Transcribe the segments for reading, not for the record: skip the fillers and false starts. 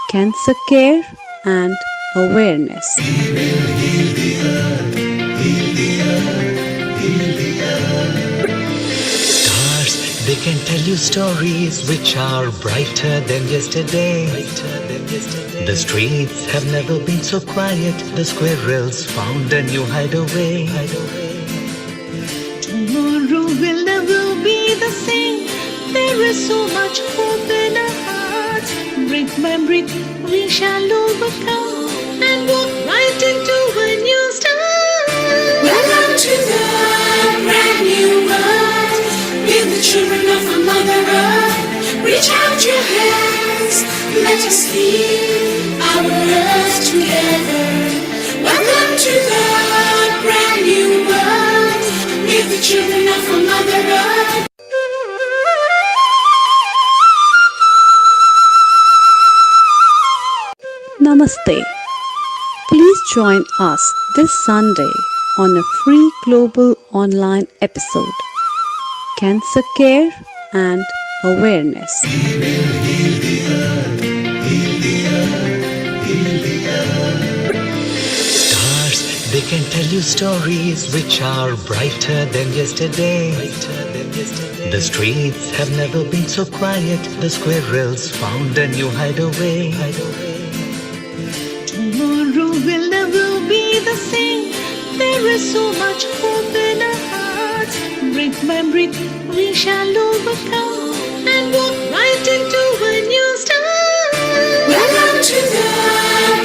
cancer care and awareness. Stars, they can tell you stories which are brighter than yesterday. The streets have never been so quiet. The squirrels found a new hideaway. Tomorrow will never be the same. There is so much hope in our hearts. Brick by brick, we shall overcome and walk right into a new start. Welcome to the brand new world. With the children of our Mother Earth, reach out your hands. Let us heal our earth together. Welcome to the brand new world. With the children of our Mother Earth. Namaste. Please join us this Sunday on a free global online episode, Cancer Care and Awareness. Stars, they can tell you stories which are brighter than yesterday. The streets have never been so quiet. The squirrels found a new hideaway. Tomorrow will never be the same. There is so much hope in our hearts. Brick by brick, we shall overcome and walk right into a new start. Welcome to the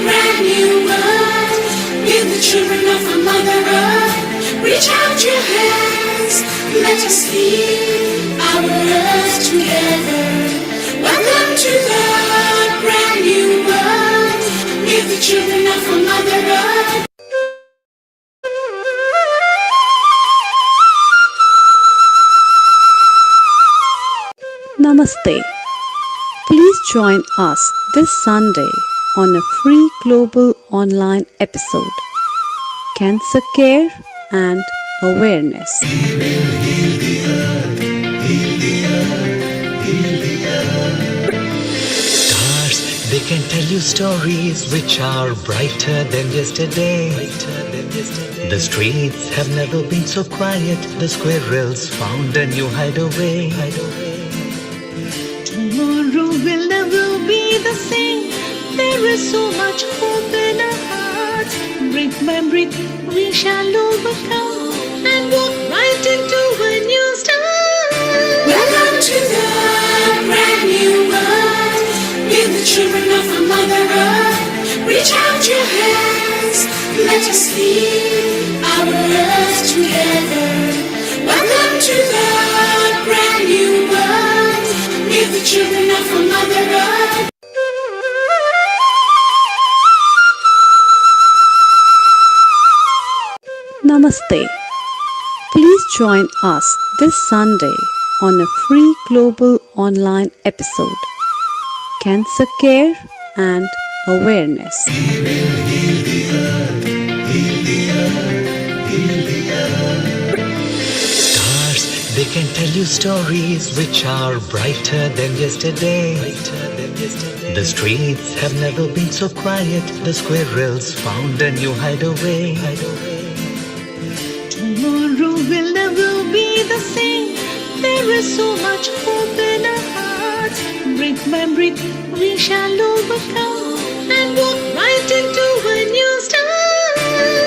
brand new world. With the children of our Mother Earth, reach out your hands. Let us heal our earth together. Welcome to the brand new world. With the children of our Mother Earth. Namaste. Please join us this Sunday on a free global online episode, Cancer Care and Awareness. Stars, they can tell you stories which are brighter than yesterday. The streets have never been so quiet. The squirrels found a new hideaway. Tomorrow will never be the same. There is so much hope in our hearts. Brick by brick, we shall overcome and walk right into a new start. Welcome to the brand new world. With the children of our Mother Earth, reach out your hands. Let us heal our earth together. Welcome to the brand new world. With the children of our Mother Earth. Namaste. Please join us this Sunday on a free global online episode, Cancer Care and Awareness. Stars, they can tell you stories which are brighter than yesterday. The streets have never been so quiet. The squirrels found a new hideaway. Tomorrow will never be the same. There is so much hope in our hearts. Brick by brick, we shall overcome and walk right into a new start.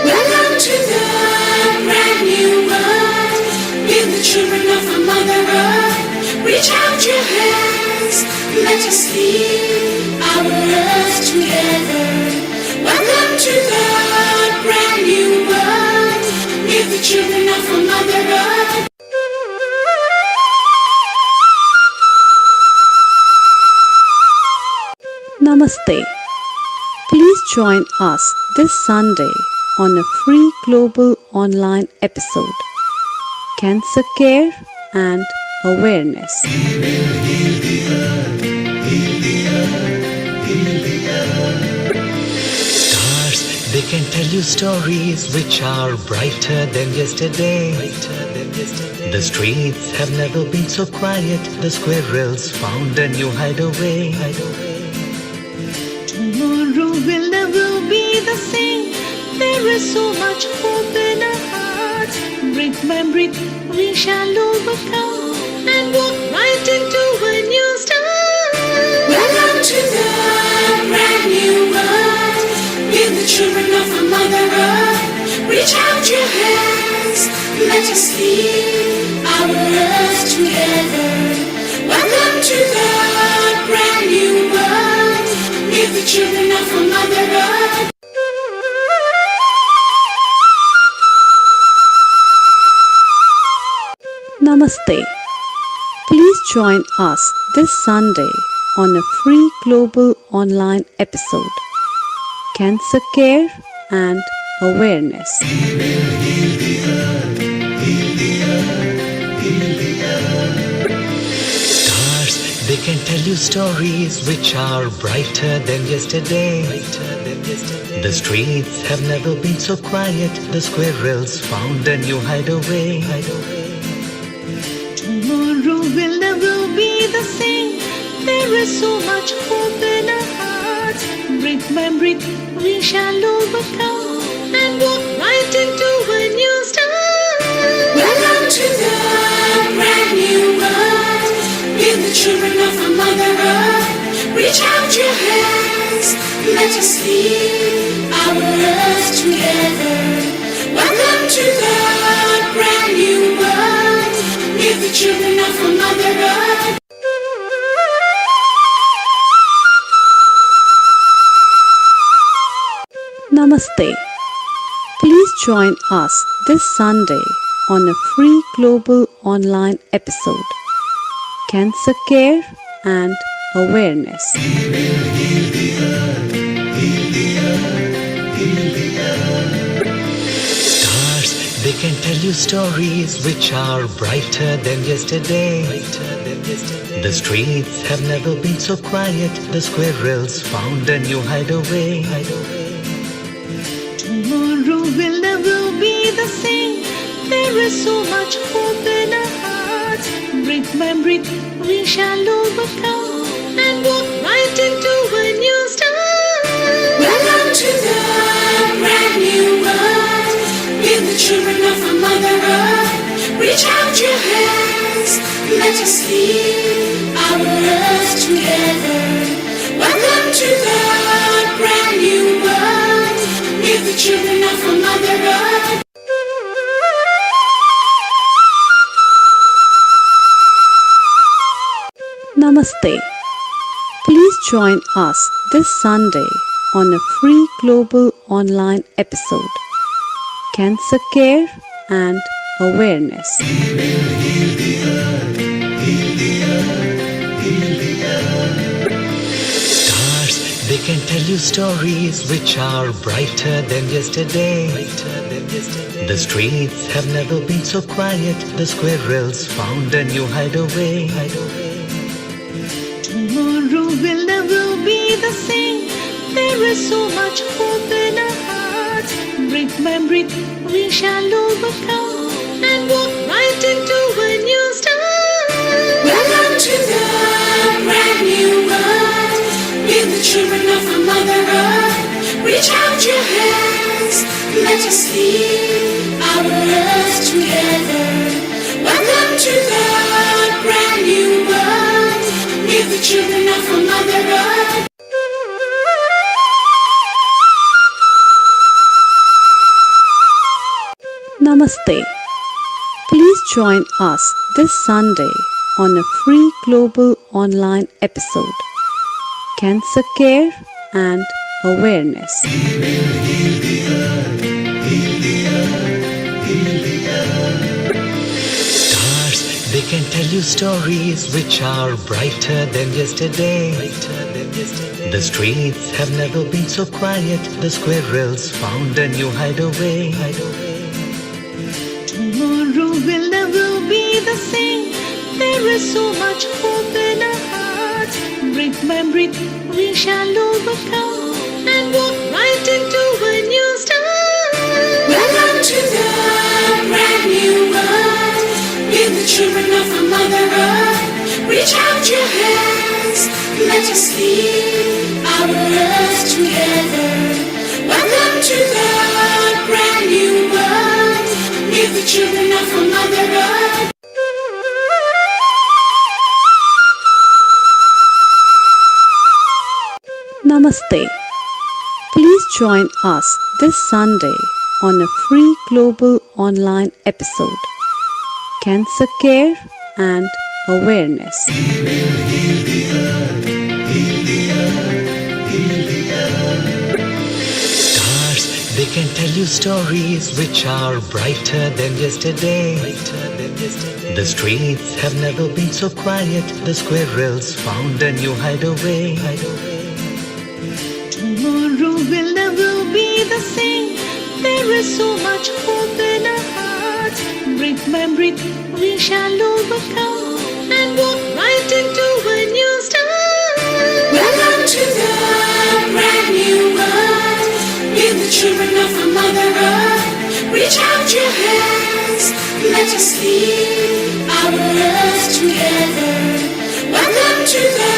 Welcome to the brand new world. With the children of our Mother Earth, reach out your hands. Let us heal our earth together. Welcome to the brand new world. With the children of our Mother Earth. Namaste. Please join us this Sunday on a free global online episode, Cancer Care and Awareness. Stars, they can tell you stories which are brighter than yesterday. The streets have never been so quiet. The squirrels found a new hideaway. same. There is so much hope in our hearts. Brick by brick, we shall overcome and walk right into a new start. Welcome to the brand new world. We're the children of a Mother Earth. Reach out your hands, let us heal our earth together. Welcome to the brand new world. We're the children of a Mother Earth. Namaste. Please join us this Sunday on a free global online episode, Cancer Care and Awareness. Stars, they can tell you stories which are brighter than yesterday. The streets have never been so quiet. The squirrels found a new hideaway. Tomorrow will never be the same. There is so much hope in our hearts. Brick by brick, we shall overcome and walk right into a new start. Welcome to the brand new world. We're the children of a Mother Earth. Reach out your hands, let us heal our earth together. Welcome to the brand new world. We're the children of a Mother Earth. Namaste. Please join us this Sunday on a free global online episode, Cancer Care and Awareness. Stars, they can tell you stories which are brighter than yesterday. The streets have never been so quiet. The squirrels found a new hideaway. Tomorrow will never be the same. There is so much hope in our hearts. Brick by brick, we shall overcome and walk right into a new start. Welcome to the brand new world. We're the children of a Mother Earth. Reach out your hands, let us heal our earth together. Welcome to the brand new world. We're the children of a Mother Earth. Namaste. Please join us this Sunday on a free global online episode, Cancer Care and Awareness. Stars, they can tell you stories which are brighter than yesterday. The streets have never been so quiet. The squirrels found a new hideaway. Tomorrow will never be the same. There is so much hope in our hearts. Brick by brick, we shall overcome and walk right into a new start. Welcome to the brand new world. We're the children of a Mother Earth. Reach out your hands, let us heal our earth together. Welcome to the brand new world. We're the children of a Mother Earth. Namaste. Please join us this Sunday on a free global online episode, Cancer Care and Awareness. Stars, they can tell you stories which are brighter than yesterday. The streets have never been so quiet. The squirrels found a new hideaway. Tomorrow will never be the same. There is so much hope in our hearts. Brick by brick, we shall overcome and walk right into a new start. Welcome to the brand new world. We're the children of a Mother Earth. Reach out your hands, let us heal our earth together. Welcome children of a Mother Earth. Namaste. Please join us this Sunday on a free global online episode, Cancer Care and Awareness. Stars, they can tell you stories which are brighter than yesterday. The streets have never been so quiet. The squirrels found a new hideaway. Tomorrow will never be the same. There is so much hope in our hearts. Brick by brick, we shall overcome and walk right into a new start. Welcome to the brand new world. With the children of a Mother Earth, reach out your hands. Let us heal our earth together. Welcome to the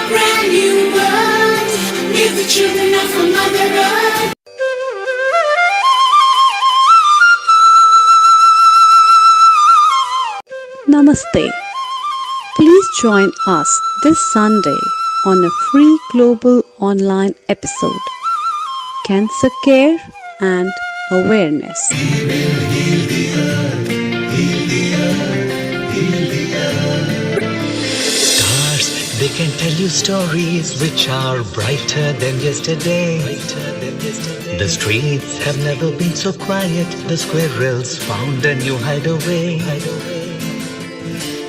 brand new world. With the children of a Mother Earth. Namaste. Please join us this Sunday on a free global online episode, Cancer Care and Awareness. Stars, they can tell you stories which are brighter than yesterday. The streets have never been so quiet. The squirrels found a new hideaway.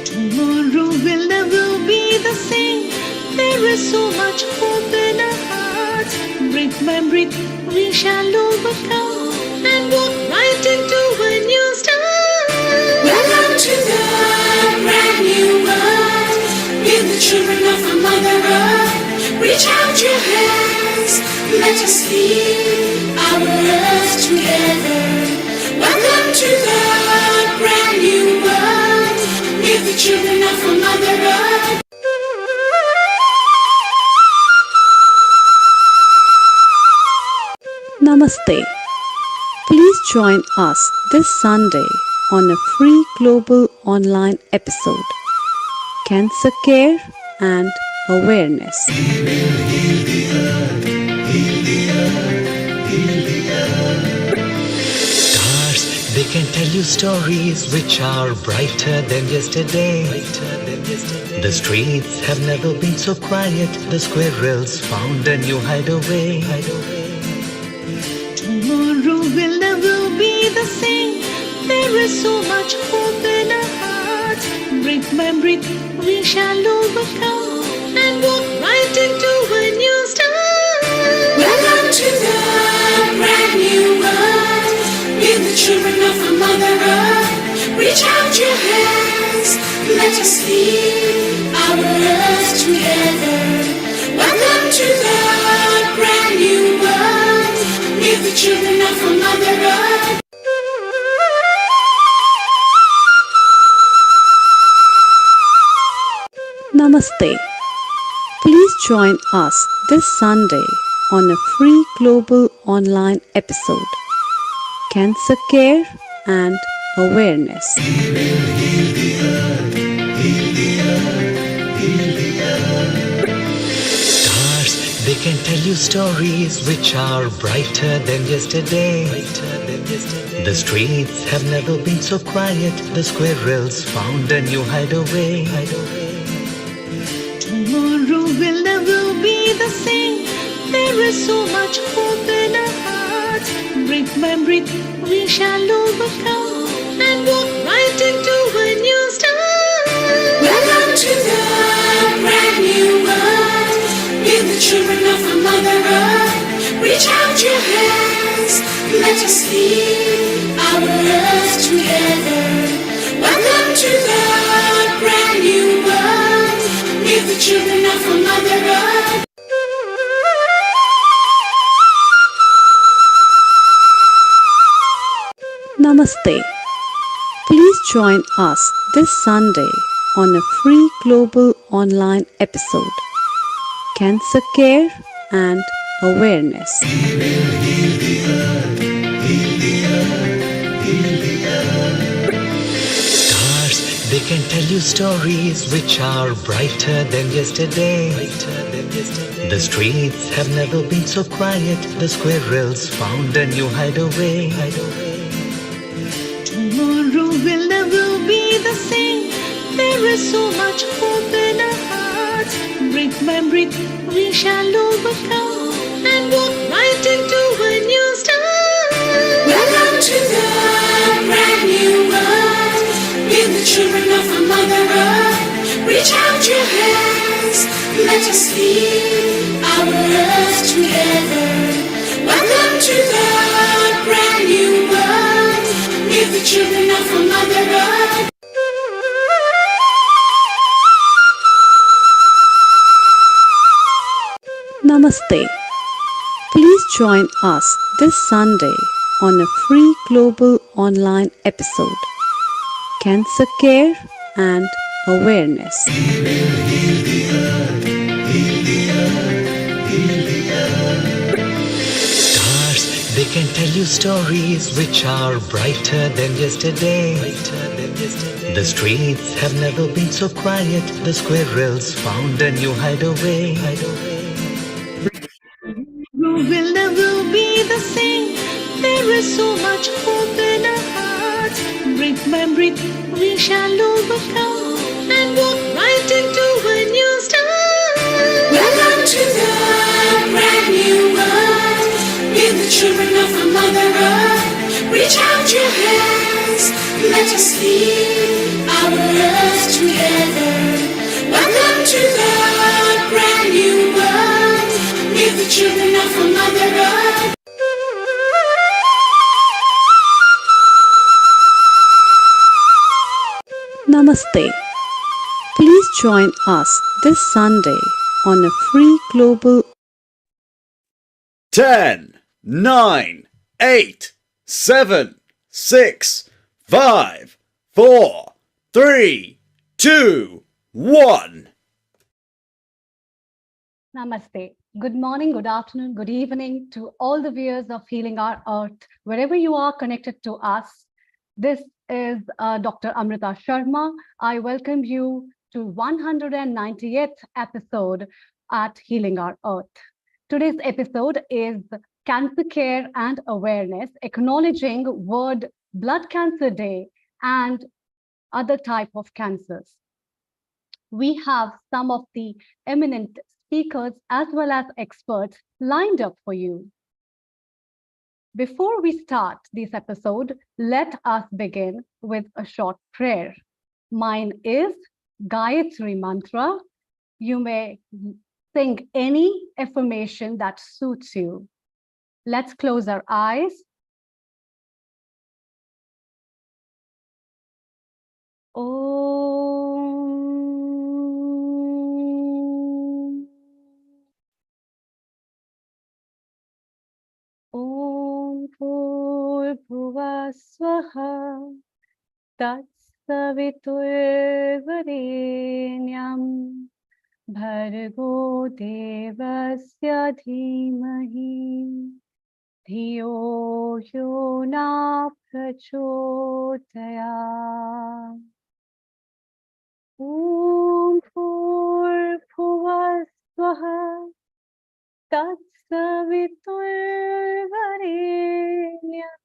Tomorrow will never be the same. There is so much hope in our hearts. Brick by brick, we shall overcome and walk right into a new start. Welcome to the brand new world. With the children of a Mother Earth, reach out your hands. Let us heal our earth together. Welcome to the brand new world. With the children of a Mother Earth. Namaste. Please join us this Sunday on a free global online episode, Cancer Care and Awareness. Stars, they can tell you stories which are brighter than yesterday. The streets have never been so quiet. The squirrels found a new hideaway. Tomorrow will never be the same. There is so much hope in our hearts. Brick by brick, we shall overcome and walk right into a new start. Welcome to the brand new world. With the children of a Mother Earth, reach out your hands. Let us heal our earth together. Welcome to the brand new world. With the children of a Mother Earth. Namaste. Please join us this Sunday on a free global online episode, Cancer Care and Awareness. Stars, they can tell you stories which are brighter than yesterday. The streets have never been so quiet. The squirrels found a new hideaway. Tomorrow will never be the same. There is so much hope in our hearts. Brick by brick, we shall overcome and walk right into a new start. Welcome to the brand new world. With the children of a Mother Earth, reach out your hands. Let us heal our earth together. Welcome to the brand new world. With the children of a Mother Earth. Namaste. Please join us this Sunday on a free global online episode, Cancer Care and Awareness. can tell you stories which are brighter than yesterday. The streets have never been so quiet. The squirrels found a new hideaway. Tomorrow will never be the same. There is so much hope in our hearts. Brick by brick, we shall overcome and walk right into a new start. Welcome to the brand new world. We're the children of a mother earth. Reach out your hands, let us heal our earth together. Welcome to the brand new world. We're the children of a mother earth. Namaste. Please join us this Sunday on a free global online episode, Cancer Care and Awareness. Stars, they can tell you stories which are brighter than yesterday. The streets have never been so quiet. The squirrels found a new hideaway. Will never be the same. There is so much hope in our hearts. Brick by brick, we shall overcome and walk right into a new start. Welcome to the brand new world. We're the children of a mother earth. Reach out your hands, let us heal our earth together. Welcome to the brand new world. We're the children of a mother earth. Namaste. Please join us this Sunday on a free global 10, 9, 8, 7, 6, 5, 4, 3, 2, 1. Namaste. Good morning, good afternoon, good evening to all the viewers of Healing Our Earth, wherever you are connected to us. This is Dr. Amrita Sharma. I welcome you to 198th episode at Healing Our Earth. Today's episode is Cancer Care and Awareness, acknowledging World Blood Cancer Day and other type of cancers. We have some of the eminent speakers as well as experts lined up for you. Before we start this episode, let us begin with a short prayer. Mine is Gayatri Mantra. You may sing any affirmation that suits you. Let's close our eyes. Om Bhurбhuva Swaha Tatsaviturvarenyam Bhargo Devasya Dhimahi Dhiyo Yo Na Prachodayat. Om Bhurбhuva Swaha Tatsaviturvarenyam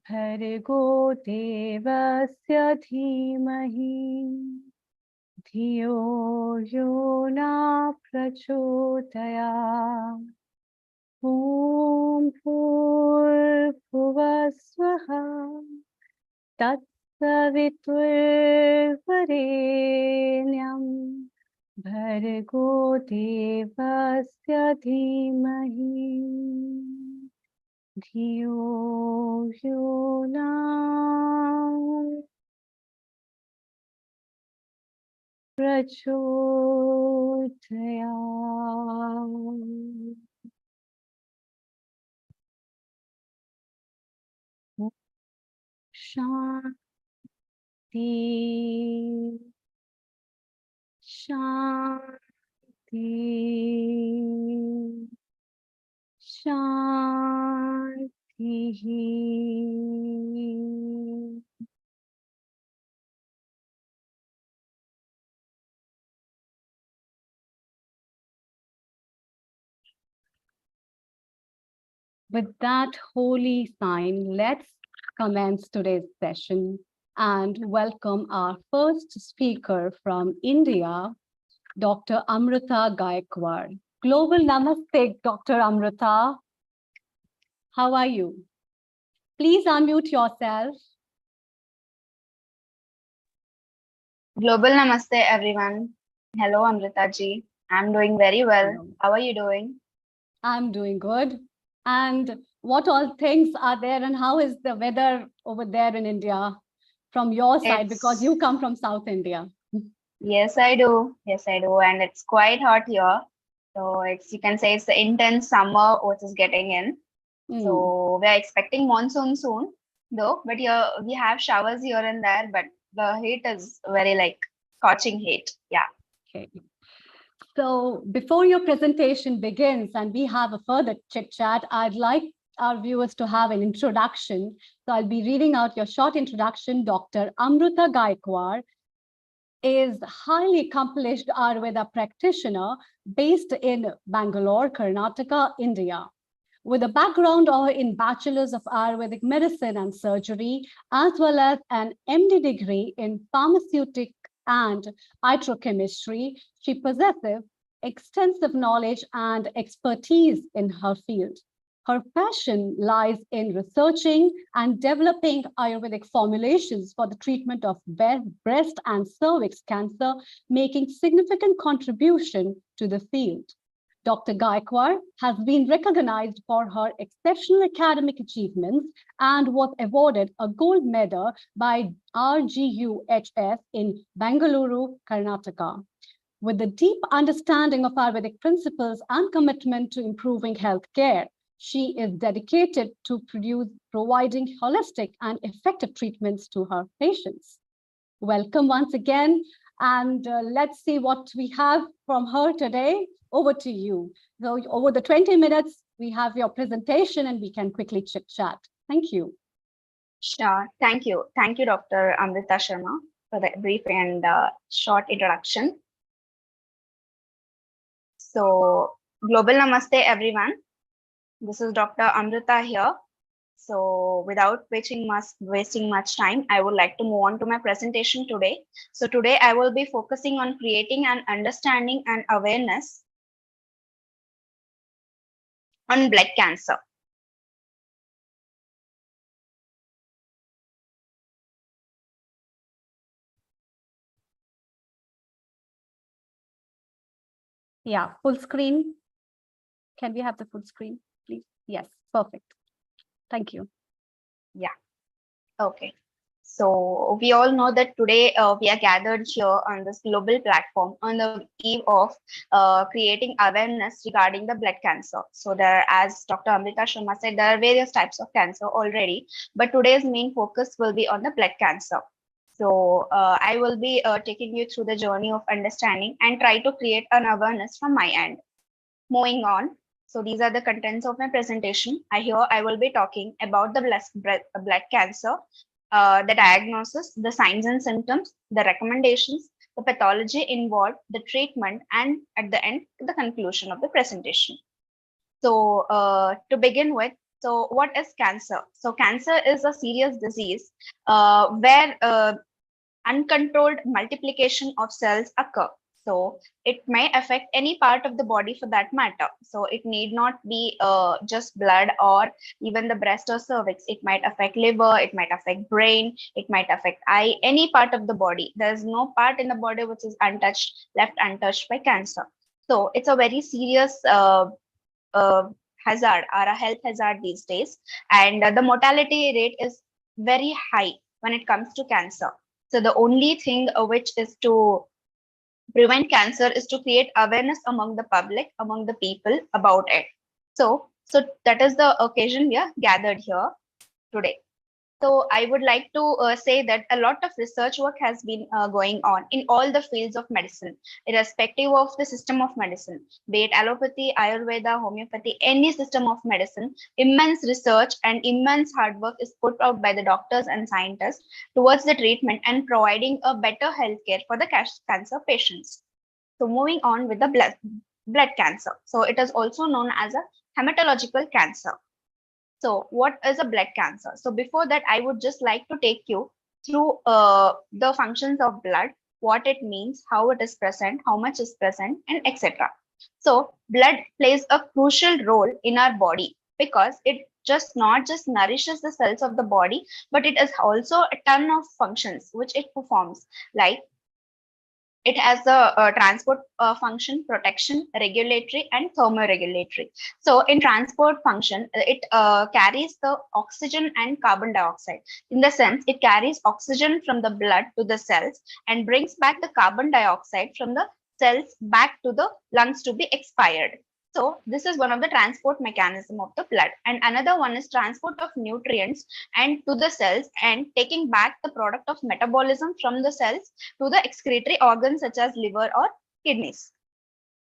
Bhargo Devasya Dhimahi Dhiyo Yo Na Prachodayat. Om Bhurбhuva Swaha Tatsaviturvarenyam Bhargo Devasya Dhimahi Dhiyo Yo Na Prachodayat. Shanti, Shanti, Shanti. With that holy sign, let's commence today's session and welcome our first speaker from India, Dr. Amrita Gaikwad. Global Namaste, Dr. Amrita. How are you? Please unmute yourself. Global Namaste, everyone. Hello, Amrita ji. I'm doing very well. Hello. How are you doing? I'm doing good. And what all things are there and how is the weather over there in India from your side? Because you come from South India. Yes, I do. Yes, I do. And it's quite hot here. So you can say it's the intense summer which is getting in. So we are expecting monsoon soon, though. But here we have showers here and there, but the heat is very like scorching heat. Yeah. Okay. So before your presentation begins and we have a further chit chat, I'd like our viewers to have an introduction. So I'll be reading out your short introduction. Dr. Amrita Gaikwad is highly accomplished Ayurveda practitioner based in Bangalore, Karnataka, India. With a background in Bachelor's of Ayurvedic Medicine and Surgery, as well as an MD degree in pharmaceutic and itrochemistry, she possesses extensive knowledge and expertise in her field. Her passion lies in researching and developing Ayurvedic formulations for the treatment of breast and cervix cancer, making significant contribution to the field. Dr. Gaikwad has been recognized for her exceptional academic achievements and was awarded a gold medal by RGUHS in Bangalore, Karnataka. With a deep understanding of Ayurvedic principles and commitment to improving healthcare, she is dedicated to providing holistic and effective treatments to her patients. Welcome once again, and let's see what we have from her today. Over to you. So over the 20 minutes, we have your presentation and we can quickly chit chat. Thank you. Sure. Thank you. Thank you, Dr. Amrita Sharma, for the brief and short introduction. So, global namaste, everyone. This is Dr. Amrita here. So, without wasting much time, I would like to move on to my presentation today. So, today I will be focusing on creating an understanding and awareness on blood cancer. Yeah, full screen. Can we have the full screen, please? Yes, perfect. Thank you. Yeah. Okay. So we all know that today we are gathered here on this global platform on the eve of creating awareness regarding the blood cancer. So there, as Dr. Amrita Sharma said, there are various types of cancer already, but today's main focus will be on the blood cancer. So I will be taking you through the journey of understanding and try to create an awareness from my end. Moving on. So these are the contents of my presentation. I will be talking about the blood cancer, the diagnosis, the signs and symptoms, the recommendations, the pathology involved, the treatment, and at the end, the conclusion of the presentation. So to begin with, so what is cancer? So cancer is a serious disease where uncontrolled multiplication of cells occur. So it may affect any part of the body for that matter. So it need not be just blood or even the breast or cervix. It might affect liver, it might affect brain, it might affect eye, any part of the body. There's no part in the body which is untouched, left untouched by cancer. So it's a very serious hazard or a health hazard these days. And the mortality rate is very high when it comes to cancer. So the only thing which is to prevent cancer is to create awareness among the public, among the people about it. So that is the occasion we are gathered here today. So I would like to say that a lot of research work has been going on in all the fields of medicine, irrespective of the system of medicine, be it allopathy, Ayurveda, homeopathy, any system of medicine. Immense research and immense hard work is put out by the doctors and scientists towards the treatment and providing a better healthcare for the cancer patients. So moving on with the blood cancer. So it is also known as a hematological cancer. So what is a blood cancer? So before that, I would just like to take you through the functions of blood, what it means, how it is present, how much is present, and etc. So blood plays a crucial role in our body because it just not just nourishes the cells of the body, but it is also a ton of functions which it performs, like it has the transport function, protection, regulatory, and thermoregulatory. So in transport function, it carries the oxygen and carbon dioxide. In the sense, it carries oxygen from the blood to the cells and brings back the carbon dioxide from the cells back to the lungs to be expired. So this is one of the transport mechanism of the blood. And another one is transport of nutrients and to the cells and taking back the product of metabolism from the cells to the excretory organs such as liver or kidneys.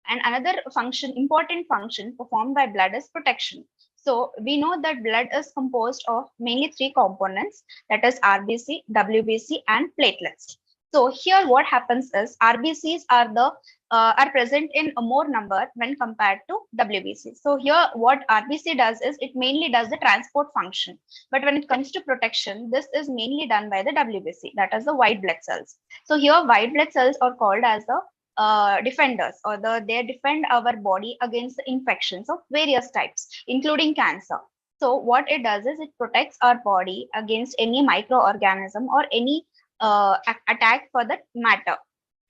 And another function, important function performed by blood is protection. So we know that blood is composed of mainly three components, that is RBC, WBC, and platelets. So here what happens is RBCs are present in a more number when compared to WBC. So here what RBC does is it mainly does the transport function. But when it comes to protection, this is mainly done by the WBC, that is the white blood cells. So here white blood cells are called as the defenders, or they defend our body against the infections of various types, including cancer. So what it does is it protects our body against any microorganism or any attack for that matter,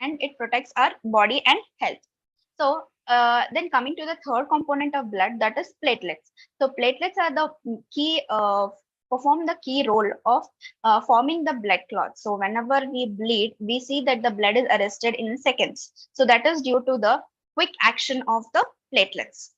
and it protects our body and health. So then coming to the third component of blood, that is platelets. So platelets are the key perform the key role of forming the blood clots. So whenever we bleed, we see that the blood is arrested in seconds. So that is due to the quick action of the platelets.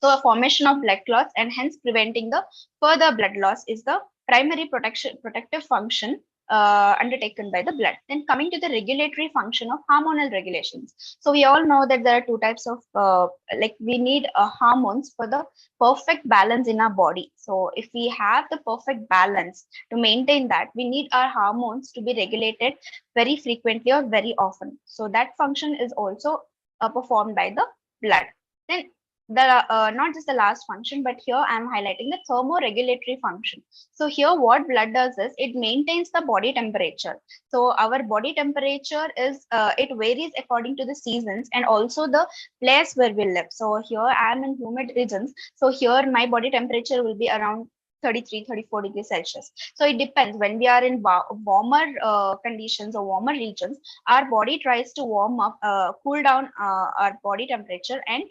So a formation of blood clots and hence preventing the further blood loss is the primary protective function undertaken by the blood. Then coming to the regulatory function of hormonal regulations. So we all know that there are two types of like we need hormones for the perfect balance in our body. So if we have the perfect balance, to maintain that, we need our hormones to be regulated very frequently or very often. So that function is also performed by the blood. Then the not just the last function, but here I am highlighting the thermoregulatory function. So here what blood does is it maintains the body temperature. So our body temperature is it varies according to the seasons and also the place where we live. So here I am in humid regions, so here my body temperature will be around 33, 34 degrees Celsius. So it depends. When we are in warmer conditions or warmer regions, our body tries to warm up, cool down our body temperature and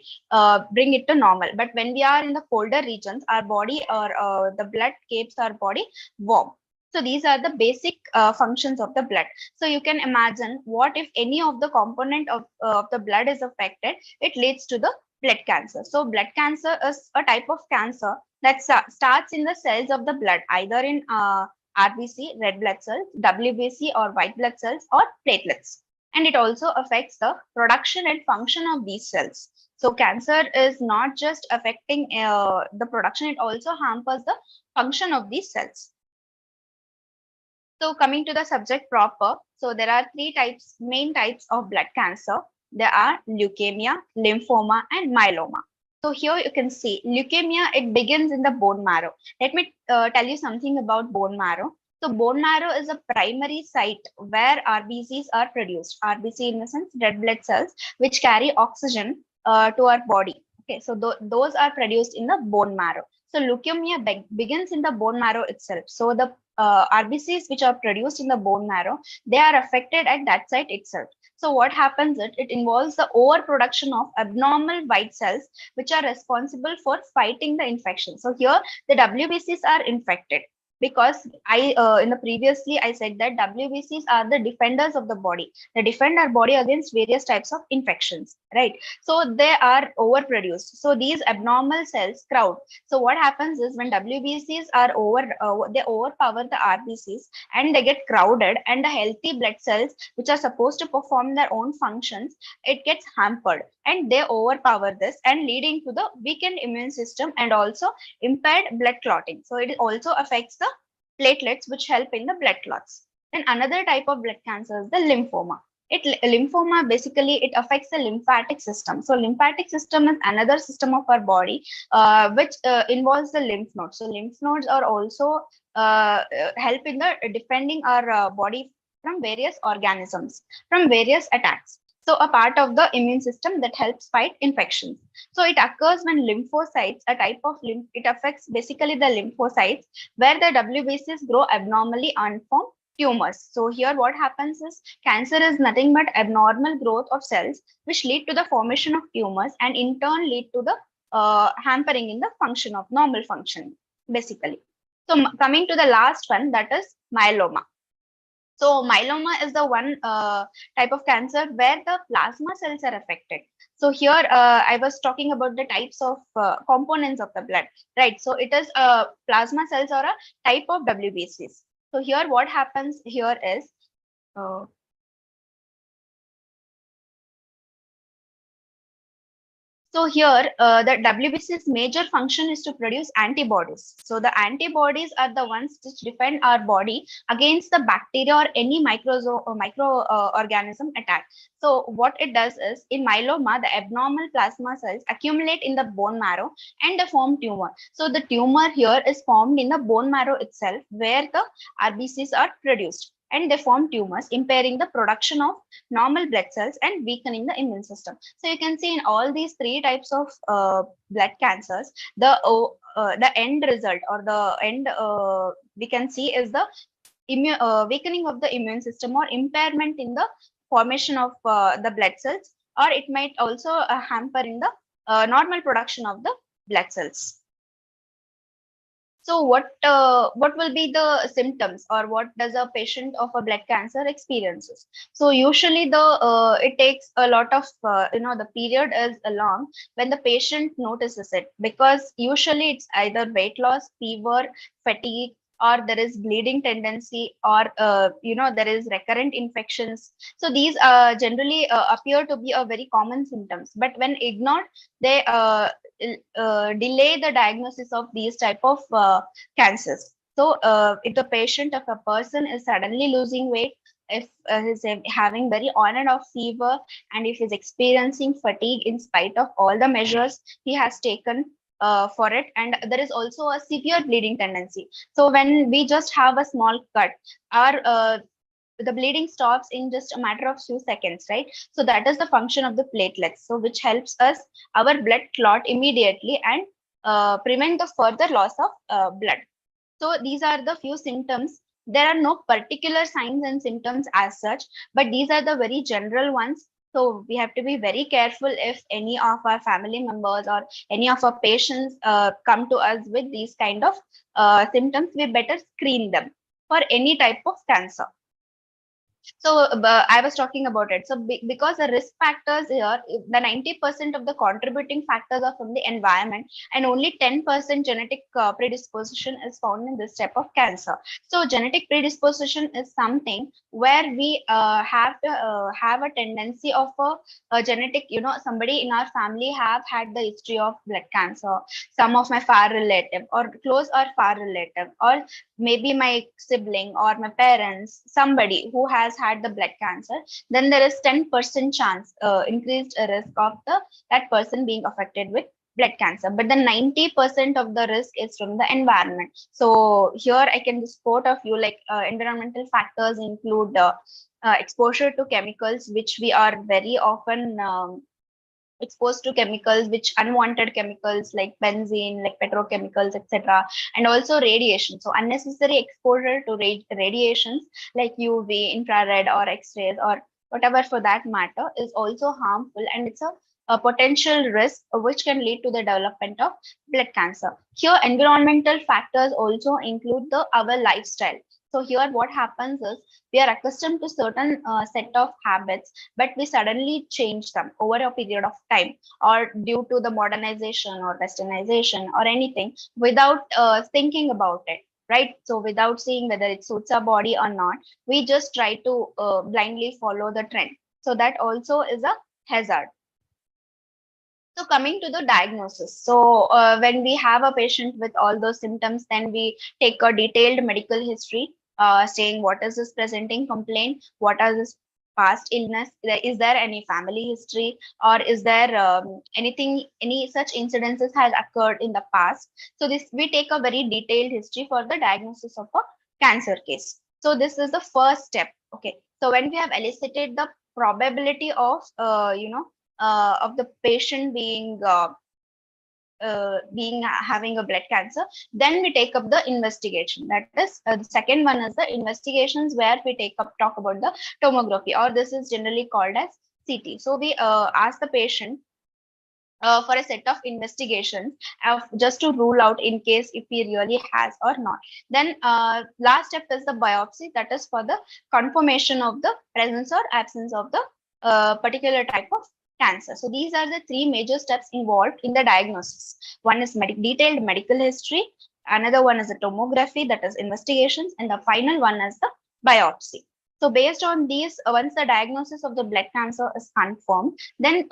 bring it to normal. But when we are in the colder regions, our body or the blood keeps our body warm. So these are the basic functions of the blood. So you can imagine what if any of the component of the blood is affected, it leads to the blood cancer. So blood cancer is a type of cancer that starts in the cells of the blood, either in RBC, red blood cells, WBC or white blood cells, or platelets. And it also affects the production and function of these cells. So cancer is not just affecting the production, it also hampers the function of these cells. So coming to the subject proper, so there are three main types of blood cancer. There are leukemia, lymphoma, and myeloma. So here you can see leukemia, it begins in the bone marrow. Let me tell you something about bone marrow. So bone marrow is a primary site where RBCs are produced. RBC in the sense red blood cells, which carry oxygen to our body. Okay, so those are produced in the bone marrow. So leukemia begins in the bone marrow itself. So the RBCs which are produced in the bone marrow, they are affected at that site itself. So what happens is it involves the overproduction of abnormal white cells, which are responsible for fighting the infection. So here the WBCs are infected, because in the previously I said that WBCs are the defenders of the body. They defend our body against various types of infections, right? So they are overproduced. So these abnormal cells crowd. So what happens is when WBCs are they overpower the RBCs and they get crowded, and the healthy blood cells which are supposed to perform their own functions, it gets hampered and they overpower this, and leading to the weakened immune system and also impaired blood clotting. So it also affects the platelets which help in the blood clots. Then another type of blood cancer is the lymphoma. Lymphoma basically it affects the lymphatic system. So lymphatic system is another system of our body which involves the lymph nodes. So lymph nodes are also help in the defending our body from various organisms, from various attacks. So a part of the immune system that helps fight infections. So it occurs when lymphocytes, a type of lymph, it affects basically the lymphocytes where the WBCs grow abnormally unformed tumors. So here what happens is cancer is nothing but abnormal growth of cells which lead to the formation of tumors and in turn lead to the hampering in the function of normal function basically. So coming to the last one, that is myeloma. So myeloma is the one type of cancer where the plasma cells are affected. So here I was talking about the types of components of the blood, right? So it is plasma cells or a type of WBCs. So here what happens here is uh, so here, the WBC's major function is to produce antibodies. So the antibodies are the ones which defend our body against the bacteria or any microorganism attack. So what it does is, in myeloma, the abnormal plasma cells accumulate in the bone marrow and they form tumor. So the tumor here is formed in the bone marrow itself, where the RBCs are produced, and they form tumors, impairing the production of normal blood cells and weakening the immune system. So you can see in all these three types of blood cancers, the end result or the end we can see is the weakening of the immune system or impairment in the formation of the blood cells, or it might also hamper in the normal production of the blood cells. So what will be the symptoms, or what does a patient of a blood cancer experiences? So usually the it takes a lot of the period is long when the patient notices it, because usually it's either weight loss, fever, fatigue, or there is bleeding tendency, or there is recurrent infections. So these generally appear to be a very common symptoms, but when ignored, they delay the diagnosis of these type of cancers. So if the patient, if a person is suddenly losing weight, if he's having very on and off fever, and if he's experiencing fatigue in spite of all the measures he has taken for it, and there is also a severe bleeding tendency. So when we just have a small cut, our the bleeding stops in just a matter of few seconds, right? So that is the function of the platelets, so which helps us our blood clot immediately and prevent the further loss of blood. So these are the few symptoms. There are no particular signs and symptoms as such, but these are the very general ones. So we have to be very careful if any of our family members or any of our patients come to us with these kind of symptoms. We better screen them for any type of cancer. So I was talking about it. So because the risk factors here, the 90% of the contributing factors are from the environment, and only 10% genetic predisposition is found in this type of cancer. So genetic predisposition is something where we have a tendency of a genetic, somebody in our family have had the history of blood cancer, some of my far relative or close or far relative, or maybe my sibling or my parents, somebody who has had the blood cancer, then there is 10% chance, increased risk of that person being affected with blood cancer. But the 90% of the risk is from the environment. So here I can just quote a few, like environmental factors include exposure to chemicals, which we are very often exposed to chemicals, which unwanted chemicals like benzene, like petrochemicals, etc., and also radiation. So unnecessary exposure to radiations like UV, infrared, or X-rays, or whatever for that matter, is also harmful, and it's a potential risk which can lead to the development of blood cancer. Here environmental factors also include our lifestyle. So here what happens is we are accustomed to certain set of habits, but we suddenly change them over a period of time, or due to the modernization or westernization or anything, without thinking about it, right? So without seeing whether it suits our body or not, we just try to blindly follow the trend. So that also is a hazard. So coming to the diagnosis. So when we have a patient with all those symptoms, then we take a detailed medical history, saying what is this presenting complaint, what are this past illness? Is there any family history, or is there any such incidences has occurred in the past? So this we take a very detailed history for the diagnosis of a cancer case. So this is the first step. Okay. So when we have elicited the probability of of the patient being having a blood cancer, then we take up the investigation. That is the second one is the investigations, where we talk about the tomography, or this is generally called as CT. So we ask the patient for a set of investigations just to rule out in case if he really has or not. Then last step is the biopsy, that is for the confirmation of the presence or absence of the particular type of cancer. So these are the three major steps involved in the diagnosis. One is detailed medical history, another one is the tomography, that is investigations, and the final one is the biopsy. So based on these, once the diagnosis of the blood cancer is confirmed, then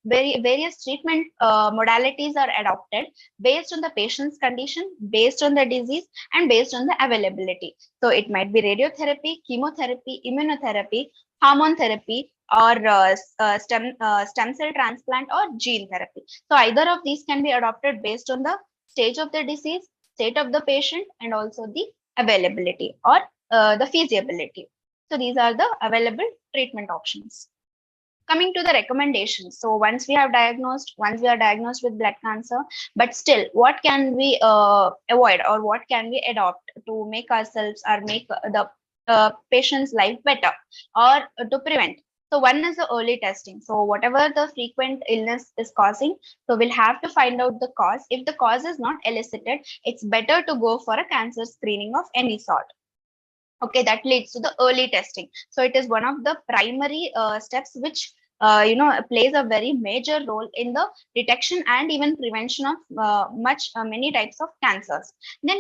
various treatment modalities are adopted based on the patient's condition, based on the disease, and based on the availability. So it might be radiotherapy, chemotherapy, immunotherapy, hormone therapy, or stem cell transplant, or gene therapy. So either of these can be adopted based on the stage of the disease, state of the patient, and also the availability or the feasibility. So these are the available treatment options. Coming to the recommendations. So once we are diagnosed with blood cancer, but still, what can we avoid, or what can we adopt to make ourselves or make the patient's life better, or to prevent? So one is the early testing. So whatever the frequent illness is causing, so we'll have to find out the cause. If the cause is not elicited, it's better to go for a cancer screening of any sort. Okay, that leads to the early testing. So it is one of the primary steps which plays a very major role in the detection and even prevention of many types of cancers. Then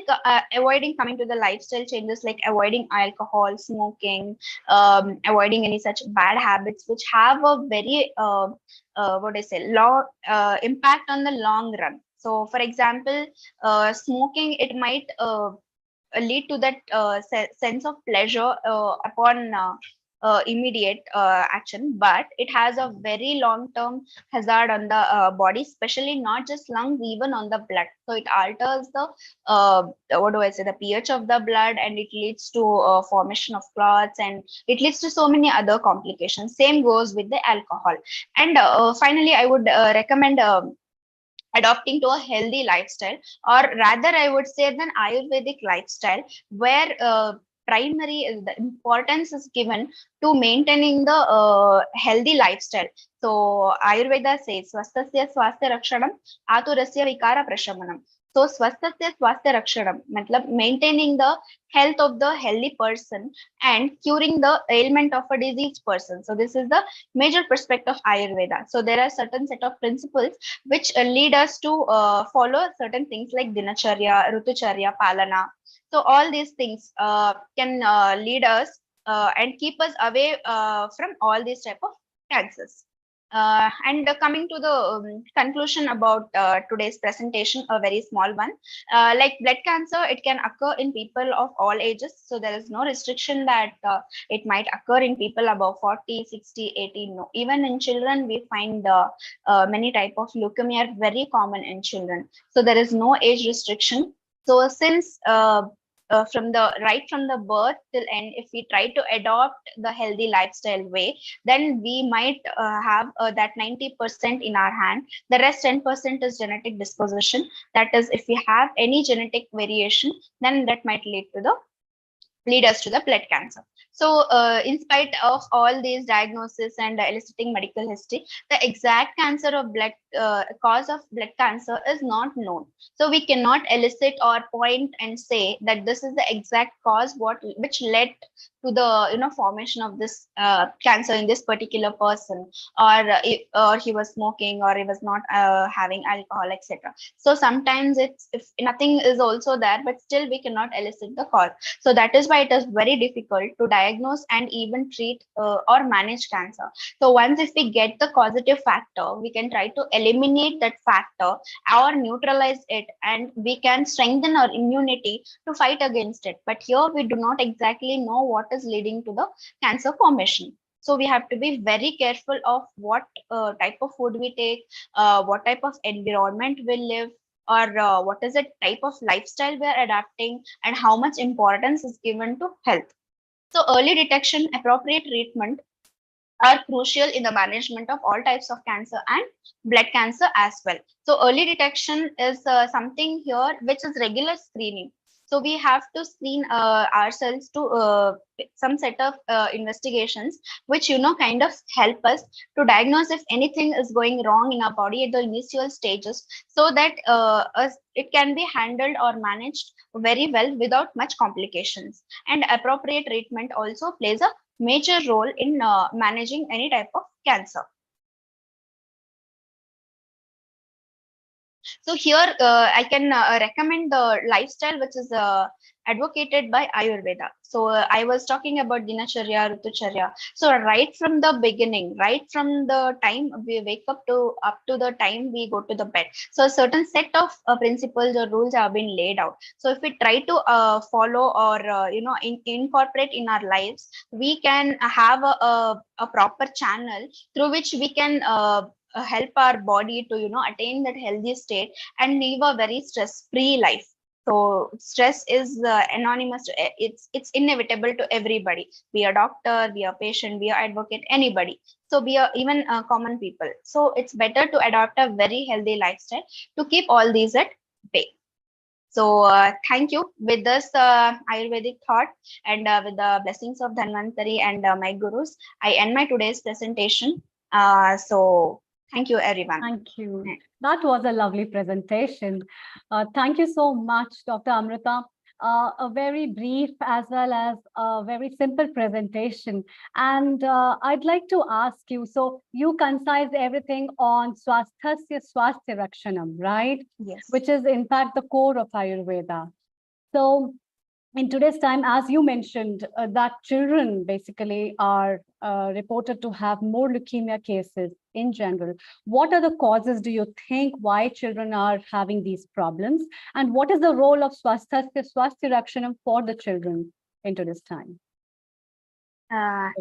avoiding, coming to the lifestyle changes, like avoiding alcohol, smoking, avoiding any such bad habits which have a very what I say long impact on the long run. So for example, smoking, it might lead to that sense of pleasure upon immediate action, but it has a very long term hazard on the body, especially not just lungs, even on the blood. So it alters the what do I say, the pH of the blood, and it leads to formation of clots, and it leads to so many other complications. Same goes with the alcohol. And finally, I would recommend adopting to a healthy lifestyle, or rather I would say an Ayurvedic lifestyle, where primary the importance is given to maintaining the healthy lifestyle. So Ayurveda says swasthasya swasthya rakshanam aturasya vikara prashamanam. So swasthasya swasthya rakshanam matlab maintaining the health of the healthy person and curing the ailment of a diseased person. So this is the major perspective of Ayurveda. So there are certain set of principles which lead us to follow certain things like dinacharya, rutucharya, palana. So all these things can lead us and keep us away from all these type of cancers. And coming to the conclusion about today's presentation, a very small one. Like blood cancer, it can occur in people of all ages. So there is no restriction that it might occur in people above 40, 60, 80. No, even in children, we find many type of leukemia are very common in children. So there is no age restriction. So since from the birth till end, if we try to adopt the healthy lifestyle way, then we might have that 90% in our hand. The rest 10% is genetic disposition. That is, if we have any genetic variation, then that might lead us to the blood cancer. So, in spite of all these diagnoses and eliciting medical history, the exact cancer of blood cause of blood cancer is not known. So we cannot elicit or point and say that this is the exact cause which led to the formation of this cancer in this particular person, or he was smoking, or he was not having alcohol, etc. So sometimes it's, if nothing is also there, but still we cannot elicit the cause. So that is why it is very difficult to diagnose and even treat or manage cancer. So once if we get the causative factor, we can try to eliminate that factor or neutralize it, and we can strengthen our immunity to fight against it. But here we do not exactly know what is leading to the cancer formation. So we have to be very careful of what type of food we take, what type of environment we live, or what is the type of lifestyle we are adapting, and how much importance is given to health. So early detection, appropriate treatment are crucial in the management of all types of cancer and blood cancer as well. So early detection is something here which is regular screening. So we have to screen ourselves to some set of investigations which kind of help us to diagnose if anything is going wrong in our body at the initial stages, so that it can be handled or managed very well without much complications. And appropriate treatment also plays a major role in managing any type of cancer. So here I can recommend the lifestyle which is advocated by Ayurveda. So I was talking about Dinacharya, Ritucharya. So right from the beginning, right from the time we wake up to the time we go to the bed. So a certain set of principles or rules have been laid out. So if we try to follow or incorporate in our lives, we can have a proper channel through which we can help our body to attain that healthy state and live a very stress free life. So stress is anonymous to, it's inevitable to everybody, be a doctor, be a patient, be a advocate, anybody. So be a even common people. So it's better to adopt a very healthy lifestyle to keep all these at bay. So thank you. With this Ayurvedic thought and with the blessings of Dhanvantari and my gurus, I end my today's presentation. So thank you, everyone. Thank you. That was a lovely presentation. Thank you so much, Dr. Amrita. A very brief as well as a very simple presentation. And I'd like to ask you, so you concise everything on Swasthasya Swasthya Rakshanam, right? Yes. Which is in fact the core of Ayurveda. So in today's time, as you mentioned, that children basically are reported to have more leukemia cases in general. What are the causes, do you think, why children are having these problems? And what is the role of Swasthasya Swasthya Rakshanam for the children in today's time?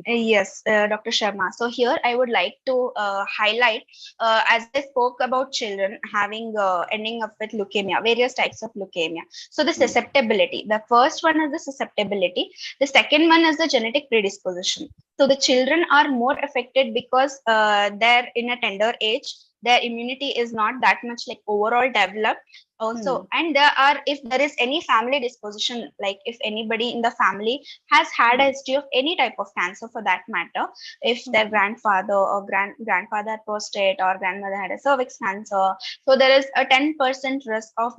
Yes, Dr. Sharma. So here I would like to highlight, as I spoke about children having ending up with leukemia, various types of leukemia. So the susceptibility, the first one is the susceptibility. The second one is the genetic predisposition. So the children are more affected because they're in a tender age. Their immunity is not that much like overall developed also. And if there is any family disposition, like if anybody in the family has had a history of any type of cancer for that matter, if their grandfather or grandfather had prostate or grandmother had a cervix cancer, so there is a 10% risk of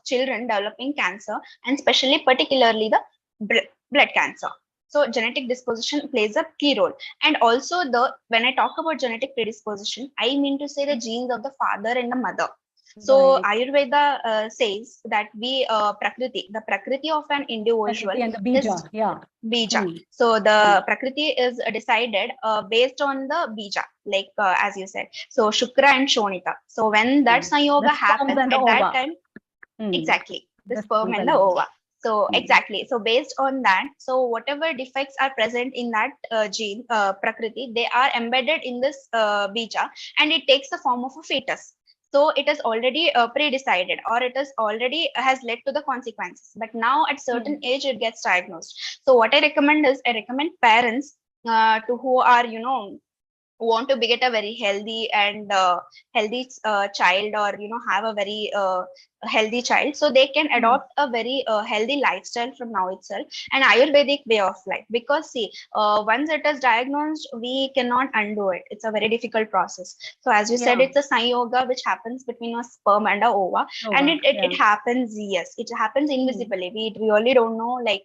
children developing cancer, and especially particularly the blood cancer. So genetic disposition plays a key role. And also when I talk about genetic predisposition, I mean to say the genes of the father and the mother. So Ayurveda says that the prakriti of an individual and the bija, bija. So the prakriti is decided based on the bija, like as you said. So Shukra and Shonita. So when that sanyoga happens at that time, exactly, the sperm and the ova. So exactly. So based on that, so whatever defects are present in that gene, prakriti, they are embedded in this bija, and it takes the form of a fetus. So it is already pre-decided, or it is already has led to the consequences. But now at certain age, it gets diagnosed. So what I recommend is, I recommend parents to who are, want to get a very healthy and healthy child, or have a very healthy child, so they can adopt a very healthy lifestyle from now itself, an Ayurvedic way of life. Because see, once it is diagnosed, we cannot undo it. It's a very difficult process. So as you said, it's a sanyoga which happens between a sperm and a ova, and it happens, yes, it happens invisibly. We really don't know, like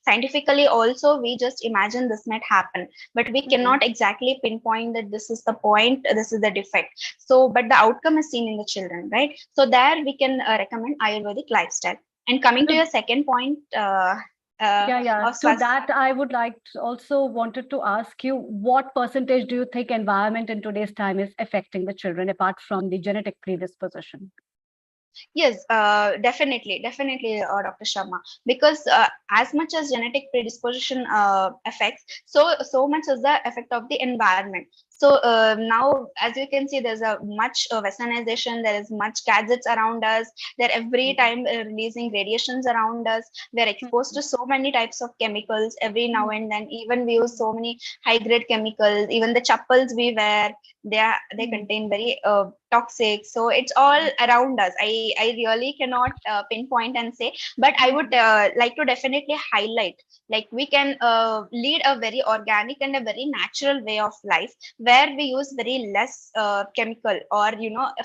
scientifically also we just imagine this might happen, but we cannot exactly pinpoint that this is the point, this is the defect. So but the outcome is seen in the children, right? So there we can recommend Ayurvedic lifestyle. And coming to your second point, so that I would like to also wanted to ask you, what percentage do you think environment in today's time is affecting the children apart from the genetic predisposition? Yes, definitely, Dr. Sharma. Because as much as genetic predisposition affects, so much is the effect of the environment. So now, as you can see, there's a much westernization. There is much gadgets around us. They're every time releasing radiations around us. We're exposed to so many types of chemicals every now and then. Even we use so many high grade chemicals. Even the chappals we wear, they contain very toxic. So it's all around us. I really cannot pinpoint and say, but I would like to definitely highlight, like we can lead a very organic and a very natural way of life, where we use very less chemical, or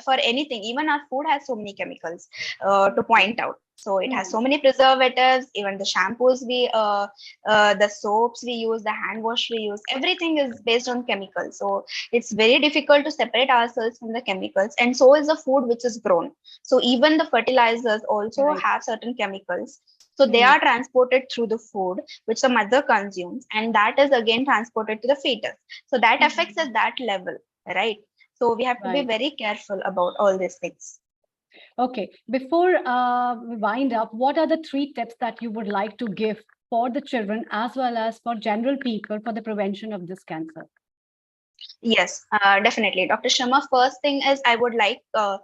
for anything. Even our food has so many chemicals to point out. So it has so many preservatives. Even the shampoos the soaps we use, the hand wash we use, everything is based on chemicals. So it's very difficult to separate ourselves from the chemicals, and so is the food which is grown. So even the fertilizers also Right. have certain chemicals. So they are transported through the food which the mother consumes, and that is again transported to the fetus. So that affects at that level, right? So we have to be Right. very careful about all these things. Okay. Before we wind up, what are the 3 tips that you would like to give for the children as well as for general people for the prevention of this cancer? Yes, definitely. Dr. Sharma, first thing is I would like to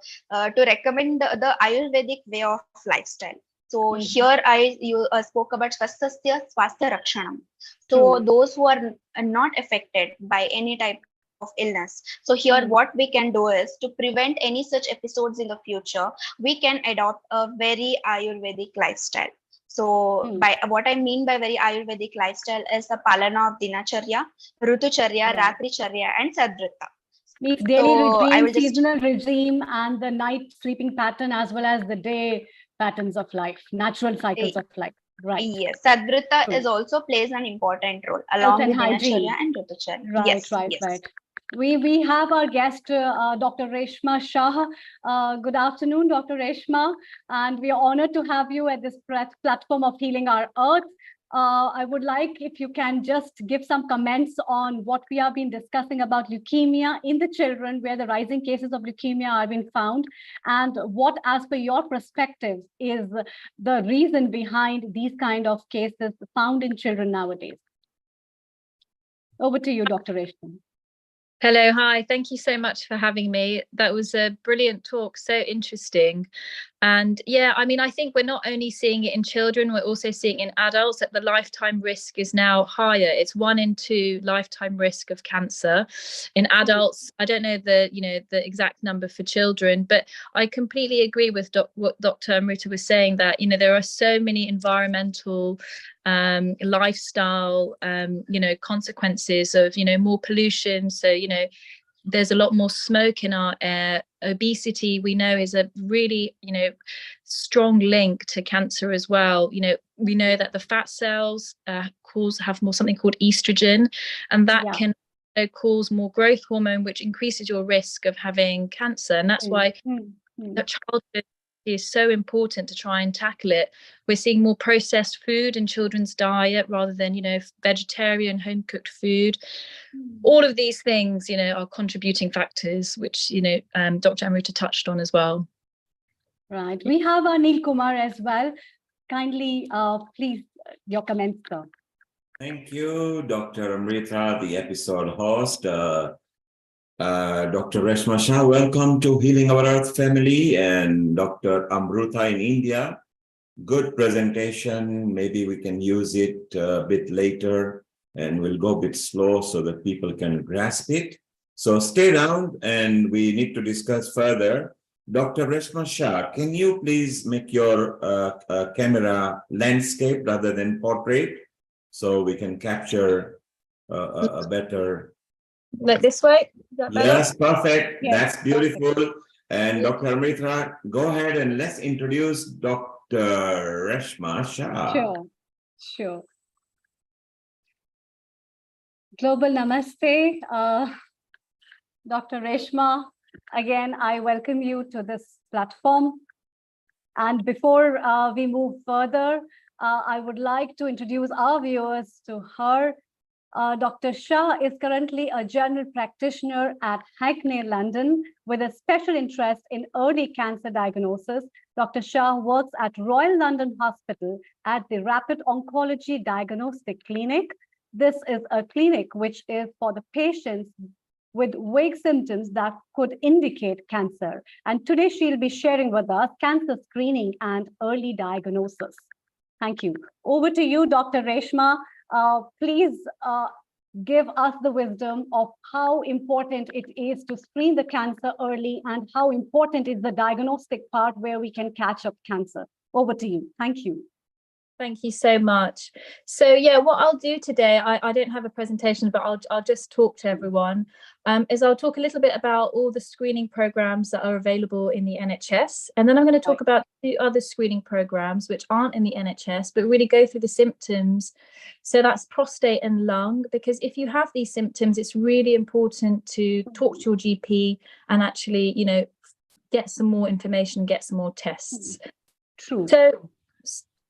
recommend the Ayurvedic way of lifestyle. So here you spoke about Swasthasya Swasthya Rakshanam. So True. those who are not affected by any type of illness. So here what we can do is to prevent any such episodes in the future, we can adopt a very Ayurvedic lifestyle. So by what I mean by very Ayurvedic lifestyle is the Palana of Dinacharya, Rutucharya, Right. Ratricharya, and Sadvrita. Means daily So I regime, will just seasonal regime, and the night sleeping pattern as well as the day patterns of life, natural cycles of life. Right. yes, Sadvrita True. is also plays an important role Health along and with Dinacharya hygiene. and Rutucharya. Right, Yes, right, yes. right. We have our guest, Dr. Reshma Shah. Good afternoon, Dr. Reshma, and we are honored to have you at this platform of Healing Our Earth. I would like if you can just give some comments on what we have been discussing about leukemia in the children, where the rising cases of leukemia are being found, and what, as per your perspective, is the reason behind these kind of cases found in children nowadays. Over to you, Dr. Reshma. Hello, hi. Thank you so much for having me. That was a brilliant talk, so interesting. And yeah, I mean, I think we're not only seeing it in children, we're also seeing it in adults that the lifetime risk is now higher. It's 1 in 2 lifetime risk of cancer. In adults, I don't know the exact number for children, but I completely agree with what Dr. Amrita was saying, that there are so many environmental lifestyle consequences of more pollution. So there's a lot more smoke in our air. Obesity, we know, is a really strong link to cancer as well. We know that the fat cells have more something called estrogen, and that can cause more growth hormone, which increases your risk of having cancer. And that's why that childhood is so important to try and tackle it. We're seeing more processed food in children's diet rather than vegetarian home cooked food. All of these things are contributing factors, which Dr. Amrita touched on as well. Right. We have Anil Kumar as well. Kindly, please, your comments, sir. Thank you, Dr. Amrita, the episode host. Dr. Reshma Shah, welcome to Healing Our Earth family, and Dr. Amrita in India. Good presentation. Maybe we can use it a bit later, and we'll go a bit slow so that people can grasp it. So stay down, and we need to discuss further. Dr. Reshma Shah, can you please make your camera landscape rather than portrait, so we can capture a better... Like this way? Is that better? Yes, perfect. Yes, That's beautiful. And Dr. Amrita, go ahead and let's introduce Dr. Reshma Shah. Sure. Global Namaste, Dr. Reshma. Again, I welcome you to this platform. And before we move further, I would like to introduce our viewers to her. Dr. Shah is currently a general practitioner at Hackney, London, with a special interest in early cancer diagnosis. Dr. Shah works at Royal London Hospital at the Rapid Oncology Diagnostic Clinic. This is a clinic which is for the patients with vague symptoms that could indicate cancer. And today she'll be sharing with us cancer screening and early diagnosis. Thank you. Over to you, Dr. Reshma. Please give us the wisdom of how important it is to screen the cancer early and how important is the diagnostic part where we can catch up cancer. Over to you. Thank you. Thank you so much. So yeah, what I'll do today, I don't have a presentation, but I'll just talk to everyone, is I'll talk a little bit about all the screening programs that are available in the NHS. And then I'm going to talk about 2 other screening programs which aren't in the NHS, but really go through the symptoms. So that's prostate and lung, because if you have these symptoms, it's really important to talk to your GP and actually, you know, get some more information, get some more tests. True. So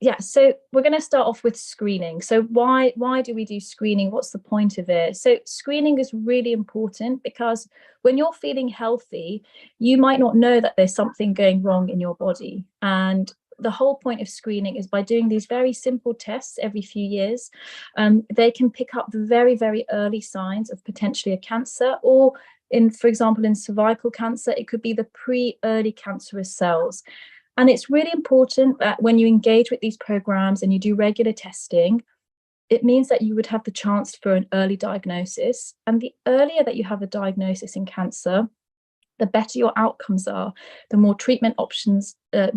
yeah, so we're going to start off with screening. So why do we do screening? What's the point of it? So screening is really important because when you're feeling healthy, you might not know that there's something going wrong in your body. And the whole point of screening is by doing these very simple tests every few years, they can pick up the very, very early signs of potentially a cancer, or for example, in cervical cancer, it could be the pre-early cancerous cells. And it's really important that when you engage with these programs and you do regular testing, it means that you would have the chance for an early diagnosis. And the earlier that you have a diagnosis in cancer, the better your outcomes are, the more treatment options are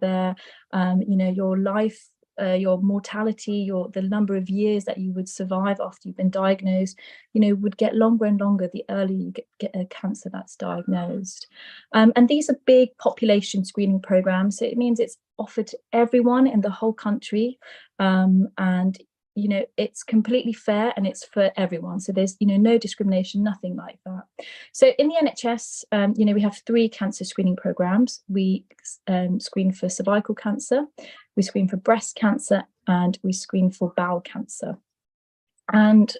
there. You know, your life, your mortality, the number of years that you would survive after you've been diagnosed, you know, would get longer and longer the earlier you get a cancer that's diagnosed. And these are big population screening programs, so it means it's offered to everyone in the whole country, and you know, it's completely fair and it's for everyone. So there's, you know, no discrimination, nothing like that. So in the NHS, you know, we have 3 cancer screening programs. We screen for cervical cancer, we screen for breast cancer, and we screen for bowel cancer. And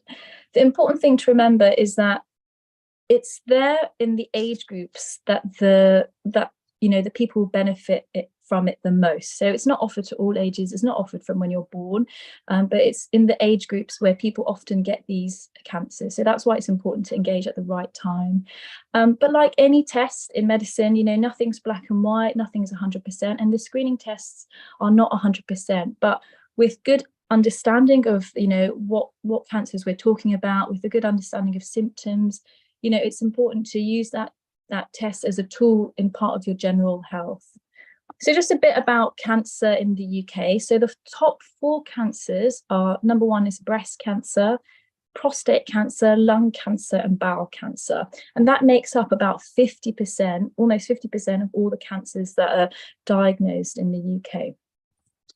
the important thing to remember is that it's there in the age groups that you know, the people benefit from it the most. So it's not offered to all ages, it's not offered from when you're born, but it's in the age groups where people often get these cancers. So that's why it's important to engage at the right time. But like any test in medicine, you know, nothing's black and white, nothing's 100%, and the screening tests are not 100%, but with good understanding of, you know, what cancers we're talking about, with a good understanding of symptoms, you know, it's important to use that test as a tool in part of your general health. So just a bit about cancer in the UK. So the top 4 cancers are, number 1 is breast cancer, prostate cancer, lung cancer, and bowel cancer. And that makes up about 50%, almost 50% of all the cancers that are diagnosed in the UK.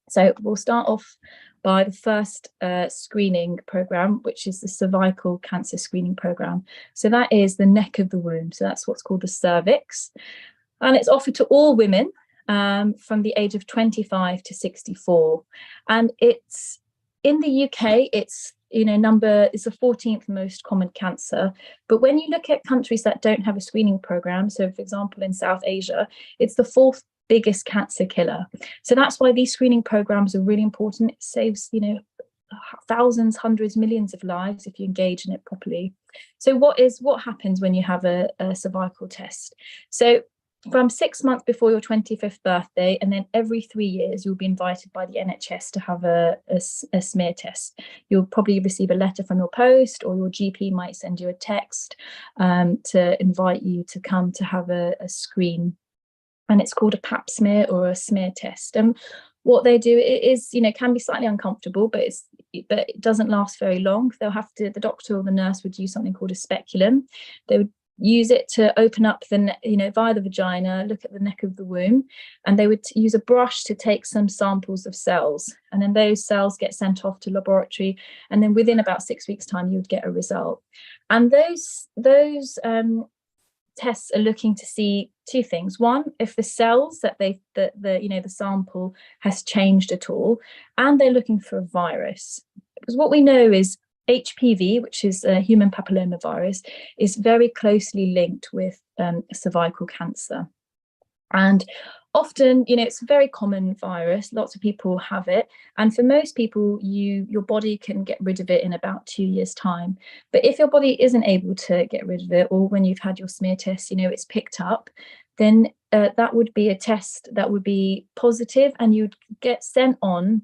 So we'll start off by the first screening program, which is the cervical cancer screening program. So that is the neck of the womb. So that's what's called the cervix. And it's offered to all women from the age of 25 to 64. And it's in the UK, it's, you know, it's the 14th most common cancer. But when you look at countries that don't have a screening program, so for example, in South Asia, it's the 4th biggest cancer killer. So that's why these screening programs are really important. It saves, you know, thousands, hundreds, millions of lives if you engage in it properly. So what happens when you have a cervical test? So from 6 months before your 25th birthday, and then every 3 years, you'll be invited by the NHS to have a smear test. You'll probably receive a letter from your post, or your GP might send you a text to invite you to come to have a screen. And it's called a pap smear or a smear test. And what they do, it is, you know, can be slightly uncomfortable, but it doesn't last very long. The doctor or the nurse would use something called a speculum. They would use it to open up via the vagina, look at the neck of the womb, and they would use a brush to take some samples of cells, and then those cells get sent off to laboratory, and then within about 6 weeks' time you would get a result. And those tests are looking to see 2 things. One, if the cells that the sample has changed at all, and they're looking for a virus, because what we know is HPV, which is a human papillomavirus, is very closely linked with cervical cancer. And often, it's a very common virus. Lots of people have it. And for most people, your body can get rid of it in about 2 years' time. But if your body isn't able to get rid of it, or when you've had your smear test, it's picked up, then that would be a test that would be positive, and you'd get sent on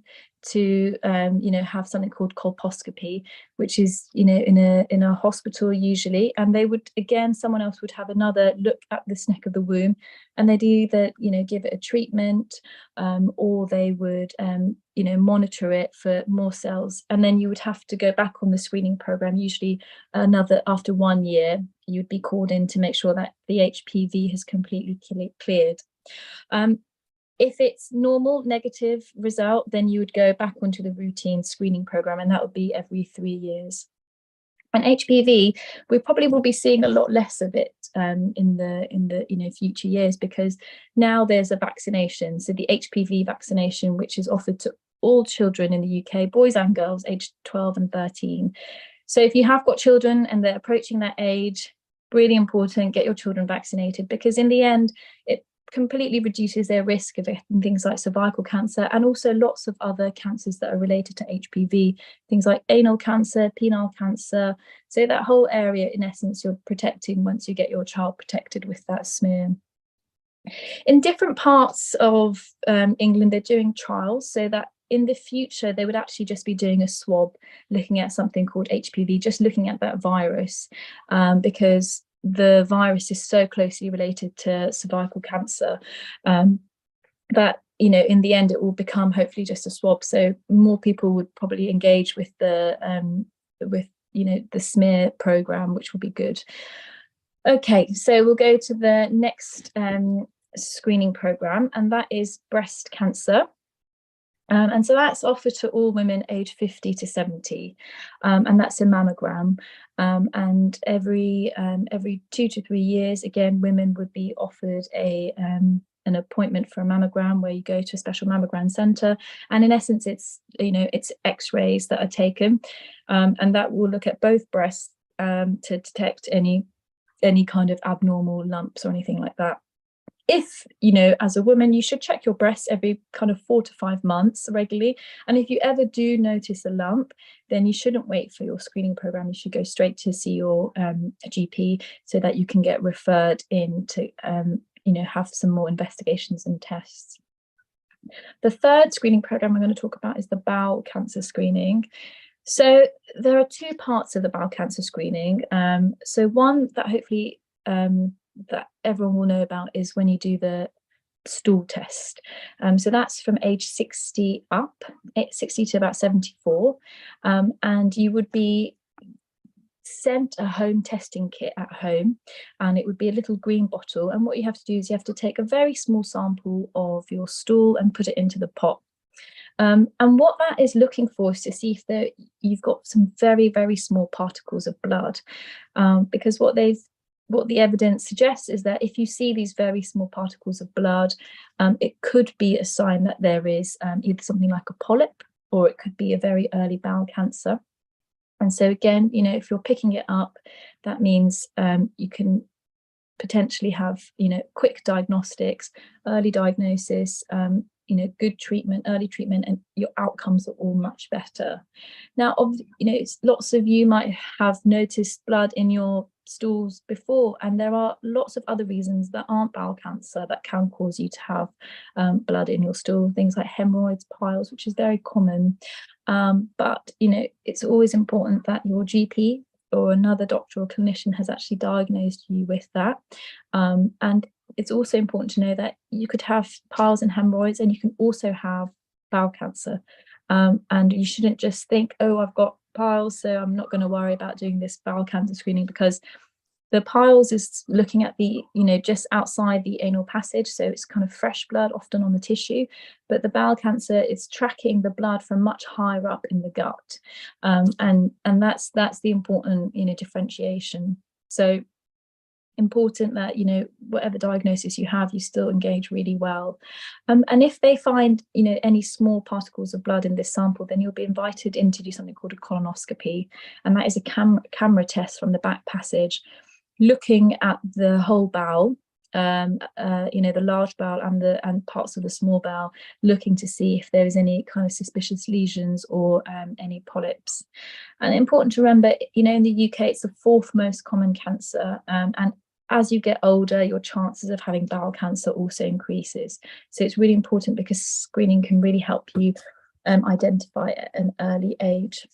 to have something called colposcopy, which is in a hospital usually, and they would, again, someone else would have another look at this neck of the womb, and they'd either give it a treatment, or they would monitor it for more cells, and then you would have to go back on the screening program. Usually after 1 year you'd be called in to make sure that the HPV has completely cleared. If it's normal, negative result, then you would go back onto the routine screening program, and that would be every 3 years. And HPV, we probably will be seeing a lot less of it in the future years, because now there's a vaccination. So the HPV vaccination, which is offered to all children in the UK, boys and girls, aged 12 and 13. So if you have got children and they're approaching that age, really important, get your children vaccinated, because in the end, it completely reduces their risk of things like cervical cancer, and also lots of other cancers that are related to HPV, things like anal cancer, penile cancer. So that whole area, in essence, you're protecting once you get your child protected with that smear. In different parts of England, they're doing trials, so that in the future they would actually just be doing a swab looking at something called HPV, just looking at that virus, because the virus is so closely related to cervical cancer that in the end it will become hopefully just a swab. So more people would probably engage with the smear program, which will be good. Okay, so we'll go to the next screening program, and that is breast cancer. And so that's offered to all women aged 50 to 70, and that's a mammogram. And every 2 to 3 years, again, women would be offered an appointment for a mammogram, where you go to a special mammogram centre, and in essence, it's X-rays that are taken, and that will look at both breasts to detect any kind of abnormal lumps or anything like that. If, as a woman, you should check your breasts every kind of 4 to 5 months regularly. And if you ever do notice a lump, then you shouldn't wait for your screening program. You should go straight to see your GP, so that you can get referred in to, have some more investigations and tests. The third screening program I'm going to talk about is the bowel cancer screening. So there are 2 parts of the bowel cancer screening. So one that hopefully that everyone will know about is when you do the stool test. So that's from age 60 up, 60 to about 74. And you would be sent a home testing kit at home, and it would be a little green bottle. And what you have to do is you have to take a very small sample of your stool and put it into the pot. And what that is looking for is to see if you've got some very, very small particles of blood, because what the evidence suggests is that if you see these very small particles of blood, it could be a sign that there is either something like a polyp, or it could be a very early bowel cancer. And so again, if you're picking it up, that means you can potentially have, quick diagnostics, early diagnosis, good treatment, early treatment, and your outcomes are all much better. Now, lots of you might have noticed blood in your stools before, and there are lots of other reasons that aren't bowel cancer that can cause you to have blood in your stool, things like hemorrhoids, piles, which is very common. But it's always important that your GP or another doctor or clinician has actually diagnosed you with that. And it's also important to know that you could have piles and hemorrhoids, and you can also have bowel cancer. And you shouldn't just think, oh, I've got piles, so I'm not going to worry about doing this bowel cancer screening, because the piles is looking at the, just outside the anal passage, so it's kind of fresh blood, often on the tissue. But the bowel cancer is tracking the blood from much higher up in the gut, and that's the important, differentiation. So important that, you know, whatever diagnosis you have, you still engage really well. And if they find, you know, any small particles of blood in this sample, then you'll be invited in to do something called a colonoscopy. And that is a camera test from the back passage, looking at the whole bowel, you know, the large bowel and parts of the small bowel, looking to see if there is any kind of suspicious lesions or any polyps. And important to remember, you know, in the UK, it's the 4th most common cancer, and as you get older, your chances of having bowel cancer also increases. So it's really important because screening can really help you identify at an early age.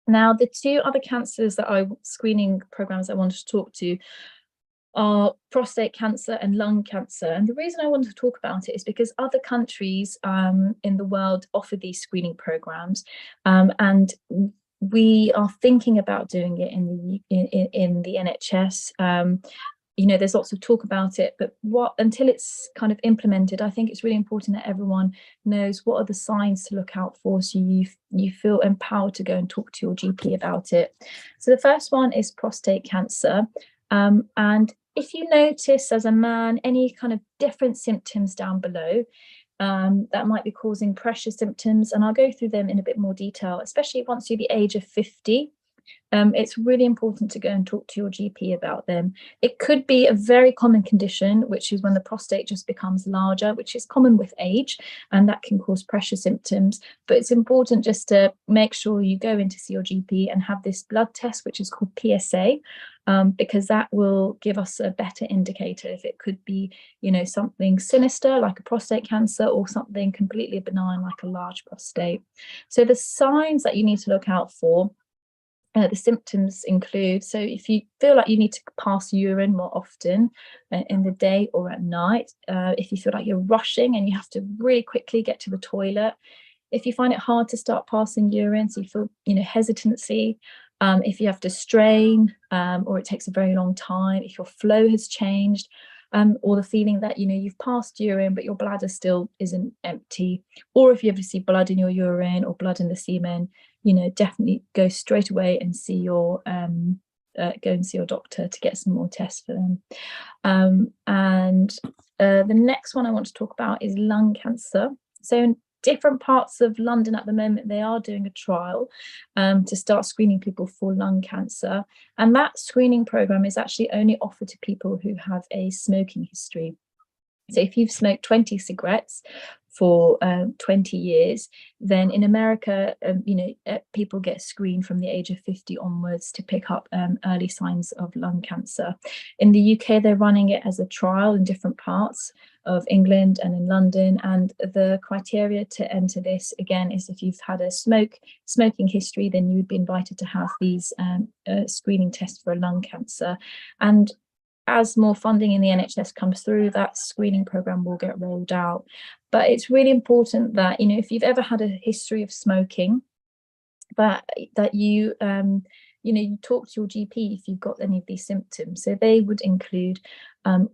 Now, the 2 other cancers that screening programs I wanted to talk to are prostate cancer and lung cancer. And the reason I wanted to talk about it is because other countries in the world offer these screening programs, and we are thinking about doing it in the NHS. You know, there's lots of talk about it, but until it's kind of implemented, I think it's really important that everyone knows what are the signs to look out for, so you feel empowered to go and talk to your GP about it. So the first one is prostate cancer, and if you notice as a man any kind of different symptoms down below, that might be causing pressure symptoms, and I'll go through them in a bit more detail, especially once you're the age of 50. It's really important to go and talk to your GP about them. It could be a very common condition, which is when the prostate just becomes larger, which is common with age, and that can cause pressure symptoms. But it's important just to make sure you go in to see your GP and have this blood test, which is called PSA, because that will give us a better indicator if it could be, you know, something sinister like a prostate cancer or something completely benign like a large prostate. So the signs that you need to look out for, the symptoms include, so if you feel like you need to pass urine more often in the day or at night, if you feel like you're rushing and you have to really quickly get to the toilet, if you find it hard to start passing urine, so you feel, you know, hesitancy, if you have to strain, or it takes a very long time, if your flow has changed, or the feeling that, you know, you've passed urine but your bladder still isn't empty, or if you ever see blood in your urine or blood in the semen, you know, definitely go straight away and see your go and see your doctor to get some more tests for them. And the next one I want to talk about is lung cancer. So in different parts of London at the moment, they are doing a trial to start screening people for lung cancer. And that screening program is actually only offered to people who have a smoking history. So if you've smoked 20 cigarettes for 20 years, then in America, you know, people get screened from the age of 50 onwards to pick up early signs of lung cancer. In the UK, they're running it as a trial in different parts of England and in London, and the criteria to enter this again is if you've had a smoking history, then you would be invited to have these screening tests for lung cancer. And as more funding in the NHS comes through, that screening program will get rolled out. But it's really important that, you know, if you've ever had a history of smoking, but that you you know, you talk to your GP if you've got any of these symptoms. So they would include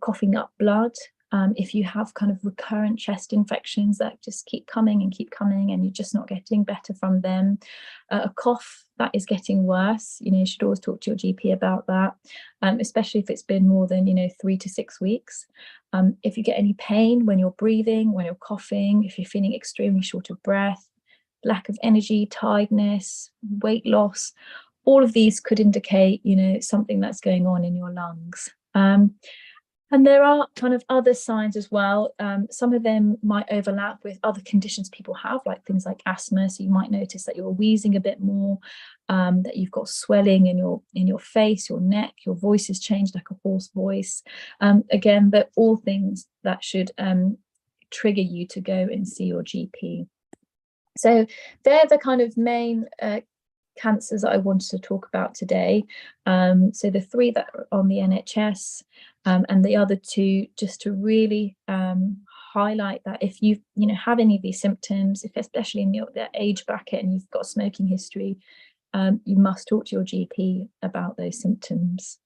coughing up blood, if you have kind of recurrent chest infections that just keep coming and you're just not getting better from them, a cough that is getting worse, you know, you should always talk to your GP about that, especially if it's been more than, you know, 3 to 6 weeks. If you get any pain when you're breathing, when you're coughing, if you're feeling extremely short of breath, lack of energy, tiredness, weight loss, all of these could indicate, you know, something that's going on in your lungs. And there are kind of other signs as well. Some of them might overlap with other conditions people have, like things like asthma. So you might notice that you're wheezing a bit more, that you've got swelling in your face, your neck, your voice has changed like a hoarse voice. Again, they're all things that should trigger you to go and see your GP. So they're the kind of main cancers that I wanted to talk about today. So the 3 that are on the NHS, and the other 2 just to really highlight that if you have any of these symptoms, if especially in the age bracket and you've got a smoking history, you must talk to your GP about those symptoms.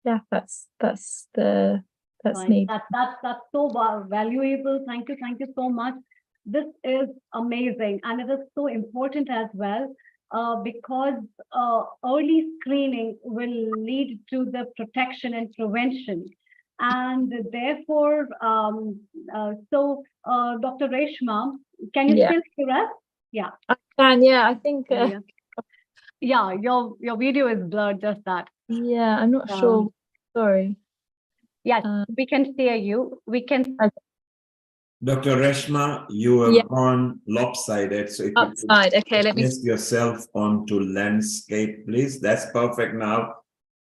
Yeah, that's me. That's so valuable. Thank you so much. This is amazing, and it is so important as well. because early screening will lead to the protection and prevention. And therefore, Dr. Reshma, can you Yeah, still hear us? Yeah. I can. Yeah, I think. Yeah. Yeah, your video is blurred, just that. Yeah, I'm not sure. Sorry. Yes, Uh, we can hear you. We can. okay. Dr. Reshma, you were Yeah, born lopsided, so if you could upside. Okay, let me. place yourself onto landscape, please. That's perfect now.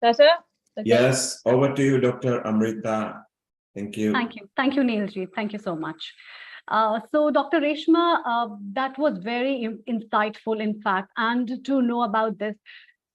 Better. Okay. Yes, over to you, Dr. Amrita. Thank you. Thank you. Thank you, Neilji. Thank you so much. So, Dr. Reshma, that was very insightful, in fact, and to know about this.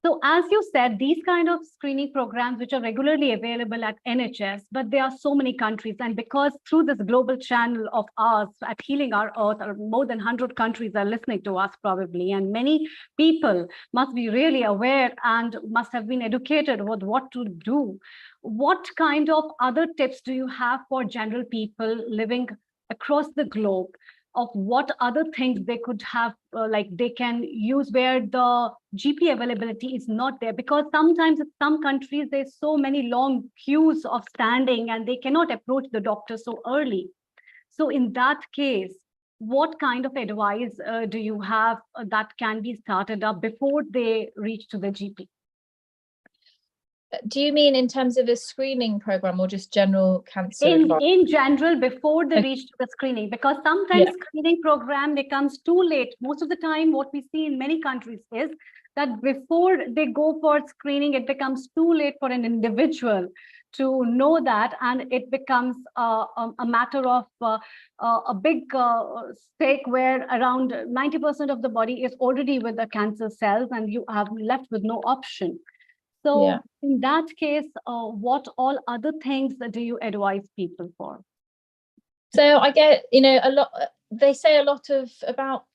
So, as you said, these kind of screening programs, which are regularly available at NHS, but there are so many countries. And because through this global channel of ours at Healing Our Earth, more than 100 countries are listening to us probably. And many people must be really aware and must have been educated with what to do. What kind of other tips do you have for general people living across the globe, of what other things they could have, like they can use where the GP availability is not there? Because sometimes in some countries, there's so many long queues of standing and they cannot approach the doctor so early. So in that case, what kind of advice do you have that can be started up before they reach to the GP? Do you mean in terms of a screening program or just general cancer advice? In general, before they Okay. reach to the screening, because sometimes Yeah. screening program becomes too late. Most of the time, what we see in many countries is that before they go for screening, it becomes too late for an individual to know that, and it becomes a matter of a big stake where around 90% of the body is already with the cancer cells, and you are left with no option. So Yeah. in that case, what all other things do you advise people for? So I get, a lot, they say a lot of about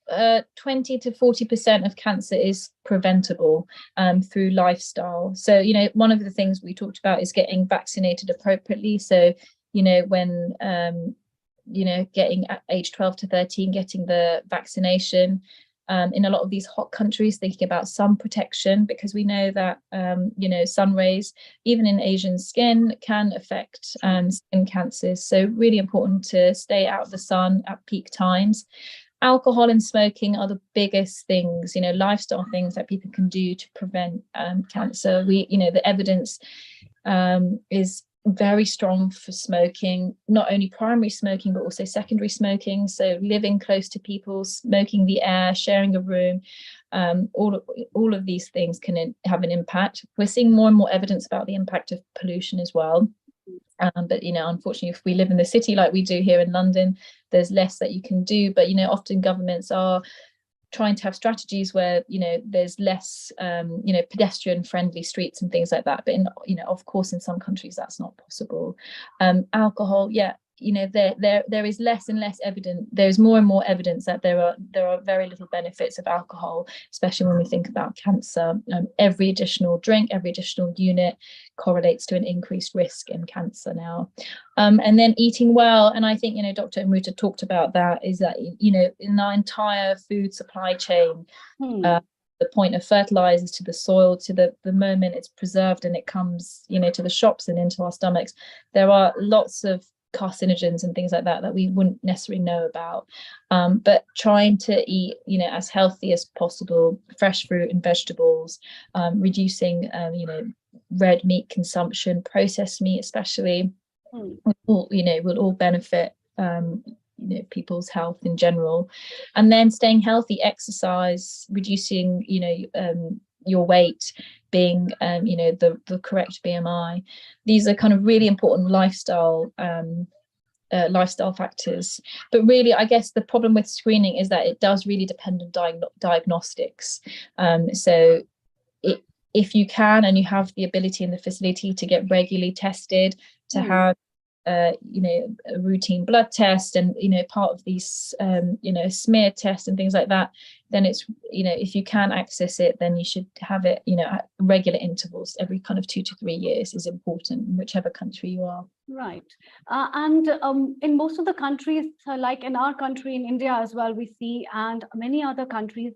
20 to 40% of cancer is preventable through lifestyle. So, one of the things we talked about is getting vaccinated appropriately. So, when, getting at age 12 to 13, getting the vaccination. In a lot of these hot countries, thinking about sun protection, because we know that, sun rays, even in Asian skin, can affect skin cancers. So really important to stay out of the sun at peak times. Alcohol and smoking are the biggest things, lifestyle things that people can do to prevent cancer. The evidence is very strong for smoking, not only primary smoking, but also secondary smoking. So living close to people, smoking the air, sharing a room, all of these things can have an impact. We're seeing more and more evidence about the impact of pollution as well. But unfortunately, if we live in the city like we do here in London, there's less that you can do. But often governments are trying to have strategies where there's less pedestrian friendly streets and things like that, but of course in some countries that's not possible. Alcohol, there is less and less evidence. There's more and more evidence that there are very little benefits of alcohol, especially when we think about cancer. Every additional drink, every additional unit correlates to an increased risk in cancer now. And then eating well, and I think Dr. Amrita talked about that, is that in our entire food supply chain, the point of fertilizers to the soil, to the moment it's preserved and it comes to the shops and into our stomachs, there are lots of carcinogens and things like that we wouldn't necessarily know about, but trying to eat as healthy as possible, fresh fruit and vegetables, reducing red meat consumption, processed meat especially, will all benefit people's health in general. And then staying healthy, exercise, reducing your weight, being the correct BMI. These are kind of really important lifestyle factors. But really, I guess the problem with screening is that it does really depend on diagnostics. So if you can and you have the ability and the facility to get regularly tested, to have a routine blood test and part of these smear tests and things like that, then it's if you can access it, then you should have it at regular intervals. Every kind of 2 to 3 years is important in whichever country you are. Right. And in most of the countries, like in our country, in India as well, we see, and many other countries,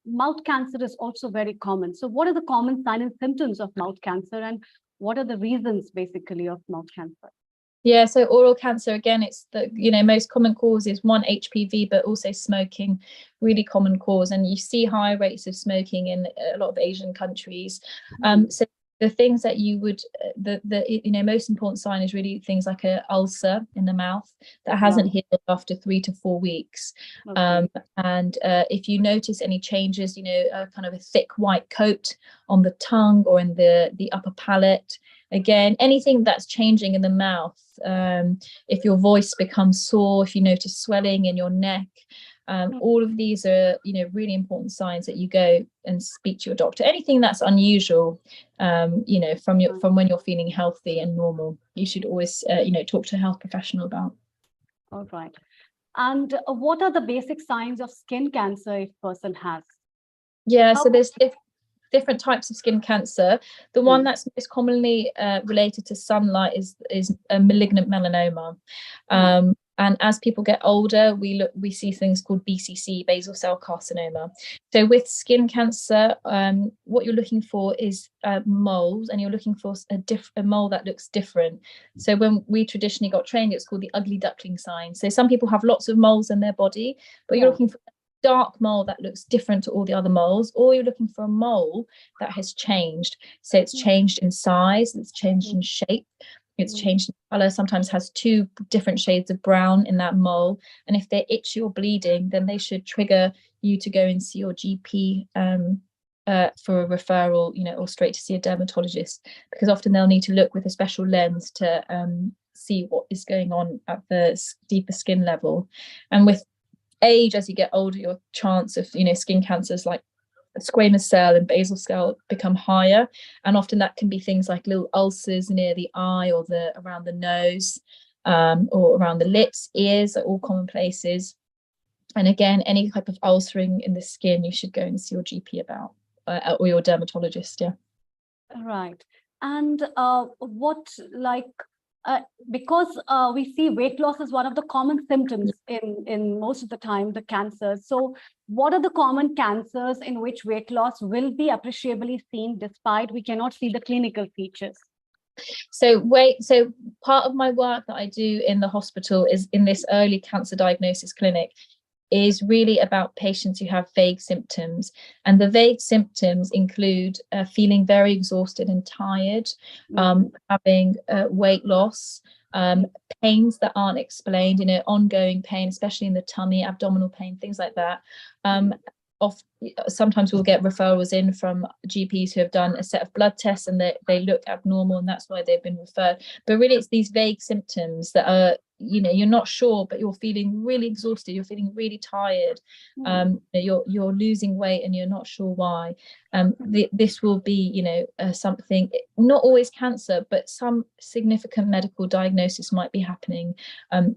mouth cancer is also very common. So what are the common signs and symptoms of mouth cancer, and what are the reasons basically of mouth cancer? Yeah, so oral cancer, again, it's the most common cause is one, HPV, but also smoking, really common cause. And you see high rates of smoking in a lot of Asian countries. So the things that you would, the most important sign is really things like an ulcer in the mouth that hasn't healed after 3 to 4 weeks. And if you notice any changes, kind of a thick white coat on the tongue or in the upper palate, again, anything that's changing in the mouth, if your voice becomes sore, if you notice swelling in your neck, all of these are, really important signs that you go and speak to your doctor. Anything that's unusual, from when you're feeling healthy and normal, you should always, talk to a health professional about. All right. And what are the basic signs of skin cancer if person has? Yeah, so there's different types of skin cancer. The one that's most commonly related to sunlight is a malignant melanoma. And as people get older, we see things called BCC, basal cell carcinoma. So with skin cancer, what you're looking for is moles, and you're looking for a mole that looks different. So when we traditionally got trained, it's called the ugly duckling sign. So some people have lots of moles in their body, but you're looking for dark mole that looks different to all the other moles, or you're looking for a mole that has changed. So it's changed in size, it's changed in shape, it's changed in color, sometimes has 2 different shades of brown in that mole. And if they're itchy or bleeding, then they should trigger you to go and see your GP for a referral, or straight to see a dermatologist, because often they'll need to look with a special lens to see what is going on at the deeper skin level. And with age, as you get older, your chance of skin cancers like squamous cell and basal cell become higher, and often that can be things like little ulcers near the eye or around the nose, or around the lips. Ears are all common places. And again, any type of ulcering in the skin, you should go and see your GP about, or your dermatologist. Right. And because we see weight loss is one of the common symptoms in most of the time, the cancers. So what are the common cancers in which weight loss will be appreciably seen despite we cannot see the clinical features? So part of my work that I do in the hospital is in this early cancer diagnosis clinic is really about patients who have vague symptoms. And the vague symptoms include feeling very exhausted and tired, having weight loss, pains that aren't explained, ongoing pain, especially in the tummy, abdominal pain, things like that. Sometimes we'll get referrals in from GPs who have done a set of blood tests and they look abnormal, and that's why they've been referred. But really, it's these vague symptoms that are, you're not sure, but you're feeling really exhausted, you're feeling really tired, you're losing weight and you're not sure why. This will be, something, not always cancer, but some significant medical diagnosis might be happening.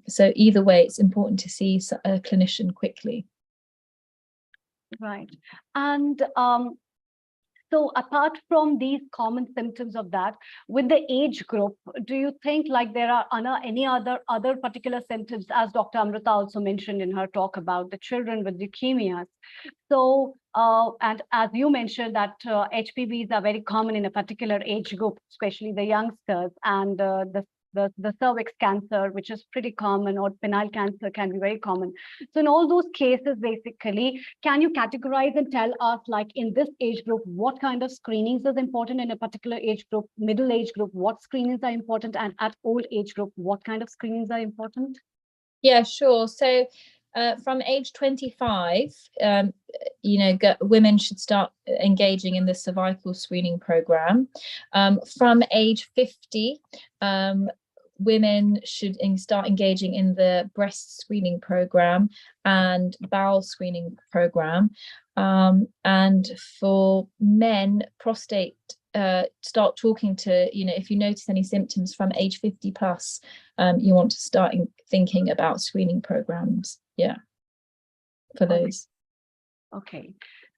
So either way, it's important to see a clinician quickly. Right. And so apart from these common symptoms of that, with the age group, do you think like there are any other particular symptoms, as Dr. Amrita also mentioned in her talk about the children with leukemias? So, and as you mentioned that HPVs are very common in a particular age group, especially the youngsters, and the cervix cancer, which is pretty common, or penile cancer can be very common. So in all those cases, basically, can you categorize and tell us, like in this age group, what kind of screenings is important in a particular age group, middle age group, what screenings are important, and at old age group, what kind of screenings are important? Yeah, sure. So from age 25, women should start engaging in the cervical screening program. From age 50, women should start engaging in the breast screening program and bowel screening program. And for men, prostate, start talking to, if you notice any symptoms from age 50 plus, you want to start thinking about screening programs. Yeah, for those. Okay.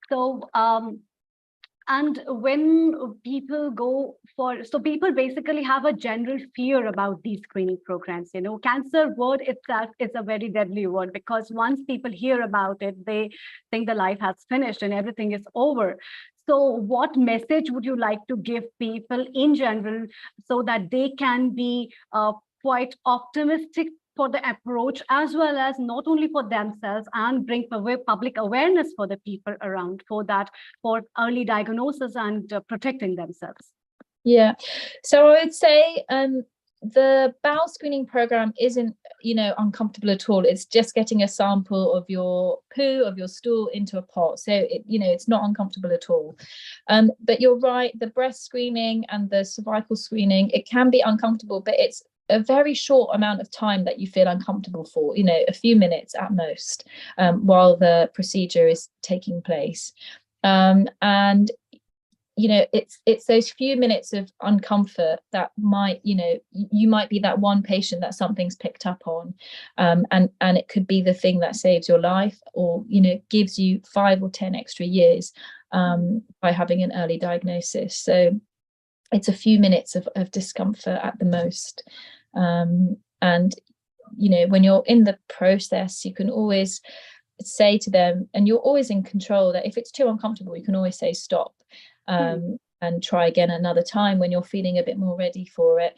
So And when people go for, so people basically have a general fear about these screening programs. You know, cancer word itself is a very deadly word, because once people hear about it, they think the life has finished and everything is over. So what message would you like to give people in general so that they can be quite optimistic for the approach, as well as not only for themselves, and bring public awareness for the people around, for that, for early diagnosis and protecting themselves? Yeah, so I would say the bowel screening program isn't, uncomfortable at all. It's just getting a sample of your poo, of your stool, into a pot. So it's not uncomfortable at all. But you're right, the breast screening and the cervical screening, it can be uncomfortable, but it's a very short amount of time that you feel uncomfortable for, a few minutes at most, while the procedure is taking place. And it's those few minutes of uncomfort that might, you might be that one patient that something's picked up on, and it could be the thing that saves your life, or gives you 5 or 10 extra years by having an early diagnosis. So it's a few minutes of discomfort at the most, and when you're in the process, you can always say to them, and you're always in control, that if it's too uncomfortable, you can always say stop, and try again another time when you're feeling a bit more ready for it.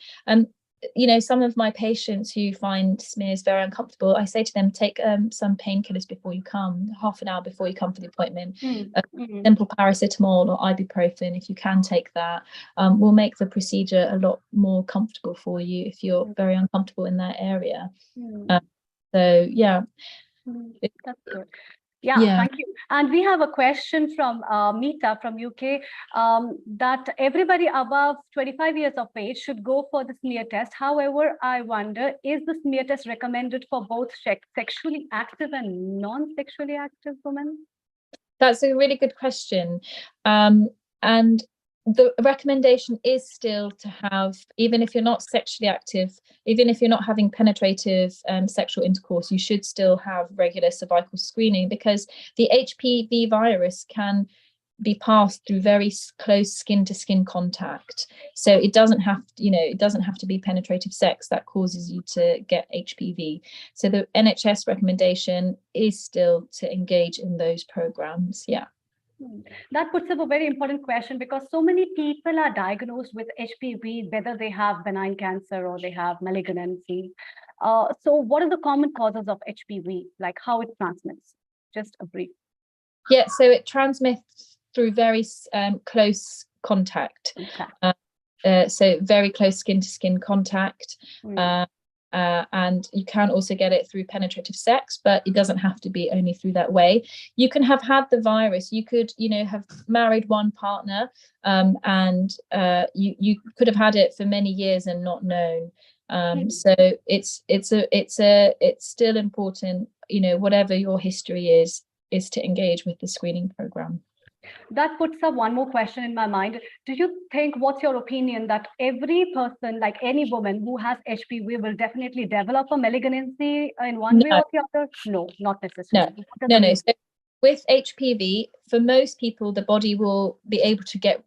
Some of my patients who find smears very uncomfortable, I say to them, take some painkillers before you come, half an hour before you come for the appointment. Simple paracetamol or ibuprofen, if you can take that, will make the procedure a lot more comfortable for you if you're very uncomfortable in that area. So yeah. That's good. Yeah, thank you. And we have a question from Meeta from UK, that everybody above 25 years of age should go for the smear test. However, I wonder, is the smear test recommended for both sexually active and non-sexually active women? That's a really good question. And the recommendation is still to have, even if you're not sexually active, even if you're not having penetrative sexual intercourse, you should still have regular cervical screening, because the HPV virus can be passed through very close skin-to-skin contact. So it doesn't have, it doesn't have to be penetrative sex that causes you to get HPV. So the NHS recommendation is still to engage in those programs. Yeah. That puts up a very important question, because so many people are diagnosed with HPV, whether they have benign cancer or they have malignancy. So what are the common causes of HPV, like how it transmits? Just a brief. Yeah, so it transmits through very close contact. Okay. So very close skin-to-skin contact. And you can also get it through penetrative sex, but it doesn't have to be only through that way. You can have had the virus. You could, have married one partner, and you could have had it for many years and not known. So it's still important, whatever your history is to engage with the screening program. That puts up one more question in my mind. Do you think, what's your opinion, that every person, like any woman who has HPV, will definitely develop a malignancy in one way or the other? No, not necessarily. No. So with HPV, for most people, the body will be able to get,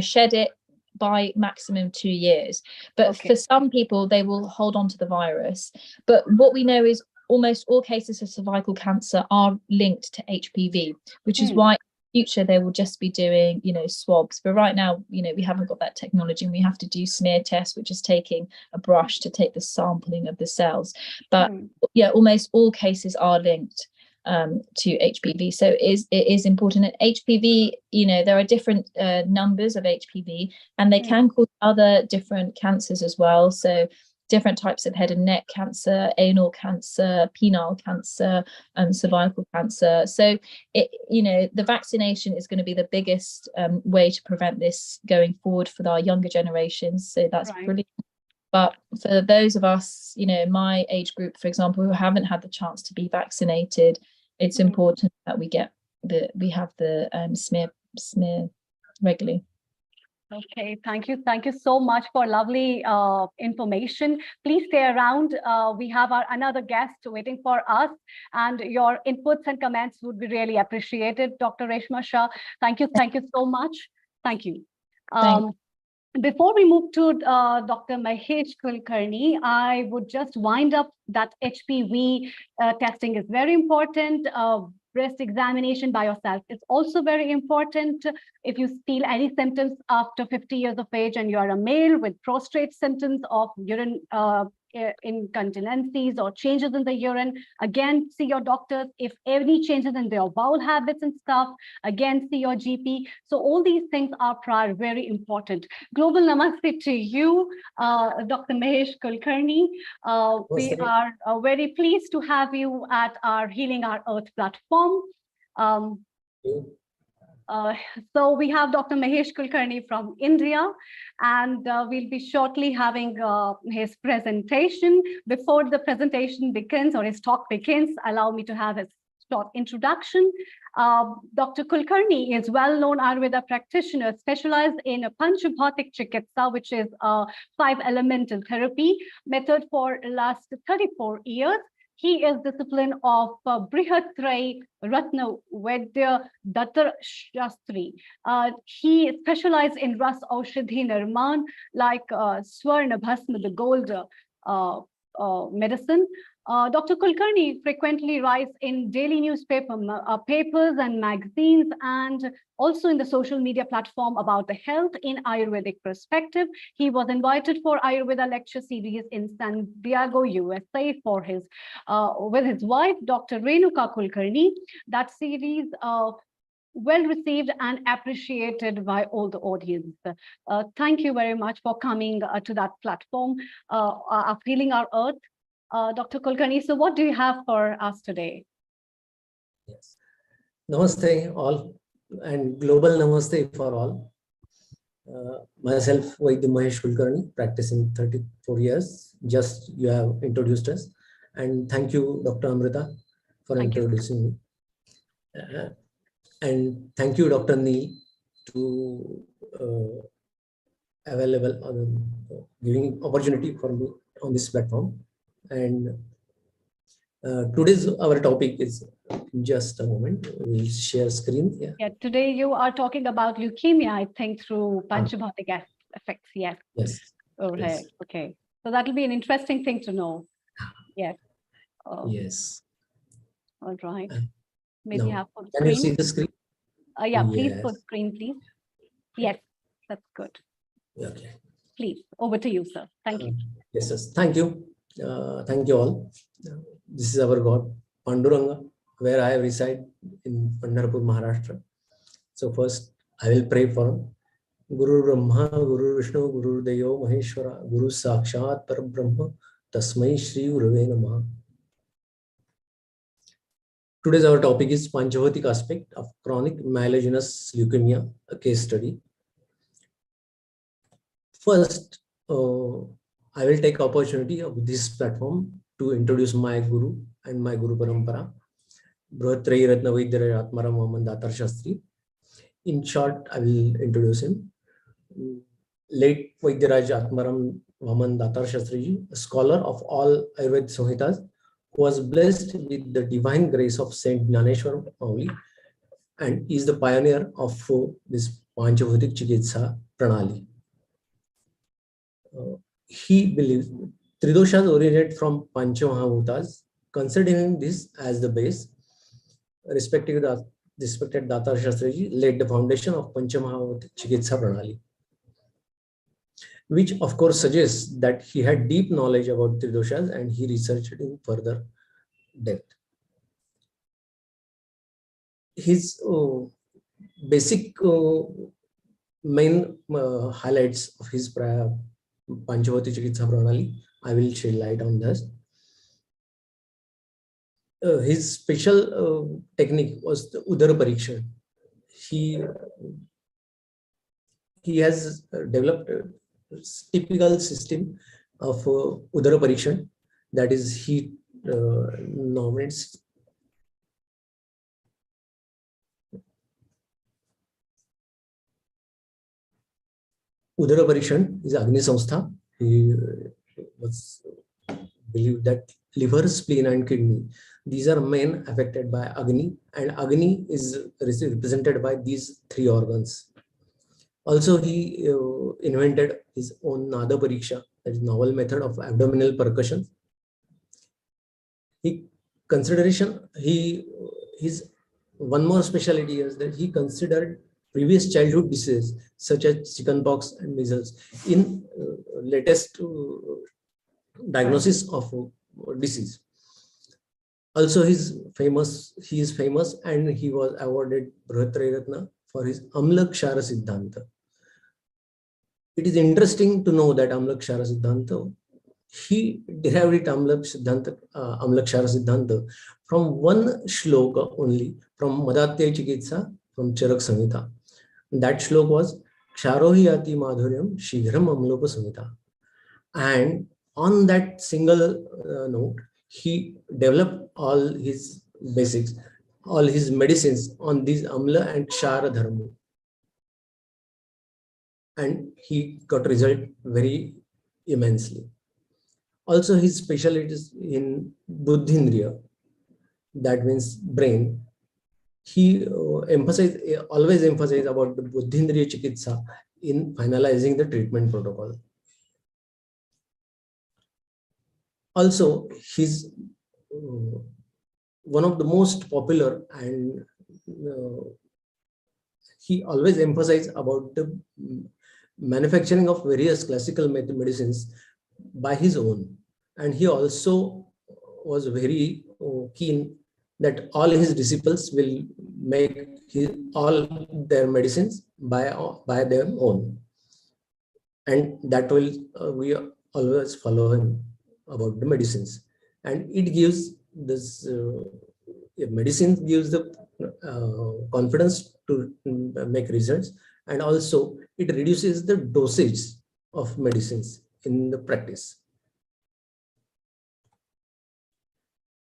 shed it by maximum 2 years. But for some people, they will hold on to the virus. But what we know is almost all cases of cervical cancer are linked to HPV, which is why future they will just be doing swabs. But right now we haven't got that technology, and we have to do smear tests, which is taking a brush to take the sampling of the cells. But yeah, almost all cases are linked to HPV. So it is important. And HPV, there are different numbers of HPV, and they can cause other different cancers as well. So different types of head and neck cancer, anal cancer, penile cancer, cervical cancer. So the vaccination is going to be the biggest way to prevent this going forward for our younger generations. So that's brilliant. But for those of us, my age group, for example, who haven't had the chance to be vaccinated, it's important that we have the smear regularly. Okay, thank you. Thank you so much for lovely information. Please stay around. We have another guest waiting for us, and your inputs and comments would be really appreciated. Dr. Reshma Shah, thank you so much. Thank you. Thank Before we move to Dr. Mahesh Kulkarni, I would just wind up that HPV testing is very important. Breast examination by yourself is also very important. If you feel any symptoms after 50 years of age and you are a male with prostate symptoms of urine incontinencies or changes in the urine, again, see your doctors. If any changes in their bowel habits and stuff, again, see your GP. So all these things are very important. Global namaste to you, Dr. Mahesh Kulkarni. We are very pleased to have you at our Healing Our Earth platform. So we have Dr. Mahesh Kulkarni from India, and we'll be shortly having his presentation. Before the presentation begins or his talk begins, allow me to have his short introduction. Dr. Kulkarni is well-known Ayurveda practitioner specialized in Panchabhatik Chikitsa, which is a 5-elemental therapy method for last 34 years. He is discipline of Brihatray Ratna Vedya Datta Shastri. He specialized in Ras Aushadhi Nirman, like Swarna Bhasma, the gold medicine. Dr. Kulkarni frequently writes in daily newspaper papers and magazines, and also in the social media platform about the health in Ayurvedic perspective. He was invited for Ayurveda lecture series in San Diego, USA, for his with his wife, Dr. Renuka Kulkarni. That series well received and appreciated by all the audience. Thank you very much for coming to that platform of Healing Our Earth. Dr. Kulkarni, so what do you have for us today? Yes. Namaste all, and global namaste for all. Myself, Dr. Mahesh Kulkarni, practicing 34 years. Just you have introduced us. And thank you, Dr. Amrita, for introducing me. And thank you, Dr. Neil, to giving opportunity for me on this platform. And today's our topic is, just a moment, we'll share screen. Yeah, today you are talking about leukemia, I think, through Panchabhatik effects. Yes. Yes. Okay. Yes. Okay. So that'll be an interesting thing to know. Yes. Yes. All right. Maybe now, have full can you screen. see the screen? Yeah, please Yes. full screen, please. Yes, that's good. Okay. Please, over to you, sir. Thank you. Yes, yes. Thank you. Thank you all. This is our God, Panduranga, where I reside in Pandharpur, Maharashtra. So first, I will pray for him. Guru Brahma, Guru Vishnu, Guru Deyo Maheshwara, Guru Sakshat Parabrahma, Tasmai Shri Gurave Namaha. Today's our topic is Panchabhatik aspect of chronic myelogenous leukemia, a case study. First, I will take opportunity of this platform to introduce my Guru and my Guru Parampara, Brihatray Ratna Vedya Atmara Mohammed Datar Shastri. In short, I will introduce him. Late Vaidyaraj Atmaram Vaman Datar Shastriji, a scholar of all Ayurveda Samhitas, who was blessed with the divine grace of Saint Jnaneshwar Mauli, and is the pioneer of this Panchabhatik Chikitsa Pranali. He believes Tridoshas originate from Panchamahabhutas, considering this as the base. Respected Datar Shastriji laid the foundation of Panchamahabhutik Chikitsa Pranali, which of course suggests that he had deep knowledge about Tridoshas and he researched in further depth. His basic main highlights of his Panchabhatik Chikitsa Pranali, I will shed light on this. His special technique was the Udara Parikshan. He has developed a typical system of Udara Parikshan, that is, he nominates Udara Parikshan is Agni Samstha. He was believed that liver, spleen, and kidney, these are main affected by Agni, and Agni is represented by these three organs. Also, he invented his own Nada Pariksha, that is novel method of abdominal percussion. His one more specialty is that he considered previous childhood diseases such as chickenpox and measles in latest diagnosis of disease. Also, he is famous and he was awarded Ratna for his Amlakshara Siddhanta. It is interesting to know that Amlakshara Siddhanta, he derived it Amlakshara Siddhanta from one shloka only from Madatya Chikitsa from Charak Samhita. That shloka was Ksharohiyati Madhuryam Shighram Amlopa Samhita. And on that single note, he developed all his basics, all his medicines on these Amla and Kshara Dharma. And he got result very immensely. Also, his specialty is in Buddhindriya, that means brain. He always emphasized about the Buddhindriya Chikitsa in finalizing the treatment protocol. Also, his one of the most popular and he always emphasized about the manufacturing of various classical medicines by his own. And he also was very keen that all his disciples will make all their medicines by their own. And that will we always follow him about the medicines. And it gives this medicine gives the confidence to make results, and also it reduces the dosage of medicines in the practice.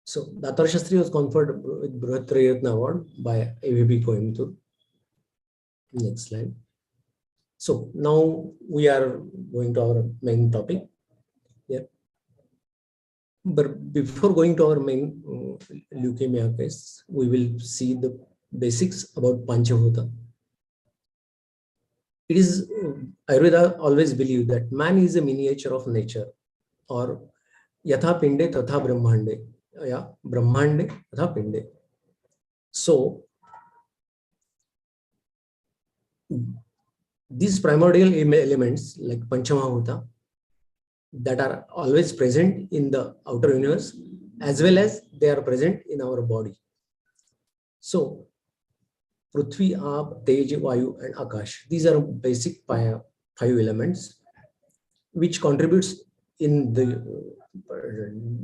So Datar Shastri was conferred with Brihat Ratna Award by AVP Coimbatore. Next slide. So now we are going to our main topic. Yeah. But before going to our main leukemia case, we will see the basics about Panchabhuta. It is Ayurveda always believe that man is a miniature of nature, or yatha pinde tatha brahmande, yeah, brahmande tatha pinde. So these primordial elements like Panchamabhuta that are always present in the outer universe, as well as they are present in our body. So Prithvi, Aap, Tej, Vayu, and Akash. These are basic five elements which contributes in the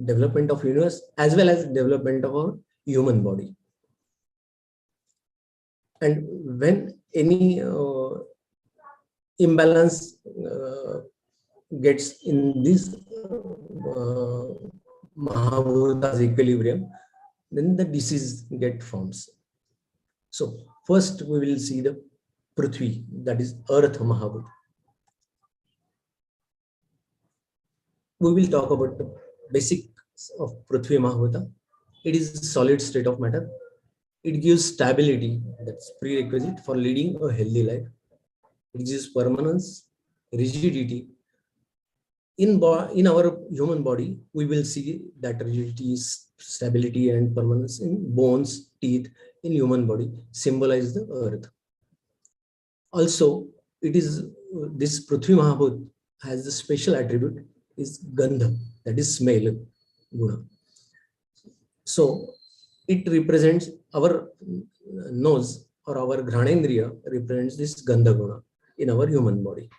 development of universe as well as development of our human body. And when any imbalance gets in this Mahabhuta's equilibrium, then the disease forms. So first we will see the Prithvi, that is Earth Mahabhuta. We will talk about the basics of Prithvi Mahabhuta. It is a solid state of matter. It gives stability, that's prerequisite for leading a healthy life. It gives permanence, rigidity. In our human body, we will see that rigidity, stability, and permanence in bones, teeth in human body symbolize the earth. Also, it is this Prithvi Mahabhut has the special attribute is Gandha, that is smell guna. So it represents our nose, or our Ghanendriya represents this Gandha guna in our human body.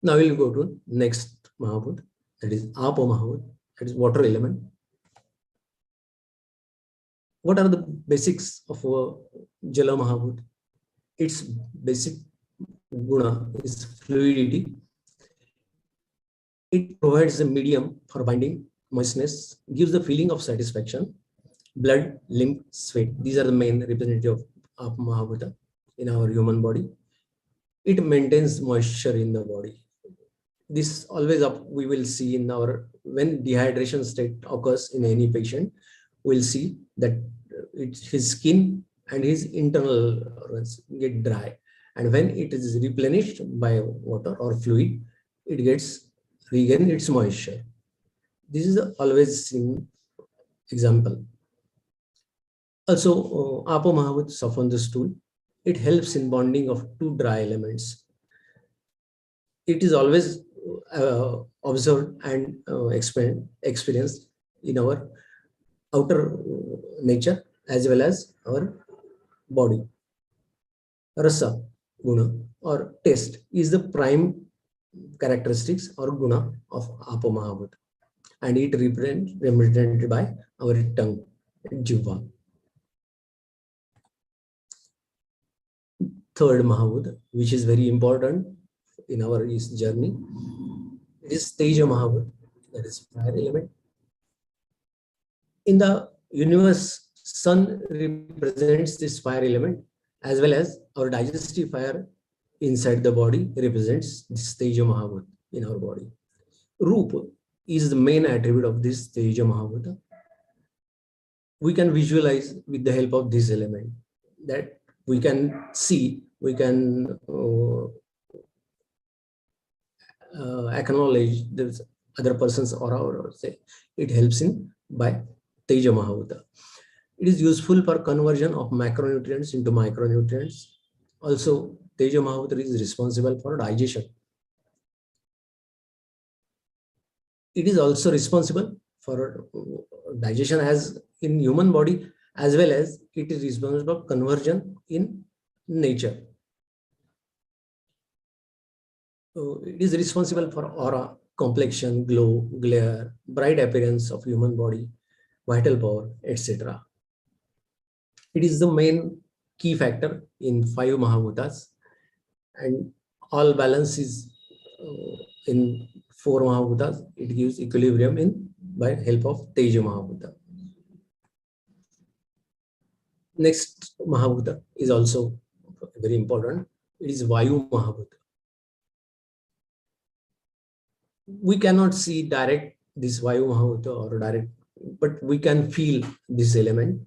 Now we'll go to next Mahabhut, that is Apa Mahabhut, that is water element. What are the basics of Jala Mahabhut? Its basic guna is fluidity. It provides a medium for binding, moistness, gives the feeling of satisfaction, blood, lymph, sweat. These are the main representative of Apa Mahabhuta in our human body. It maintains moisture in the body. This always we will see in our, when dehydration state occurs in any patient, we'll see that his skin and his internal organs get dry, And when it is replenished by water or fluid, it gets regain its moisture. This is a always seen example. Also, Apo Mahavut soften the stool. It helps in bonding of two dry elements. It is always observed and experienced in our outer nature as well as our body. Rasa guna or taste is the prime characteristics or guna of Apo Mahavut, and it represented by our tongue, Jiva. Third Mahavut, which is very important in our journey, it is Teja Mahavut, that is fire element. In the universe, sun represents this fire element, as well as our digestive fire inside the body represents this Teja Mahavut in our body. Rupa is the main attribute of this Teja Mahavut. We can visualize with the help of this element that we can see, we can acknowledge the other person's aura, or say it helps in by Teja Mahavuta. It is useful for conversion of macronutrients into micronutrients. Also, Teja Mahavuta is responsible for digestion. It is also responsible for digestion as in human body, as well as it is responsible for conversion in nature. It is responsible for aura, complexion, glow, glare, bright appearance of human body, vital power, etc. It is the main key factor in 5 Mahabhutas, and all balance is in 4 Mahabhutas. It gives equilibrium in by help of Teja Mahabhuta. Next Mahabhuta is also very important. It is Vayu Mahabhuta. We cannot see direct this Vayu Mahabhuta or direct, but we can feel this element.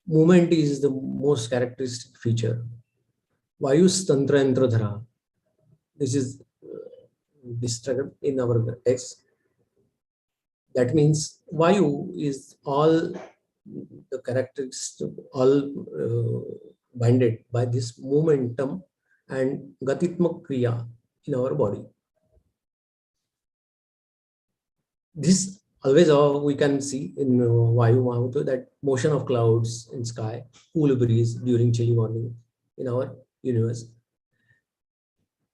Movement is the most characteristic feature. Vayu Tantra Yantradhara. This is described in our text. That means Vayu is all the characteristics, all binded by this momentum and Gatitmak Kriya in our body. This always we can see in Vayu Mahavata, that motion of clouds in sky, cool breeze during chilly morning in our universe.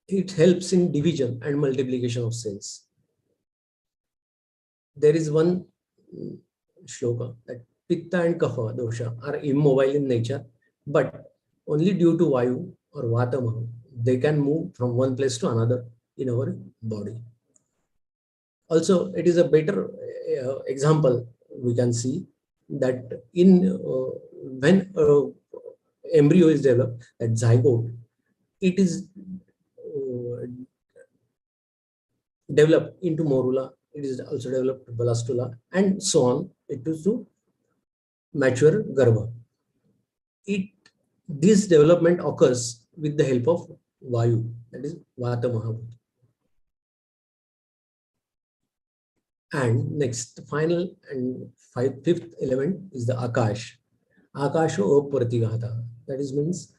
It helps in division and multiplication of cells. There is one shloka that Pitta and Kapha dosha are immobile in nature, but only due to Vayu or Vata Maha, they can move from one place to another in our body. Also, it is a better example we can see that in when embryo is developed, that zygote, it is developed into morula, it is also developed blastula, and so on. It is to mature garba. This development occurs with the help of Vayu, that is Vata Mahabhuta. And next, final and fifth element is the Akash. Akasho Apratihata. That is means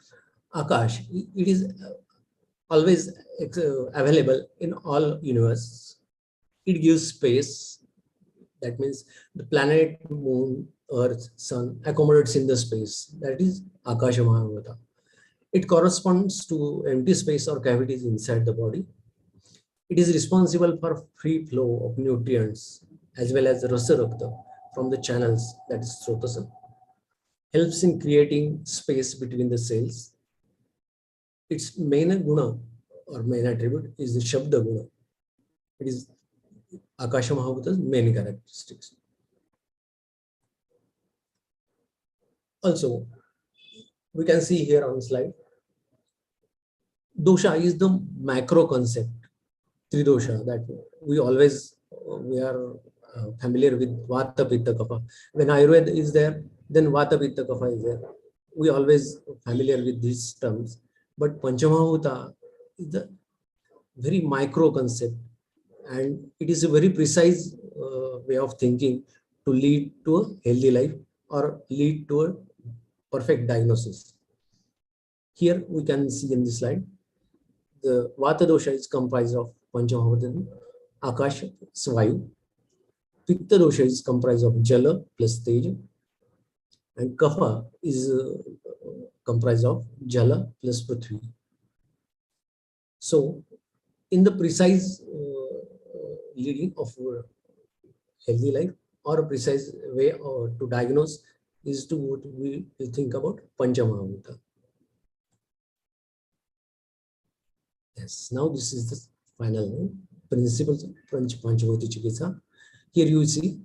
Akash. It is always available in all universe. It gives space. That means the planet, moon, earth, sun accommodates in the space. That is Akasha Mahabhuta. It corresponds to empty space or cavities inside the body. It is responsible for free flow of nutrients as well as rasa rakta from the channels, that is srotasa. Helps in creating space between the cells. Its main guna or main attribute is the Shabda guna. It is Akasha Mahabhuta's main characteristics. Also, we can see here on the slide, dosha is the macro concept. Tridosha, that we always we are familiar with Vata Pitta Kapha. When Ayurveda is there, then Vata Pitta Kapha is there. We always familiar with these terms. But Panchamahuta is the very micro concept, and it is a very precise way of thinking to lead to a healthy life or lead to a perfect diagnosis. Here we can see in this slide, the Vata dosha is comprised of Panchamahuta, Akash, Svayu. Pitta dosha is comprised of Jala plus Teja, and Kapha is comprised of Jala plus Prithvi. So, in the precise leading of healthy life or a precise way to diagnose is to what we think about Panchamahuta. Yes, now this is the final principles of Panchavati Chikitsa. Here you see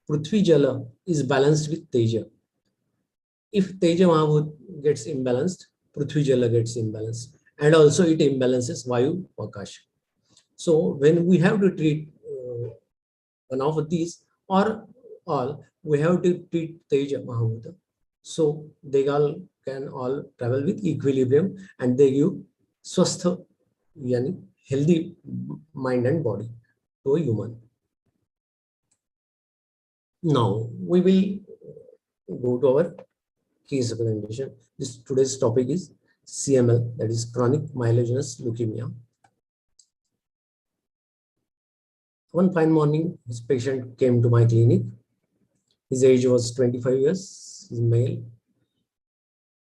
Prithvi Jala is balanced with Teja. If Teja Mahabhut gets imbalanced, Prithvi Jala gets imbalanced, and also it imbalances Vayu Akash. So when we have to treat one of these or all, we have to treat Teja Mahabhuta. So they all can all travel with equilibrium and they give swastha, yani healthy mind and body to a human. Now we will go to our case presentation. This today's topic is CML, that is chronic myelogenous leukemia. One fine morning, his patient came to my clinic. His age was 25 years, he's male.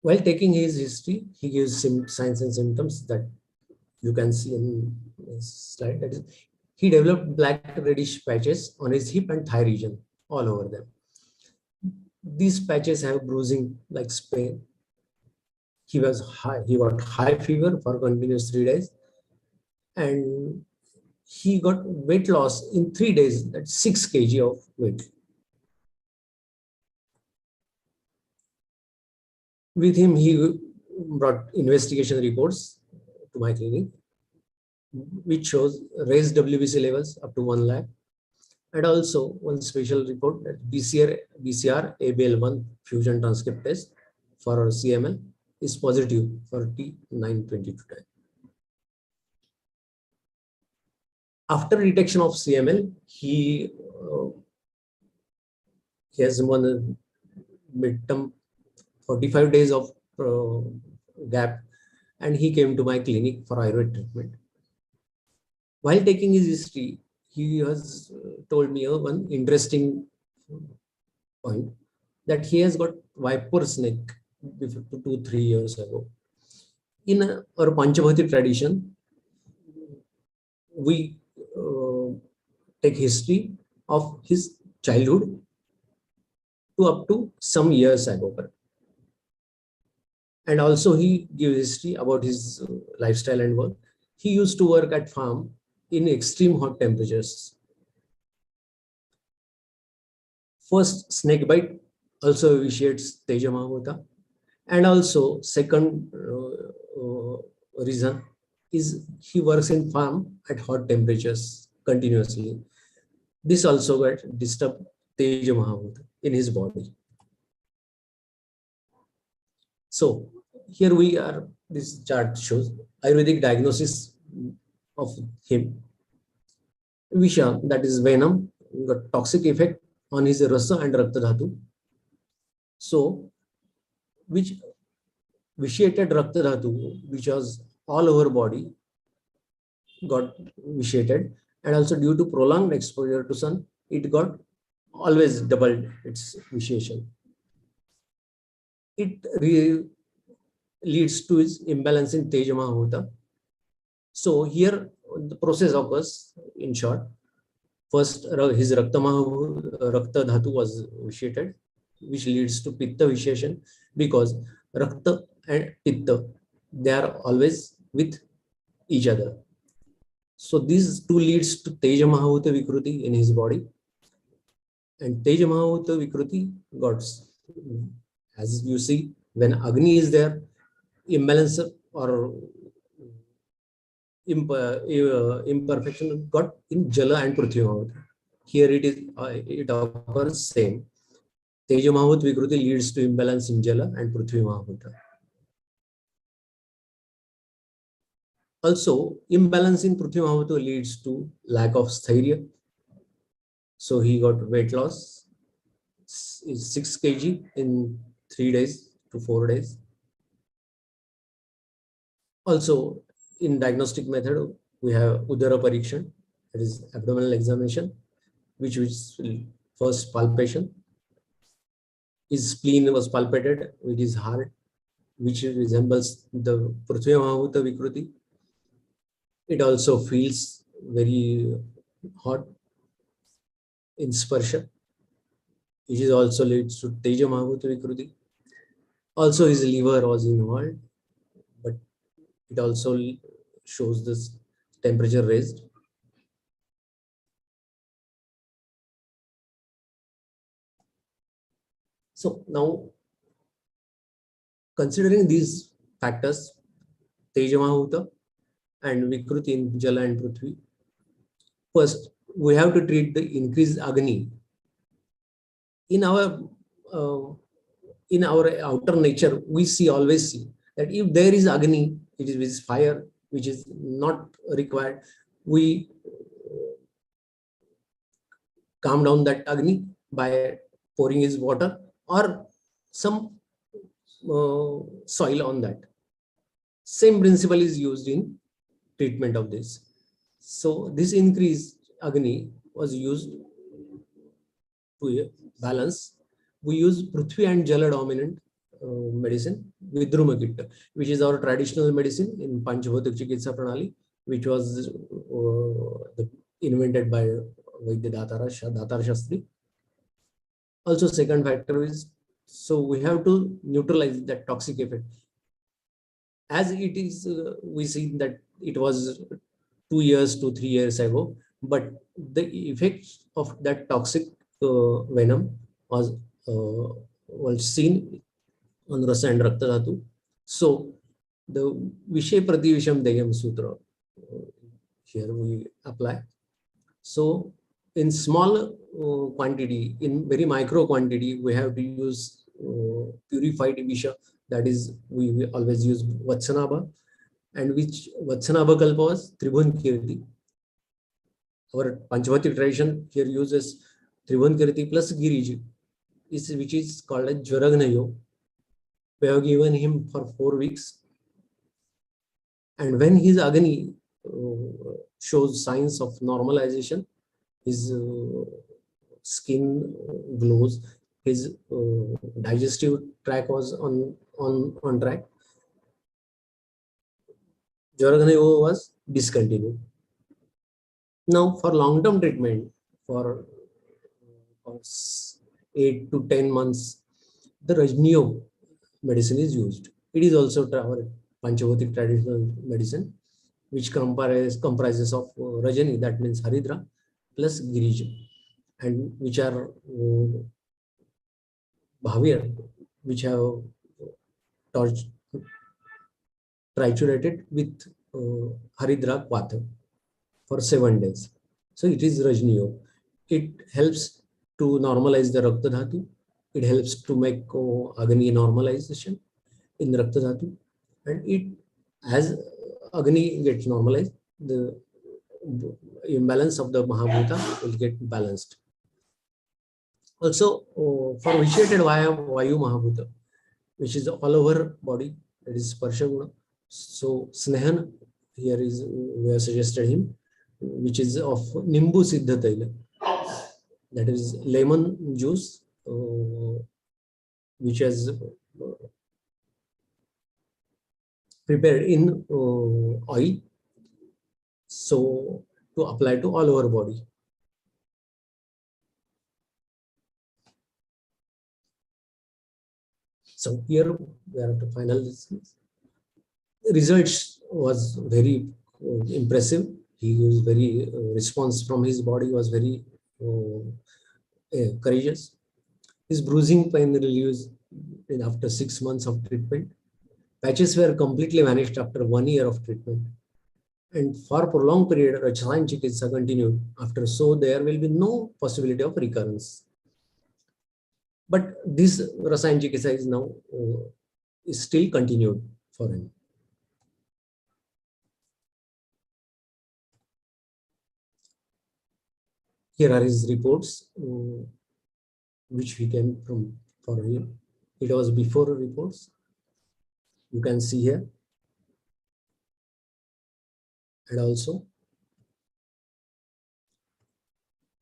While taking his history, he gives signs and symptoms that you can see in this slide. That is, he developed black reddish patches on his hip and thigh region, all over them. These patches have bruising like pain. He got high fever for continuous 3 days, and he got weight loss in 3 days, that's 6 kg of weight. With him, he brought investigation reports to my clinic, which shows raised WBC levels up to 1 lakh, and also one special report that BCR ABL1 fusion transcript test for CML is positive for T922 time. After detection of CML, he has one midterm 45 days of gap, and he came to my clinic for Ayurveda treatment. While taking his history, he has told me one interesting point, that he has got viper snake 2-3 years ago. In our Panchavati tradition, we take history of his childhood to up to some years ago. And also he gives history about his lifestyle and work. He used to work at farm in extreme hot temperatures. First, snake bite also vitiates Teja Mahabhuta. And also second reason is he works in farm at hot temperatures continuously. This also got disturbed Teja Mahabhuta in his body. So here we are, this chart shows Ayurvedic diagnosis of him. Visha, that is venom, got toxic effect on his rasa and rakta dhatu. So, which vitiated rakta dhatu, which was all over body, got vitiated, and also due to prolonged exposure to sun, it got always doubled its vitiation. It leads to its imbalance in Teja Mahabhuta. So here the process occurs in short. First, his Rakta Dhatu was vitiated, which leads to Pitta vitiation, because Rakta and Pitta, they are always with each other. So these two leads to Teja Mahabhuta Vikruti in his body. And Teja Mahabhuta Vikruti got, as you see, when Agni is there, imbalance or imperfection got in Jala and Prithvi Mahabhuta. Here it is, it occurs same. Teja Mahabhuta Vikruti leads to imbalance in Jala and Prithvi Mahabhuta. Also, imbalance in Prithvi Mahavuta leads to lack of sthairya. So he got weight loss, is 6 kg in 3 days to 4 days. Also, in diagnostic method, we have Udara Parikshan, that is abdominal examination, which is first palpation. His spleen was palpated with his heart, which resembles the Prithvi Mahavuta Vikruti. It also feels very hot in sparsha, which is also leads to Teja Mahavuta Vikruti. Also, his liver was involved, but it also shows this temperature raised. So now, considering these factors, Teja Mahavuta and Vikruti in Jala and Prithvi, first we have to treat the increased Agni. In our uh, in our outer nature, we always see that if there is Agni, it is with fire, which is not required, we calm down that Agni by pouring his water or some soil on that. Same principle is used in treatment of this. So this increased Agni was used to balance. We use Prithvi and Jala dominant medicine, Vidrumakitta, which is our traditional medicine in Panchabhuta Chikitsa Pranali, which was invented by Vaidya Datar Shastri. Also, second factor is, so we have to neutralize that toxic effect. As it is, we see that it was 2 years to 3 years ago, but the effects of that toxic venom was seen on Rasa and Rakta Dhatu. So the Vishay Prativisham Deyam Sutra, here we apply. So in small quantity, in very micro quantity, we have to use purified Visha. That is, we always use Vatsanabha, and which Vatsanabha Kalpa was Tribhun Kirti. Our Panchavati tradition here uses Tribhun Kirti plus Girij, which is called as Jvaragnayo. We have given him for 4 weeks. And when his Agni shows signs of normalization, his skin glows, his digestive tract was on track, Jvaragnayo was discontinued. Now, for long-term treatment, for 8 to 10 months, the Rajniyo medicine is used. It is also our Panchavati traditional medicine, which comprises of Rajani, that means Haridra, plus Girija, and which are Bhavir, which have triturated with Haridra Kwatha for 7 days. So it is Rajniyo. It helps to normalize the Rakta Dhatu. It helps to make Agni normalization in Rakta Dhatu. And it, as Agni gets normalized, the imbalance of the Mahabhuta will get balanced. Also, for vitiated Vayu Mahabhuta, which is all over body, that is Sparsha Guna. So Snehan, here is, we have suggested him, which is of Nimbu Siddha Taila, that is lemon juice, which has prepared in oil, so to apply to all over body. So here we are at the final results was very impressive. He was very response from his body was very courageous. His bruising pain reduced after 6 months of treatment. Patches were completely vanished after 1 year of treatment. And for a prolonged period, Rasayan Chikitsa continued after, so there will be no possibility of recurrence. But this Rasayan Chikitsa is now is still continued for him. Here are his reports, which we came from for him. It was before reports. You can see here. And also,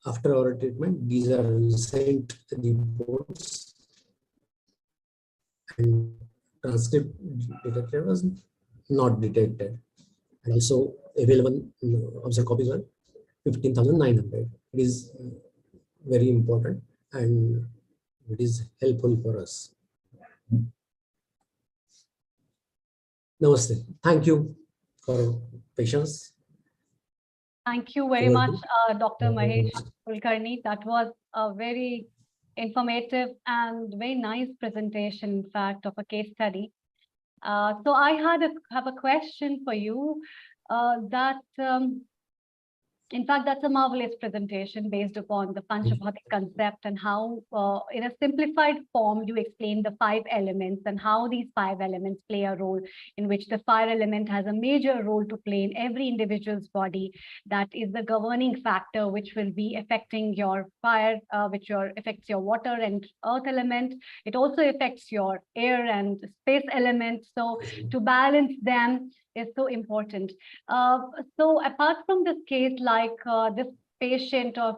after our treatment, these are recent reports. And transcript detected was not detected. And also available observed copies were 15,900. It is very important and it is helpful for us. Namaste. Thank you for patience. Thank you very much, Dr. Mahesh Kulkarni. That was a very informative and very nice presentation, in fact, of a case study. So I have a question for you in fact, that's a marvelous presentation based upon the Panchabhatik concept and how, in a simplified form, you explain the 5 elements and how these 5 elements play a role, in which the fire element has a major role to play in every individual's body. That is the governing factor which will be affecting your fire, affects your water and earth element. It also affects your air and space element. So to balance them is so important. So apart from this case, like this patient of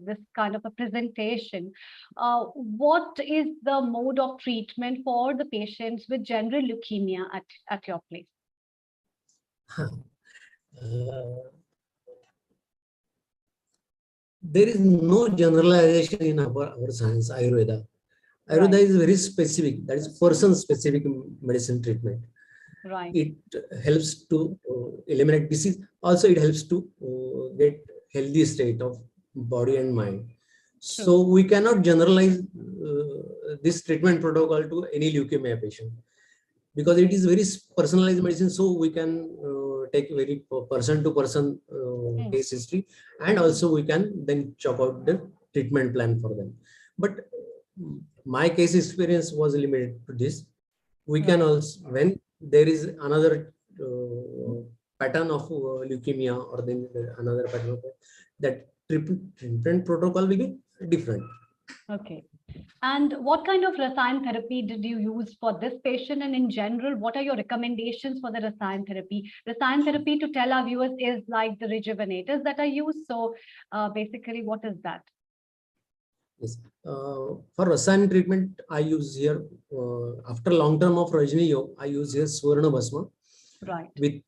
this kind of a presentation, what is the mode of treatment for the patients with general leukemia at your place? There is no generalization in our science, Ayurveda. Ayurveda is very specific, that is person-specific medicine treatment. Right. It helps to eliminate disease. Also, it helps to get healthy state of body and mind. True. So we cannot generalize this treatment protocol to any leukemia patient because it is very personalized medicine. So we can take very person-to-person case history, and also we can then chalk out the treatment plan for them. But my case experience was limited to this. We can also, when there is another pattern of leukemia or then another pattern of that treatment protocol will be different. Okay. And what kind of Rasayan therapy did you use for this patient? And in general, what are your recommendations for the Rasayan therapy? Rasayan therapy, to tell our viewers, is like the rejuvenators that are used. So basically, what is that? Yes. For Rasayan treatment, I use here, after long term of Rajni Yoga, I use here Swarna Bhasma. Right. With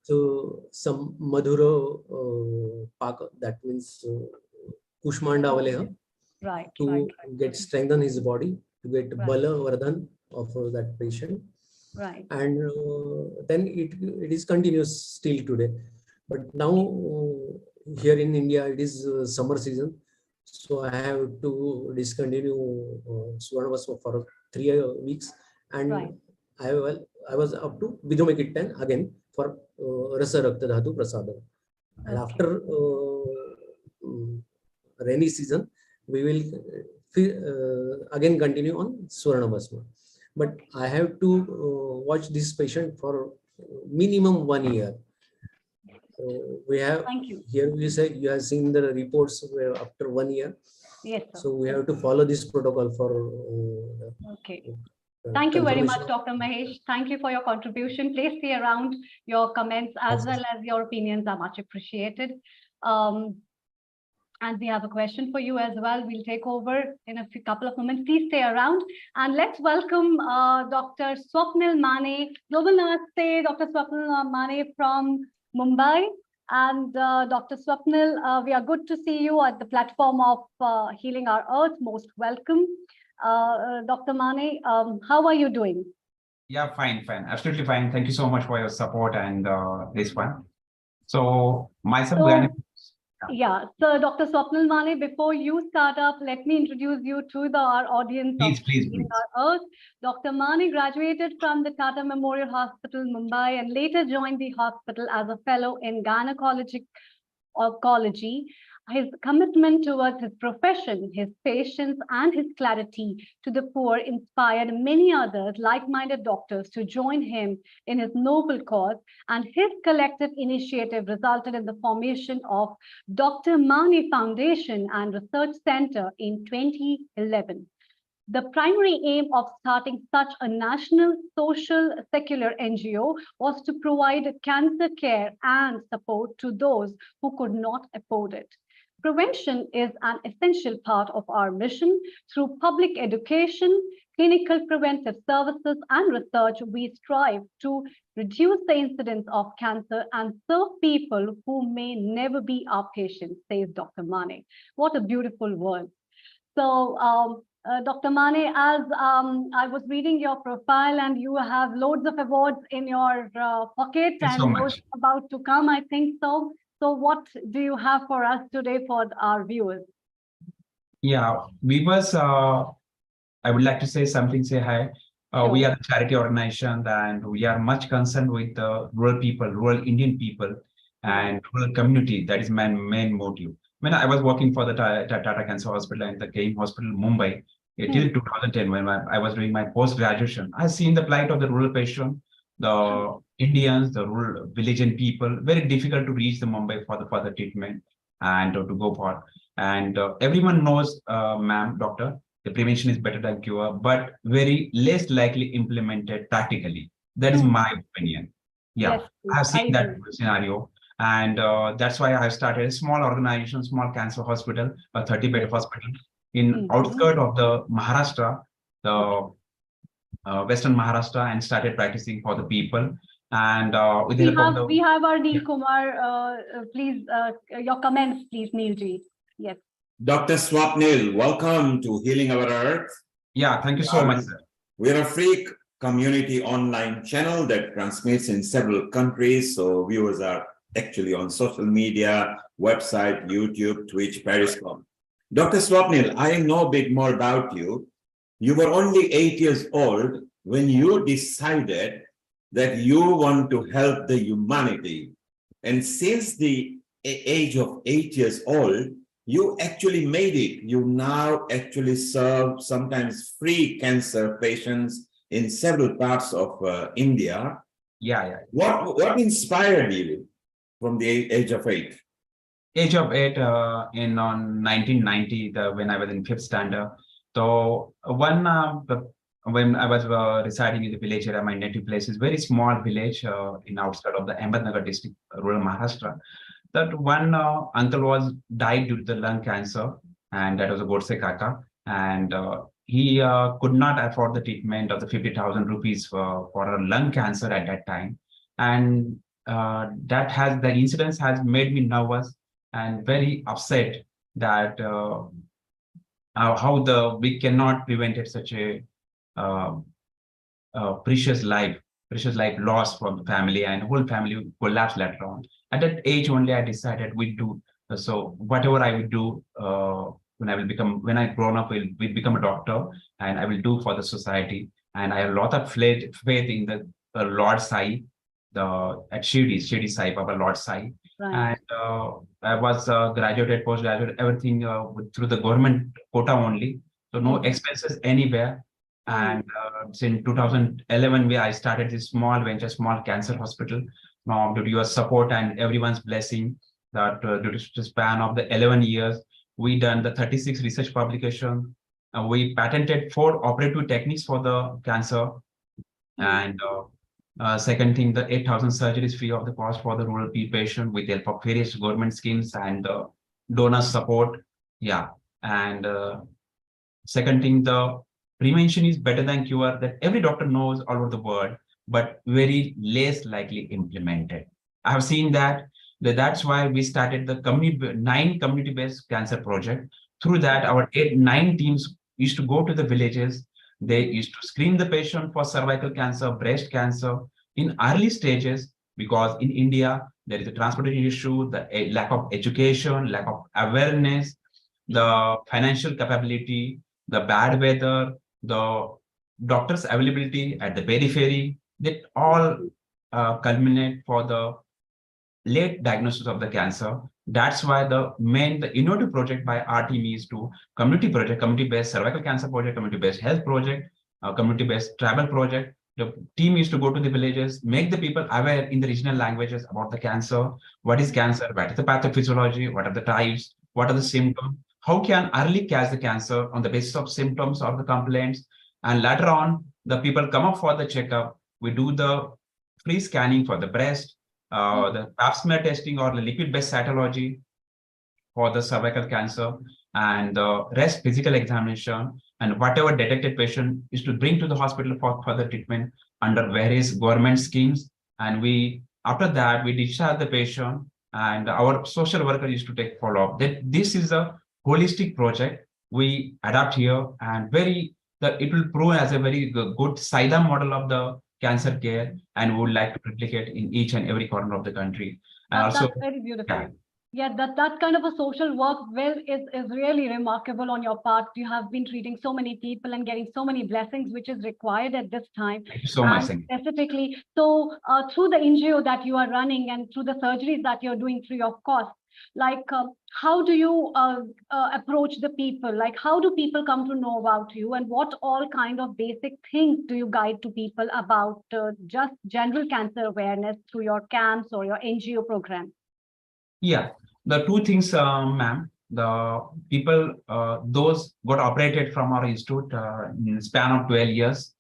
some Madhura Pak, that means Kushmanda Valeha. Right. To get strengthen his body, to get Bala Vardhan of that patient. Right. And then it is continuous still today. But now here in India, it is summer season. So I have to discontinue Swarna Bhasma for 3 weeks. And I was up to Vidhomekitten again for Rasa Rakta Dhatu Prasadam. And after rainy season, we will again continue on Swarna Bhasma. But I have to watch this patient for minimum 1 year. So we have, here we say you have seen the reports after 1 year. Yes, sir. So we have to follow this protocol for Thank you very much, Dr. Mahesh. Thank you for your contribution. Please stay around. Your comments as well as your opinions are much appreciated. And we have a question for you as well. We'll take over in a couple of moments. Please stay around. And let's welcome Dr. Swapnil Mane. Global Namaste, Dr. Swapnil Mane from Mumbai. And Dr. Swapnil, we are good to see you at the platform of Healing Our Earth. Most welcome. Dr. Mane, how are you doing? Yeah, fine. Absolutely fine. Thank you so much for your support and this one. So myself, yeah, so Dr. Swapnil Mane, before you start up, let me introduce you to our audience of Healing Our Earth. Dr. Mane graduated from the Tata Memorial Hospital, Mumbai, and later joined the hospital as a fellow in gynecology oncology. His commitment towards his profession, his patience, and his clarity to the poor inspired many others like-minded doctors to join him in his noble cause, and his collective initiative resulted in the formation of Dr. Mani Foundation and Research Center in 2011. The primary aim of starting such a national social secular NGO was to provide cancer care and support to those who could not afford it. Prevention is an essential part of our mission. Through public education, clinical preventive services, and research, we strive to reduce the incidence of cancer and serve people who may never be our patients, says Dr. Mane. What a beautiful word. So, Dr. Mane, as I was reading your profile and you have loads of awards in your pocket Thanks and so loads much. about to come, I think so. So what do you have for us today for our viewers? Yeah, viewers, I would like to say something, say hi. We Sure. are a charity organization and we are much concerned with the rural people, rural Indian people and rural community. That is my main motive. When I was working for the Tata Cancer Hospital and the KM Hospital, Mumbai, till 2010, when I was doing my post-graduation, I seen the plight of the rural patient, the Indians, the rural village and people, very difficult to reach the Mumbai for the further treatment and to go for. And everyone knows, ma'am, doctor, the prevention is better than cure, but very less likely implemented practically. That is my opinion. Yeah, Yes, I have I seen that agree. scenario. And that's why I started a small organization, small cancer hospital, a 30-bed hospital in outskirts of the Maharashtra, the Western Maharashtra, and started practicing for the people. And with the help of the We have our Neil Kumar. Please, your comments, please, Neilji. Yes. Dr. Swapnil, welcome to Healing Our Earth. Yeah, thank you so much, sir. We're a free community online channel that transmits in several countries. So viewers are actually on social media, website, YouTube, Twitch, Periscope. Dr. Swapnil, I know a bit more about you. You were only 8 years old when you decided that you want to help the humanity. And since the age of 8 years old, you actually made it. You now actually serve sometimes free cancer patients in several parts of India. Yeah. What inspired you from the age of 8? Age of 8 in on 1990, when I was in 5th standard. So when I was residing in the village area, my native place is very small village in outskirts of the Ahmednagar district, rural Maharashtra. That one uncle was died due to the lung cancer, and that was a Godse Kaka, and he could not afford the treatment of the 50,000 rupees for a lung cancer at that time, and the incident has made me nervous and very upset that how we cannot prevent such a uh, precious life lost from the family, and whole family collapsed later on. At that age only, I decided we do. So whatever I will do when I grown up, will become a doctor, and I will do for the society. And I have a lot of faith in the Lord Sai, at Shirdi Sai Baba, Lord Sai. Right. And I was graduated, postgraduate, everything through the government quota only. So no expenses anywhere. And since 2011, I started this small venture, small cancer hospital. Now, due to your support and everyone's blessing, that due to the span of the 11 years, we done the 36 research publication. We patented 4 operative techniques for the cancer. And second thing, the 8,000 surgeries free of the cost for the rural patient with the help of various government schemes and donor support. Yeah. And second thing, the prevention is better than cure, that every doctor knows all over the world, but very less likely implemented. I have seen that's why we started the 9 community-based cancer project. Through that, our 9 teams used to go to the villages. They used to screen the patient for cervical cancer, breast cancer in early stages, because in India, there is a transportation issue, the lack of education, lack of awareness, the financial capability, the bad weather, the doctors' availability at the periphery, that all culminate for the late diagnosis of the cancer. That's why the innovative project by our team is to community-based cervical cancer project, community-based health project, community-based travel project. The team is to go to the villages, make the people aware in the regional languages about the cancer, what is cancer, what is the pathophysiology, what are the types, what are the symptoms, how can early catch the cancer on the basis of symptoms or the complaints. And later on, the people come up for the checkup. We do the free scanning for the breast, the pap smear testing or the lipid-based cytology for the cervical cancer, and the rest physical examination, and whatever detected patient is to bring to the hospital for further treatment under various government schemes. And after that, we discharge the patient, and our social worker is to take follow-up. That this is a holistic project we adapt here, and it will prove as a very good Silam model of the cancer care, and we would like to replicate in each and every corner of the country. And also, that's very beautiful. Yeah, that kind of a social work is really remarkable on your part. You have been treating so many people and getting so many blessings, which is required at this time. Thank you so much. Specifically, so through the NGO that you are running and through the surgeries that you're doing free of cost, like how do you approach the people? Like how do people come to know about you, and what all kind of basic things do you guide to people about just general cancer awareness through your camps or your NGO program? Yeah, the two things, ma'am. The people, those got operated from our institute in the span of 12 years.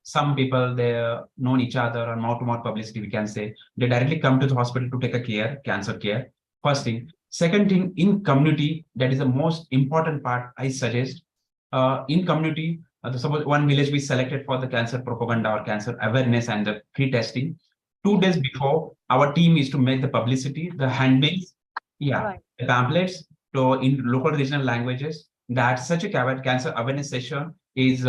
Some people, they known each other, or mouth-to-mouth publicity, we can say. They directly come to the hospital to take a cancer care. First thing. Second thing, in community, that is the most important part I suggest. In community, suppose one village we selected for the cancer propaganda or cancer awareness and the free testing. 2 days before, our team is to make the publicity, the handbills, the pamphlets in local regional languages, that such a cancer awareness session is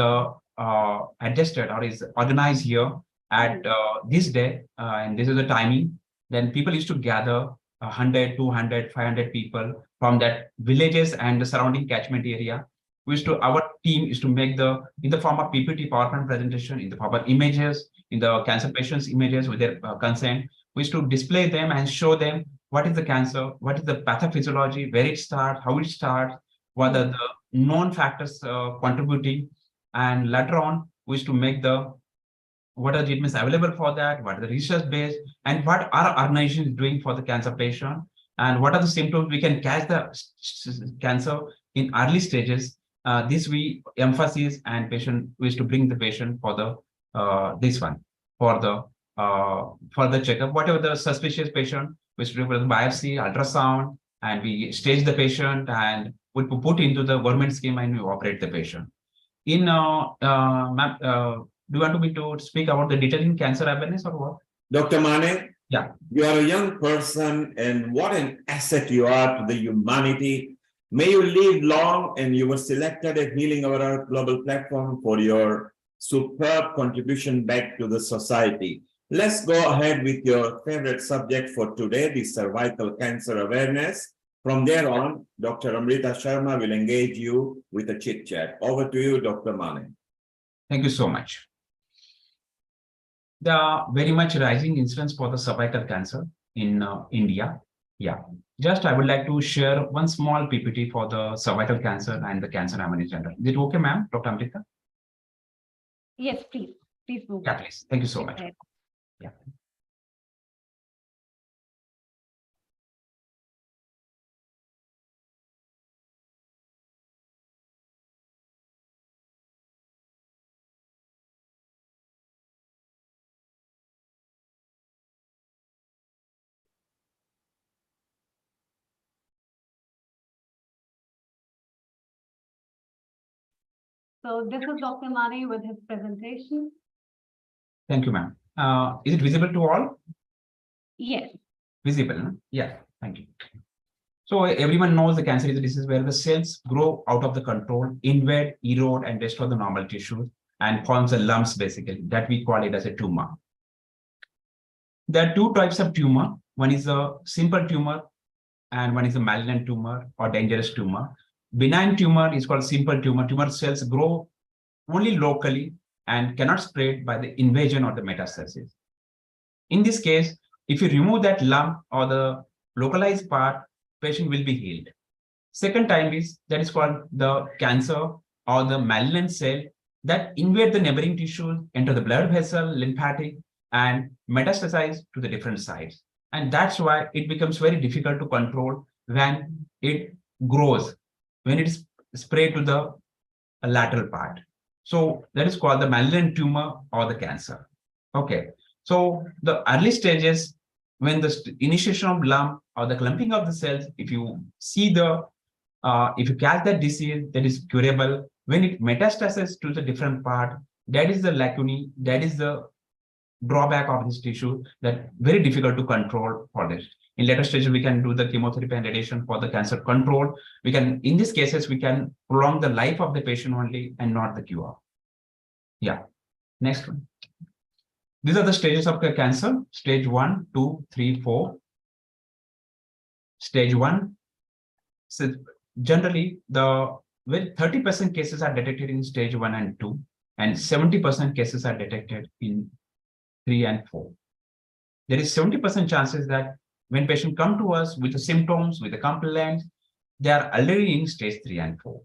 adjusted or is organized here at this day, and this is the timing. Then people used to gather 100, 200, 500 people from that villages and the surrounding catchment area. Our team is to make in the form of PPT, PowerPoint presentation, in the form of images, in the cancer patients' images with their consent. We used to display them and show them what is the cancer, what is the pathophysiology, where it starts, how it starts, what are the known factors contributing. And later on, we used to make what are treatments available for that, what are the research based, and what our organization is doing for the cancer patient, and what are the symptoms we can catch the cancer in early stages. This we emphasize, and patient we used to bring the patient for the for the checkup. Whatever the suspicious patient, we used to do the biopsy, ultrasound, and we stage the patient and we put into the government scheme and we operate the patient. Do you want me to speak about the detailing cancer awareness or what? Dr. Mane, yeah, you are a young person, and what an asset you are to the humanity. May you live long, and you were selected at Healing Our Earth Global Platform for your superb contribution back to the society. Let's go ahead with your favorite subject for today, the cervical cancer awareness. From there on, Dr. Amrita Sharma will engage you with a chit chat. Over to you, Dr. Mane. Thank you so much. The very much rising incidence for the cervical cancer in India. Yeah, just I would like to share one small PPT for the cervical cancer and the cancer awareness center. Is it okay, ma'am, Dr. Amrita? Yes, please. Please move. Yeah, please. Thank you so much. Yeah. So this is Dr. Mane with his presentation. Thank you, ma'am. Is it visible to all? Yes. Visible, no? Yeah, thank you. So everyone knows the cancer is a disease where the cells grow out of the control, invade, erode, and destroy the normal tissues and forms a lumps, basically, that we call it as a tumor. There are two types of tumor. One is a simple tumor and one is a malignant tumor or dangerous tumor. Benign tumor is called simple tumor. Tumor cells grow only locally and cannot spread by the invasion or the metastasis. In this case, if you remove that lump or the localized part, patient will be healed. Second time is that is called the cancer or the malignant cell that invade the neighboring tissues, enter the blood vessel, lymphatic, and metastasize to the different sites. And that's why it becomes very difficult to control when it grows, when it is spread to the lateral part. So that is called the malignant tumor or the cancer. Okay. So the early stages, when the initiation of lump or the clumping of the cells, if you see the if you catch that disease, that is curable. When it metastases to the different part, that is the lacunae, that is the drawback of this tissue that very difficult to control for this. In later stages, we can do the chemotherapy and radiation for the cancer control. We can, in these cases, we can prolong the life of the patient only and not the cure. Yeah. Next one. These are the stages of the cancer: stage 1, 2, 3, 4. Stage 1. So generally, the 30% cases are detected in stage 1 and 2, and 70% cases are detected in 3 and 4. There is 70% chances that when patients come to us with the symptoms, with the complaints, they are already in stage 3 and 4.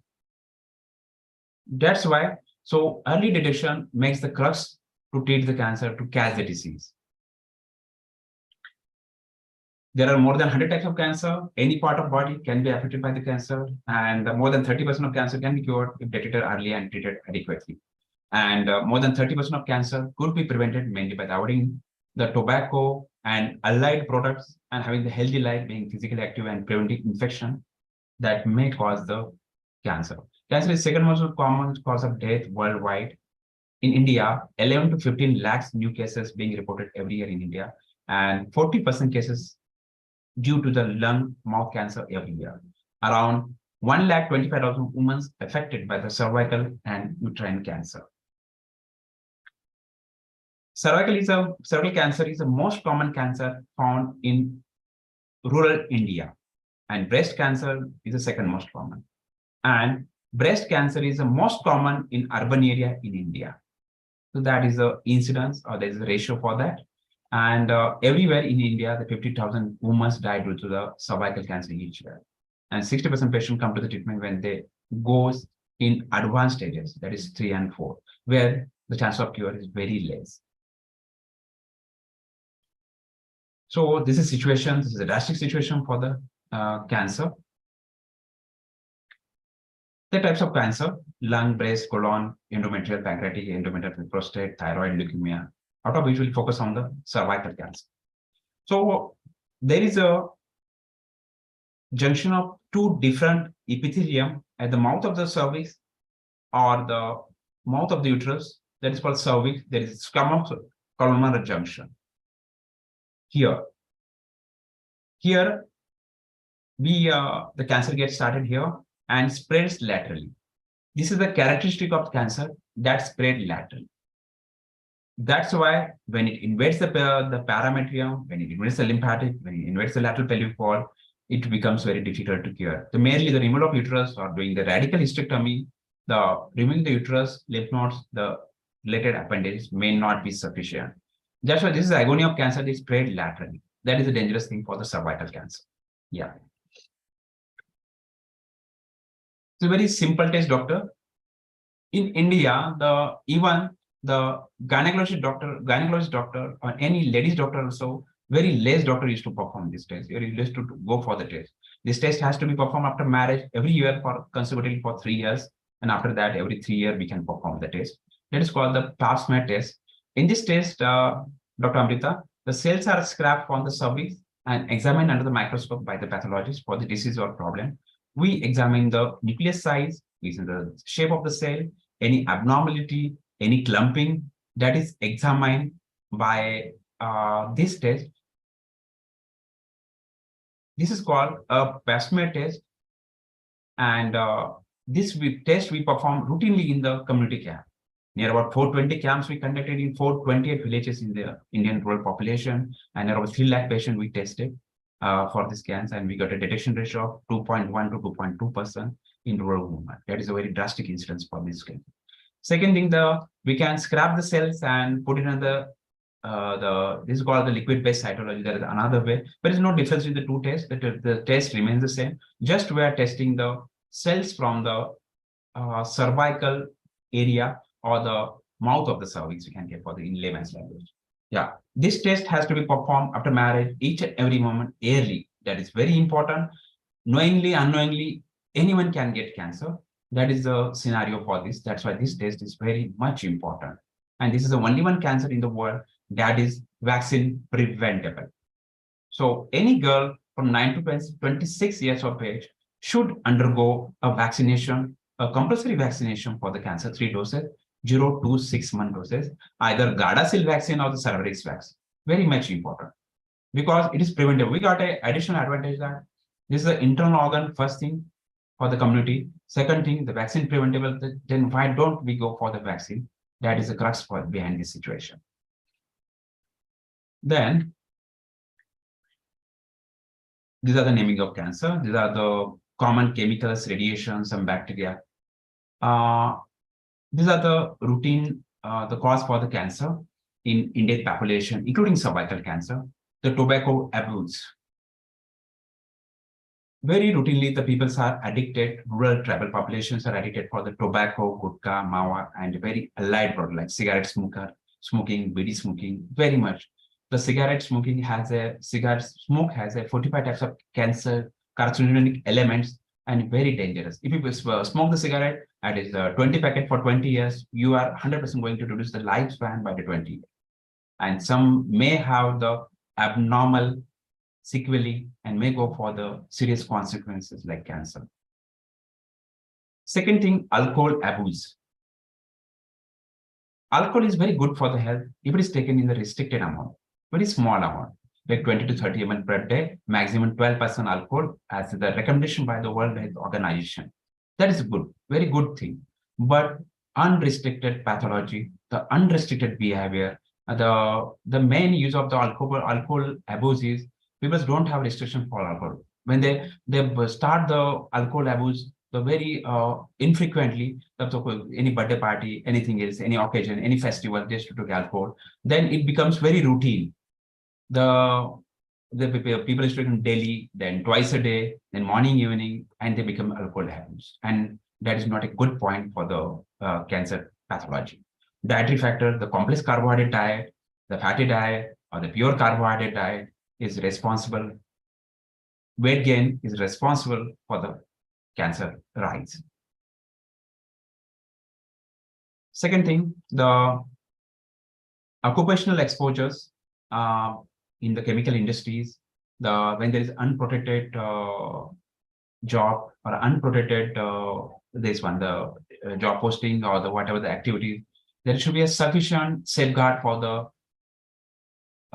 That's why, so early detection makes the crux to treat the cancer, to catch the disease. There are more than 100 types of cancer. Any part of body can be affected by the cancer, and more than 30% of cancer can be cured if detected early and treated adequately. And more than 30% of cancer could be prevented mainly by avoiding the tobacco and allied products and having the healthy life, being physically active and preventing infection that may cause the cancer. Cancer is second most common cause of death worldwide. In India, 11 to 15 lakhs new cases being reported every year in India, and 40% cases due to the lung mouth cancer every year. Around 1,25,000 women affected by the cervical and uterine cancer. Cervical cancer is the most common cancer found in rural India, and breast cancer is the second most common. And breast cancer is the most common in urban area in India. So that is the incidence, or there is a ratio for that. And everywhere in India, the 50,000 women die due to the cervical cancer each year. And 60% patients come to the treatment when they goes in advanced stages, that is 3 and 4, where the chance of cure is very less. So this is situation, this is a drastic situation for the cancer. The types of cancer: lung, breast, colon, endometrial, pancreatic, endometrial, prostate, thyroid, leukemia, out of which we'll focus on the cervical cancer. So there is a junction of two different epithelium at the mouth of the cervix or the mouth of the uterus, that is called cervix. There is scamocolumnar junction. Here the cancer gets started here and spreads laterally. This is the characteristic of cancer that spread laterally. That's why when it invades the parametrium, when it invades the lymphatic, when it invades the lateral pelvic wall, it becomes very difficult to cure. So merely the removal of uterus or doing the radical hysterectomy, the removing the uterus, lymph nodes, the related appendages may not be sufficient. That's why this is the agony of cancer is spread laterally. That is a dangerous thing for the cervical cancer. Yeah. It's a very simple test, doctor. In India, even the gynecologist doctor or any ladies doctor also, very less doctor used to perform this test, very less to go for the test. This test has to be performed after marriage every year for consecutively for 3 years, and after that every 3 years we can perform the test. That is called the pap smear test. In this test, Dr. Amrita, the cells are scraped from the cervix and examined under the microscope by the pathologist for the disease or problem. We examine the nucleus size, the shape of the cell, any abnormality, any clumping, that is examined by this test. This is called a pap smear test, and this test we perform routinely in the community camp. Near about 420 camps we conducted in 428 villages in the Indian rural population, and around 3 lakh patients we tested for this cancer, and we got a detection ratio of 2.1 to 2.2% in rural women. That is a very drastic incidence for this cancer. Second thing, we can scrap the cells and put it in the this is called the liquid-based cytology. There is another way, but there's no difference in the two tests. The test remains the same. Just we are testing the cells from the cervical area or the mouth of the cervix. We can get for the in layman's language. Yeah, this test has to be performed after marriage each and every moment yearly. That is very important. Knowingly, unknowingly, anyone can get cancer. That is the scenario for this. That's why this test is very much important. And this is the only one cancer in the world that is vaccine preventable. So any girl from 9 to 26 years of age should undergo a vaccination, a compulsory vaccination for the cancer, 3 doses, 0 to 6 month doses, either Gardasil vaccine or the Cervarix vaccine. Very much important because it is preventable. We got an additional advantage that this is the internal organ, first thing for the community. Second thing, the vaccine preventable. Then why don't we go for the vaccine? That is the crux behind this situation. Then these are the naming of cancer. These are the common chemicals, radiations, and bacteria. These are the routine, the cause for the cancer in Indian population, including cervical cancer, the tobacco abuse. Very routinely, the people are addicted, rural tribal populations are addicted for the tobacco, gutka, mawa, and very allied product like cigarette smoking, bidi smoking, very much. The cigarette smoking has smoke has a 45 types of cancer, carcinogenic elements, and very dangerous. If you smoke the cigarette, that is 20 packet for 20 years, you are 100% going to reduce the lifespan by the 20 years. And some may have the abnormal sequelae and may go for the serious consequences like cancer. Second thing, alcohol abuse. Alcohol is very good for the health if it is taken in the restricted amount, very small amount, like 20 to 30 ml per day, maximum 12% alcohol as the recommendation by the World Health Organization. That is good, very good thing. But unrestricted pathology, the unrestricted behavior, the main use of the alcohol abuse is people don't have restriction for alcohol. When they start the alcohol abuse, the very infrequently, any birthday party, anything else, any occasion, any festival, they should take alcohol. Then it becomes very routine. The people is drinking daily, then twice a day, then morning, evening, and they become alcohol abuse. And that is not a good point for the cancer pathology. Dietary factor, the complex carbohydrate diet, the fatty diet, or the pure carbohydrate diet is responsible. Weight gain is responsible for the cancer rise. Second thing, the occupational exposures in the chemical industries, when there is unprotected job or unprotected the job posting or the whatever the activity, there should be a sufficient safeguard for the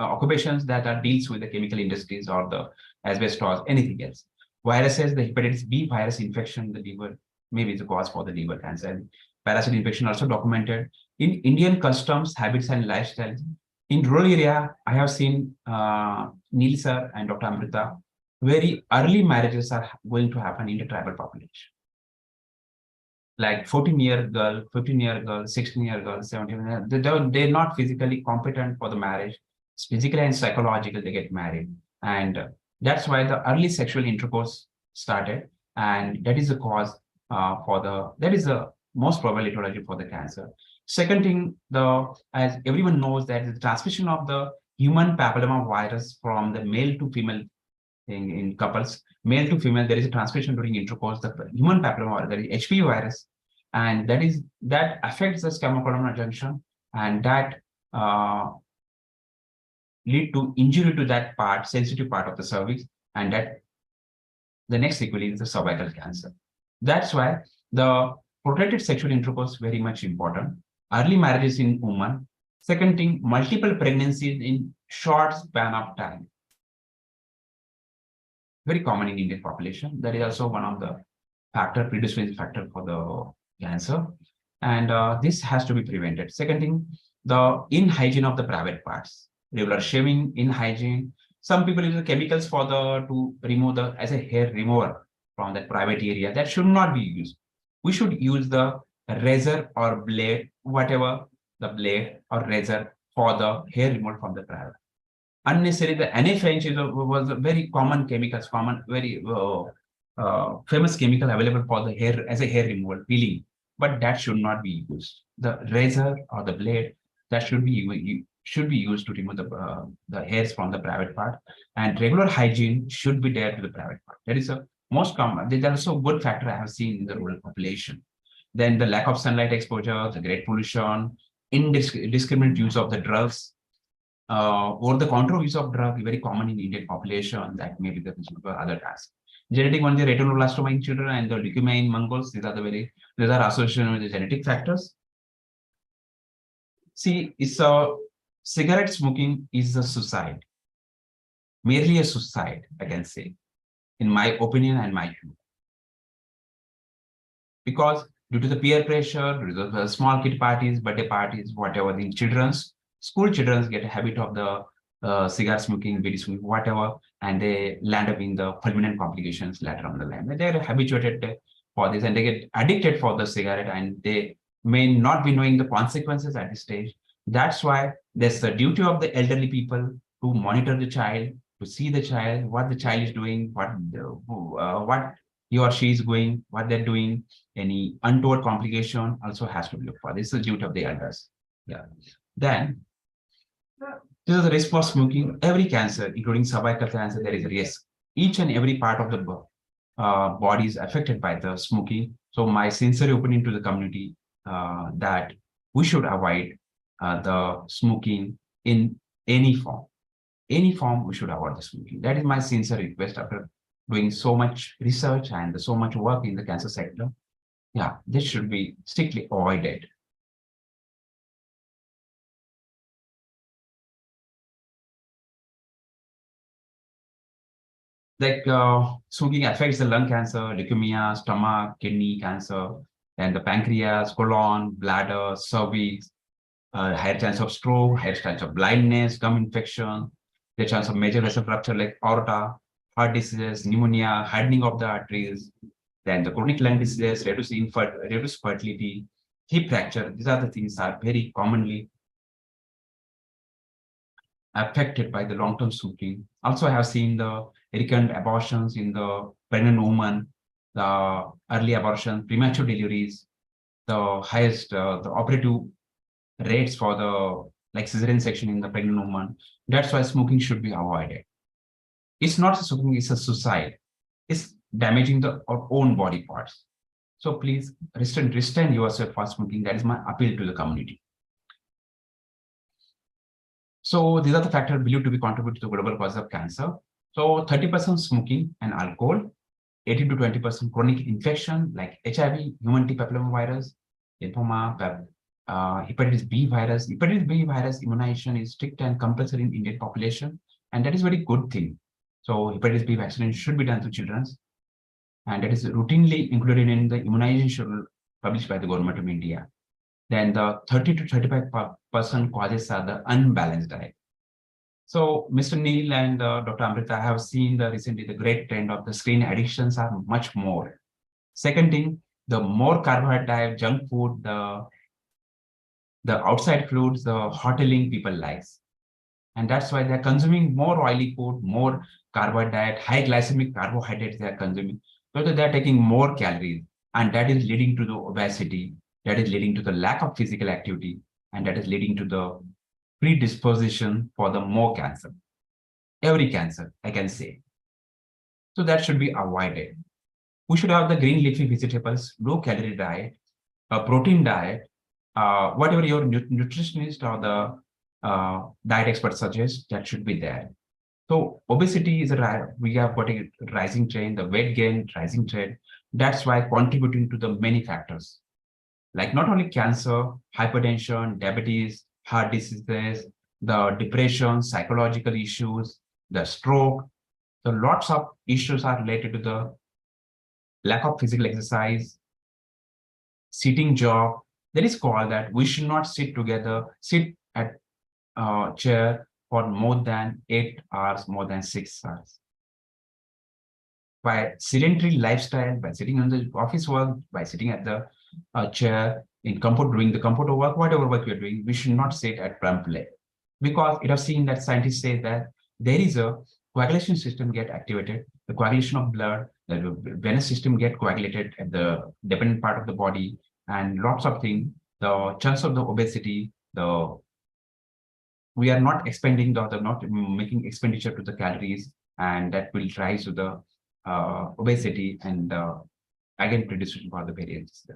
occupations that are deals with the chemical industries or the asbestos, anything else. Viruses, the hepatitis B virus infection, the liver, maybe the cause for the liver cancer. And parasite infection also documented in Indian customs, habits, and lifestyles. In rural area, I have seen Neil sir and Dr. Amrita, very early marriages are going to happen in the tribal population. Like 14-year girl, 15-year girl, 16-year girl, 17-year, they're not physically competent for the marriage. Physically and psychological, they get married. And that's why the early sexual intercourse started. And that is the cause that is the most probable etiology for the cancer. Second thing, as everyone knows, that the transmission of the human papilloma virus from the male to female in couples, male to female, there is a transmission during intercourse, the human papilloma, there is HPV virus, and that affects the scamocolumnar junction, and that lead to injury to that part, sensitive part of the cervix, and that the next sequel is the cervical cancer. That's why the protected sexual intercourse is very much important. Early marriages in women. Second thing, multiple pregnancies in short span of time. Very common in Indian population. That is also one of the predisposing factor for the cancer. And this has to be prevented. Second thing, the inhygiene of the private parts. Regular shaving, inhygiene. Some people use the chemicals to remove as a hair remover from that private area. That should not be used. We should use the razor or blade, whatever the blade or razor for the hair removal from the private. Unnecessarily, the NA was a very common chemical, very famous chemical available for the hair as a hair removal, peeling, but that should not be used. The razor or the blade that should be used to remove the hairs from the private part, and regular hygiene should be there to the private part. That is a most common. There's also a good factor I have seen in the rural population. Then the lack of sunlight exposure, the great pollution, indiscriminate use of the drugs, or the counter use of drug, very common in Indian population. That may be the reason for other tasks. Genetic one, the retinoblastoma in children and the leukemia in Mongols. These are associated with the genetic factors. See, cigarette smoking is a suicide, merely a suicide, I can say, in my opinion and my view. Because due to the peer pressure, due to the small kid parties, birthday parties, whatever, the school children get a habit of the cigarette smoking, video smoking, whatever, and they land up in the fulminant complications later on the line. They're habituated for this and they get addicted for the cigarette, and they may not be knowing the consequences at this stage. That's why there's the duty of the elderly people to monitor the child, to see the child, what the child is doing, what he or she is going, what they're doing, any untoward complication also has to be looked for. This is the duty of the elders. Yeah. Then this is the risk for smoking. Every cancer, including cervical cancer, there is a risk. Each and every part of the body is affected by the smoking. So my sincere opinion to the community that we should avoid the smoking in any form. Any form, we should avoid the smoking. That is my sincere request after doing so much research and so much work in the cancer sector. Yeah, this should be strictly avoided. Like smoking affects the lung cancer, leukemia, stomach, kidney cancer, and the pancreas, colon, bladder, cervix, higher chance of stroke, higher chance of blindness, gum infection, the chance of major vessel rupture like aorta, heart diseases, pneumonia, hardening of the arteries, then the chronic lung diseases, reduced fertility, hip fracture. These are the things that are very commonly affected by the long-term smoking. Also, I have seen the recurrent abortions in the pregnant woman, the early abortion, premature deliveries, the highest, the operative rates for the cesarean section in the pregnant woman. That's why smoking should be avoided. It's not a smoking, it's a suicide. It's damaging our own body parts. So please restrain yourself for smoking. That is my appeal to the community. So these are the factors believed to be contribute to the global cause of cancer. So 30% smoking and alcohol, 18 to 20% chronic infection like HIV, human T papillomavirus, lymphoma, hepatitis B virus. Hepatitis B virus immunization is strict and compulsory in Indian population, and that is a very good thing. So hepatitis B vaccination should be done to children, and that is routinely included in the immunization schedule published by the government of India. Then the 30 to 35% causes are the unbalanced diet. So Mr. Neil and Dr. Amrita have seen recently the great trend of the screen addictions are much more. Second thing, the more carbohydrate, junk food, the outside foods, the hoteling people likes. And that's why they're consuming more oily food, more carbohydrate, high glycemic carbohydrates they are consuming. So they're taking more calories, and that is leading to the obesity, that is leading to the lack of physical activity, and that is leading to the predisposition for the more cancer. Every cancer, I can say. So that should be avoided. We should have the green leafy vegetables, low calorie diet, a protein diet, whatever your nutritionist or the diet expert suggests, that should be there. So obesity is we have got a rising trend, the weight gain, rising trend. That's why contributing to the many factors, like not only cancer, hypertension, diabetes, heart diseases, the depression, psychological issues, the stroke. So lots of issues are related to the lack of physical exercise, sitting job. That is called that we should not sit at chair for more than 8 hours, more than 6 hours. By sedentary lifestyle, by sitting on the office work, by sitting at the chair in comfort, doing the comfort of work, whatever work you're doing, we should not sit at prompt because it has seen that scientists say that there is a coagulation system get activated, the coagulation of blood, the venous system get coagulated at the dependent part of the body, and lots of things, the chance of the obesity, we are not expending the not making expenditure to the calories, and that will rise to the obesity and again prediction for the variants.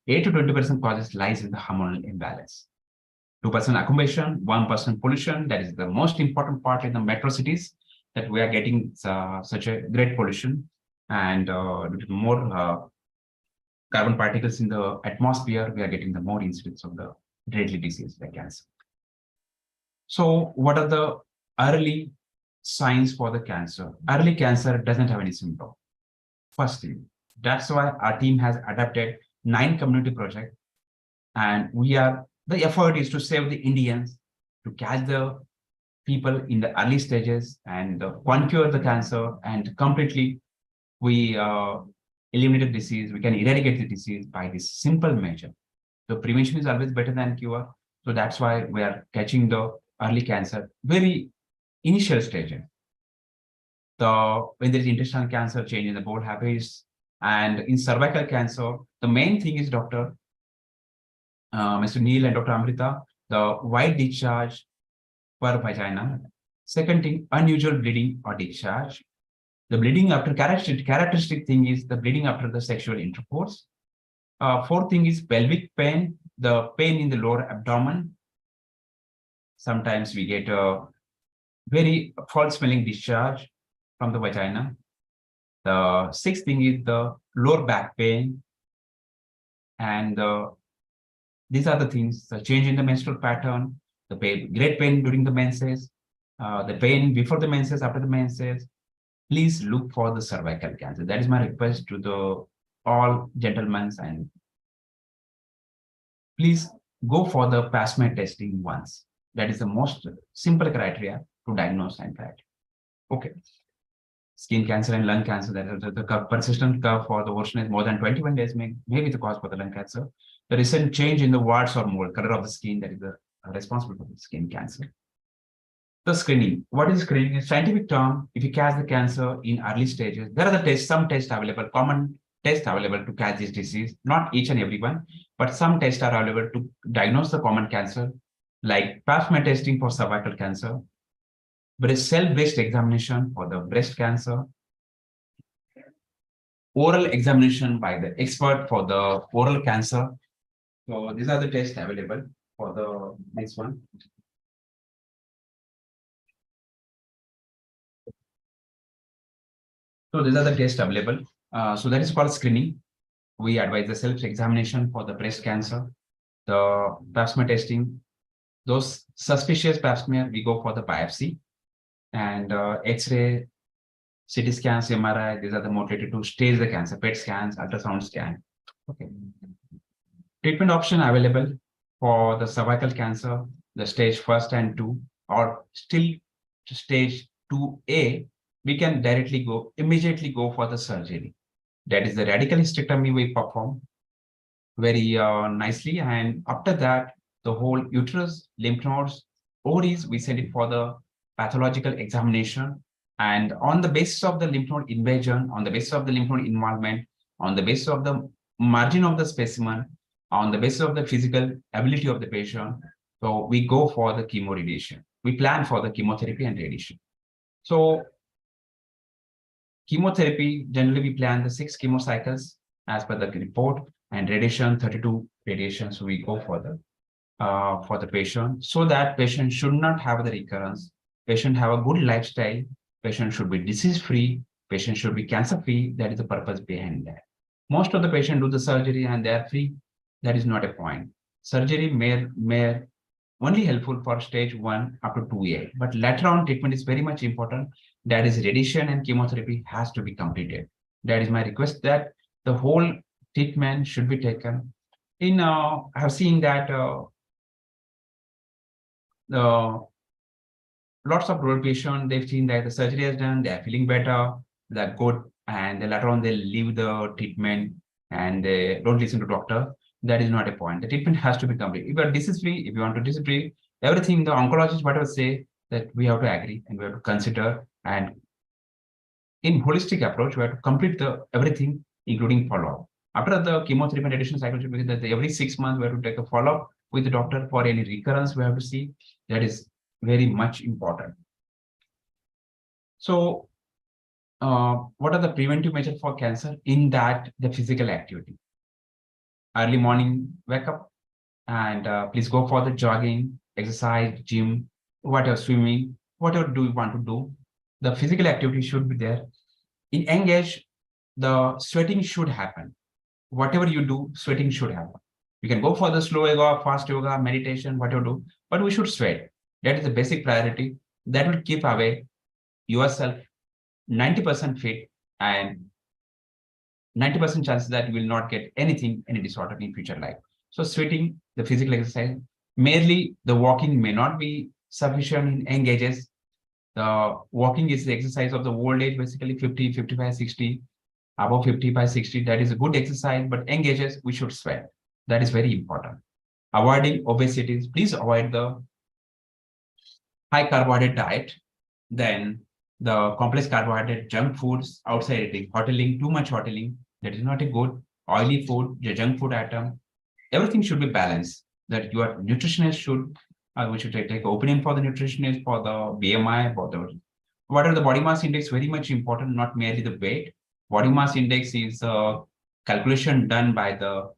8 to 20% causes lies in the hormonal imbalance. 2% accumulation, 1% pollution. That is the most important part in the metro cities, that we are getting such a great pollution, and more carbon particles in the atmosphere, we are getting the more incidence of the deadly disease like cancer. So what are the early signs for the cancer? Early cancer doesn't have any symptom. First thing, that's why our team has adapted 9 community projects, and the effort is to save the Indians, to catch the people in the early stages and cure the cancer, and completely we eliminate disease. We can eradicate the disease by this simple measure. So prevention is always better than cure. So that's why we are catching the early cancer very initial stages. When there is intestinal cancer, change in the bowel habits, and in cervical cancer, the main thing is Mr. Neil and Dr. Amrita, the white discharge per vagina. Second thing, unusual bleeding or discharge. The bleeding after characteristic thing is the bleeding after the sexual intercourse. Fourth thing is pelvic pain, the pain in the lower abdomen. Sometimes we get a very foul-smelling discharge from the vagina. The sixth thing is the lower back pain. And these are the things: the change in the menstrual pattern, the pain, great pain during the menses, the pain before the menses, after the menses. Please look for the cervical cancer. That is my request to all gentlemen, and please go for the pap smear testing once. That is the most simple criteria to diagnose and track. Okay. Skin cancer and lung cancer, that is the persistent curve for the worsening is more than 21 days may be the cause for the lung cancer. The recent change in the warts or mole color of the skin, that is responsible for the skin cancer. The screening. What is screening? A scientific term. If you catch the cancer in early stages, there are some tests available, common tests available to catch this disease. Not each and every one, but some tests are available to diagnose the common cancer, like pap smear testing for cervical cancer, cell-based examination for the breast cancer, oral examination by the expert for the oral cancer. So these are the tests available for the next one. So these are the tests available. So that is called screening. We advise the self-examination for the breast cancer, the pap smear testing. Those suspicious pap smear, we go for the biopsy, and X-ray, CT scans, MRI. These are the more related to stage the cancer, PET scans, ultrasound scan. Okay. Treatment option available for the cervical cancer, the stage 1 and 2, or still stage 2A. We can immediately go for the surgery. That is the radical hysterectomy we perform very nicely. And after that, the whole uterus, lymph nodes, ovaries, we send it for the pathological examination. And on the basis of the lymph node invasion, on the basis of the lymph node involvement, on the basis of the margin of the specimen, on the basis of the physical ability of the patient, so we go for the chemo radiation. We plan for the chemotherapy and radiation. So chemotherapy, generally we plan the 6 chemo cycles as per the report, and radiation, 32 radiations. So we go for the patient, so that patient should not have the recurrence. Patient have a good lifestyle. Patient should be disease-free. Patient should be cancer-free. That is the purpose behind that. Most of the patient do the surgery and they are free. That is not a point. Surgery may only helpful for stage 1 up to 2A, but later on treatment is very much important. That is radiation and chemotherapy has to be completed. That is my request, that the whole treatment should be taken. I have seen that lots of rural patients, they've seen that the surgery is done, they're feeling better, they're good, and then later on they leave the treatment and they don't listen to doctor. that is not a point. The treatment has to be complete. If you are disease-free, if you want to disease-free, everything the oncologist, whatever say, that we have to agree and we have to consider. And in holistic approach, we have to complete the everything, including follow-up. After the chemotherapy and additional cyclotherapy, that every 6 months we have to take a follow-up with the doctor for any recurrence we have to see. That is very much important. So, what are the preventive measures for cancer? In that, the physical activity. Early morning, wake up, and please go for the jogging, exercise, gym, whatever, swimming, whatever do you want to do. The physical activity should be there. In young age, the sweating should happen. Whatever you do, sweating should happen. You can go for the slow yoga, fast yoga, meditation, whatever do, but we should sweat. That is the basic priority. That will keep away yourself 90% fit and 90% chances that you will not get anything, any disorder in future life. So sweating, the physical exercise, merely the walking may not be sufficient in young ages. The walking is the exercise of the old age, basically 50, 55, 60, above 55, 60. That is a good exercise, but young ages, we should sweat. That is very important. Avoiding obesity, please avoid the high carbohydrate diet. Then the complex carbohydrate, junk foods, outside eating, hoteling, too much hoteling, that is not a good. Oily food, the junk food item, everything should be balanced. That your nutritionist should, we should take opinion for the nutritionist, for the BMI, for the, what are the body mass index, very much important, not merely the weight. Body mass index is a calculation done by the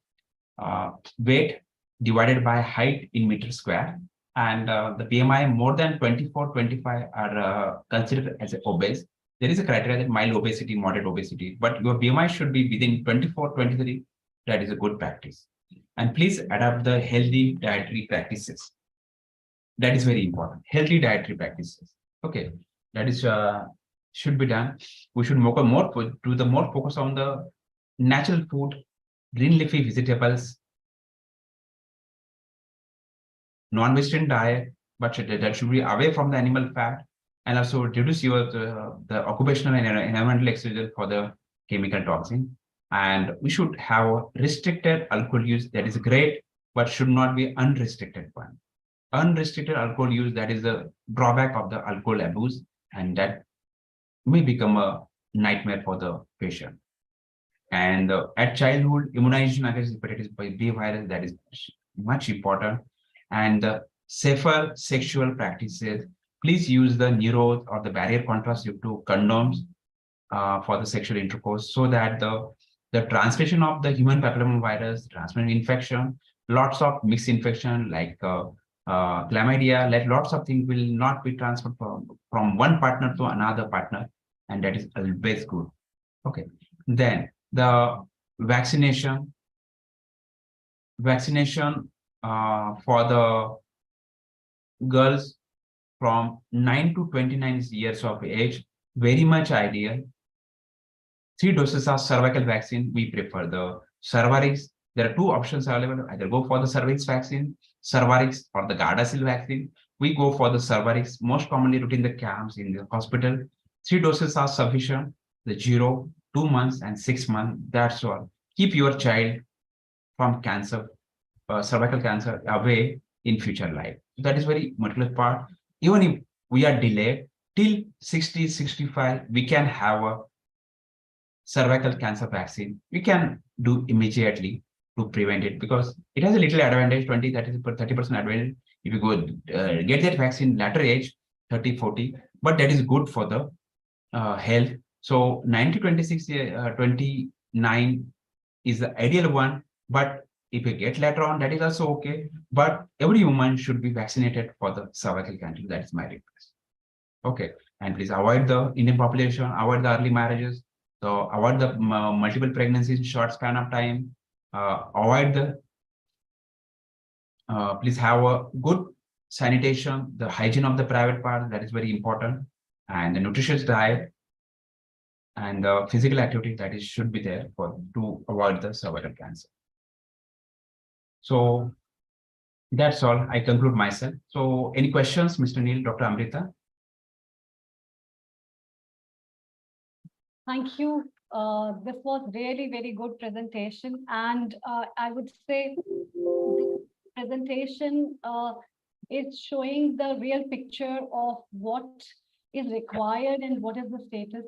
weight divided by height in meter square. And the BMI more than 24, 25 are considered as obese. There is a criteria that mild obesity, moderate obesity, but your BMI should be within 24, 23. That is a good practice. And please adopt the healthy dietary practices. That is very important. Healthy dietary practices. Okay, that is should be done. We should do the more focus on the natural food, green leafy vegetables, non-vegetarian diet, but that should be away from the animal fat, and also reduce your the occupational and environmental exposure for the chemical toxin. And we should have restricted alcohol use. That is great, but should not be unrestricted one. Unrestricted alcohol use, that is the drawback of the alcohol abuse, and that may become a nightmare for the patient. And at childhood, immunization against hepatitis B virus, that is much important. And safer sexual practices, please use the neuro or the barrier contraceptive to condoms for the sexual intercourse, so that the transmission of the human papillomavirus, transmission infection, lots of mixed infection like chlamydia, like lots of things will not be transferred from one partner to another partner, and that is always good. Okay, then the vaccination for the girls from 9 to 29 years of age, very much ideal. 3 doses of cervical vaccine, we prefer the Cervarix. There are 2 options available, either go for the Cervarix vaccine, Cervarix, or the Gardasil vaccine. We go for the Cervarix, most commonly routine the camps in the hospital. 3 doses are sufficient, the 0, 2 months, and 6 months, that's all. Keep your child from cancer, cervical cancer, away in future life. That is very particular part. Even if we are delayed till 60, 65, we can have a cervical cancer vaccine. We can do immediately to prevent it, because it has a little advantage, 20, 30% advantage. If you go get that vaccine later age, 30, 40, but that is good for the health. So 90, 26, 29 is the ideal one, but if you get later on, that is also okay. But every woman should be vaccinated for the cervical cancer. That is my request. Okay, and please avoid the Indian population, avoid the early marriages, so avoid the multiple pregnancies in short span of time. Avoid the please have a good sanitation, the hygiene of the private part, that is very important, and the nutritious diet and the physical activity, that is should be there for to avoid the cervical cancer. So that's all. I conclude myself. So any questions, Mr. Neil, Dr. Amrita? Thank you This was really very good presentation, and I would say this presentation is showing the real picture of what is required and what is the status.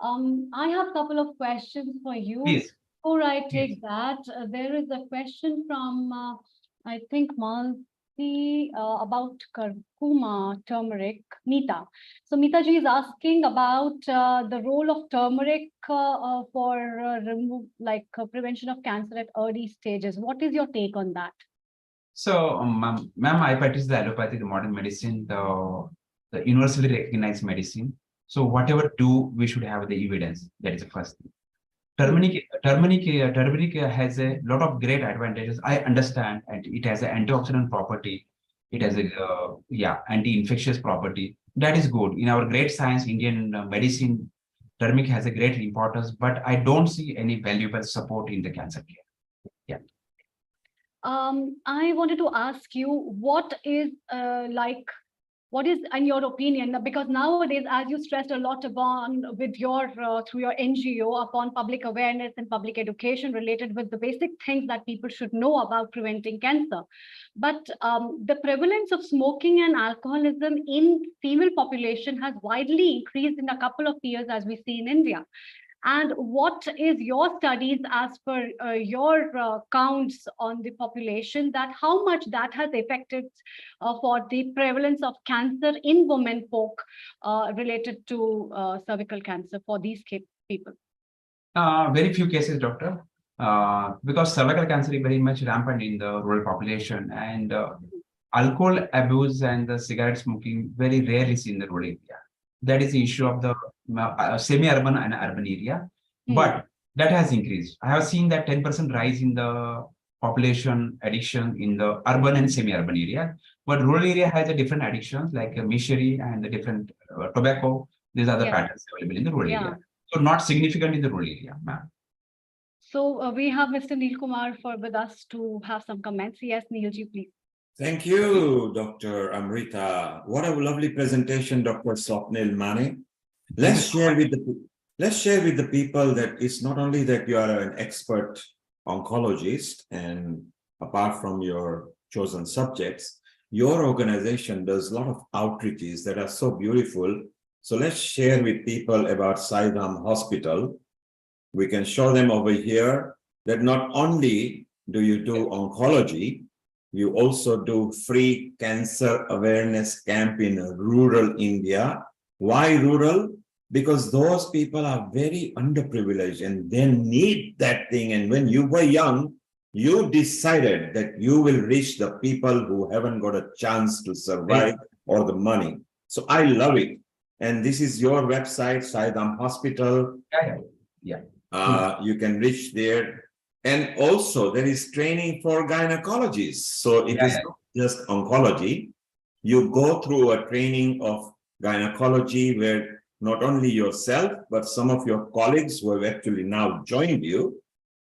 I have a couple of questions for you. Please. Before I take that, there is a question from, I think, Malti about curcuma turmeric, Meeta. So Meeta ji is asking about the role of turmeric for prevention of cancer at early stages. What is your take on that? So, ma'am, I practice the allopathy, the modern medicine, the universally recognized medicine. So whatever do, we should have the evidence. That is the first thing. Turmeric has a lot of great advantages. I understand, and it has an antioxidant property. It has a anti-infectious property. That is good. In our great science, Indian medicine, turmeric has a great importance, but I don't see any valuable support in the cancer care. Yeah. I wanted to ask you, what is in your opinion, because nowadays, as you stressed a lot upon with your through your NGO upon public awareness and public education related with the basic things that people should know about preventing cancer, but the prevalence of smoking and alcoholism in female population has widely increased in a couple of years, as we see in India. And what is your studies as per your counts on the population, that how much that has affected for the prevalence of cancer in women folk related to cervical cancer for these people? Very few cases, doctor, because cervical cancer is very much rampant in the rural population, and alcohol abuse and the cigarette smoking very rarely seen in the rural area. That is the issue of the semi-urban and urban area, but that has increased. I have seen that 10% rise in the population addiction in the urban and semi-urban area, but rural area has a different addictions like mishery and the different tobacco. These are the patterns available in the rural area. So not significant in the rural area, ma'am. So we have Mr. Neil Kumar with us to have some comments. Yes, Neilji, please. Thank you, Dr. Amrita. What a lovely presentation, Dr. Swapnil Mane. Let's share with the people that it's not only that you are an expert oncologist, and apart from your chosen subjects, your organization does a lot of outreaches that are so beautiful. So let's share with people about Saidam Hospital. We can show them over here that not only do you do oncology, you also do free cancer awareness camp in rural India. Why rural? Because those people are very underprivileged and they need that thing. And when you were young, you decided that you will reach the people who haven't got a chance to survive or the money. So I love it. And this is your website, Saidam Hospital. You can reach there. And also there is training for gynecologists. So it is not just oncology. You go through a training of gynecology where not only yourself, but some of your colleagues who have actually now joined you,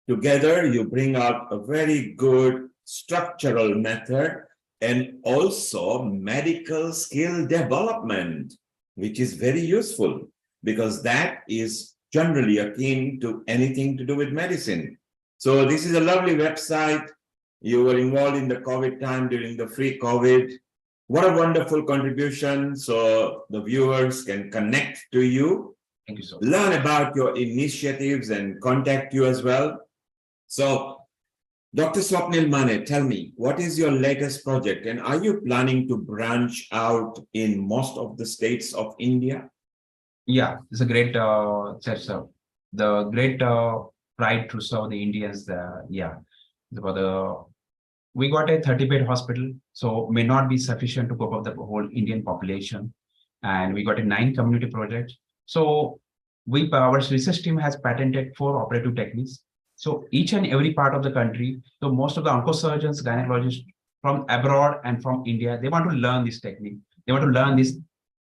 together you bring out a very good structural method and also medical skill development, which is very useful because that is generally akin to anything to do with medicine. So this is a lovely website. You were involved in the COVID time during the free COVID. What a wonderful contribution. So the viewers can connect to you. Thank you so much. Learn about your initiatives and contact you as well. So Dr. Swapnil Mane, tell me, what is your latest project? And are you planning to branch out in most of the states of India? Yeah, it's a great the great pride to serve the Indians. We got a 30-bed hospital, so may not be sufficient to cope up the whole Indian population. And we got a 9 community project. So our research team has patented 4 operative techniques. So each and every part of the country, so most of the oncosurgeons, gynecologists from abroad and from India, they want to learn this technique. They want to learn this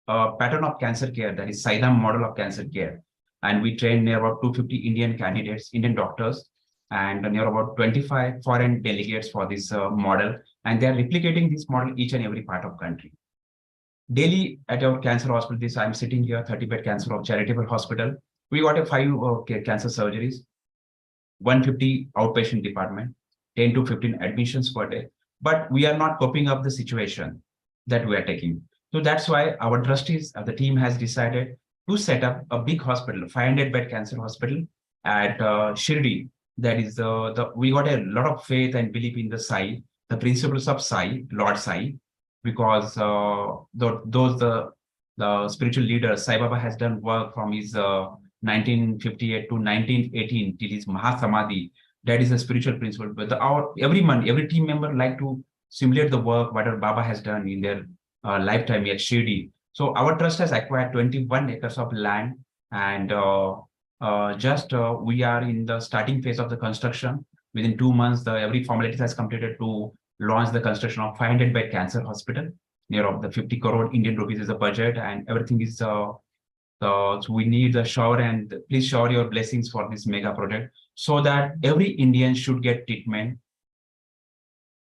pattern of cancer care, that is Saidam model of cancer care. And we trained near about 250 Indian candidates, Indian doctors, and near about 25 foreign delegates for this model. And they are replicating this model each and every part of country. Daily at our cancer hospital, I'm sitting here, 30-bed cancer charitable hospital. We got a 5 cancer surgeries, 150 outpatient department, 10 to 15 admissions per day. But we are not coping up the situation that we are taking. So that's why our trustees, the team has decided to set up a big hospital, 500 bed cancer hospital at Shirdi. That is we got a lot of faith and belief in the Sai, the principles of Sai, Lord Sai, because the spiritual leader Sai Baba has done work from his 1958 to 1918 till his Mahasamadhi. That is a spiritual principle. But every team member like to simulate the work whatever Baba has done in their lifetime at Shirdi. So our trust has acquired 21 acres of land, and we are in the starting phase of the construction. Within 2 months, every formality has completed to launch the construction of 500 bed cancer hospital. Near of the 50 crore Indian rupees is the budget, and everything is so we need the shower, and please shower your blessings for this mega project so that every Indian should get treatment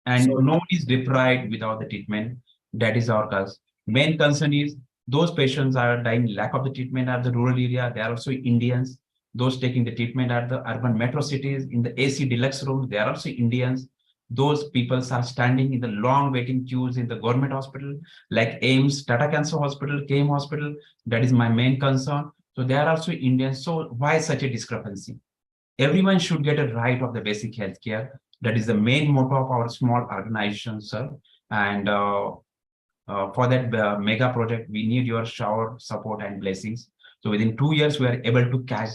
and no one is deprived without the treatment. That is our cause. Main concern is those patients are dying lack of the treatment at the rural area. They are also Indians. Those taking the treatment at the urban metro cities in the AC deluxe rooms, they are also Indians. Those people are standing in the long waiting queues in the government hospital like AIMS, Tata Cancer Hospital, KM Hospital. That is my main concern. So they are also Indians. So why such a discrepancy? Everyone should get a right of the basic health care. That is the main motto of our small organization, sir. And for that mega project, we need your shower support and blessings. So within 2 years, we are able to catch.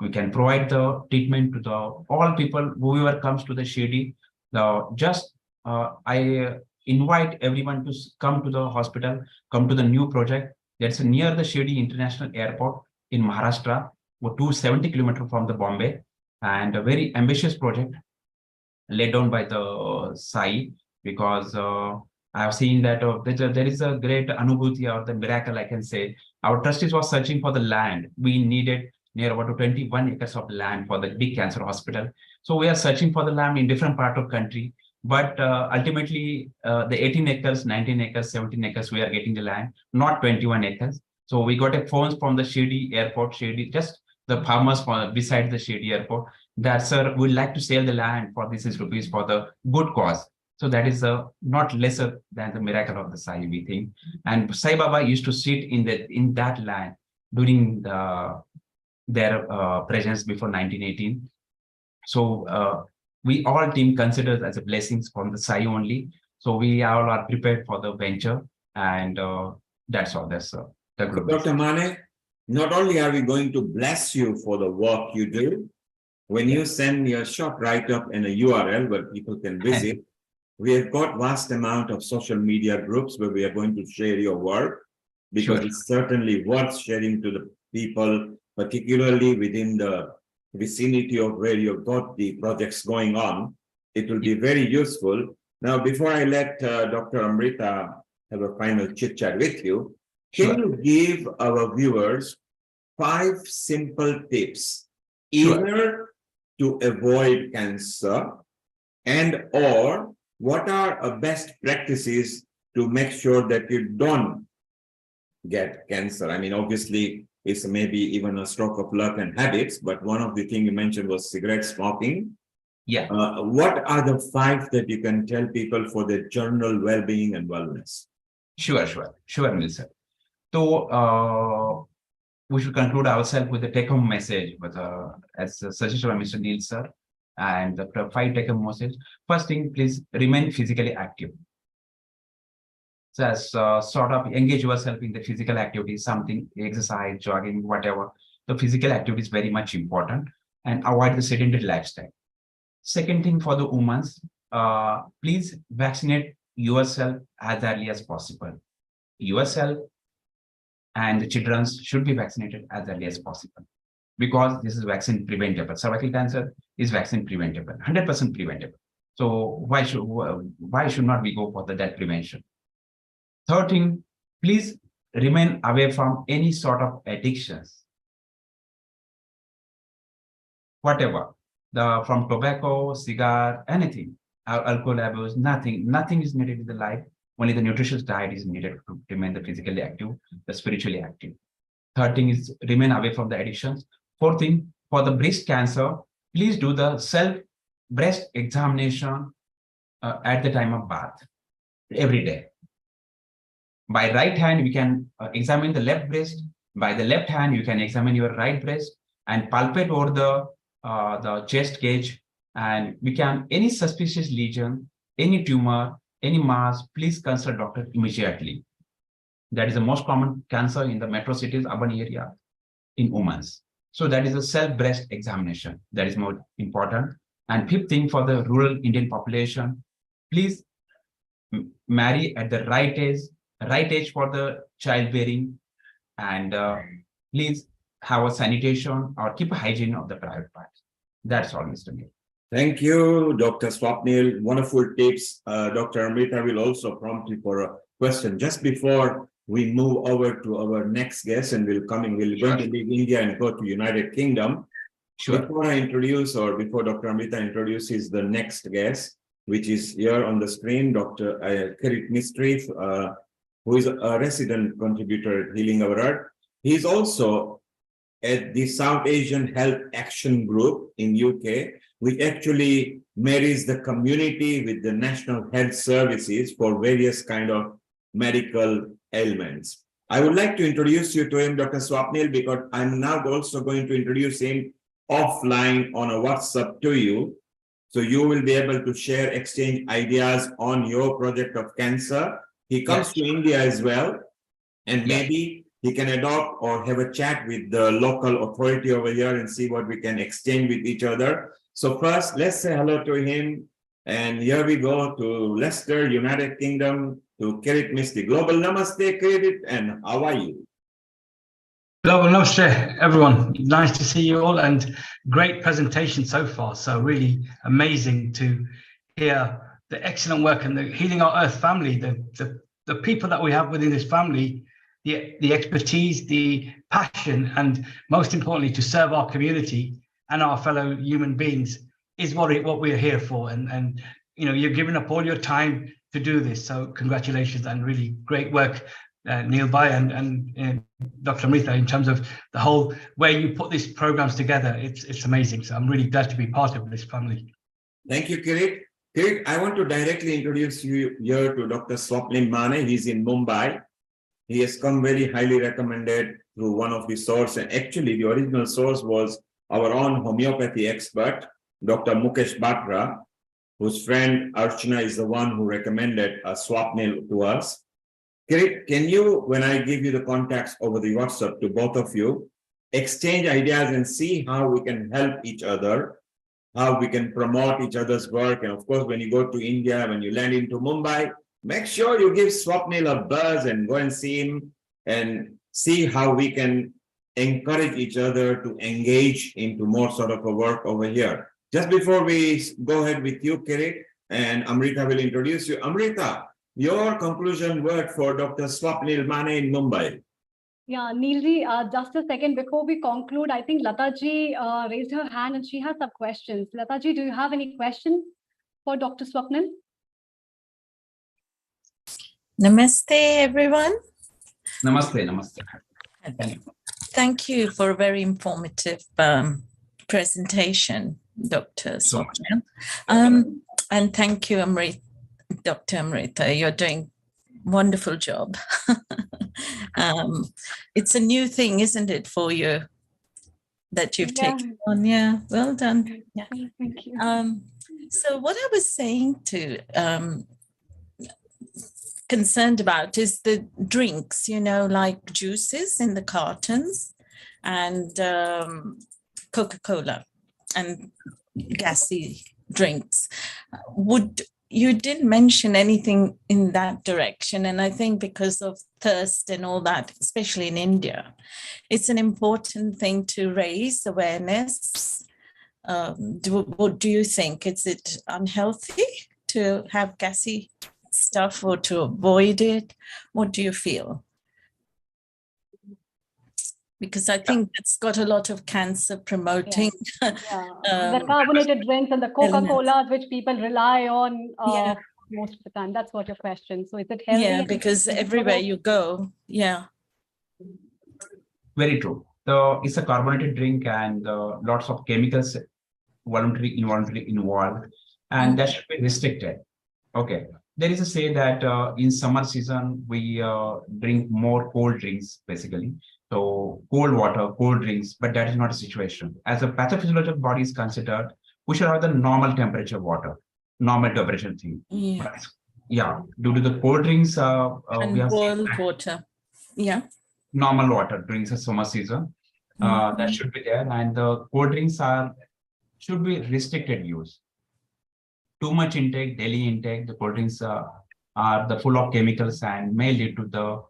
We can provide the treatment to the all people whoever comes to the Shirdi. I invite everyone to come to the hospital, come to the new project that's near the Shirdi International Airport in Maharashtra, 270 kilometers from the Bombay, and a very ambitious project laid down by the Sai, because I have seen that there is a great anubhuti or the miracle, I can say. Our trustees was searching for the land. We needed near about 21 acres of land for the big cancer hospital. So we are searching for the land in different part of country. But ultimately, the 18 acres, 19 acres, 17 acres, we are getting the land, not 21 acres. So we got a phone from the Shirdi airport, Shirdi, just the farmers beside the Shirdi airport, that sir, we'd like to sell the land for this is rupees for the good cause. So that is not lesser than the miracle of the Sai, we think. And Sai Baba used to sit in that land during their presence before 1918. So we all team considers as a blessings from the Sai only. So we all are prepared for the venture, and that's all. That's the group. Dr. Mane, not only are we going to bless you for the work you do, when you send your short write-up and a URL where people can visit, we have got vast amount of social media groups where we are going to share your work, because it's certainly worth sharing to the people, particularly within the vicinity of where you've got the projects going on. It will be very useful. Now, before I let Dr. Amrita have a final chit-chat with you, can you give our viewers 5 simple tips, either to avoid cancer, and or what are best practices to make sure that you don't get cancer? I mean, obviously, it's maybe even a stroke of luck and habits, but one of the things you mentioned was cigarette smoking. Yeah. What are the 5 that you can tell people for their general well-being and wellness? Sure, Mr. So we should conclude ourselves with a take-home message, but as suggested by Mr. Neil, sir, and the 5 take-home message. First thing, please remain physically active. So as sort of engage yourself in the physical activity, something, exercise, jogging, whatever. The physical activity is very much important, and avoid the sedentary lifestyle. Second thing, for the women, please vaccinate yourself as early as possible. Yourself and the children should be vaccinated as early as possible, because this is vaccine preventable. Cervical cancer is vaccine preventable, 100% preventable. So why should not we go for that prevention? Third thing, please remain away from any sort of addictions, whatever, from tobacco, cigar, anything, alcohol abuse, nothing is needed in the life. Only the nutritious diet is needed to remain the physically active, the spiritually active. Third thing is remain away from the addictions. Fourth thing, for the breast cancer, please do the self breast examination at the time of birth every day. By right hand, we can examine the left breast. By the left hand, you can examine your right breast and palpate over the chest cage. And we can, any suspicious lesion, any tumor, any mass, please consult doctor immediately. That is the most common cancer in the metro cities, urban area in women. So that is a self breast examination. That is more important. And fifth thing, for the rural Indian population, please marry at the right age for the childbearing, and please have a sanitation or keep a hygiene of the private parts. That's all, Mr. Neil. Thank you, Dr. Swapnil. Wonderful tips. Dr. Amrita will also prompt you for a question. Just before we move over to our next guest, and we're going to leave India and go to United Kingdom. Sure. Before I introduce, or before Dr. Amrita introduces the next guest, which is here on the screen, Dr. Kirit Mistry, who is a resident contributor at Healing Our Earth. He's also at the South Asian Health Action Group in UK, which actually marries the community with the National Health Services for various kind of medical ailments. I would like to introduce you to him, Dr. Swapnil, because I'm now also going to introduce him offline on a WhatsApp to you. So you will be able to share, exchange ideas on your project of cancer. He comes to India as well, and maybe he can adopt or have a chat with the local authority over here and see what we can exchange with each other. So first, let's say hello to him. And here we go to Leicester, United Kingdom, to Kirit Mistry. Global Namaste, Kirit, and how are you? Global Namaste, everyone. Nice to see you all, and great presentation so far. So really amazing to hear the excellent work and the Healing Our Earth family, the people that we have within this family, the expertise, the passion, and most importantly, to serve our community and our fellow human beings is what we're here for. And you know, you're giving up all your time to do this. So congratulations, and really great work, Neil Bhai and Dr. Amrita, in terms of the whole way you put these programs together. It's amazing. So I'm really glad to be part of this family. Thank you, Kirit. Kirit, I want to directly introduce you here to Dr. Swapnil Mane. He's in Mumbai. He has come very highly recommended through one of the sources. And actually, the original source was our own homeopathy expert, Dr. Mukesh Batra, whose friend Archana is the one who recommended Swapnil to us. Kirit, can you, when I give you the contacts over the WhatsApp to both of you, exchange ideas and see how we can help each other, how we can promote each other's work? And of course, when you go to India, when you land into Mumbai, make sure you give Swapnil a buzz and go and see him and see how we can encourage each other to engage into more sort of a work over here. Just before we go ahead with you, Kirit, and Amrita will introduce you. Amrita, your conclusion word for Dr. Swapnil Mane in Mumbai. Yeah, Neilji, just a second before we conclude, I think Lataji raised her hand and she has some questions. Lataji, do you have any questions for Dr. Swapnil? Namaste, everyone. Namaste, namaste. Thank you for a very informative presentation, Dr. Swapnil. And thank you, Dr. Amrita. You're doing a wonderful job. It's a new thing, isn't it, for you that you've taken on? Yeah, well done. Yeah. Thank you. So what I was saying to concerned about is the drinks, you know, like juices in the cartons and Coca-Cola and gassy drinks. You didn't mention anything in that direction, and I think because of thirst and all that, especially in India, it's an important thing to raise awareness. What do you think? Is it unhealthy to have gassy stuff or to avoid it? What do you feel? Because I think it's got a lot of cancer promoting. The carbonated drinks and the Coca-Colas, which people rely on most of the time. That's what your question. So is it healthy? Yeah, because everywhere you go, Very true. It's a carbonated drink and lots of chemicals, voluntary, involuntary involved, and that should be restricted. Okay. There is a say that in summer season, we drink more cold drinks, basically. So cold water, cold drinks, but that is not a situation. As a pathophysiological body is considered, we should have the normal temperature water, normal temperature thing. Yeah. But, yeah, due to the cold drinks, we And have boiled water. Yeah. normal water during the summer season. That should be there. And the cold drinks should be restricted use. Too much intake, daily intake, the cold drinks are the full of chemicals and may lead to the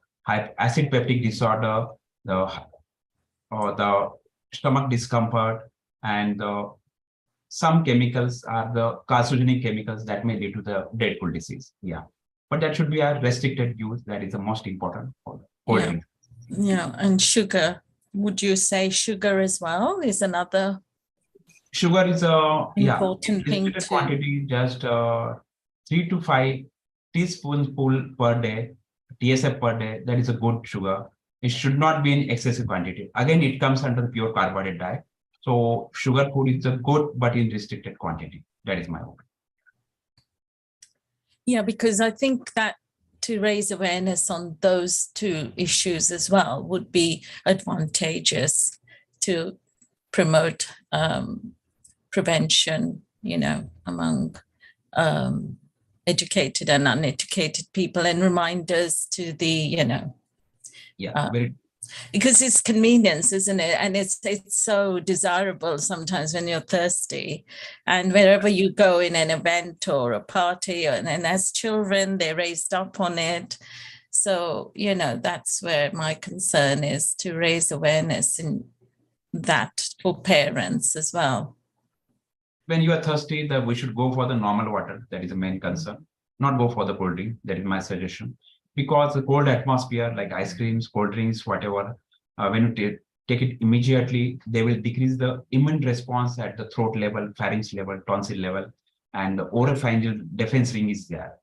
acid peptic disorder, the stomach discomfort, and some chemicals are the carcinogenic chemicals that may lead to the Deadpool disease. Yeah, but that should be a restricted use. That is the most important for cold drinks. Yeah, and sugar. Would you say sugar as well is another? Sugar is a important thing restricted too. quantity, just 3 to 5 teaspoons per day, TSF per day. That is a good sugar. It should not be in excessive quantity. Again, it comes under the pure carbohydrate diet. So sugar food is a good, but in restricted quantity. That is my opinion. Yeah, because I think that to raise awareness on those two issues as well would be advantageous to promote prevention, among educated and uneducated people, and reminders to the, because it's convenience, isn't it? And it's so desirable sometimes when you're thirsty, and wherever you go in an event or a party, and as children, they're raised up on it. So, that's where my concern is, to raise awareness in that for parents as well. When you are thirsty, we should go for the normal water. That is the main concern. Not go for the cold drink. That is my suggestion. Because the cold atmosphere, like ice creams, cold drinks, whatever, when you take it immediately, they will decrease the immune response at the throat level, pharynx level, tonsil level, and the oropharyngeal defense ring is there.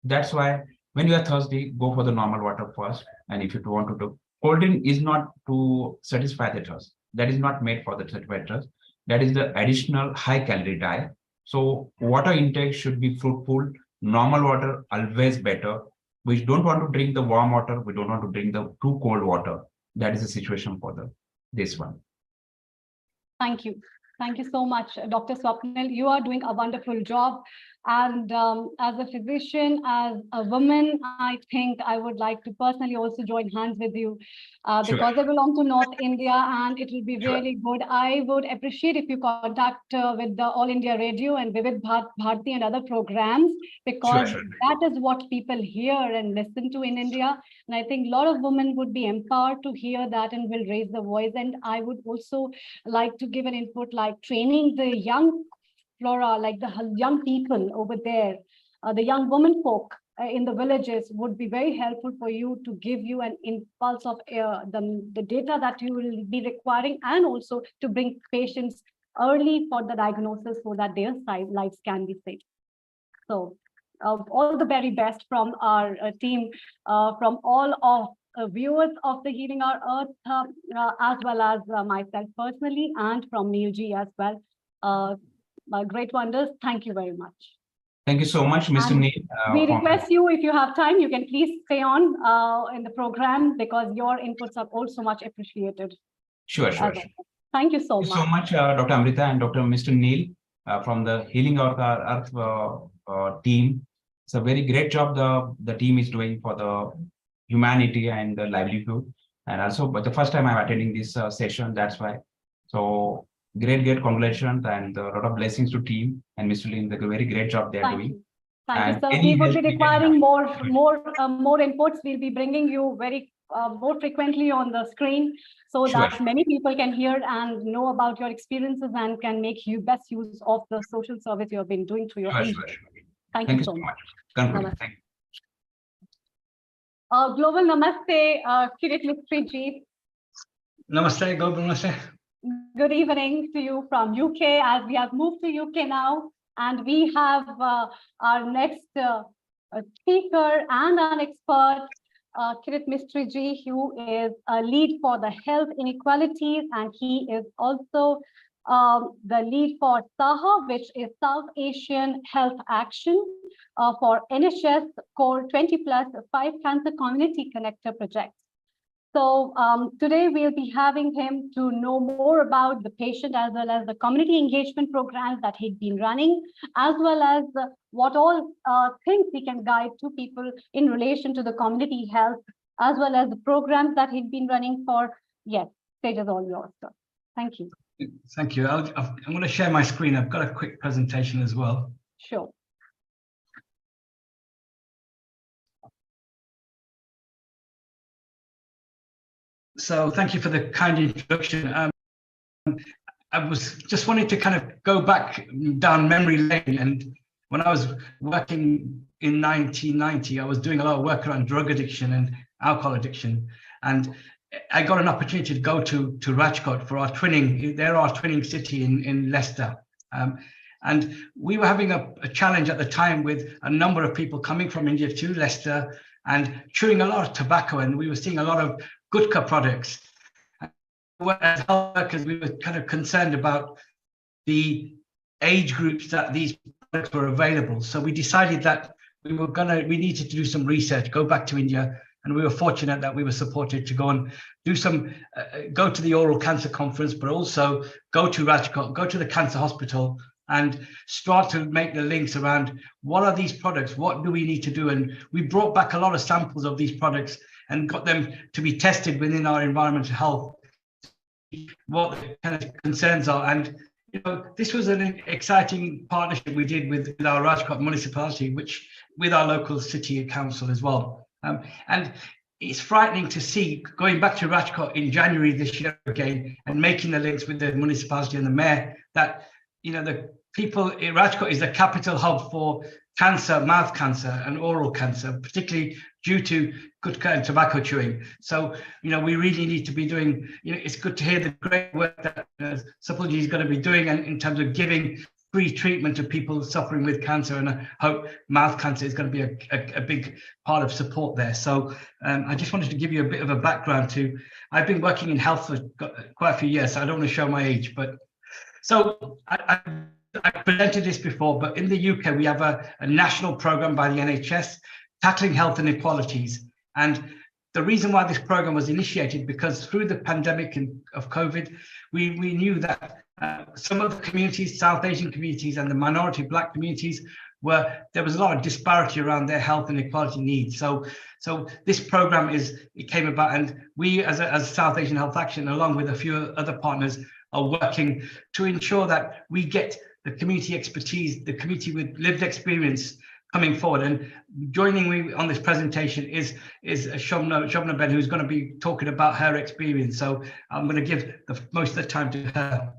That's why when you are thirsty, go for the normal water first. And if you want to do, cold drink is not to satisfy the thirst. That is not made for the satisfy thirst. That is the additional high calorie diet. So water intake should be fruitful. Normal water always better. We don't want to drink the warm water. We don't want to drink the too cold water. That is the situation for this one. Thank you. Thank you so much, Dr. Swapnil. You are doing a wonderful job. And as a physician, as a woman, I think I would like to personally also join hands with you because I belong to North India, and it will be really good. I would appreciate if you contact with the All India Radio and Vivid Bharati and other programs, because that is what people hear and listen to in India. And I think a lot of women would be empowered to hear that and will raise the voice. And I would also like to give an input, like training the young flora, like the young people over there, the young women folk in the villages would be very helpful for you, to give you an impulse of the data that you will be requiring, and also to bring patients early for the diagnosis so that their lives can be saved. So all the very best from our team, from all of viewers of the Healing Our Earth, as well as myself personally, and from Neilji as well. Great wonders. Thank you very much. Thank you so much, Mr. Neil. We request you, if you have time, you can please stay on in the program, because your inputs are also much appreciated. Sure. Thank you so much. Thank you so much, Dr. Amrita and Dr. Mr. Neil from the Healing Our Earth team. It's a very great job the team is doing for the humanity and the livelihood. And also, but the first time I'm attending this session, that's why. So great congratulations and a lot of blessings to team and Mr. Lin. The very great job they're doing. Thank you, sir. We will be requiring more inputs. We'll be bringing you very more frequently on the screen, so that many people can hear and know about your experiences and can make you best use of the social service you have been doing to your age. Thank you so much. Thank you. Global Namaste, Kirit Mistry ji. Namaste, Global Namaste. Good evening to you from UK, as we have moved to UK now, and we have our next speaker and an expert, Kirit Mistry ji, who is a lead for the health inequalities, and he is also the lead for SAHA, which is South Asian Health Action for NHS Core 20 Plus 5 Cancer Community Connector projects. So today we'll be having him to know more about the patient as well as the community engagement programs that he'd been running, as well as what all things he can guide to people in relation to the community health, as well as the programs that he'd been running for. Yes, stage is all yours, sir. Thank you. Thank you. I'm going to share my screen. I've got a quick presentation as well. Sure. So thank you for the kind introduction. I was just wanting to kind of go back down memory lane. And when I was working in 1990, I was doing a lot of work around drug addiction and alcohol addiction. And I got an opportunity to go to Rajkot for our twinning. They're our twinning city in Leicester. And we were having a challenge at the time with a number of people coming from India to Leicester and chewing a lot of tobacco. And we were seeing a lot of Gutka products. As health workers, we were kind of concerned about the age groups that these products were available. So we decided that we needed to do some research, go back to India, and we were fortunate that we were supported to go and do some, go to the oral cancer conference, but also go to Rajkot, go to the cancer hospital, and start to make the links around what are these products, what do we need to do? And we brought back a lot of samples of these products and got them to be tested within our environmental health, what the kind of concerns are. And you know, this was an exciting partnership we did with our Rajkot municipality, which with our local city council as well. And it's frightening to see, going back to Rajkot in January this year again, and making the links with the municipality and the mayor, that you know, the people in Rajkot is the capital hub for cancer, mouth cancer and oral cancer, particularly due to gutka and tobacco chewing. So, you know, we really need to be doing, you know, it's good to hear the great work that Sapulji is going to be doing in terms of giving free treatment to people suffering with cancer. And I hope mouth cancer is going to be a big part of support there. So I just wanted to give you a bit of a background to, I've been working in health for quite a few years, so I don't want to show my age, but so I presented this before, but in the UK, we have a national program by the NHS tackling health inequalities. And the reason why this program was initiated, because through the pandemic of COVID, we knew that some of the communities, South Asian communities and the minority Black communities, there was a lot of disparity around their health inequality needs. So this program it came about, and we as South Asian Health Action, along with a few other partners, are working to ensure that we get the community expertise, the community with lived experience coming forward. And joining me on this presentation is Shobna Ben, who's going to be talking about her experience. So I'm going to give most of the time to her.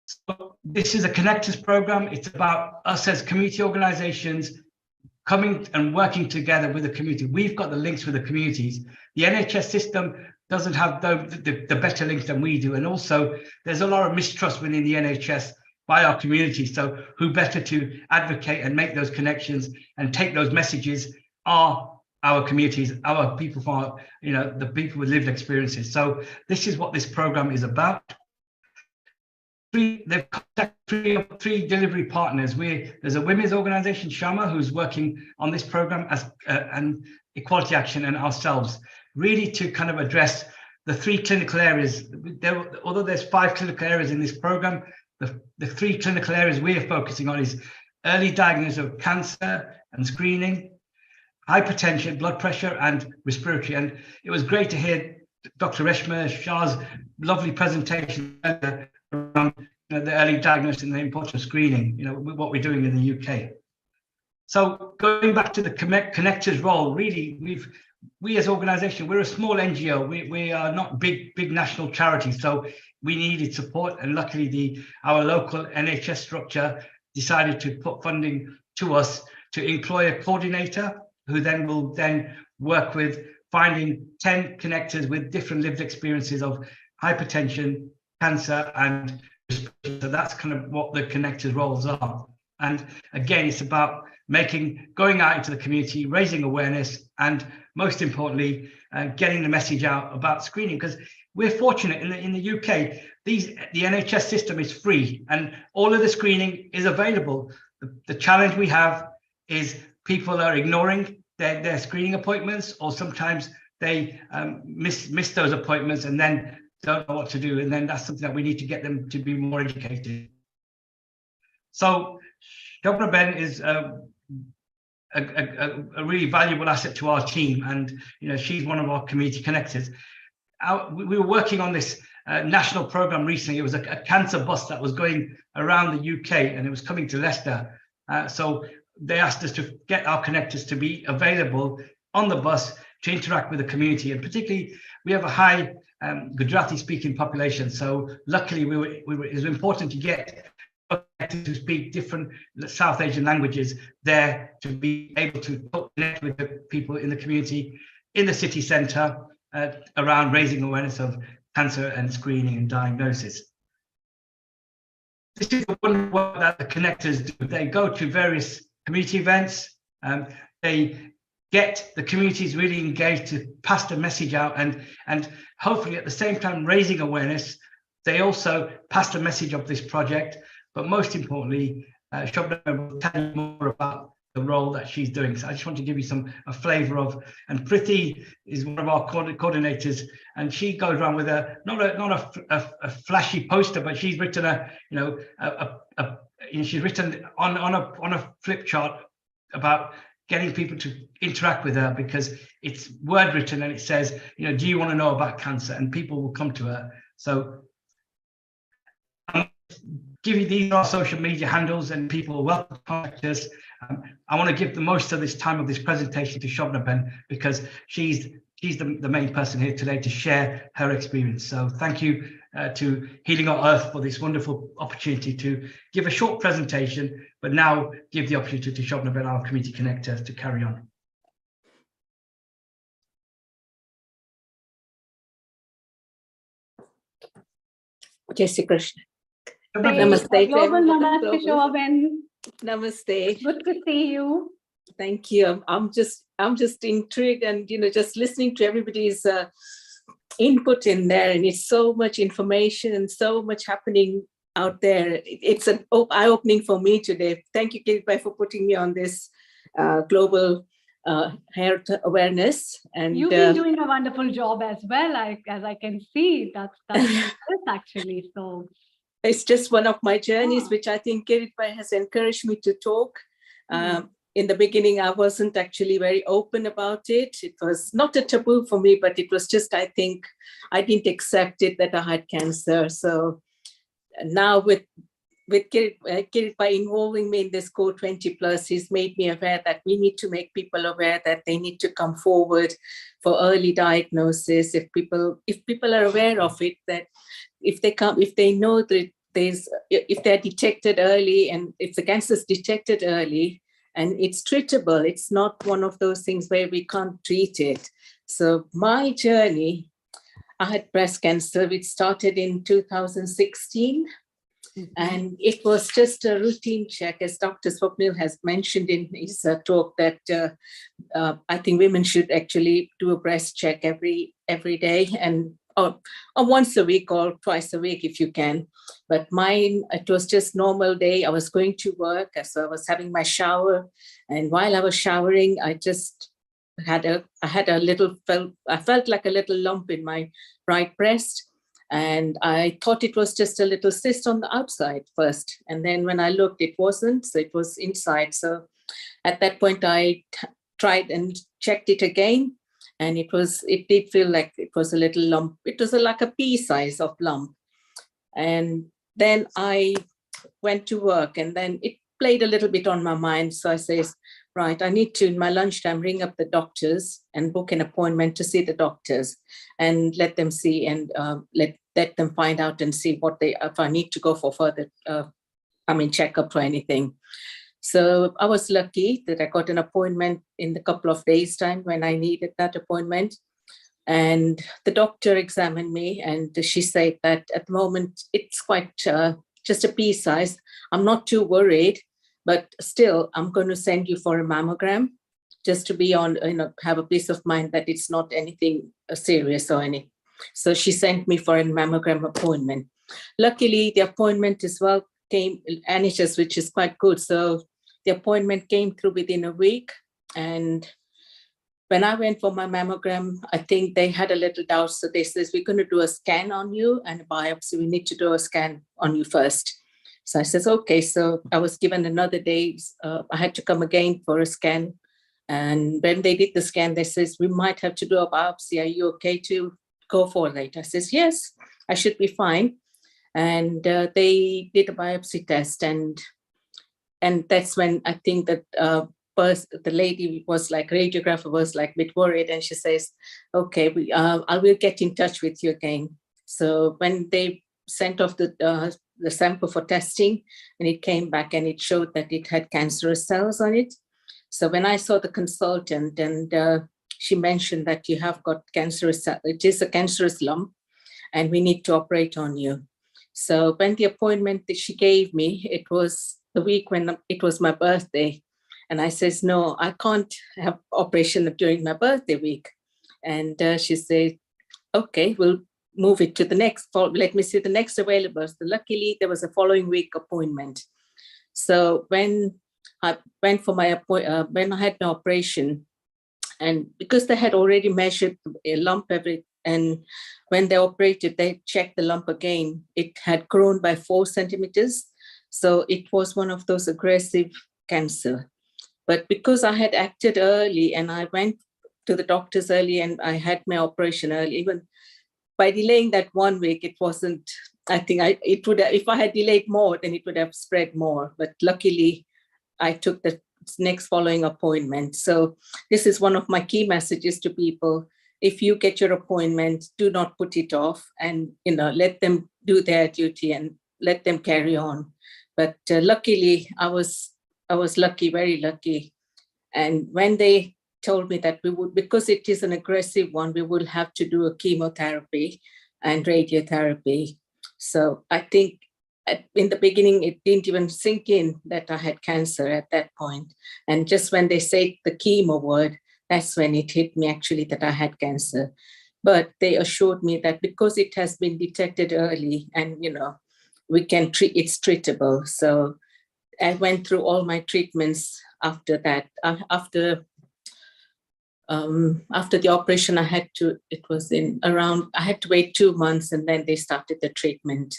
So this is a Connectors program. It's about us as community organizations coming and working together with the community. We've got the links with the communities. The NHS system doesn't have the better links than we do. And also there's a lot of mistrust within the NHS by our community. So who better to advocate and make those connections and take those messages are our communities, our people from, you know, the people with lived experiences. So this is what this program is about. They've contacted three delivery partners. There's a women's organization, Shama, who's working on this program as and Equality Action and ourselves, really to kind of address the three clinical areas. Although there's 5 clinical areas in this program, the 3 clinical areas we are focusing on is early diagnosis of cancer and screening, hypertension, blood pressure, and respiratory. And it was great to hear Dr. Reshma Shah's lovely presentation around the early diagnosis and the importance of screening, you know, what we're doing in the UK. So going back to the Connectors role, really, we as an organization, we're a small NGO. We are not big national charities, so we needed support, and luckily our local NHS structure decided to put funding to us to employ a coordinator who then will work with finding 10 connectors with different lived experiences of hypertension, cancer, and so that's kind of what the connectors roles are. And again, it's about going out into the community, raising awareness, and most importantly, getting the message out about screening. Because we're fortunate in the UK, the NHS system is free and all of the screening is available. The challenge we have is people are ignoring their screening appointments, or sometimes they miss those appointments and then don't know what to do. And then that's something that we need to get them to be more educated. So Dr. Ben is a really valuable asset to our team, and she's one of our community connectors. We were working on this national program recently. It was a cancer bus that was going around the UK, and it was coming to Leicester. So they asked us to get our connectors to be available on the bus to interact with the community, and particularly we have a high Gujarati speaking population. So luckily it was important to get to speak different South Asian languages there, to be able to connect with the people in the community in the city centre around raising awareness of cancer and screening and diagnosis. This is the one work that the connectors do. They go to various community events. They get the communities really engaged to pass the message out, and hopefully at the same time raising awareness. They also pass the message of this project. But most importantly, Shobna will tell you more about the role that she's doing. So I just want to give you a flavour of, and Priti is one of our coordinators, and she goes around with not a flashy poster, but she's written she's written on a flip chart about getting people to interact with her, because it's word written and it says, do you want to know about cancer? And people will come to her. So give you these are social media handles, and people are welcome to contact us. I want to give the most of this time of this presentation to Shobna Ben, because she's the main person here today to share her experience. So thank you to Healing Our Earth for this wonderful opportunity to give a short presentation, but now give the opportunity to Shobna Ben, our community connector, to carry on. Jai Shri Krishna. Namaste. Namaste, Shobha. Namaste. Good to see you. Thank you. I'm just intrigued, and just listening to everybody's input in there, and it's so much information and so much happening out there. It's an eye-opening for me today. Thank you, Kirit, for putting me on this global health awareness. And you've been doing a wonderful job as well. As I can see, that's actually so. It's just one of my journeys, which I think Kirit has encouraged me to talk. In the beginning, I wasn't actually very open about it. It was not a taboo for me, but it was just, I think, I didn't accept it that I had cancer. So now with Kirit by involving me in this Core 20+, he's made me aware that we need to make people aware that they need to come forward for early diagnosis. If people are aware of it, that if they know that if they're detected early, and if the cancer is detected early and it's treatable, it's not one of those things where we can't treat it. So my journey, I had breast cancer, which started in 2016. And it was just a routine check, as Dr. Swapnil has mentioned in his talk, that I think women should actually do a breast check every day, and or once a week or twice a week if you can. But mine, it was just normal day. I was going to work, so I was having my shower, and while I was showering, I just I felt like a little lump in my right breast. And I thought it was just a little cyst on the outside first. And then when I looked, it wasn't, so it was inside. So at that point, I tried and checked it again. And it did feel like it was a little lump. It was like a pea size of lump. And then I went to work, and then it played a little bit on my mind. So I says, right, I need to, in my lunchtime, ring up the doctors and book an appointment to see the doctors and let them see, and let them find out and see if I need to go for further, checkup or anything. So I was lucky that I got an appointment in a couple of days' time when I needed that appointment. And the doctor examined me, and she said that at the moment, it's quite just a pea size. I'm not too worried. but still, I'm going to send you for a mammogram just to be on, have a peace of mind that it's not anything serious or anything. So she sent me for a mammogram appointment. Luckily, the appointment as well came NHS, which is quite good. So the appointment came through within a week. And when I went for my mammogram, I think they had a little doubt. So they says, we're going to do a scan on you and a biopsy. We need to do a scan on you first. So I says, okay. So I was given another day. I had to come again for a scan. And when they did the scan, they says, we might have to do a biopsy. Are you okay to go for it? I says, yes, I should be fine. And they did a biopsy test. And that's when I think that the lady was like, radiographer was like a bit worried. And she says, okay, I will get in touch with you again. So when they sent off the sample for testing, and it came back and it showed that it had cancerous cells on it. So when I saw the consultant, and she mentioned that you have got cancerous, it is a cancerous lump, and we need to operate on you. So when the appointment that she gave me, it was the week when it was my birthday. And I says, no, I can't have operation during my birthday week. And she said, okay, we'll move it to the next, let me see the next available. So luckily, there was a following week appointment. So when I went for my appointment, when I had my operation, and because they had already measured a lump and when they operated, they checked the lump again. It had grown by 4 centimeters. So it was one of those aggressive cancer. But because I had acted early and I went to the doctors early and I had my operation early, even by delaying that 1 week, it wasn't, I think it would have, if I had delayed more, then it would have spread more. But luckily, I took the next following appointment. So this is one of my key messages to people. If you get your appointment, do not put it off, and let them do their duty and let them carry on. But luckily, I was lucky, very lucky. And when they told me that we would, because it is an aggressive one, we will have to do a chemotherapy and radiotherapy. So I think in the beginning, it didn't even sink in that I had cancer at that point. And just when they said the chemo word, that's when it hit me actually that I had cancer. But they assured me that because it has been detected early and, we can treat, it's treatable. So I went through all my treatments after that. After the operation, I had to wait 2 months, and then they started the treatment.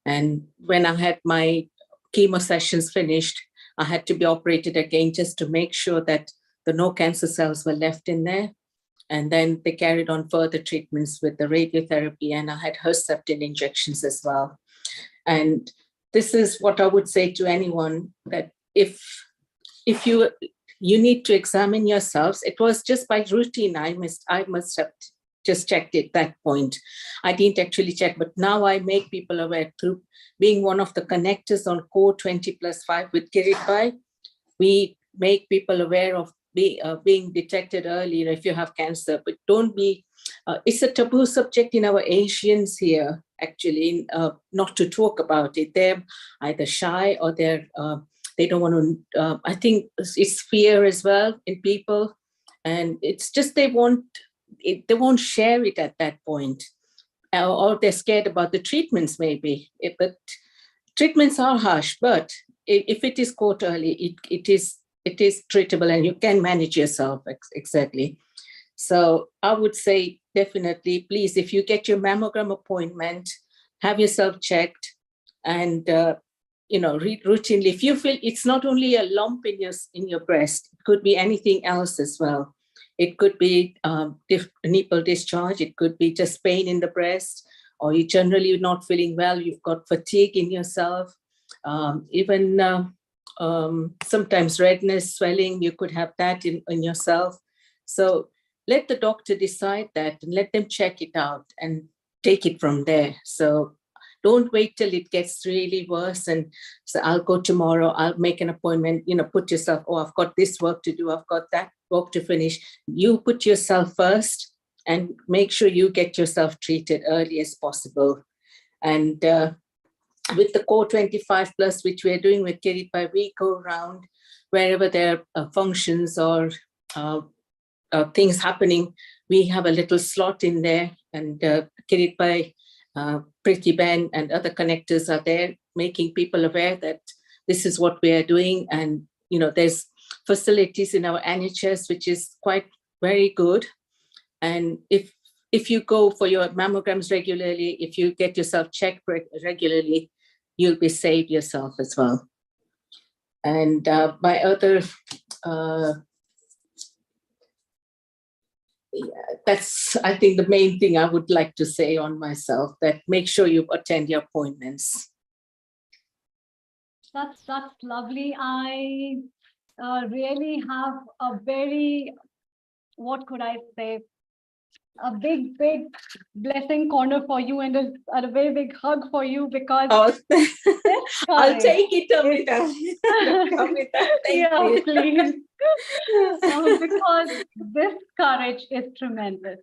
And when I had my chemo sessions finished, I had to be operated again just to make sure that no cancer cells were left in there. And then they carried on further treatments with the radiotherapy, and I had Herceptin injections as well. And this is what I would say to anyone, that if you need to examine yourselves. It was just by routine. I must have just checked it at that point. I didn't actually check, but now I make people aware through being one of the connectors on Core 20+5 with Kirit. We make people aware of being detected early if you have cancer, but don't be, it's a taboo subject in our Asians here, actually, not to talk about it. They're either shy or they don't want to, I think it's fear as well in people. And it's just they won't share it at that point. Or they're scared about the treatments maybe. But treatments are harsh, but if it is caught early, it is treatable and you can manage yourself exactly. So I would say definitely, please, if you get your mammogram appointment, have yourself checked and read routinely. If you feel it's not only a lump in your breast, it could be anything else as well. It could be nipple discharge. It could be just pain in the breast, or you generally not feeling well. You've got fatigue in yourself. Even sometimes redness, swelling, you could have that in yourself. So let the doctor decide that and let them check it out and take it from there. So don't wait till it gets really worse and so I'll go tomorrow, I'll make an appointment, put yourself, I've got this work to do, I've got that work to finish. You put yourself first and make sure you get yourself treated early as possible. And with the core 25 plus, which we're doing with Kirit, we go around wherever there are functions or things happening. We have a little slot in there, and Kirit, Priti Ben, and other connectors are there, making people aware that this is what we are doing. And there's facilities in our NHS, which is quite very good. And if you go for your mammograms regularly, if you get yourself checked regularly, you'll be saved yourself as well. And my other, that's, I think, the main thing I would like to say on myself, that make sure you attend your appointments. That's lovely. I really have a very, what could I say, a big blessing corner for you, and a very big hug for you, because I'll take it, Amrita. Thank you. Please. Because this courage is tremendous.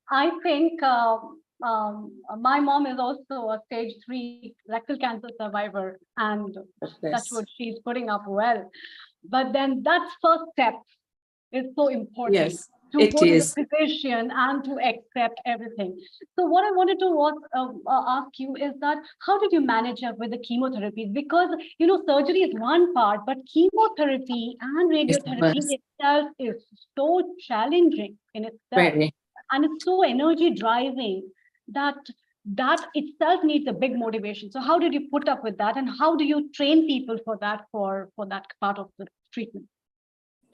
I think my mom is also a stage 3 rectal cancer survivor, and that's what she's putting up well. But then that first step is so important. Yes. To go to the physician and to accept everything. So what I wanted to ask you is that how did you manage up with the chemotherapies? Because surgery is one part, but chemotherapy and radiotherapy itself is so challenging in itself, and it's so energy driving that itself needs a big motivation. So how did you put up with that, and how do you train people for that part of the treatment?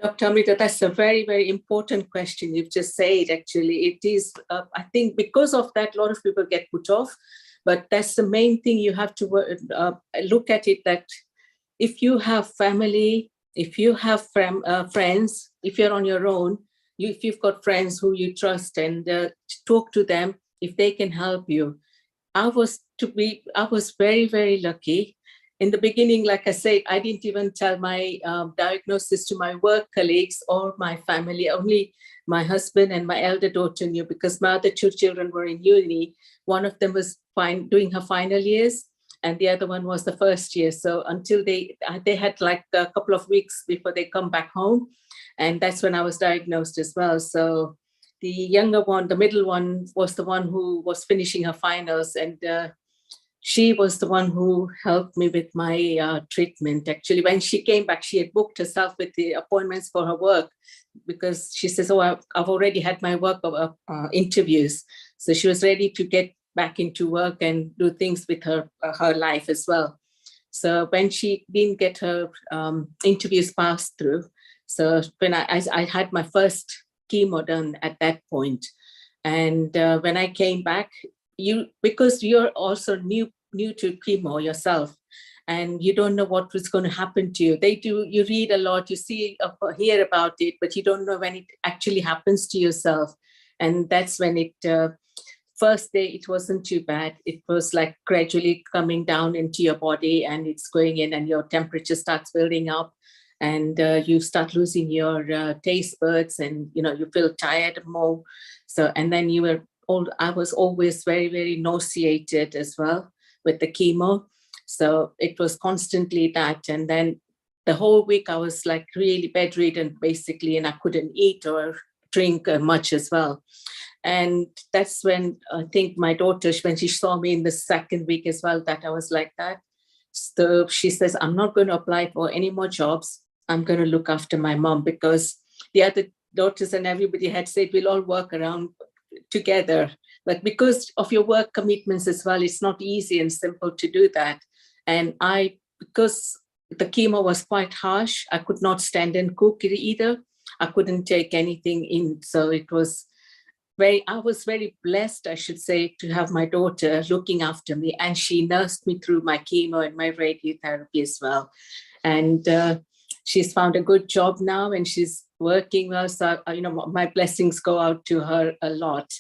Dr. Amrita, that's a very, very important question you've just said. Actually, it is, I think because of that, a lot of people get put off, but that's the main thing you have to look at it, that if you have family, if you have friends, if you're on your own, if you've got friends who you trust, and talk to them if they can help you. I was very, very lucky. In the beginning, like I said, I didn't even tell my diagnosis to my work colleagues or my family. Only my husband and my elder daughter knew, because my other 2 children were in uni. One of them was doing her final years, and the other one was the first year. So until they had like a couple of weeks before they come back home. And that's when I was diagnosed as well. So the younger one, the middle one, was the one who was finishing her finals, and she was the one who helped me with my treatment. Actually, when she came back, she had booked herself with the appointments for her work, because she says, I've already had my work interviews. So she was ready to get back into work and do things with her life as well. So when she didn't get her interviews passed through, so when I had my first chemo done at that point. And when I came back, because you're also new to chemo yourself, and you don't know what was going to happen to you. You read a lot, you see, hear about it, but you don't know when it actually happens to yourself. And that's when first day, it wasn't too bad. It was like gradually coming down into your body, and it's going in, and your temperature starts building up, and you start losing your taste buds, and you feel tired more. So, and then I was always very, very nauseated as well with the chemo. So it was constantly that. And then the whole week I was like really bedridden basically, and I couldn't eat or drink much as well. And that's when I think my daughter, when she saw me in the second week as well, that I was like that. So she says, I'm not going to apply for any more jobs. I'm going to look after my mom, because the other daughters and everybody had said, we'll all work around together. But because of your work commitments as well, it's not easy and simple to do that. And because the chemo was quite harsh, I could not stand and cook either. I couldn't take anything in. So I was very blessed, I should say, to have my daughter looking after me. And she nursed me through my chemo and my radiotherapy as well. And she's found a good job now, and she's working well. So, my blessings go out to her a lot,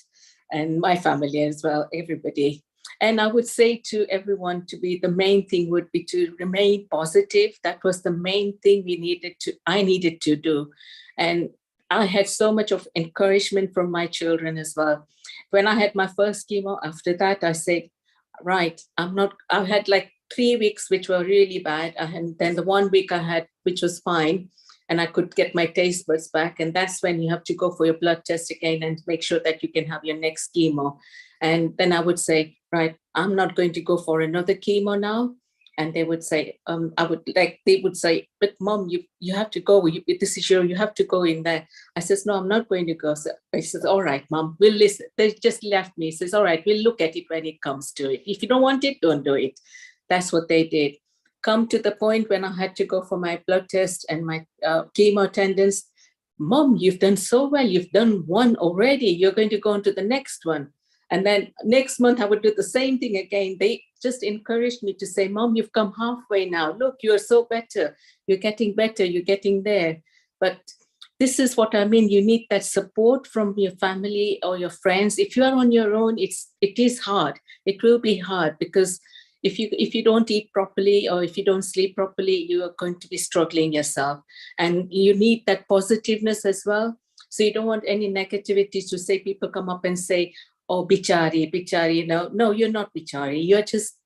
and my family as well, everybody. And I would say to everyone the main thing would be to remain positive. That was the main thing I needed to do. And I had so much of encouragement from my children as well. When I had my first chemo, after that, I said, right, I had like 3 weeks which were really bad, and then the 1 week I had which was fine, and I could get my taste buds back, and that's when you have to go for your blood test again and make sure that you can have your next chemo. And then I would say, right, I'm not going to go for another chemo now. And they would say, they would say, but mom, you have to go. This is you have to go in there. I says, no, I'm not going to go. So I says, all right, mom, we'll listen. They just left me. Says, all right, we'll look at it when it comes to it. If you don't want it, don't do it. That's what they did. Come to the point when I had to go for my blood test and my chemo attendance. Mom, you've done so well. You've done one already. You're going to go on to the next one. And then next month I would do the same thing again. They just encouraged me to say, Mom, you've come halfway now. Look, you're so better. You're getting better. You're getting there. But this is what I mean. You need that support from your family or your friends. If you are on your own, it is hard. It will be hard because if you don't eat properly or if you don't sleep properly, you are going to be struggling yourself. And you need that positiveness as well. So you don't want any negativity to say, people come up and say, oh, bichari, no, you're not bichari.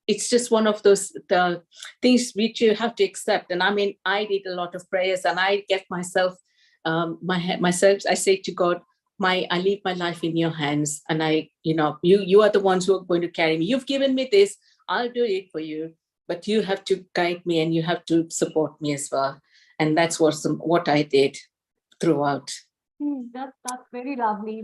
It's just one of those the things which you have to accept. And I mean, I did a lot of prayers and I get myself, I say to God, I leave my life in your hands. And you are the ones who are going to carry me. You've given me this, I'll do it for you. But you have to guide me and you have to support me as well. And that's what I did throughout. That's very lovely.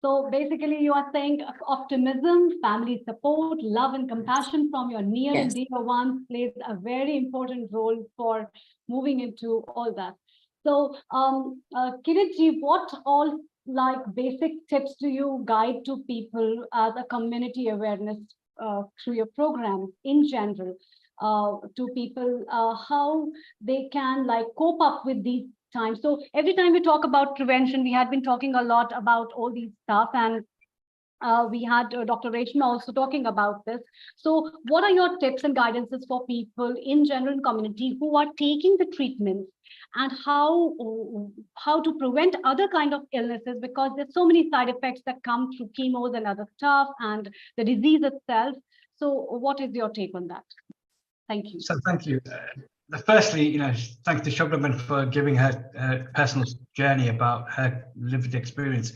So basically you are saying optimism, family support, love and compassion from your near and dear ones plays a very important role for moving into all that. So Kiritji, what all basic tips do you guide to people as a community awareness through your programs in general to people, how they can cope up with these times? So every time we talk about prevention, we had been talking a lot about all these stuff, and we had Dr. Reshma also talking about this. So what are your tips and guidances for people in general community who are taking the treatments, and how to prevent other kind of illnesses, because there's so many side effects that come through chemos and other stuff and the disease itself. So what is your take on that? Thank you. So thank you. Firstly, thanks to Shobnaben for giving her personal journey about her lived experience.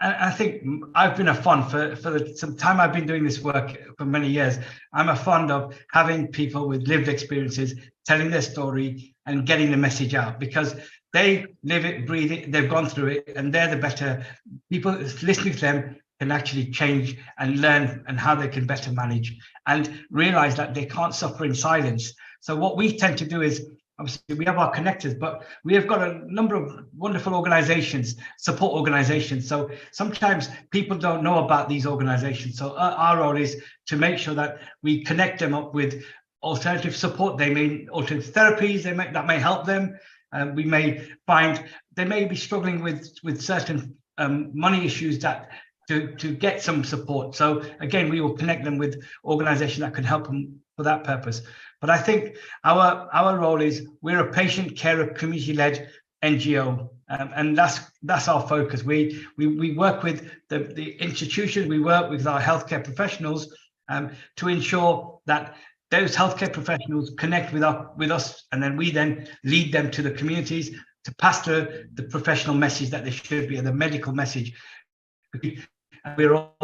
And I think I've been a fond for some time I've been doing this work for many years. I'm a fond of having people with lived experiences telling their story and getting the message out, because they live it, breathe it, they've gone through it, and they're the better people. Listening to them can actually change and learn and how they can better manage and realize that they can't suffer in silence. So what we tend to do is, obviously we have our connectors, but we have got a number of wonderful organizations, support organizations. So sometimes people don't know about these organizations. So our role is to make sure that we connect them up with alternative support. They may alternative therapies, that may help them. We may find they may be struggling with certain money issues to get some support. So again, we will connect them with organizations that can help them for that purpose. But I think our role is, we're a patient care community-led NGO, and that's our focus. We work with the institutions, we work with our healthcare professionals to ensure that those healthcare professionals connect with us, and then we lead them to the communities to pass the professional message that they should be, and the medical message. We're all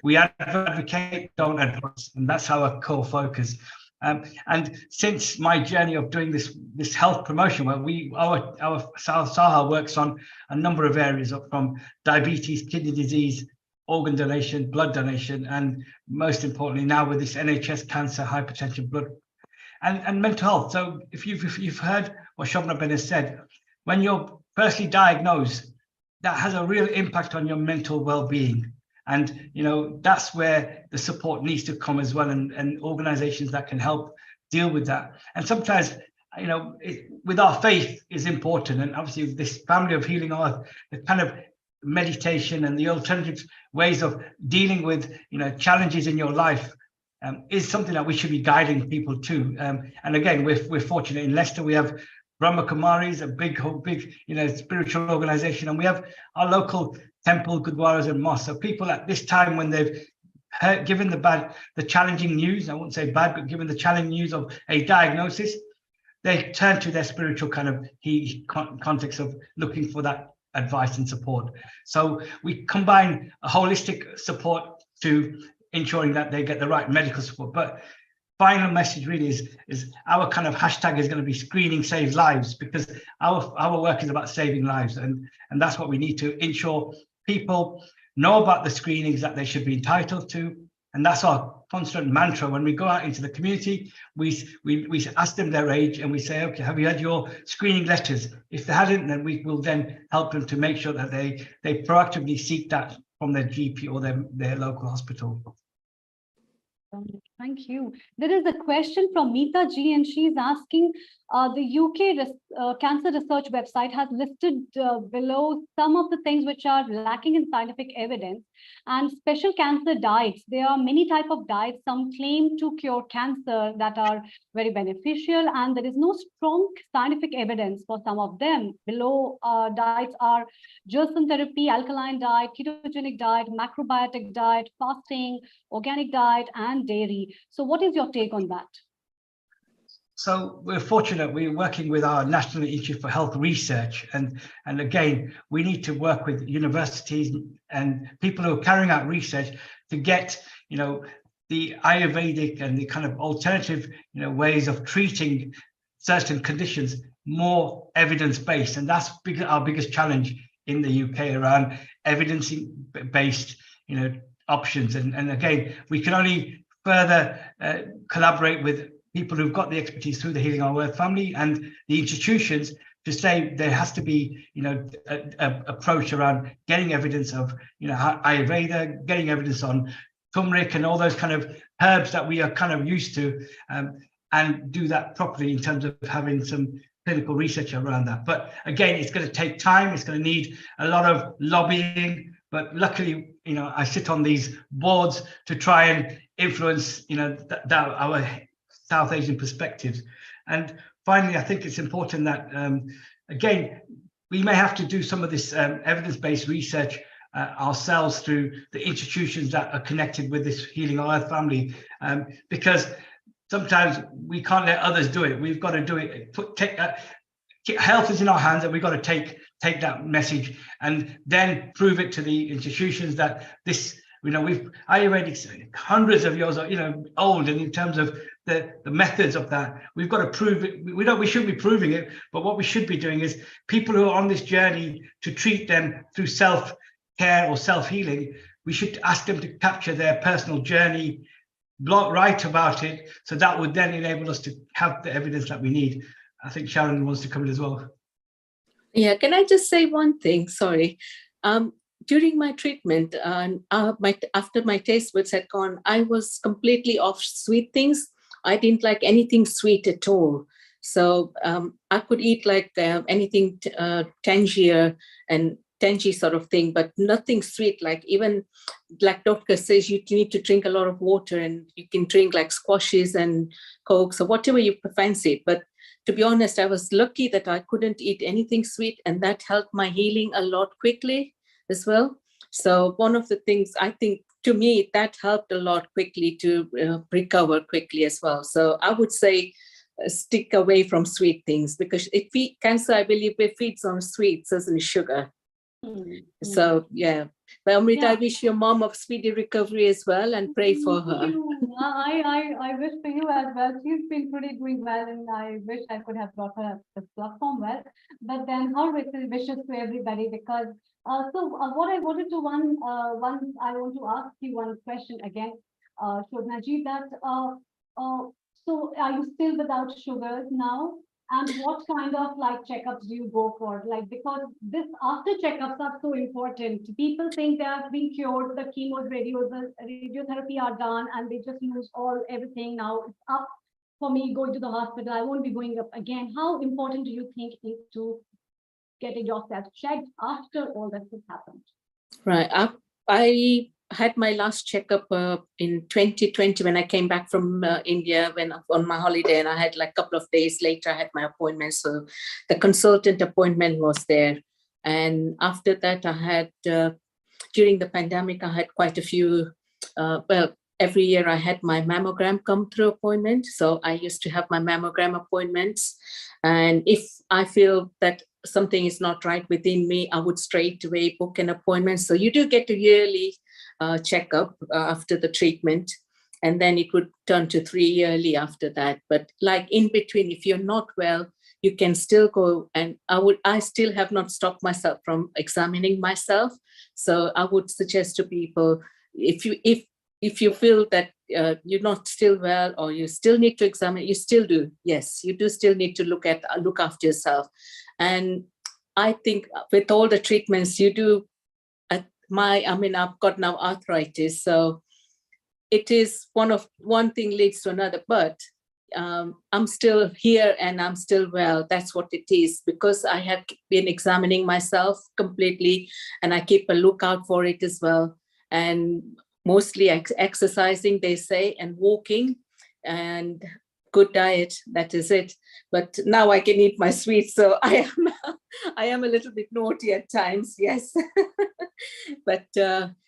we advocate, don't advise, and that's our core focus. And since my journey of doing this health promotion, where our SAHA works on a number of areas, from diabetes, kidney disease, organ donation, blood donation, and most importantly now with this NHS cancer, hypertension, blood, and mental health. So if you've heard what Shobnaben has said, when you're firstly diagnosed, that has a real impact on your mental well-being. And, that's where the support needs to come as well, and organizations that can help deal with that. And sometimes, with our faith is important. And obviously this family of Healing Earth, the kind of meditation and the alternative ways of dealing with, challenges in your life is something that we should be guiding people to. And again, we're fortunate in Leicester, we have Brahma Kumaris, a big, spiritual organization, and we have our local temple, gurdwaras, and mosques. So people at this time, when they've given the challenging news, I won't say bad, but given the challenging news of a diagnosis, they turn to their spiritual kind of context of looking for that advice and support. So we combine a holistic support to ensuring that they get the right medical support. But final message really is our kind of hashtag is going to be screening saves lives, because our work is about saving lives, and that's what we need to ensure people know about the screenings that they should be entitled to. And that's our constant mantra. When we go out into the community, we ask them their age and we say, okay, have you had your screening letters? If they hadn't, then we will then help them to make sure that they proactively seek that from their GP or their local hospital. Thank you. There is a question from Meeta G, and she's asking, the UK Cancer Research website has listed below some of the things which are lacking in scientific evidence, and special cancer diets. There are many types of diets. Some claim to cure cancer that are very beneficial, and there is no strong scientific evidence for some of them. Below diets are Gerson therapy, alkaline diet, ketogenic diet, macrobiotic diet, fasting, organic diet, and dairy. So what is your take on that? So we're fortunate, we're working with our National Institute for Health Research, and again, we need to work with universities and people who are carrying out research to get, the Ayurvedic and the kind of alternative, ways of treating certain conditions more evidence-based. And that's our biggest challenge in the UK around evidence-based, options. And again, we can only further collaborate with people who've got the expertise through the Healing Our Earth family and the institutions to say there has to be, an approach around getting evidence of, Ayurveda, getting evidence on turmeric and all those kind of herbs that we are kind of used to, and do that properly in terms of having some clinical research around that. But again, it's going to take time. It's going to need a lot of lobbying. But luckily, I sit on these boards to try and influence, our South Asian perspectives. And finally, I think it's important that, again, we may have to do some of this evidence-based research ourselves through the institutions that are connected with this Healing Our Earth family, because sometimes we can't let others do it. We've got to do it. Health is in our hands, and we've got to take that message and then prove it to the institutions that this, Ayurvedic hundreds of years, old, and in terms of the methods of that, we've got to prove it. We should be proving it, but what we should be doing is people who are on this journey to treat them through self-care or self-healing, we should ask them to capture their personal journey, write about it, so that would then enable us to have the evidence that we need. I think Sharron wants to come in as well. Yeah, can I just say one thing? Sorry. During my treatment, after my taste buds had gone, I was completely off sweet things. I didn't like anything sweet at all. So I could eat like anything tangier and tangy sort of thing, but nothing sweet. Like even like doctor says, you need to drink a lot of water, and you can drink like squashes and Cokes or whatever you fancy. But to be honest, I was lucky that I couldn't eat anything sweet, and that helped my healing a lot quickly as well. So one of the things, I think, to me, that helped a lot quickly to recover quickly as well. So I would say stick away from sweet things, because cancer, I believe, it feeds on sweets, doesn't sugar. So yeah, but Amrita, I wish your mom a speedy recovery as well, and pray for her. I wish for you as well. She's been pretty doing well, and I wish I could have brought her at the platform well. But then her wishes to everybody, because what I wanted to I want to ask you one question again, Shobhana ji, that so are you still without sugars now? And what kind of checkups do you go for? Because this after checkups are so important. People think they have been cured, the chemo, radiotherapy are done, and they just lose everything. Now it's up for me going to the hospital. I won't be going up again. How important do you think is to getting yourself checked after all this has happened? Right. I had my last checkup in 2020 when I came back from India on my holiday, and I had a couple of days later I had my appointment. So the consultant appointment was there, and after that I had during the pandemic I had quite a few well, every year I had my mammogram come through appointment. So I used to have my mammogram appointments. And if I feel that something is not right within me, I would straight away book an appointment. So you do get a yearly checkup after the treatment. And then it would turn to 3 yearly after that. But like in between, if you're not well, you can still go. And I still have not stopped myself from examining myself. So I would suggest to people, if you feel that you're not still well, or you still need to examine, you still do. Yes, you do still need to look after yourself. And I think with all the treatments you do, I've got now arthritis, so it is one thing leads to another, but I'm still here and I'm still well. That's what it is, because I have been examining myself completely, and I keep a lookout for it as well. And mostly exercising, they say, and walking, and good diet. That is it. But now I can eat my sweets, so I am a little bit naughty at times. Yes, but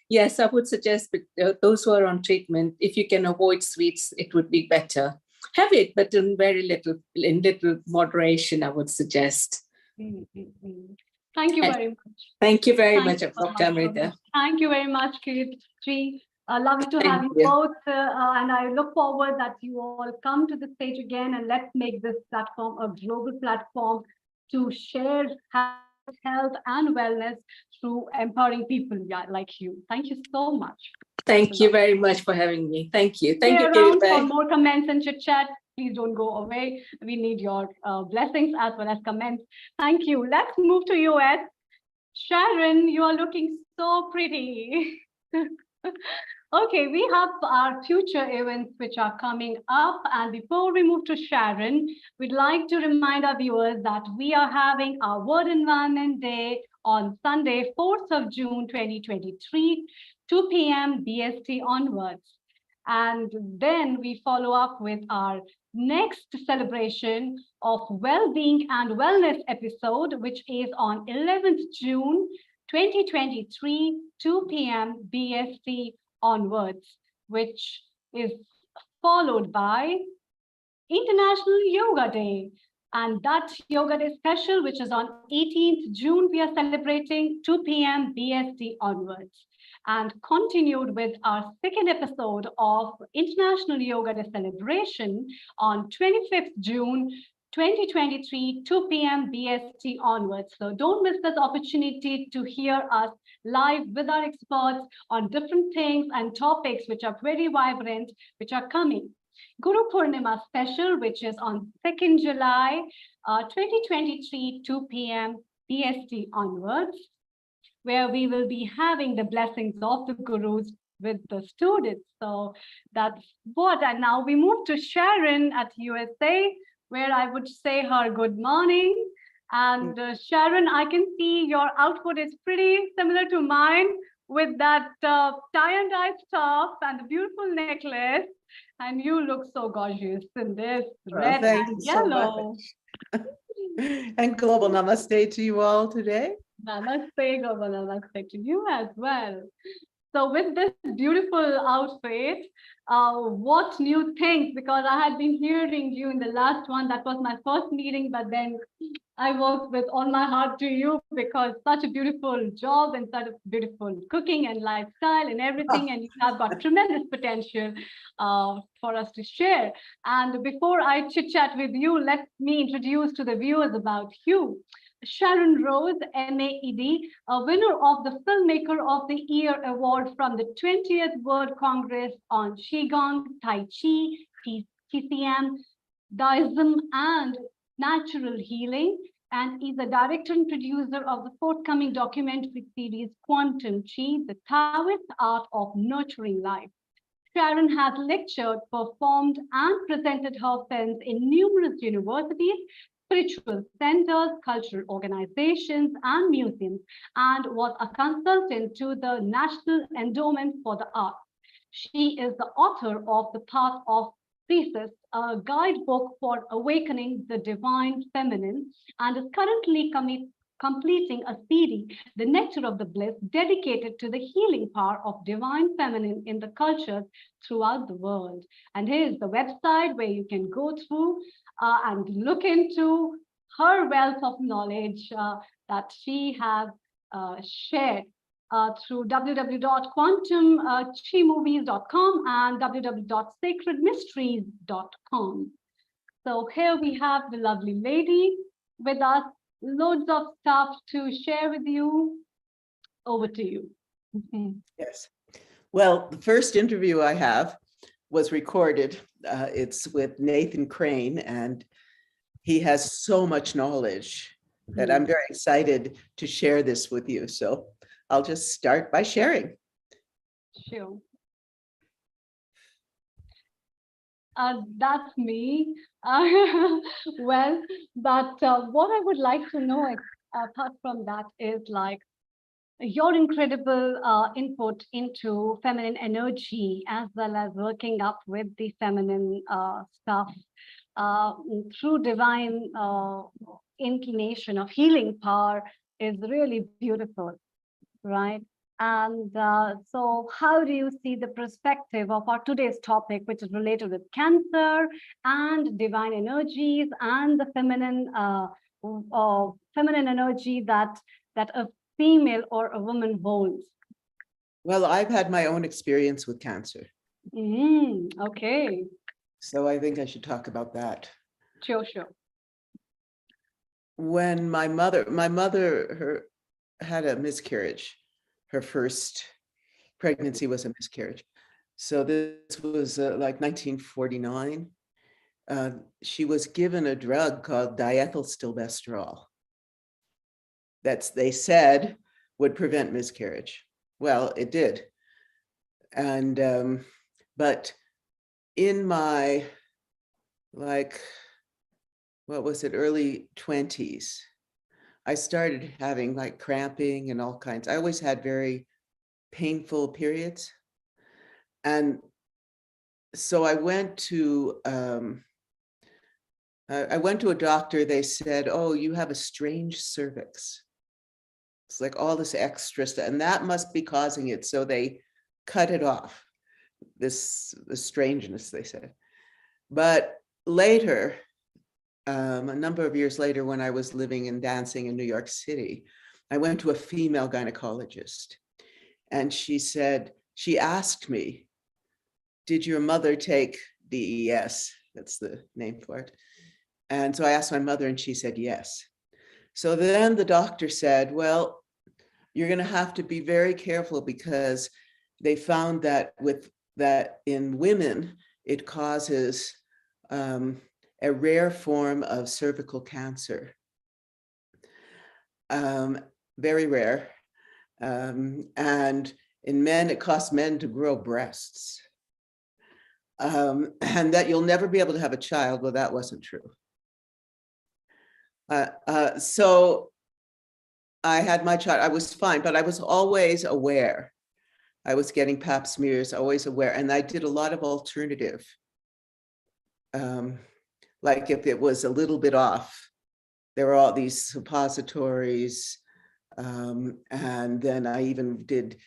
yes, I would suggest those who are on treatment, if you can avoid sweets, it would be better. Have it, but in little moderation, I would suggest. Thank you very much. Thank you very much, Dr. Amrita. Thank you very much, Kirti. Lovely to have you both, and I look forward that you all come to the stage again, and let's make this platform a global platform to share health and wellness through empowering people like you. Thank you so much. Thank you very much for having me. Thank you. Thank you, around for more comments and chit chat. Please don't go away. We need your blessings as well as comments. Thank you. Let's move to US. Sharon, you are looking so pretty. Okay, we have our future events which are coming up. And before we move to Sharon, we'd like to remind our viewers that we are having our World Environment Day on Sunday, 4th of June, 2023, 2 p.m. BST onwards. And then we follow up with our next celebration of well-being and wellness episode, which is on 11th June, 2023, 2 p.m. BST onwards, which is followed by International Yoga Day. And that Yoga Day special, which is on 18th June, we are celebrating 2 p.m. BST onwards. And continued with our second episode of International Yoga Day celebration on 25th June, 2023, 2 p.m. BST onwards. So don't miss this opportunity to hear us live with our experts on different things and topics which are very vibrant, which are coming. Guru Purnima special, which is on 2nd July, 2023, 2 p.m. BST onwards, where we will be having the blessings of the gurus with the students. So that's what. And now we move to Sharon at USA, where I would say her good morning. And Sharon, I can see your outfit is pretty similar to mine, with that tie and dye stuff and the beautiful necklace. And you look so gorgeous in this red and yellow. And global namaste to you all today. Namaste, global namaste to you as well. So with this beautiful outfit, what new things? Because I had been hearing you in the last one, that was my first meeting, but then I worked with all my heart to you, because such a beautiful job and such a beautiful cooking and lifestyle and everything, and you have got tremendous potential for us to share. And before I chit chat with you, let me introduce to the viewers about you. Sharron Rose, MAED, a winner of the Filmmaker of the Year Award from the 20th World Congress on Qigong, Tai Chi, TCM, Daoism, and Natural Healing, and is the director and producer of the forthcoming documentary series Quantum Chi, the Taoist Art of Nurturing Life. Sharon has lectured, performed, and presented her films in numerous universities, spiritual centers, cultural organizations, and museums, and was a consultant to the National Endowment for the Arts. She is the author of The Path of Thesis, a guidebook for awakening the divine feminine, and is currently completing a CD, The Nectar of the Bliss, dedicated to the healing power of divine feminine in the cultures throughout the world. And here's the website where you can go through and look into her wealth of knowledge that she has shared through www.quantumchimovies.com and www.sacredmysteries.com. So here we have the lovely lady with us, loads of stuff to share with you. Over to you. Yes. Well, the first interview I have was recorded. It's with Nathan Crane, and he has so much knowledge that I'm very excited to share this with you. So I'll just start by sharing. Sure. That's me. Well, but what I would like to know apart from that is like your incredible input into feminine energy, as well as working up with the feminine stuff through divine inclination of healing power is really beautiful, right? And so how do you see the perspective of our today's topic, which is related with cancer and divine energies and the feminine feminine energy that a female or a woman holds? Well, I've had my own experience with cancer. Okay. So I think I should talk about that. Sure, sure. When my mother had a miscarriage. Her first pregnancy was a miscarriage. So this was like 1949. She was given a drug called diethylstilbestrol that they said would prevent miscarriage. Well, it did. And but in my early 20s, I started having like cramping and all kinds. I always had very painful periods. And so I went to a doctor. They said, "Oh, you have a strange cervix. It's like all this extra stuff, and that must be causing it." So they cut it off, the strangeness, they said. But later, a number of years later, when I was living and dancing in New York City, I went to a female gynecologist, and she asked me, "Did your mother take DES?" That's the name for it. And so I asked my mother, and she said yes. So then the doctor said, "Well, you're going to have to be very careful, because they found that in women, it causes a rare form of cervical cancer, very rare. And in men, it causes men to grow breasts. And that you'll never be able to have a child." Well, that wasn't true. So I had my child. I was fine, but I was always aware. I was getting pap smears, always aware. And I did a lot of alternative. Like if it was a little bit off, there were all these suppositories. And then I even did,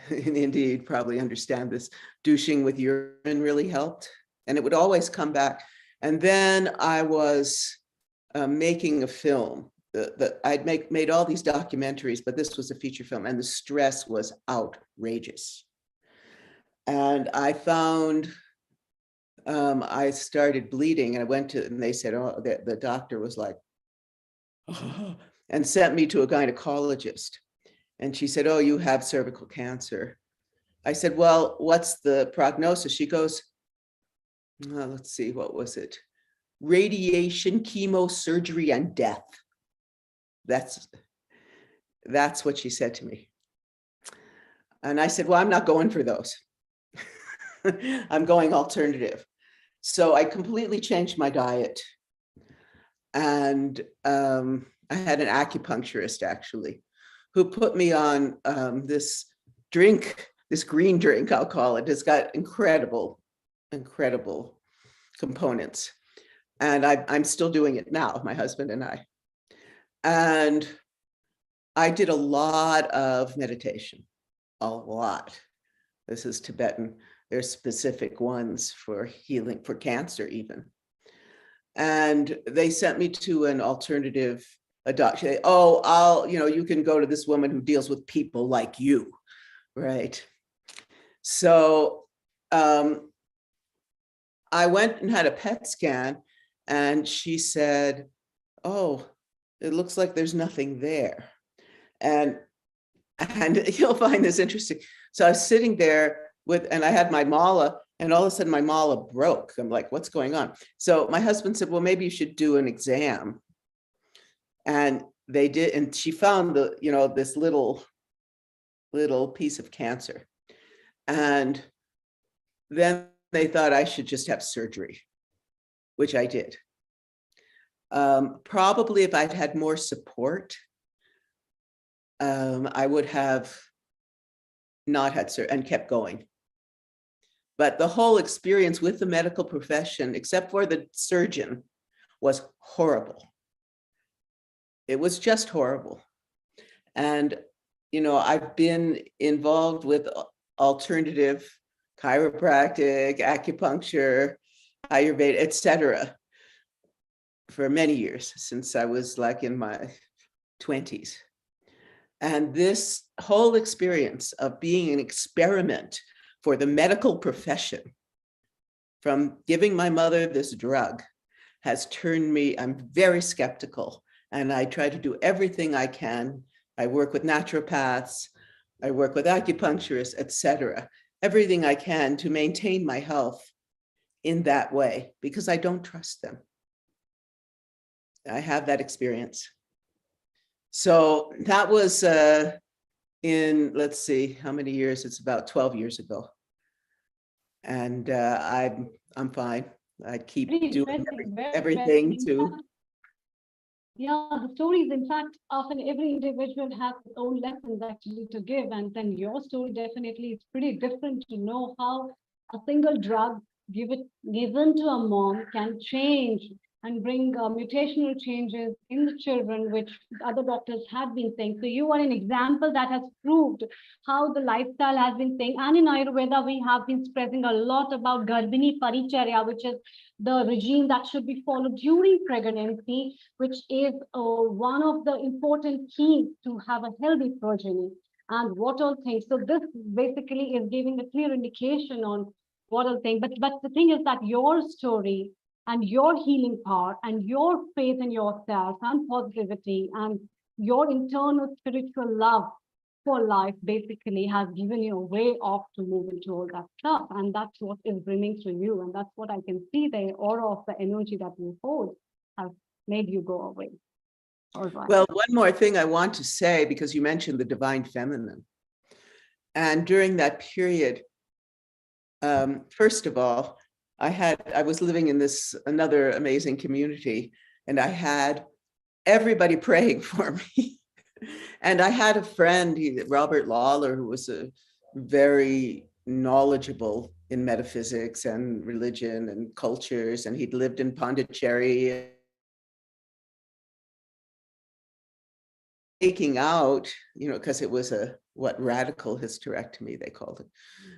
in India, you'd probably understand this, douching with urine really helped. And it would always come back. And then I was making a film. I'd made all these documentaries, but this was a feature film, and the stress was outrageous. And I found, I started bleeding, and I went to, and they said, "Oh," the doctor was like, "Oh," and sent me to a gynecologist. And she said, "Oh, you have cervical cancer." I said, "Well, what's the prognosis?" She goes, let's see, what was it? Radiation, chemo, surgery, and death. That's what she said to me. And I said, "Well, I'm not going for those. I'm going alternative." So I completely changed my diet. And I had an acupuncturist, actually, who put me on this drink, this green drink, I'll call it. It's got incredible components. And I'm still doing it now, my husband and I. And I did a lot of meditation, a lot. This is Tibetan. There's specific ones for healing, for cancer even. And they sent me to an alternative doctor. Oh, you can go to this woman who deals with people like you, right? So I went and had a PET scan, and she said, oh, it looks like there's nothing there. And you'll find this interesting. So I was sitting there and I had my mala, and all of a sudden my mala broke. I'm like, what's going on? So my husband said, well, maybe you should do an exam. And they did, and she found this little piece of cancer. And then they thought I should just have surgery, which I did. Probably if I'd had more support, I would have not had surgery and kept going. But the whole experience with the medical profession, except for the surgeon, was horrible. It was just horrible. And, I've been involved with alternative chiropractic, acupuncture, Ayurveda, etc., for many years, since I was like in my 20s. And this whole experience of being an experiment for the medical profession, from giving my mother this drug, has turned me, I'm very skeptical, and I try to do everything I can. I work with naturopaths, I work with acupuncturists, etc., everything I can to maintain my health in that way, because I don't trust them. I have that experience. So that was in, let's see, how many years? It's about 12 years ago. And I'm fine. I keep doing everything to. Yeah, the stories, in fact, often every individual has its own lessons actually to give. And then your story definitely is pretty different to know how a single drug given to a mom can change and bring mutational changes in the children, which other doctors have been saying. So you are an example that has proved how the lifestyle has been saying. And in Ayurveda, we have been stressing a lot about Garbhini Paricharya, which is the regime that should be followed during pregnancy, which is one of the important keys to have a healthy progeny and what all things. So this basically is giving a clear indication on what all things. But the thing is that your story and your healing power and your faith in yourself and positivity and your internal spiritual love for life basically has given you a way off to move into all that stuff. And that's what is bringing to you. And that's what I can see, the aura of the energy that you hold has made you go away. All right. Well, one more thing I want to say, because you mentioned the divine feminine. And during that period, first of all, I was living in this another amazing community, and I had everybody praying for me. And I had a friend, Robert Lawler, who was a very knowledgeable in metaphysics and religion and cultures, and he'd lived in Pondicherry. Taking out, because it was radical hysterectomy, they called it.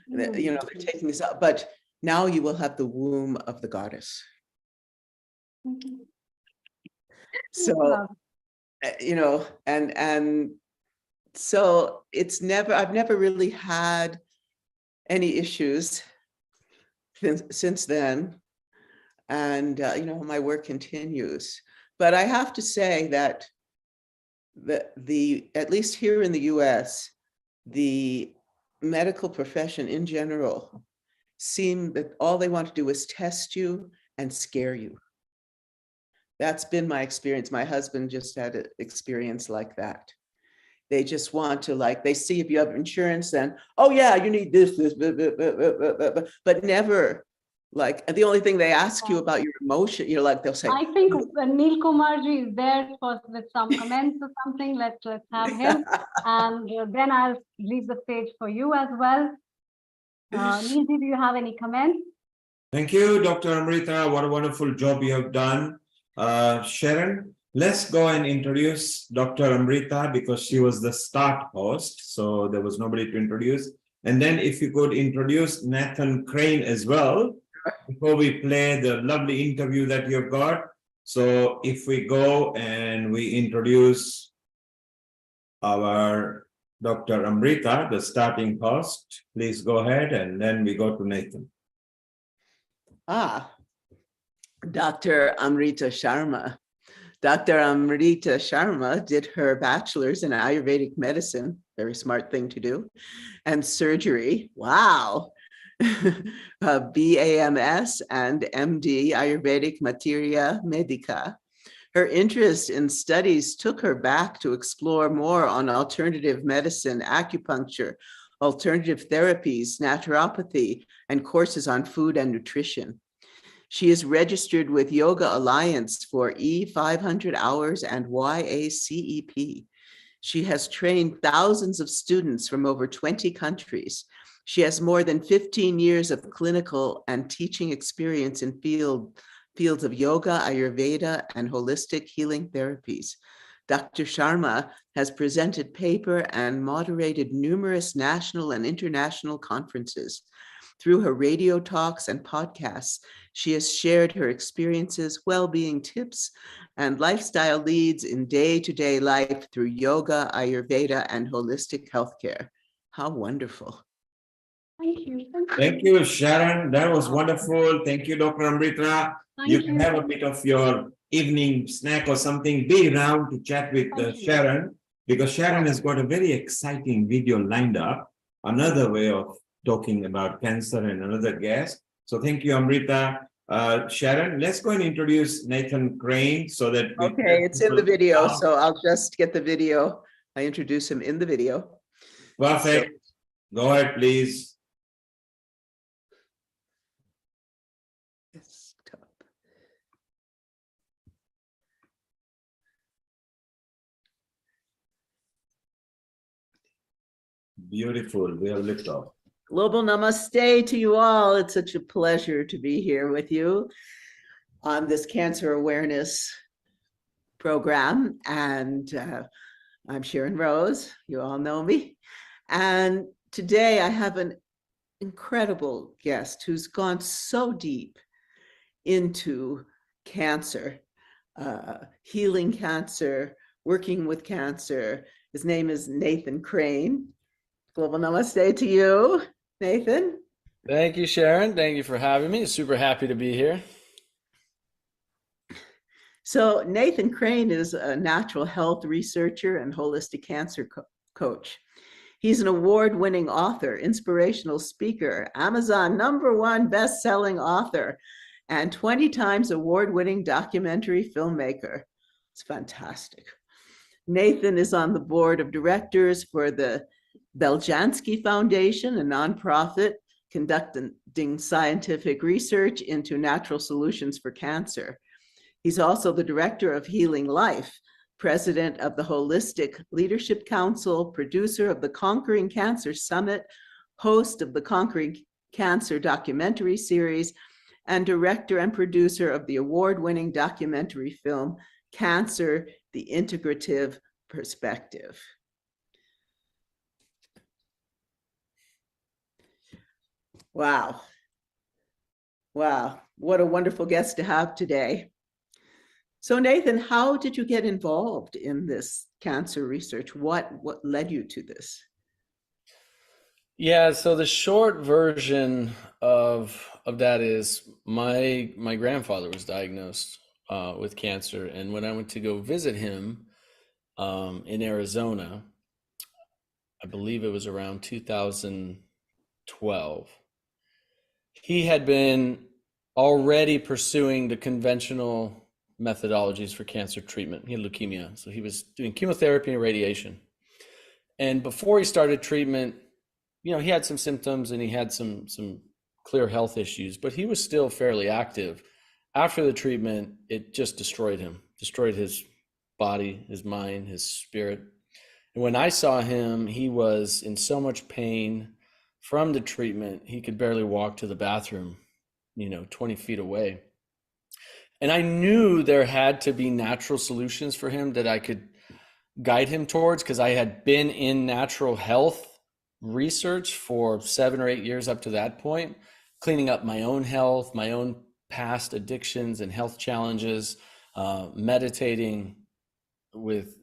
They're taking this out, but now you will have the womb of the goddess. So, and so I've never really had any issues since then. And, my work continues. But I have to say that at least here in the US, the medical profession in general seem that all they want to do is test you and scare you. That's been my experience. My husband just had an experience like that. They just want to, they see if you have insurance, then, oh yeah, you need this, but never, the only thing they ask you about your emotion, they'll say. I think Neil Kumarji is there with some comments or something. Let's have him. And then I'll leave the stage for you as well. Neil, do you have any comments? Thank you, Dr. Amrita. What a wonderful job you have done. Sharron, Let's go and introduce Dr. Amrita because she was the start host, so there was nobody to introduce. And then if you could introduce Nathan Crane as well, before we play the lovely interview that you've got. So if we go and we introduce our Dr. Amrita, the starting host, please go ahead, and then we go to Nathan. Dr. Amrita Sharma. Dr. Amrita Sharma did her bachelor's in Ayurvedic medicine, very smart thing to do, and surgery. Wow. BAMS and MD, Ayurvedic Materia Medica. Her interest in studies took her back to explore more on alternative medicine, acupuncture, alternative therapies, naturopathy, and courses on food and nutrition. She is registered with Yoga Alliance for E500 hours and YACEP. She has trained thousands of students from over 20 countries. She has more than 15 years of clinical and teaching experience in fields of yoga, Ayurveda, and holistic healing therapies. Dr. Sharma has presented paper and moderated numerous national and international conferences. Through her radio talks and podcasts, she has shared her experiences, well-being tips, and lifestyle leads in day-to-day life through yoga, Ayurveda, and holistic healthcare. How wonderful. Thank you. Thank you, Sharon. That was wonderful. Thank you, Dr. Amrita. You can have a bit of your evening snack or something. Be around to chat with Sharon, because Sharon has got a very exciting video lined up. Another way of talking about cancer and another guest. So thank you, Amrita. Sharon, let's go and introduce Nathan Crane so that okay, it's in the video, so I'll just get the video. I introduce him in the video. Perfect. So, go ahead, please. Beautiful. We have lift off. Global namaste to you all. It's such a pleasure to be here with you on this cancer awareness program. And I'm Sharron Rose. You all know me. And today I have an incredible guest who's gone so deep into cancer, healing cancer, working with cancer. His name is Nathan Crane. Global namaste to you, Nathan. Thank you, Sharon. Thank you for having me. Super happy to be here. So Nathan Crane is a natural health researcher and holistic cancer coach. He's an award-winning author, inspirational speaker, Amazon #1 best-selling author, and 20 times award-winning documentary filmmaker. It's fantastic. Nathan is on the board of directors for the Beljanski Foundation, a nonprofit conducting scientific research into natural solutions for cancer. He's also the director of Healing Life, president of the Holistic Leadership Council, producer of the Conquering Cancer Summit, host of the Conquering Cancer documentary series, and director and producer of the award-winning documentary film, Cancer, the Integrative Perspective. Wow. Wow. What a wonderful guest to have today. So Nathan, how did you get involved in this cancer research? What led you to this? Yeah, so the short version of that is my grandfather was diagnosed with cancer, and when I went to go visit him in Arizona, I believe it was around 2012, he had been already pursuing the conventional methodologies for cancer treatment. He had leukemia, so he was doing chemotherapy and radiation. And before he started treatment, you know, he had some symptoms and he had some clear health issues, but he was still fairly active. After the treatment, it just destroyed him, destroyed his body, his mind, his spirit. And when I saw him, he was in so much pain from the treatment, he could barely walk to the bathroom, 20 feet away. And I knew there had to be natural solutions for him that I could guide him towards, because I had been in natural health research for 7 or 8 years up to that point, cleaning up my own health, my own past addictions and health challenges, meditating with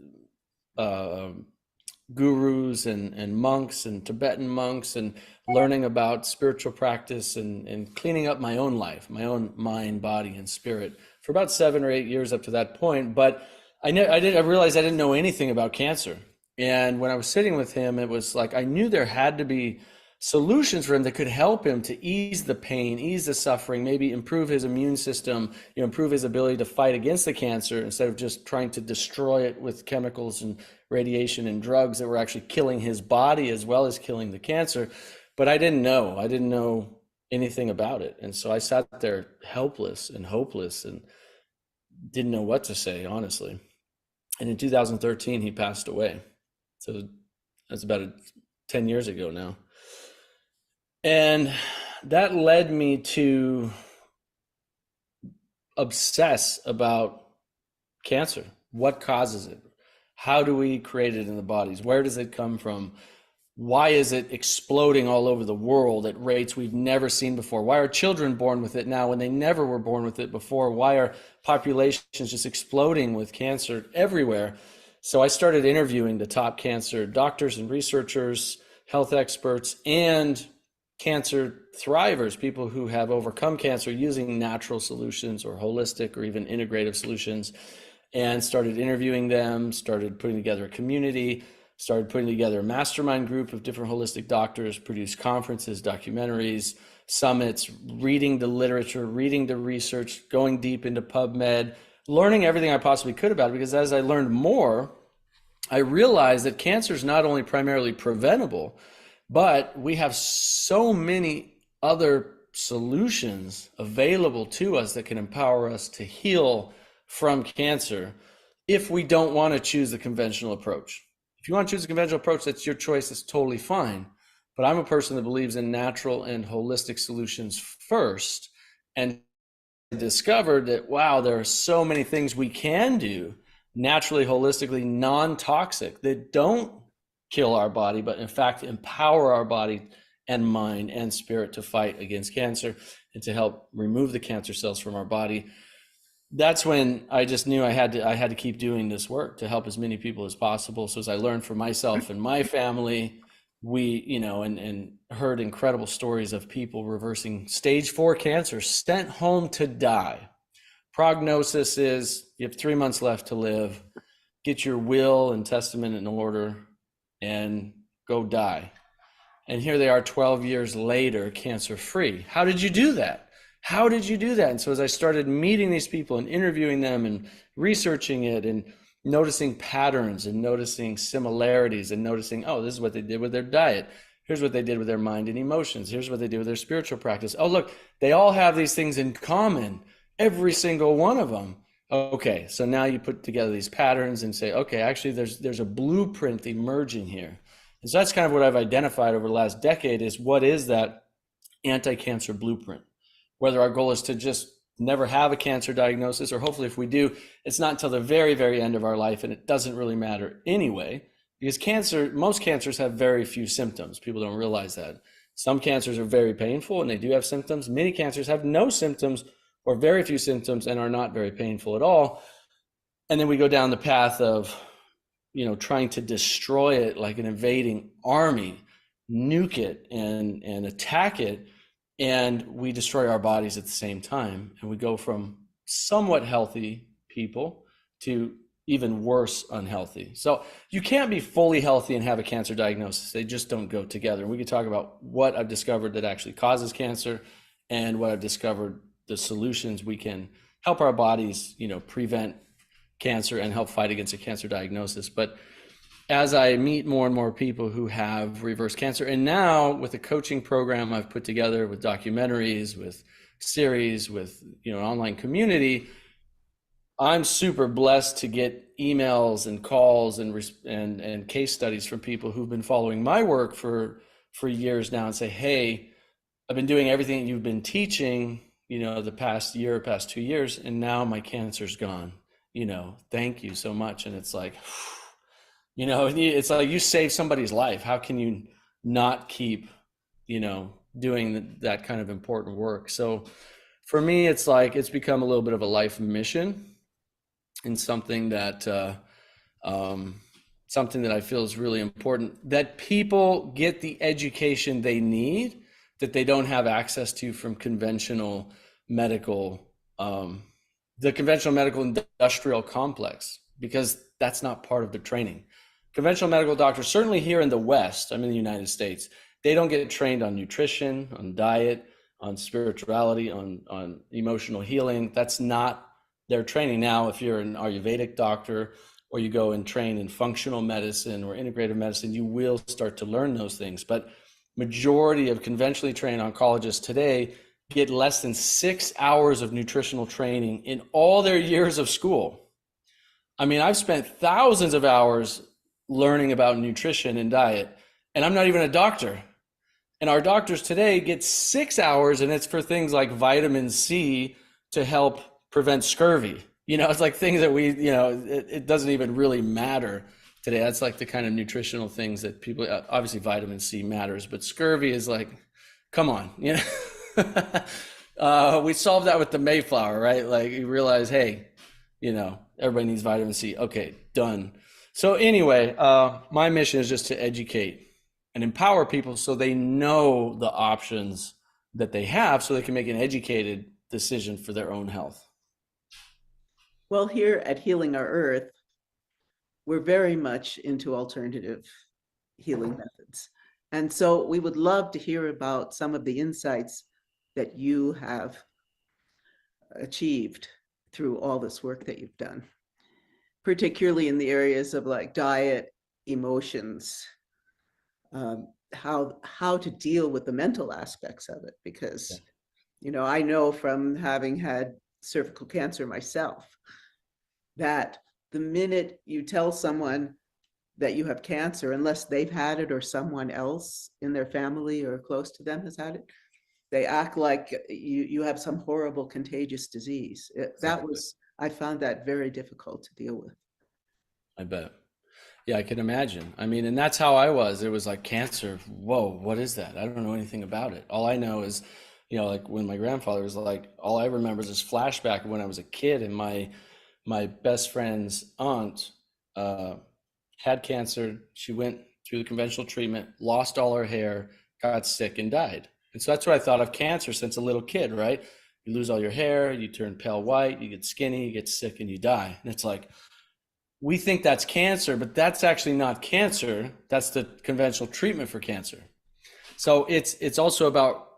gurus and monks and Tibetan monks, and learning about spiritual practice and cleaning up my own life, my own mind, body, and spirit for about 7 or 8 years up to that point. But I realized I didn't know anything about cancer. And when I was sitting with him, it was like I knew there had to be solutions for him that could help him to ease the pain, ease the suffering, maybe improve his immune system, improve his ability to fight against the cancer instead of just trying to destroy it with chemicals and radiation and drugs that were actually killing his body as well as killing the cancer. But I didn't know anything about it. And so I sat there helpless and hopeless and didn't know what to say, honestly. And in 2013, he passed away. So that's about 10 years ago now. And that led me to obsess about cancer. What causes it? How do we create it in the bodies? Where does it come from? Why is it exploding all over the world at rates we've never seen before? Why are children born with it now when they never were born with it before? Why are populations just exploding with cancer everywhere? So I started interviewing the top cancer doctors and researchers, health experts, and cancer thrivers, people who have overcome cancer using natural solutions or holistic or even integrative solutions, and started interviewing them, started putting together a community, started putting together a mastermind group of different holistic doctors, produced conferences, documentaries, summits, reading the literature, reading the research, going deep into PubMed, learning everything I possibly could about it, because as I learned more, I realized that cancer is not only primarily preventable, but we have so many other solutions available to us that can empower us to heal from cancer if we don't want to choose the conventional approach. If you want to choose a conventional approach, that's your choice. That's totally fine. But I'm a person that believes in natural and holistic solutions first, and discovered that, wow, there are so many things we can do naturally, holistically, non-toxic, that don't kill our body, but in fact empower our body and mind and spirit to fight against cancer and to help remove the cancer cells from our body. That's when I just knew I had to keep doing this work to help as many people as possible. So as I learned from myself and my family, we, and heard incredible stories of people reversing stage 4 cancer, sent home to die. Prognosis is you have 3 months left to live. Get your will and testament in order and go die. And here they are 12 years later, cancer free. How did you do that? How did you do that? And so as I started meeting these people and interviewing them and researching it and noticing patterns and noticing similarities and noticing, oh, this is what they did with their diet. Here's what they did with their mind and emotions. Here's what they did with their spiritual practice. Oh, look, they all have these things in common, every single one of them. Okay, so now you put together these patterns and say, okay, actually there's a blueprint emerging here. And so that's kind of what I've identified over the last decade is what is that anti-cancer blueprint? Whether our goal is to just never have a cancer diagnosis, or hopefully if we do, it's not until the very, very end of our life, and it doesn't really matter anyway, because most cancers have very few symptoms. People don't realize that. Some cancers are very painful and they do have symptoms. Many cancers have no symptoms or very few symptoms and are not very painful at all. And then we go down the path of, trying to destroy it like an invading army, nuke it and attack it. And we destroy our bodies at the same time. And we go from somewhat healthy people to even worse unhealthy. So you can't be fully healthy and have a cancer diagnosis. They just don't go together. And we could talk about what I've discovered that actually causes cancer and what I've discovered, the solutions we can help our bodies, prevent cancer and help fight against a cancer diagnosis. But as I meet more and more people who have reversed cancer, and now with a coaching program I've put together with documentaries, with series, with an online community, I'm super blessed to get emails and calls and case studies from people who've been following my work for years now and say, hey, I've been doing everything you've been teaching, the past year, past 2 years, and now my cancer's gone. Thank you so much. And it's like, it's like you save somebody's life. How can you not keep, doing that kind of important work? So for me, it's like, it's become a little bit of a life mission, and something that I feel is really important, that people get the education they need that they don't have access to from conventional medical, the conventional medical industrial complex, because that's not part of the training. Conventional medical doctors, certainly here in the West, I'm in the United States, they don't get trained on nutrition, on diet, on spirituality, on emotional healing. That's not their training. Now, if you're an Ayurvedic doctor, or you go and train in functional medicine or integrative medicine, you will start to learn those things. But majority of conventionally trained oncologists today get less than 6 hours of nutritional training in all their years of school. I mean, I've spent thousands of hours learning about nutrition and diet, and I'm not even a doctor. And our doctors today get 6 hours, and it's for things like vitamin C to help prevent scurvy. It's like things that it doesn't even really matter today. That's like the kind of nutritional things that people, obviously vitamin C matters, but scurvy is like, come on, we solved that with the Mayflower, right? Like you realize, hey, everybody needs vitamin C. Okay, done. So anyway, my mission is just to educate and empower people so they know the options that they have, so they can make an educated decision for their own health. Well, here at Healing Our Earth, we're very much into alternative healing methods. And so we would love to hear about some of the insights that you have achieved through all this work that you've done, particularly in the areas of like diet, emotions, how to deal with the mental aspects of it. Because, I know from having had cervical cancer myself, that the minute you tell someone that you have cancer, unless they've had it or someone else in their family or close to them has had it, they act like you have some horrible contagious disease. I found that very difficult to deal with. I bet. Yeah, I can imagine. I mean, and that's how I was. It was like, cancer, whoa, what is that? I don't know anything about it. All I know is, like when my grandfather was like, all I remember is this flashback of when I was a kid, and my best friend's aunt had cancer. She went through the conventional treatment, lost all her hair, got sick, and died. And so that's what I thought of cancer since a little kid, right? You lose all your hair, you turn pale white, you get skinny, you get sick, and you die. And it's like, we think that's cancer, but that's actually not cancer. That's the conventional treatment for cancer. So it's also about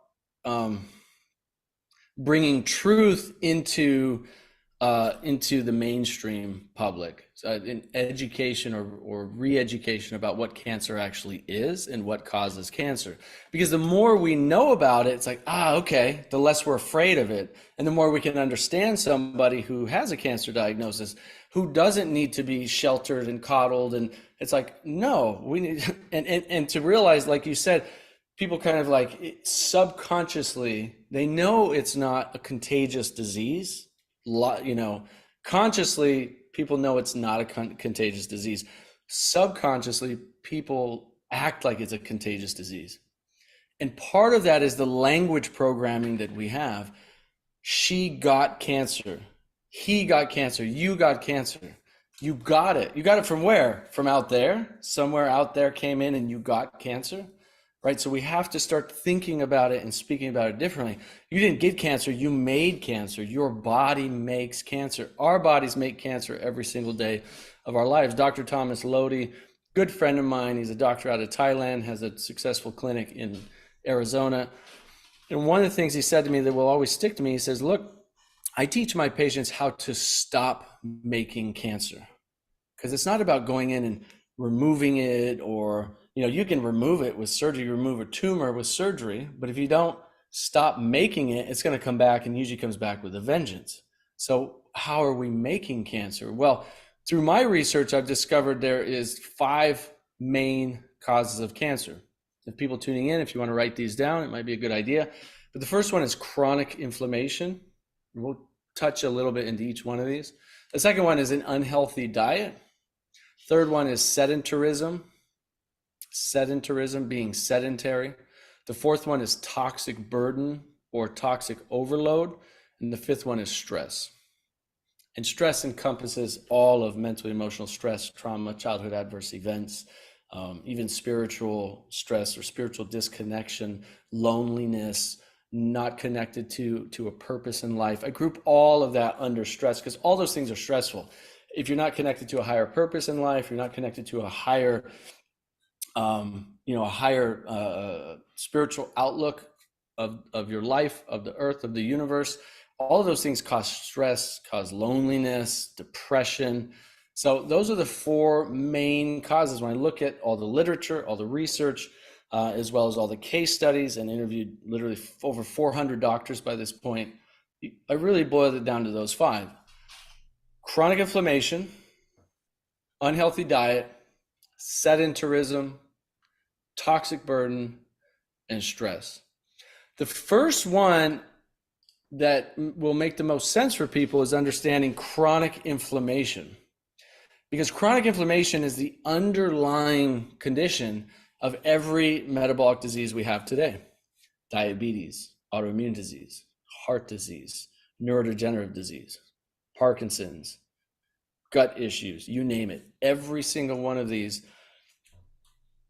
bringing truth into the mainstream public, in education or re-education about what cancer actually is and what causes cancer. Because the more we know about it, it's like, okay, the less we're afraid of it. And the more we can understand somebody who has a cancer diagnosis, who doesn't need to be sheltered and coddled. And it's like, no, we need, and to realize, like you said, people kind of like subconsciously, they know it's not a contagious disease. Consciously, people know it's not a contagious disease. Subconsciously, people act like it's a contagious disease. And part of that is the language programming that we have. She got cancer. He got cancer. You got cancer. You got it. You got it from where? From out there? Somewhere out there came in and you got cancer? Right? So we have to start thinking about it and speaking about it differently. You didn't get cancer, you made cancer. Your body makes cancer. Our bodies make cancer every single day of our lives. Dr. Thomas Lodi, good friend of mine, he's a doctor out of Thailand, has a successful clinic in Arizona. And one of the things he said to me that will always stick to me, he says, look, I teach my patients how to stop making cancer. Because it's not about going in and removing it, or you can remove it with surgery, remove a tumor with surgery, but if you don't stop making it, it's going to come back, and usually comes back with a vengeance. So how are we making cancer? Well, through my research, I've discovered there is 5 main causes of cancer. If people tuning in, if you want to write these down, it might be a good idea. But the first one is chronic inflammation. We'll touch a little bit into each one of these. The second one is an unhealthy diet. Third one is sedentarism. Sedentarism, being sedentary. The fourth one is toxic burden or toxic overload. And the fifth one is stress. And stress encompasses all of mental, emotional stress, trauma, childhood adverse events, even spiritual stress or spiritual disconnection, loneliness, not connected to a purpose in life. I group all of that under stress because all those things are stressful. If you're not connected to a higher purpose in life, you're not connected to a higher, spiritual outlook of your life, of the earth, of the universe. All of those things cause stress, cause loneliness, depression. So those are the four main causes. When I look at all the literature, all the research, as well as all the case studies, and interviewed literally over 400 doctors by this point, I really boiled it down to those five: chronic inflammation, unhealthy diet, sedentarism, toxic burden, and stress. The first one that will make the most sense for people is understanding chronic inflammation, because chronic inflammation is the underlying condition of every metabolic disease we have today: diabetes, autoimmune disease, heart disease, neurodegenerative disease, Parkinson's, gut issues, you name it. Every single one of these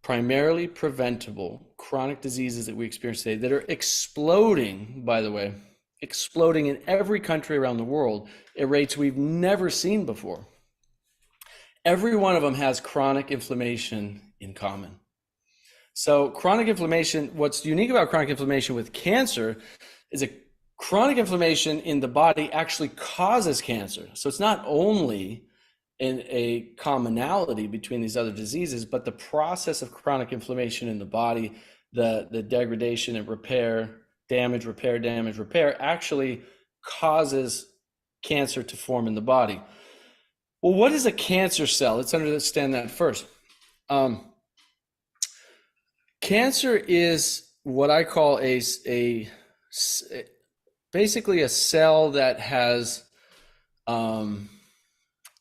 primarily preventable chronic diseases that we experience today that are exploding, by the way, exploding in every country around the world at rates we've never seen before. Every one of them has chronic inflammation in common. So chronic inflammation, what's unique about chronic inflammation with cancer is that chronic inflammation in the body actually causes cancer. So it's not only in a commonality between these other diseases, but the process of chronic inflammation in the body, the degradation and repair, damage, repair, actually causes cancer to form in the body. Well, what is a cancer cell? Let's understand that first. Cancer is what I call basically a cell that has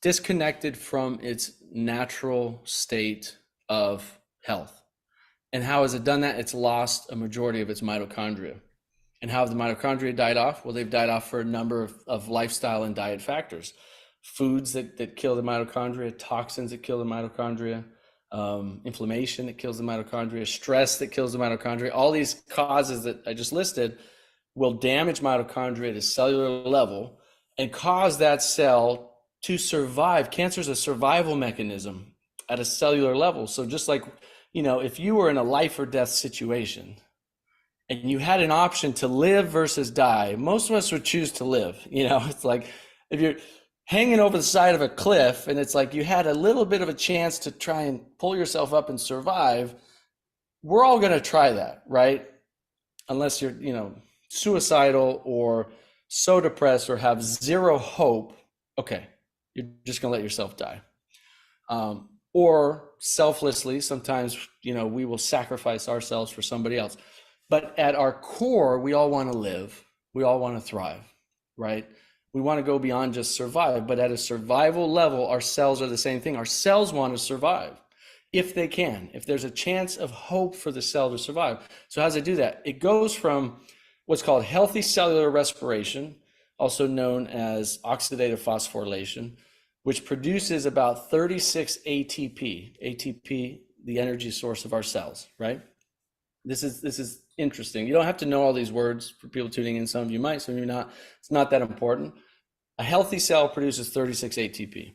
disconnected from its natural state of health. And how has it done that? It's lost a majority of its mitochondria. And how have the mitochondria died off? Well, they've died off for a number of lifestyle and diet factors. Foods that kill the mitochondria, toxins that kill the mitochondria, inflammation that kills the mitochondria, stress that kills the mitochondria. All these causes that I just listed will damage mitochondria at a cellular level and cause that cell to survive. Cancer is a survival mechanism at a cellular level. So just like, if you were in a life or death situation and you had an option to live versus die, most of us would choose to live. It's like if you're hanging over the side of a cliff and it's like you had a little bit of a chance to try and pull yourself up and survive, we're all going to try that, right? Unless you're, suicidal or so depressed or have zero hope, okay, you're just going to let yourself die. Or selflessly, sometimes, we will sacrifice ourselves for somebody else. But at our core, we all want to live. We all want to thrive, right? We want to go beyond just survive, but at a survival level, our cells are the same thing. Our cells want to survive if they can, if there's a chance of hope for the cell to survive. So how does it do that? It goes from what's called healthy cellular respiration, also known as oxidative phosphorylation, which produces about 36 ATP, the energy source of our cells, right? This is interesting. You don't have to know all these words for people tuning in. Some of you might, some of you not. It's not that important. A healthy cell produces 36 ATP.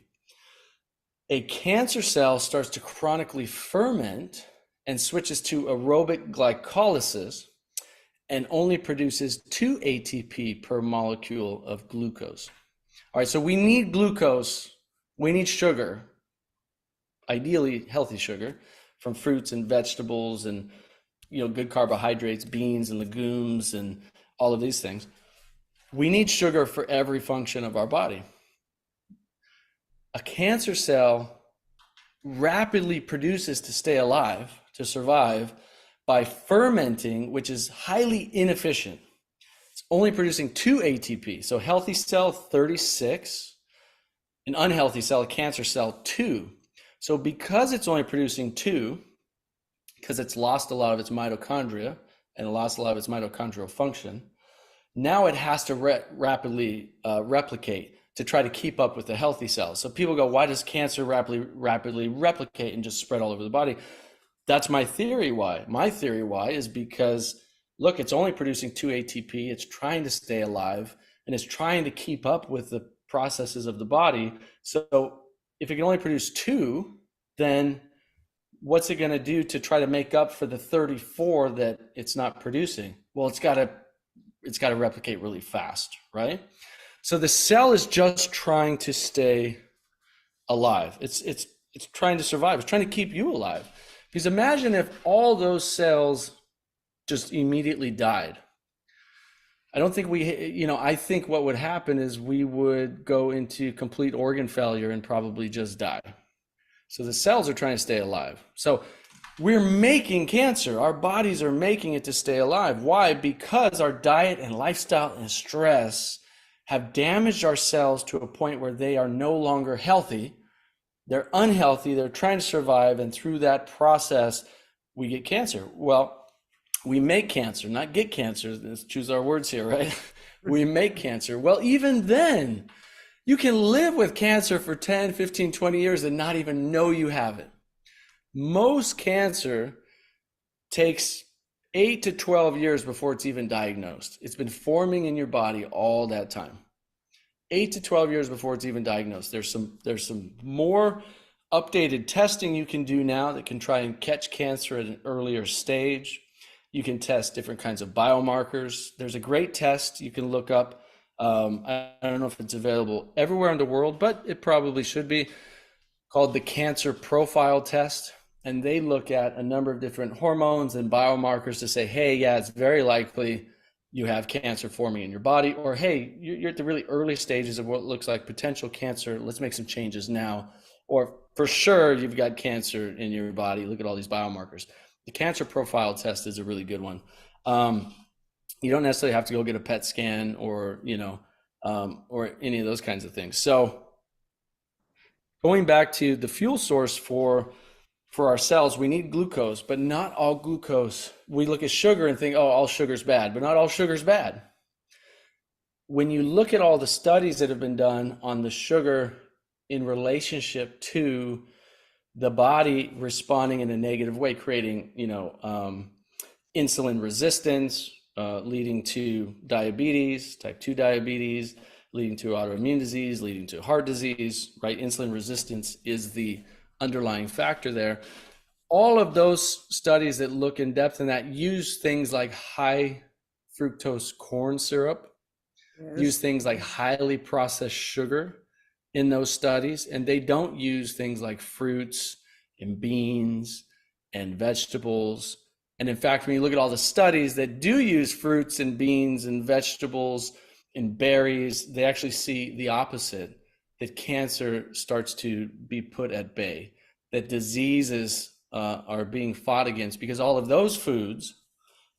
A cancer cell starts to chronically ferment and switches to aerobic glycolysis and only produces 2 ATP per molecule of glucose. All right, so we need glucose, we need sugar, ideally healthy sugar, from fruits and vegetables and good carbohydrates, beans and legumes and all of these things. We need sugar for every function of our body. A cancer cell rapidly produces to stay alive, to survive, by fermenting, which is highly inefficient. only producing 2 ATP. So healthy cell 36, an unhealthy cell, a cancer cell 2. So because it's only producing 2, because it's lost a lot of its mitochondria and lost a lot of its mitochondrial function, now it has to rapidly replicate to try to keep up with the healthy cells. So people go, why does cancer rapidly replicate and just spread all over the body? That's my theory why. My theory why is because, look, it's only producing 2 ATP. It's trying to stay alive and it's trying to keep up with the processes of the body. So if it can only produce 2, then what's it going to do to try to make up for the 34 that it's not producing? Well, it's got to replicate really fast, right? So the cell is just trying to stay alive. It's trying to survive. It's trying to keep you alive. Because imagine if all those cells just immediately died. I don't think I think what would happen is we would go into complete organ failure and probably just die. So the cells are trying to stay alive. So we're making cancer. Our bodies are making it to stay alive. Why? Because our diet and lifestyle and stress have damaged our cells to a point where they are no longer healthy. They're unhealthy. They're trying to survive. And through that process, we get cancer. Well, we make cancer, not get cancer. Let's choose our words here, right? We make cancer. Well, even then, you can live with cancer for 10, 15, 20 years and not even know you have it. Most cancer takes 8 to 12 years before it's even diagnosed. It's been forming in your body all that time. 8 to 12 years before it's even diagnosed. There's some more updated testing you can do now that can try and catch cancer at an earlier stage. You can test different kinds of biomarkers. There's a great test you can look up. I don't know if it's available everywhere in the world, but it probably should be, called the Cancer Profile Test. And they look at a number of different hormones and biomarkers to say, hey, yeah, it's very likely you have cancer forming in your body, or hey, you're at the really early stages of what looks like potential cancer. Let's make some changes now. Or for sure, you've got cancer in your body. Look at all these biomarkers. The Cancer Profile Test is a really good one. You don't necessarily have to go get a PET scan or or any of those kinds of things. So going back to the fuel source for our cells, we need glucose, but not all glucose. We look at sugar and think, oh, all sugar's bad, but not all sugar's bad. When you look at all the studies that have been done on the sugar in relationship to the body responding in a negative way, creating, insulin resistance, leading to diabetes, type 2 diabetes, leading to autoimmune disease, leading to heart disease, right? Insulin resistance is the underlying factor there. All of those studies that look in depth in that use things like high fructose corn syrup, use things like highly processed sugar in those studies, and they don't use things like fruits and beans and vegetables. And in fact, when you look at all the studies that do use fruits and beans and vegetables and berries, they actually see the opposite, that cancer starts to be put at bay, that diseases are being fought against, because all of those foods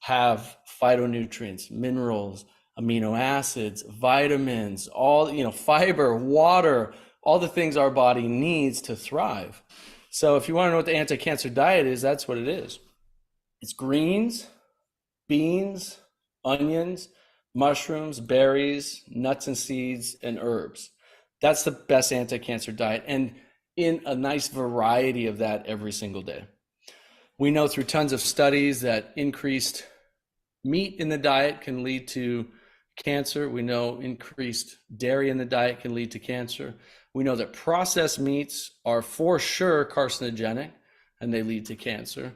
have phytonutrients, minerals, amino acids, vitamins, all, fiber, water, all the things our body needs to thrive. So if you want to know what the anti-cancer diet is, that's what it is. It's greens, beans, onions, mushrooms, berries, nuts and seeds, and herbs. That's the best anti-cancer diet, and in a nice variety of that every single day. We know through tons of studies that increased meat in the diet can lead to cancer. We know increased dairy in the diet can lead to cancer. We know that processed meats are for sure carcinogenic and they lead to cancer.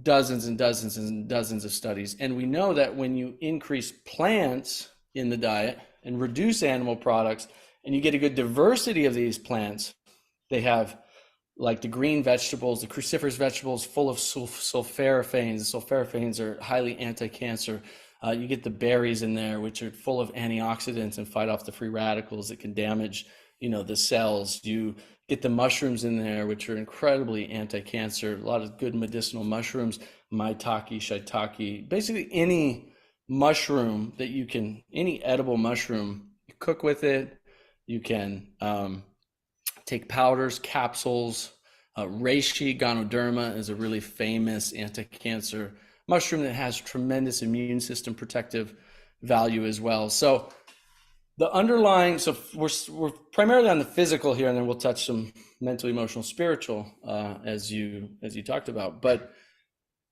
Dozens and dozens and dozens of studies. And we know that when you increase plants in the diet and reduce animal products, and you get a good diversity of these plants, they have, like the green vegetables, the cruciferous vegetables full of sulforaphanes. Sulforaphanes are highly anti-cancer. You get the berries in there, which are full of antioxidants and fight off the free radicals that can damage, the cells. You get the mushrooms in there, which are incredibly anti-cancer. A lot of good medicinal mushrooms, maitake, shiitake, basically any mushroom that you can, any edible mushroom, you cook with it. You can take powders, capsules. Reishi Ganoderma is a really famous anti-cancer mushroom that has tremendous immune system protective value as well. So the underlying, so we're primarily on the physical here, and then we'll touch some mental, emotional, spiritual, as you talked about. But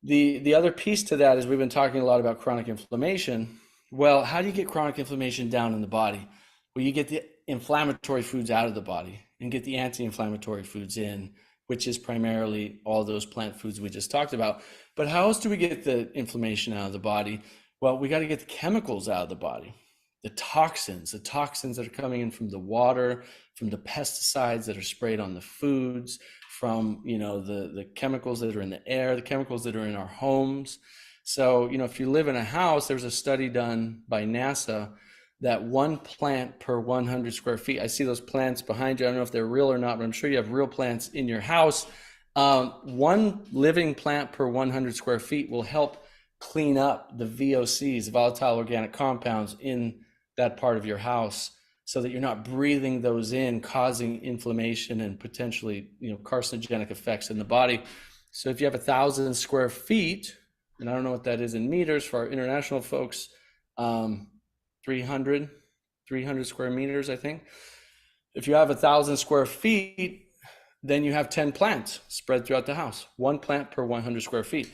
the other piece to that is we've been talking a lot about chronic inflammation. Well, how do you get chronic inflammation down in the body? Well, you get the inflammatory foods out of the body and get the anti-inflammatory foods in, which is primarily all those plant foods we just talked about. But how else do we get the inflammation out of the body? Well, we got to get the chemicals out of the body, the toxins that are coming in from the water, from the pesticides that are sprayed on the foods, from, you know, the chemicals that are in the air, the chemicals that are in our homes. So, you know, if you live in a house, there's a study done by NASA that 1 plant per 100 square feet. I see those plants behind you. I don't know if they're real or not, but I'm sure you have real plants in your house. 1 living plant per 100 square feet will help clean up the VOCs, volatile organic compounds, in that part of your house, so that you're not breathing those in, causing inflammation and potentially, you know, carcinogenic effects in the body. So if you have 1,000 square feet, and I don't know what that is in meters for our international folks, 300 square meters, I think. If you have 1,000 square feet, then you have 10 plants spread throughout the house, 1 plant per 100 square feet.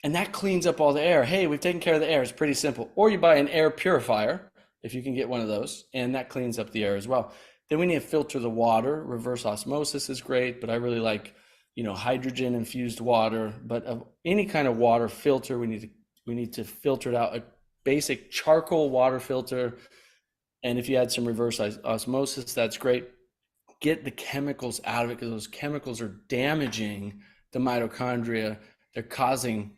And that cleans up all the air. Hey, we've taken care of the air. It's pretty simple. Or you buy an air purifier, if you can get one of those, and that cleans up the air as well. Then we need to filter the water. Reverse osmosis is great, but I really like, you know, hydrogen infused water. But of any kind of water filter, we need to filter it out. A basic charcoal water filter, and if you add some reverse osmosis, that's great. Get the chemicals out of it, because those chemicals are damaging the mitochondria. They're causing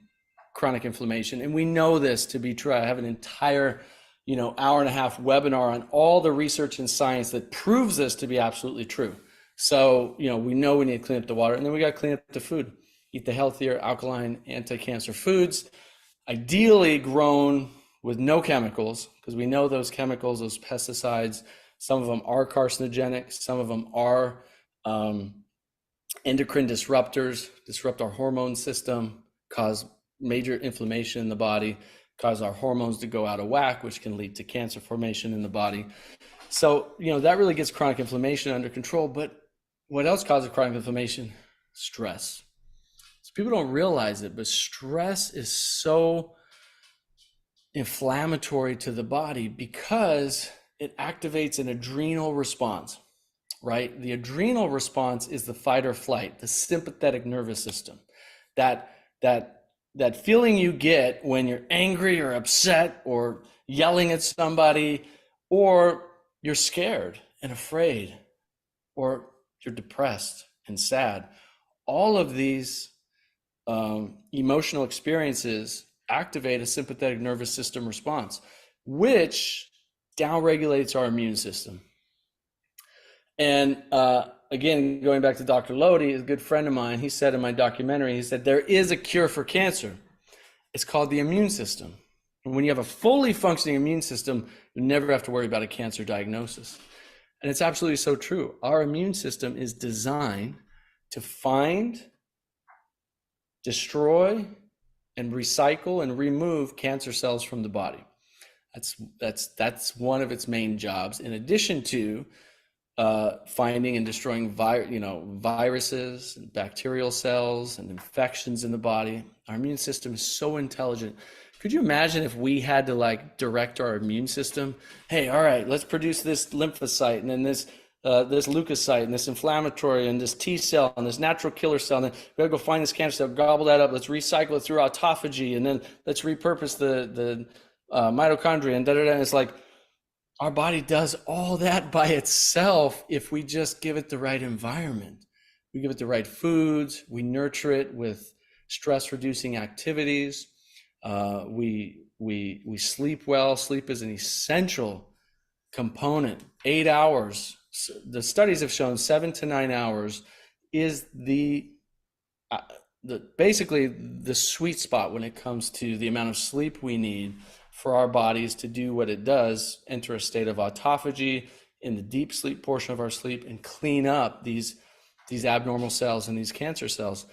chronic inflammation, and we know this to be true. I have an entire, you know, hour-and-a-half webinar on all the research and science that proves this to be absolutely true. So, you know, we know we need to clean up the water, and then we got to clean up the food. Eat the healthier, alkaline, anti-cancer foods, ideally grown with no chemicals, because we know those chemicals, those pesticides, some of them are carcinogenic, some of them are endocrine disruptors, disrupt our hormone system, cause major inflammation in the body, cause our hormones to go out of whack, which can lead to cancer formation in the body. So, you know, that really gets chronic inflammation under control. But what else causes chronic inflammation? Stress. So people don't realize it, but stress is so inflammatory to the body because it activates an adrenal response, right? The adrenal response is the fight or flight, the sympathetic nervous system. That feeling you get when you're angry or upset or yelling at somebody, or you're scared and afraid, or you're depressed and sad. All of these emotional experiences activate a sympathetic nervous system response, which downregulates our immune system. And again, going back to Dr. Lodi, a good friend of mine, he said in my documentary, he said, there is a cure for cancer. It's called the immune system. And when you have a fully functioning immune system, you never have to worry about a cancer diagnosis. And it's absolutely so true. Our immune system is designed to find, destroy, and recycle and remove cancer cells from the body. That's one of its main jobs, in addition to finding and destroying viruses and bacterial cells and infections in the body. Our immune system is so intelligent. Could you imagine if we had to like direct our immune system? Hey, all right, let's produce this lymphocyte and then this leukocyte and this inflammatory and this T cell and this natural killer cell. And then we gotta go find this cancer cell, gobble that up. Let's recycle it through autophagy, and then let's repurpose the mitochondria and da-da-da. And it's like, our body does all that by itself if we just give it the right environment. We give it the right foods, we nurture it with stress-reducing activities. We sleep well. Sleep is an essential component. 8 hours. The studies have shown 7 to 9 hours is basically the sweet spot when it comes to the amount of sleep we need for our bodies to do what it does, enter a state of autophagy in the deep sleep portion of our sleep and clean up these abnormal cells and these cancer cells.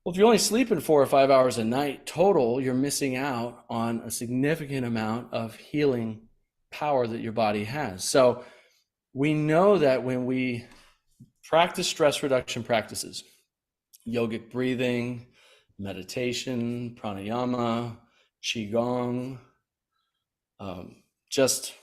Well, if you're only sleeping 4 or 5 hours a night total, you're missing out on a significant amount of healing power that your body has. So we know that when we practice stress reduction practices, yogic breathing, meditation, pranayama, qigong, just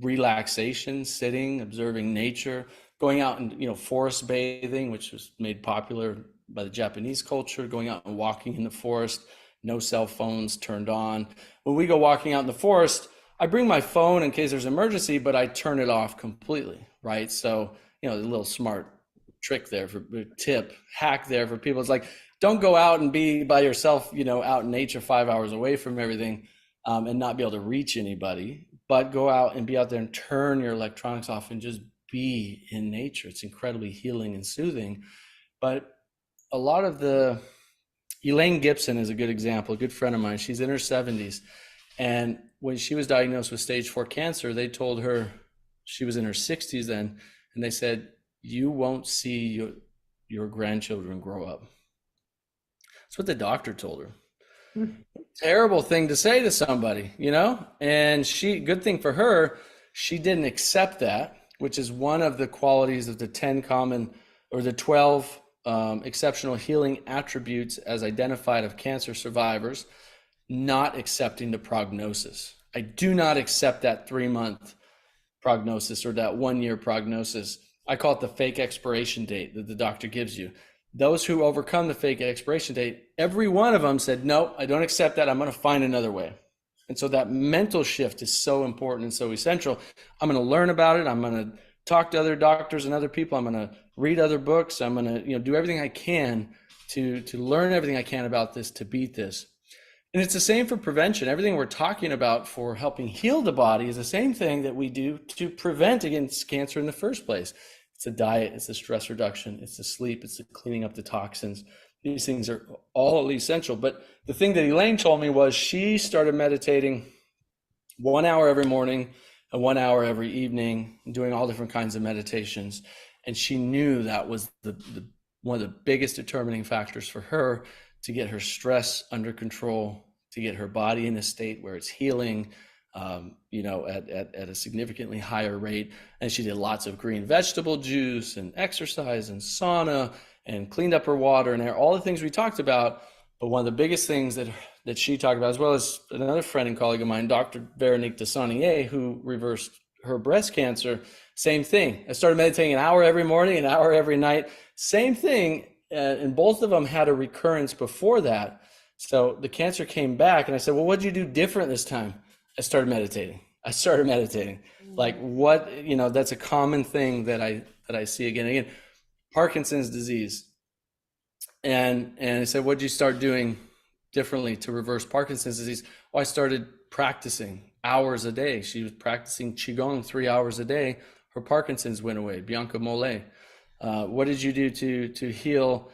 relaxation, sitting, observing nature, going out and forest bathing, which was made popular by the Japanese culture, going out and walking in the forest, no cell phones turned on. When we go walking out in the forest, I bring my phone in case there's an emergency, but I turn it off completely, right? So, a little smart trick there for hack there for people. It's like, don't go out and be by yourself, out in nature 5 hours away from everything and not be able to reach anybody, but go out and be out there and turn your electronics off and just be in nature. It's incredibly healing and soothing. But a lot of Elaine Gibson is a good example, a good friend of mine. She's in her 70s. And when she was diagnosed with stage 4 cancer, they told her, she was in her 60s then, and they said, you won't see your grandchildren grow up. That's what the doctor told her. Terrible thing to say to somebody, and good thing for her, she didn't accept that, which is one of the qualities of the 12 exceptional healing attributes as identified of cancer survivors, not accepting the prognosis. I do not accept that 3-month prognosis or that 1-year prognosis. I call it the fake expiration date that the doctor gives you. Those who overcome the fake expiration date, every one of them said, no, I don't accept that. I'm going to find another way. And so that mental shift is so important and so essential. I'm going to learn about it. I'm going to talk to other doctors and other people. I'm going to read other books. I'm going to do everything I can to learn everything I can about this, to beat this. And it's the same for prevention. Everything we're talking about for helping heal the body is the same thing that we do to prevent against cancer in the first place. It's the diet, it's the stress reduction, it's the sleep, it's the cleaning up the toxins. These things are all essential. But the thing that Elaine told me was she started meditating 1 hour every morning and 1 hour every evening, doing all different kinds of meditations. And she knew that was one of the biggest determining factors for her to get her stress under control, to get her body in a state where it's healing, at a significantly higher rate. And she did lots of green vegetable juice and exercise and sauna and cleaned up her water and air, all the things we talked about. But one of the biggest things that she talked about, as well as another friend and colleague of mine, Dr. Veronique Dessanier, who reversed her breast cancer, same thing. I started meditating an hour every morning, an hour every night, same thing. And both of them had a recurrence before that. So the cancer came back and I said, well, what did you do different this time? I started meditating. Like what, that's a common thing that I see again and again. Parkinson's disease. And I said, what did you start doing differently to reverse Parkinson's disease? Well, I started practicing hours a day. She was practicing Qigong 3 hours a day. Her Parkinson's went away. Bianca Mole. What did you do to heal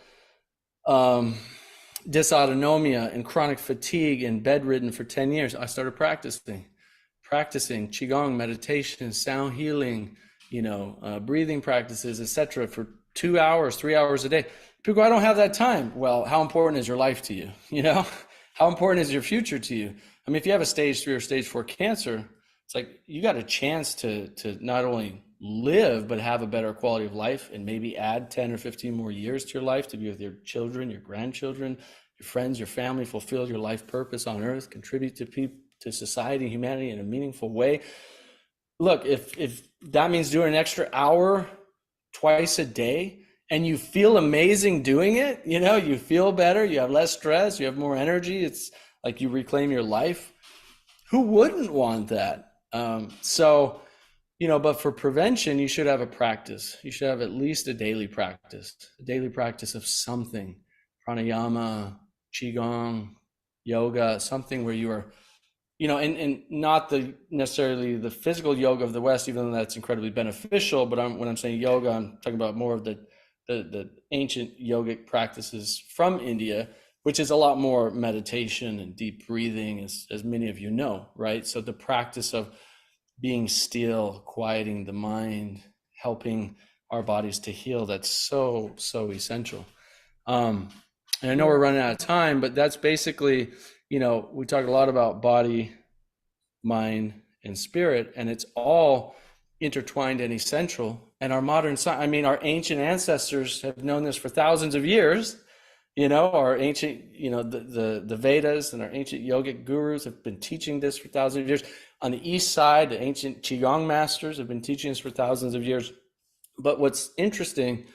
dysautonomia and chronic fatigue and bedridden for 10 years? I started practicing Qigong, meditation, sound healing, breathing practices, etc. for 2 hours, 3 hours a day. People go, I don't have that time. Well, how important is your life to you? How important is your future to you? I mean, if you have a stage 3 or stage 4 cancer, it's like you got a chance to not only live, but have a better quality of life and maybe add 10 or 15 more years to your life to be with your children, your grandchildren, your friends, your family, fulfill your life purpose on earth, contribute to society, humanity in a meaningful way. Look, if that means doing an extra hour twice a day and you feel amazing doing it, you feel better, you have less stress, you have more energy, it's like you reclaim your life. Who wouldn't want that? But for prevention, you should have a practice. You should have at least a daily practice of something, pranayama, qigong, yoga, something where you are, and not necessarily the physical yoga of the West, even though that's incredibly beneficial. But when I'm saying yoga, I'm talking about more of the ancient yogic practices from India, which is a lot more meditation and deep breathing, as many of you know, right? So the practice of being still, quieting the mind, helping our bodies to heal, that's so essential. And I know we're running out of time, but that's basically, we talk a lot about body, mind, and spirit, and it's all intertwined and essential. And our modern science, our ancient ancestors have known this for thousands of years. Our ancient, the Vedas and our ancient yogic gurus have been teaching this for thousands of years. On the East side, the ancient Qigong masters have been teaching this for thousands of years. But what's interesting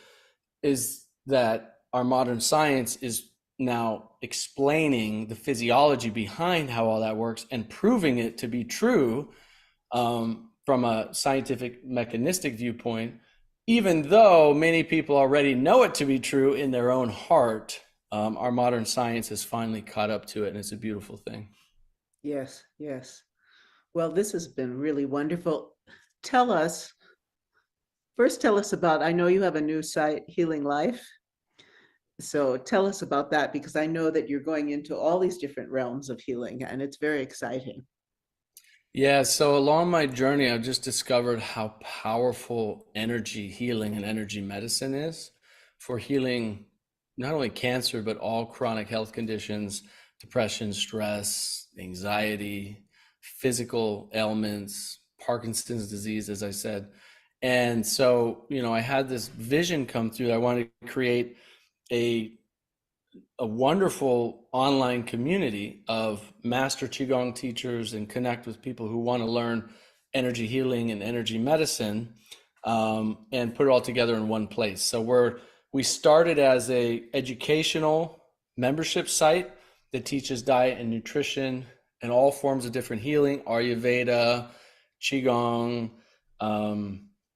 is that our modern science is now explaining the physiology behind how all that works and proving it to be true from a scientific mechanistic viewpoint, even though many people already know it to be true in their own heart. Our modern science has finally caught up to it, and it's a beautiful thing. Yes, yes. Well, this has been really wonderful. First tell us about, I know you have a new site, Healing Life. So tell us about that, because I know that you're going into all these different realms of healing, and it's very exciting. Yeah, so along my journey, I've just discovered how powerful energy healing and energy medicine is for healing not only cancer, but all chronic health conditions, depression, stress, anxiety, physical ailments, Parkinson's disease, as I said. And so, I had this vision come through. I wanted to create a wonderful online community of master Qigong teachers and connect with people who want to learn energy healing and energy medicine, and put it all together in one place. So we started as a educational membership site that teaches diet and nutrition and all forms of different healing, Ayurveda, Qigong.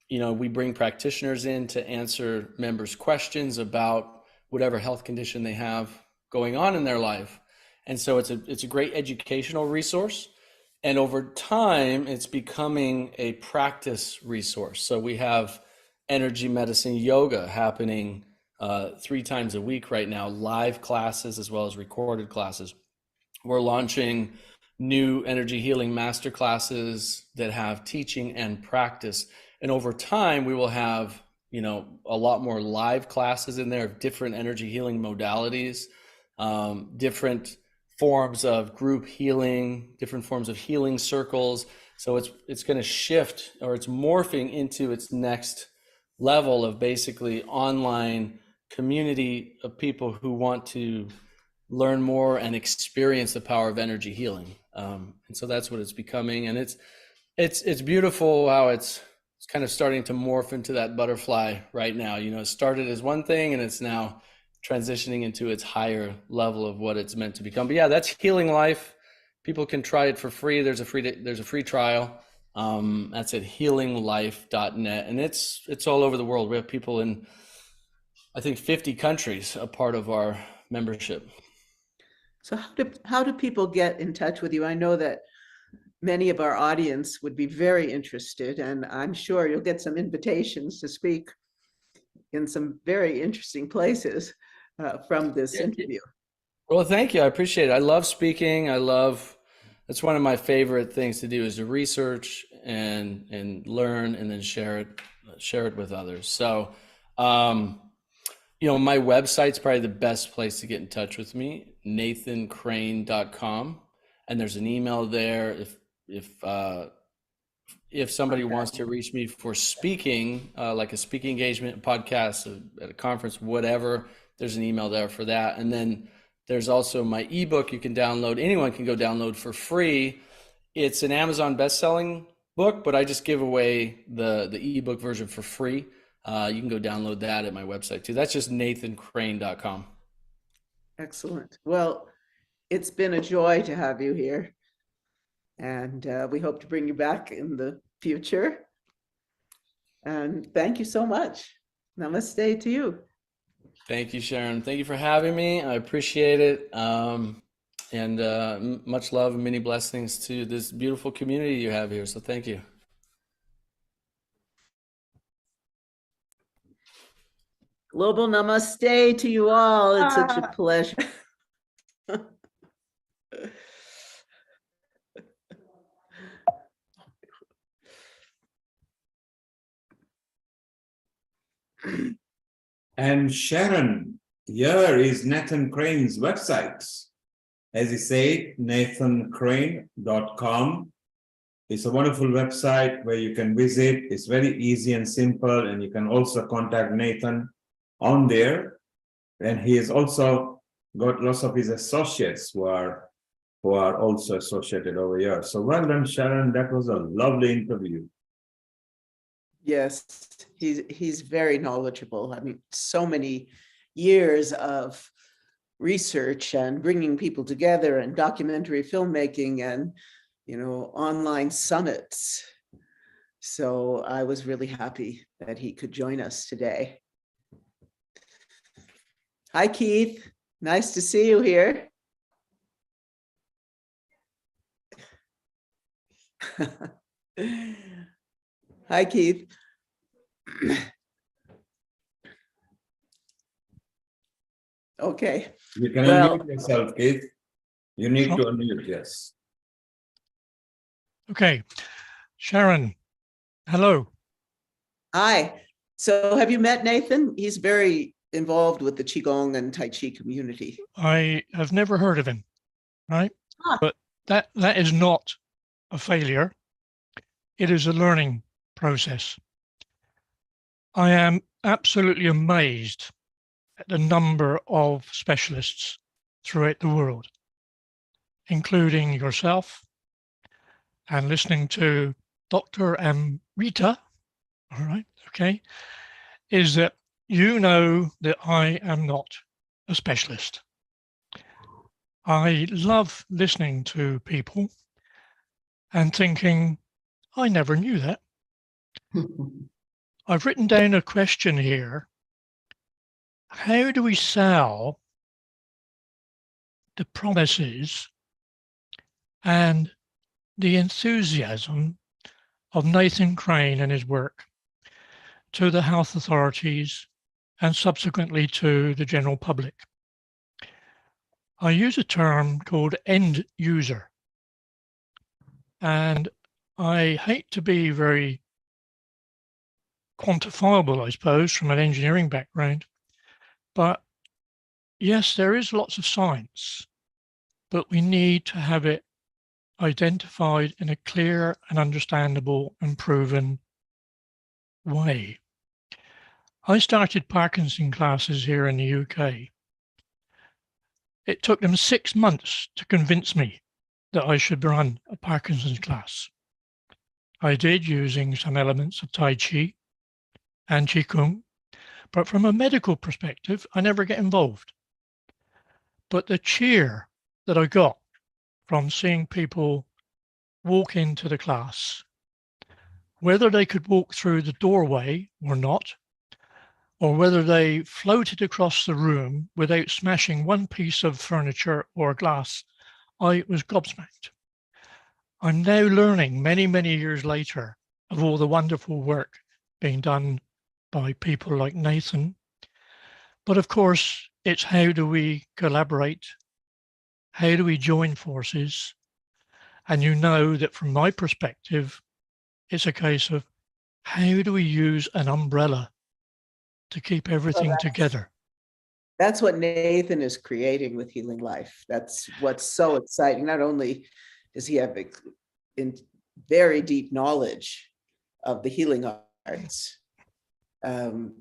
We bring practitioners in to answer members' questions about whatever health condition they have going on in their life. And so it's a great educational resource. And over time, it's becoming a practice resource. So we have energy medicine yoga happening 3 times a week right now, live classes as well as recorded classes. We're launching new energy healing master classes that have teaching and practice. And over time, we will have a lot more live classes in there of different energy healing modalities, different forms of group healing, different forms of healing circles. So it's going to shift, or it's morphing into its next level of basically online community of people who want to learn more and experience the power of energy healing. And so that's what it's becoming. And it's beautiful how it's kind of starting to morph into that butterfly right now. It started as one thing and it's now transitioning into its higher level of what it's meant to become. But yeah, that's Healing Life. People can try it for free. There's a free trial. That's at healinglife.net, and it's all over the world. We have people in, I think, 50 countries a part of our membership. So how do people get in touch with you? I know that many of our audience would be very interested, and I'm sure you'll get some invitations to speak in some very interesting places from this interview. Well, thank you. I appreciate it. I love speaking. It's one of my favorite things to do, is to research and learn and then share it with others. So, my website's probably the best place to get in touch with me, nathancrane.com. And there's an email there. If somebody wants to reach me for speaking, like a speaking engagement, podcast, at a conference, whatever, there's an email there for that. And then there's also my ebook you can download. Anyone can go download for free. It's an Amazon best-selling book, but I just give away the ebook version for free. You can go download that at my website too. That's just nathancrane.com. Excellent. Well, it's been a joy to have you here. And we hope to bring you back in the future. And thank you so much. Namaste to you. Thank you, Sharon. Thank you for having me. I appreciate it. And much love and many blessings to this beautiful community you have here. So thank you. Global namaste to you all. It's such a pleasure. And Sharon, here is Nathan Crane's website. As he said, nathancrane.com. It's a wonderful website where you can visit. It's very easy and simple, and you can also contact Nathan on there. And he has also got lots of his associates who are also associated over here. So well done, Sharon. That was a lovely interview. Yes, he's very knowledgeable. I mean, so many years of research and bringing people together and documentary filmmaking and, you know, online summits. So I was really happy that he could join us today. Hi, Keith. Nice to see you here. Hi, Keith. Okay. You can Well, unmute yourself, Keith. You need to unmute, yes. Okay. Sharon, hello. Hi. So have you met Nathan? He's very involved with the Qigong and Tai Chi community. I have never heard of him, right? But that is not a failure. It is a learning process. I am absolutely amazed at the number of specialists throughout the world, including yourself, and listening to Dr. Amrita, all right, okay, is that you know that I am not a specialist. I love listening to people and thinking, I never knew that. I've written down a question here. How do we sell the promises and the enthusiasm of Nathan Crane and his work to the health authorities and subsequently to the general public? I use a term called end user. And I hate to be very quantifiable, I suppose, from an engineering background, but yes, there is lots of science, but we need to have it identified in a clear and understandable and proven way. I started Parkinson classes here in the UK. It took them 6 months to convince me that I should run a Parkinson's class. I did, using some elements of Tai Chi and Qigong, but from a medical perspective, I never get involved. But the cheer that I got from seeing people walk into the class, whether they could walk through the doorway or not, or whether they floated across the room without smashing one piece of furniture or glass, I was gobsmacked. I'm now learning many, many years later of all the wonderful work being done by people like Nathan. But of course, it's how do we collaborate? How do we join forces? And you know that from my perspective, it's a case of how do we use an umbrella to keep everything together? That's what Nathan is creating with Healing Life. That's what's so exciting. Not only does he have very deep knowledge of the healing arts, and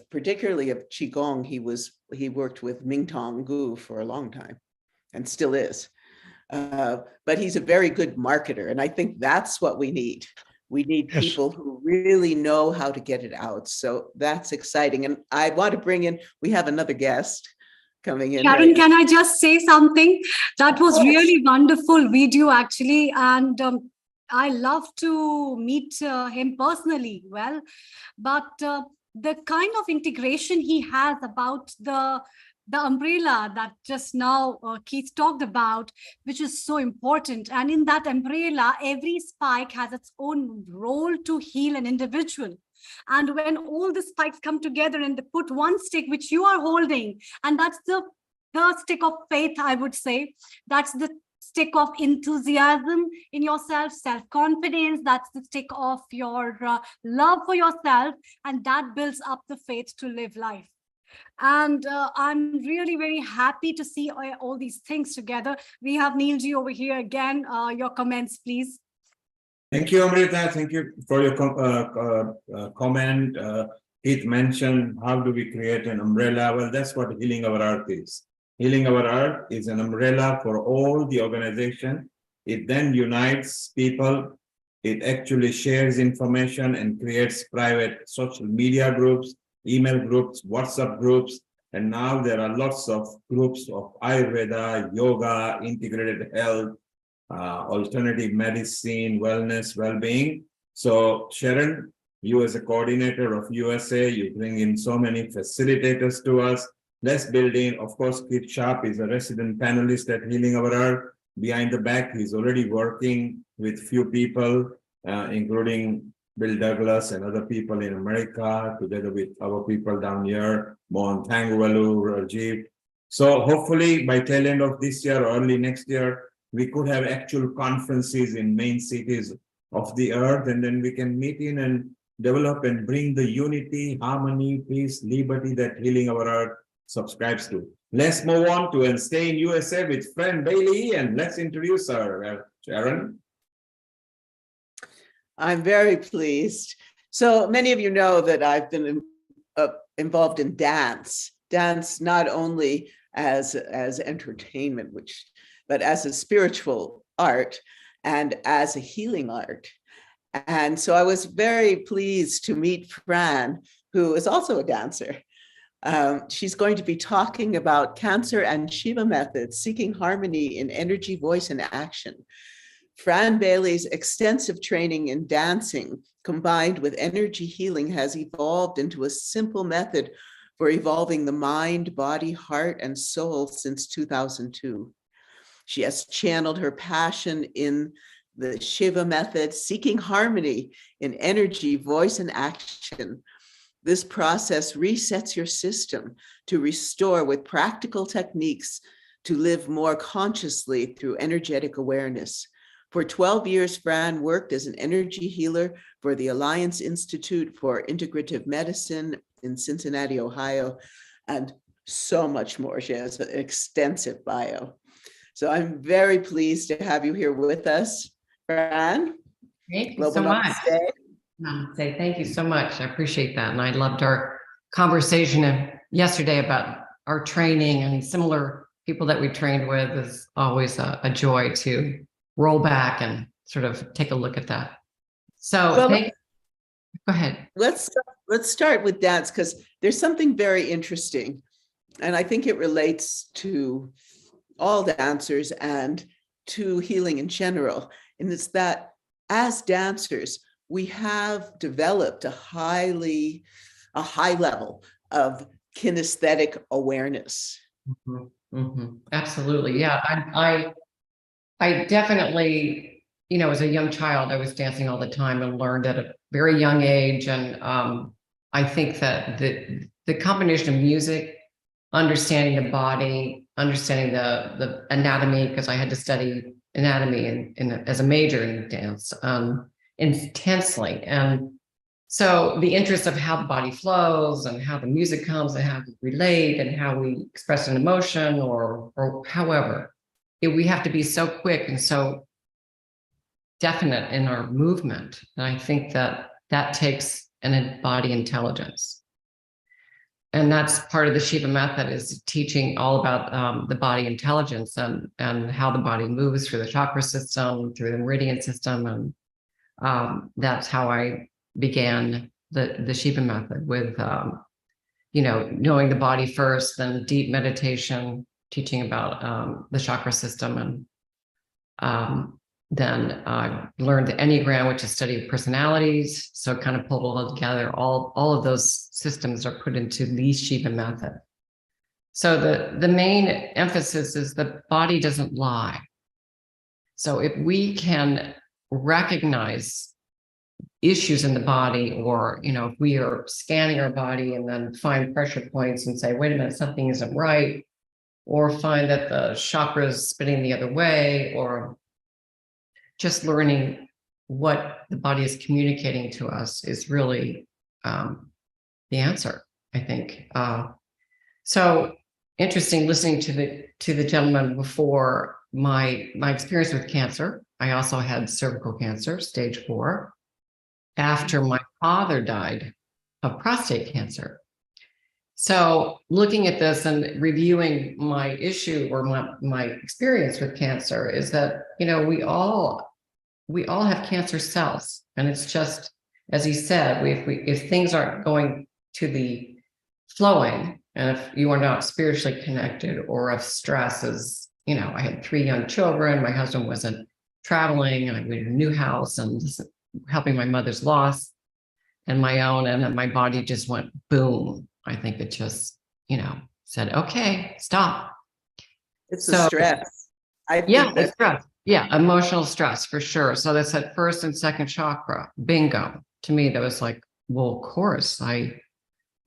particularly of Qigong. He worked with Mingtong Gu for a long time and still is. But he's a very good marketer. And I think that's what we need. We need people who really know how to get it out. So that's exciting. And I want to bring in, we have another guest coming in. Sharon, can I just say something? That was really wonderful video, actually. And I love to meet him personally. Well, but the kind of integration he has about the umbrella that just now Keith talked about, which is so important. And in that umbrella, every spike has its own role to heal an individual. And when all the spikes come together and they put one stick, which you are holding, and that's the the stick of faith, I would say. That's the stick of enthusiasm in yourself, self-confidence. That's the stick of your love for yourself, and that builds up the faith to live life. And I'm really very happy to see all these things together. We have Neilji over here again. Your comments, please. Thank you, Amrita. Thank you for your comment. It mentioned, how do we create an umbrella? Well, that's what Healing Our Earth is. Healing Our Earth is an umbrella for all the organization. It then unites people. It actually shares information and creates private social media groups, email groups, WhatsApp groups. And now there are lots of groups of Ayurveda, yoga, integrated health, alternative medicine, wellness, well-being. So Sharron, you as a coordinator of USA, you bring in so many facilitators to us. Let's build in. Of course, Kit Sharp is a resident panelist at Healing Our Earth. Behind the back, he's already working with few people, including Bill Douglas and other people in America, together with our people down here, Mohan Thangwalu, Rajiv. So hopefully by tail end of this year or early next year, we could have actual conferences in main cities of the earth, and then we can meet in and develop and bring the unity, harmony, peace, liberty that Healing Our Earth subscribes to. Let's move on to and stay in USA with Fran Bailey, and let's introduce her, Sharron. I'm very pleased. So many of you know that I've been involved in dance not only as entertainment, but as a spiritual art and as a healing art. And so I was very pleased to meet Fran, who is also a dancer. She's going to be talking about cancer and Shiva methods, seeking harmony in energy, voice, and action. Fran Bailey's extensive training in dancing combined with energy healing has evolved into a simple method for evolving the mind, body, heart, and soul since 2002. She has channeled her passion in the Shiva method, seeking harmony in energy, voice, and action. This process resets your system to restore with practical techniques to live more consciously through energetic awareness. For 12 years, Fran worked as an energy healer for the Alliance Institute for Integrative Medicine in Cincinnati, Ohio, and so much more. She has an extensive bio. So I'm very pleased to have you here with us, Fran. Thank you so much. Namaste. Thank you so much. I appreciate that. And I loved our conversation yesterday about our training, and similar people that we trained with is always a joy to roll back and sort of take a look at that. So well, go ahead. Let's start with dance, because there's something very interesting. And I think it relates to all dancers and to healing in general. And it's that as dancers, we have developed a high level of kinesthetic awareness. Mm-hmm. Mm-hmm. Absolutely. Yeah. I definitely, as a young child, I was dancing all the time and learned at a very young age. And I think that the combination of music, understanding the body, understanding the anatomy, because I had to study anatomy as a major in dance intensely. And so the interest of how the body flows and how the music comes and how we relate and how we express an emotion or however, we have to be so quick and so definite in our movement. And I think that takes an body intelligence. And that's part of the Shiva method, is teaching all about the body intelligence and how the body moves through the chakra system, through the meridian system. And that's how I began the Shiva method, with, knowing the body first, then deep meditation, teaching about the chakra system. And then I learned the Enneagram, which is study of personalities. So it kind of pulled it all together. All of those systems are put into the Shiva method. So the main emphasis is the body doesn't lie. So if we can recognize issues in the body, or, if we are scanning our body and then find pressure points and say, wait a minute, something isn't right, or find that the chakra is spinning the other way, or just learning what the body is communicating to us is really the answer, I think. So interesting listening to the gentleman before. My experience with cancer. I also had cervical cancer, stage 4, after my father died of prostate cancer. So looking at this and reviewing my issue or my experience with cancer is that, we all have cancer cells, and it's just, as he said, if things aren't going to the flowing, and if you are not spiritually connected, or if stress is, I had 3 young children, my husband wasn't traveling, and I went to a new house and helping my mother's loss and my own, and then my body just went boom. I think it just, said, okay, stop. It's the stress. It's stress. Yeah, emotional stress for sure. So that's that first and second chakra. Bingo. To me, that was like, well, of course, I've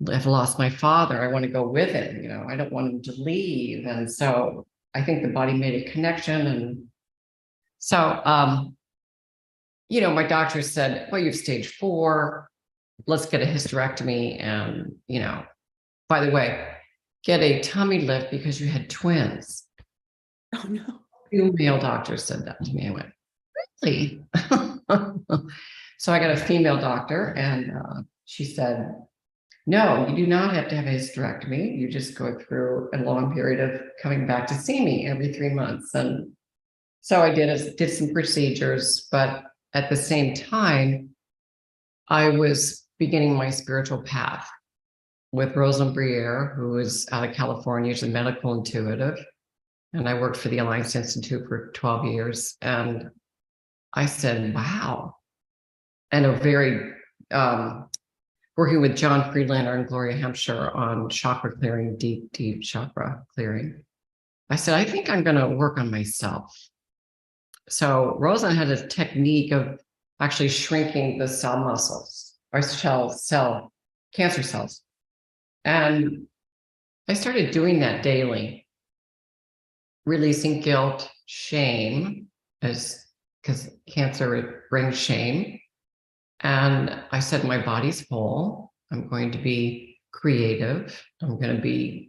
lost my father. I want to go with him. I don't want him to leave. And so I think the body made a connection. And so, my doctor said, well, you have stage 4. Let's get a hysterectomy. And, by the way, get a tummy lift because you had twins. Oh, no. 2 male doctors said that to me. I went, really? So I got a female doctor, and she said, no, you do not have to have a hysterectomy. You just go through a long period of coming back to see me every 3 months. And so I did some procedures, but at the same time, I was beginning my spiritual path with Rosalind Briere, who is out of California. She's a medical intuitive. And I worked for the Alliance Institute for 12 years. And I said, wow. And working with John Friedlander and Gloria Hampshire on chakra clearing, deep chakra clearing. I said, I think I'm going to work on myself. So Rosalind had a technique of actually shrinking the cell muscles, or cancer cells. And I started doing that daily, releasing guilt, shame, because cancer brings shame. And I said, my body's full. I'm going to be creative. I'm going to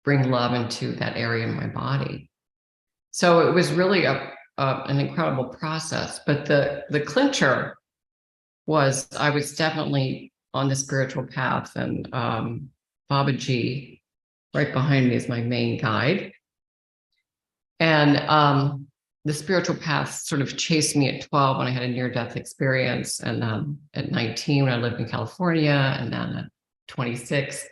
bring love into that area of my body. So it was really an incredible process. But the clincher was I was definitely on the spiritual path, and Babaji right behind me is my main guide. And the spiritual path sort of chased me at 12 when I had a near-death experience, and at 19 when I lived in California, and then at 26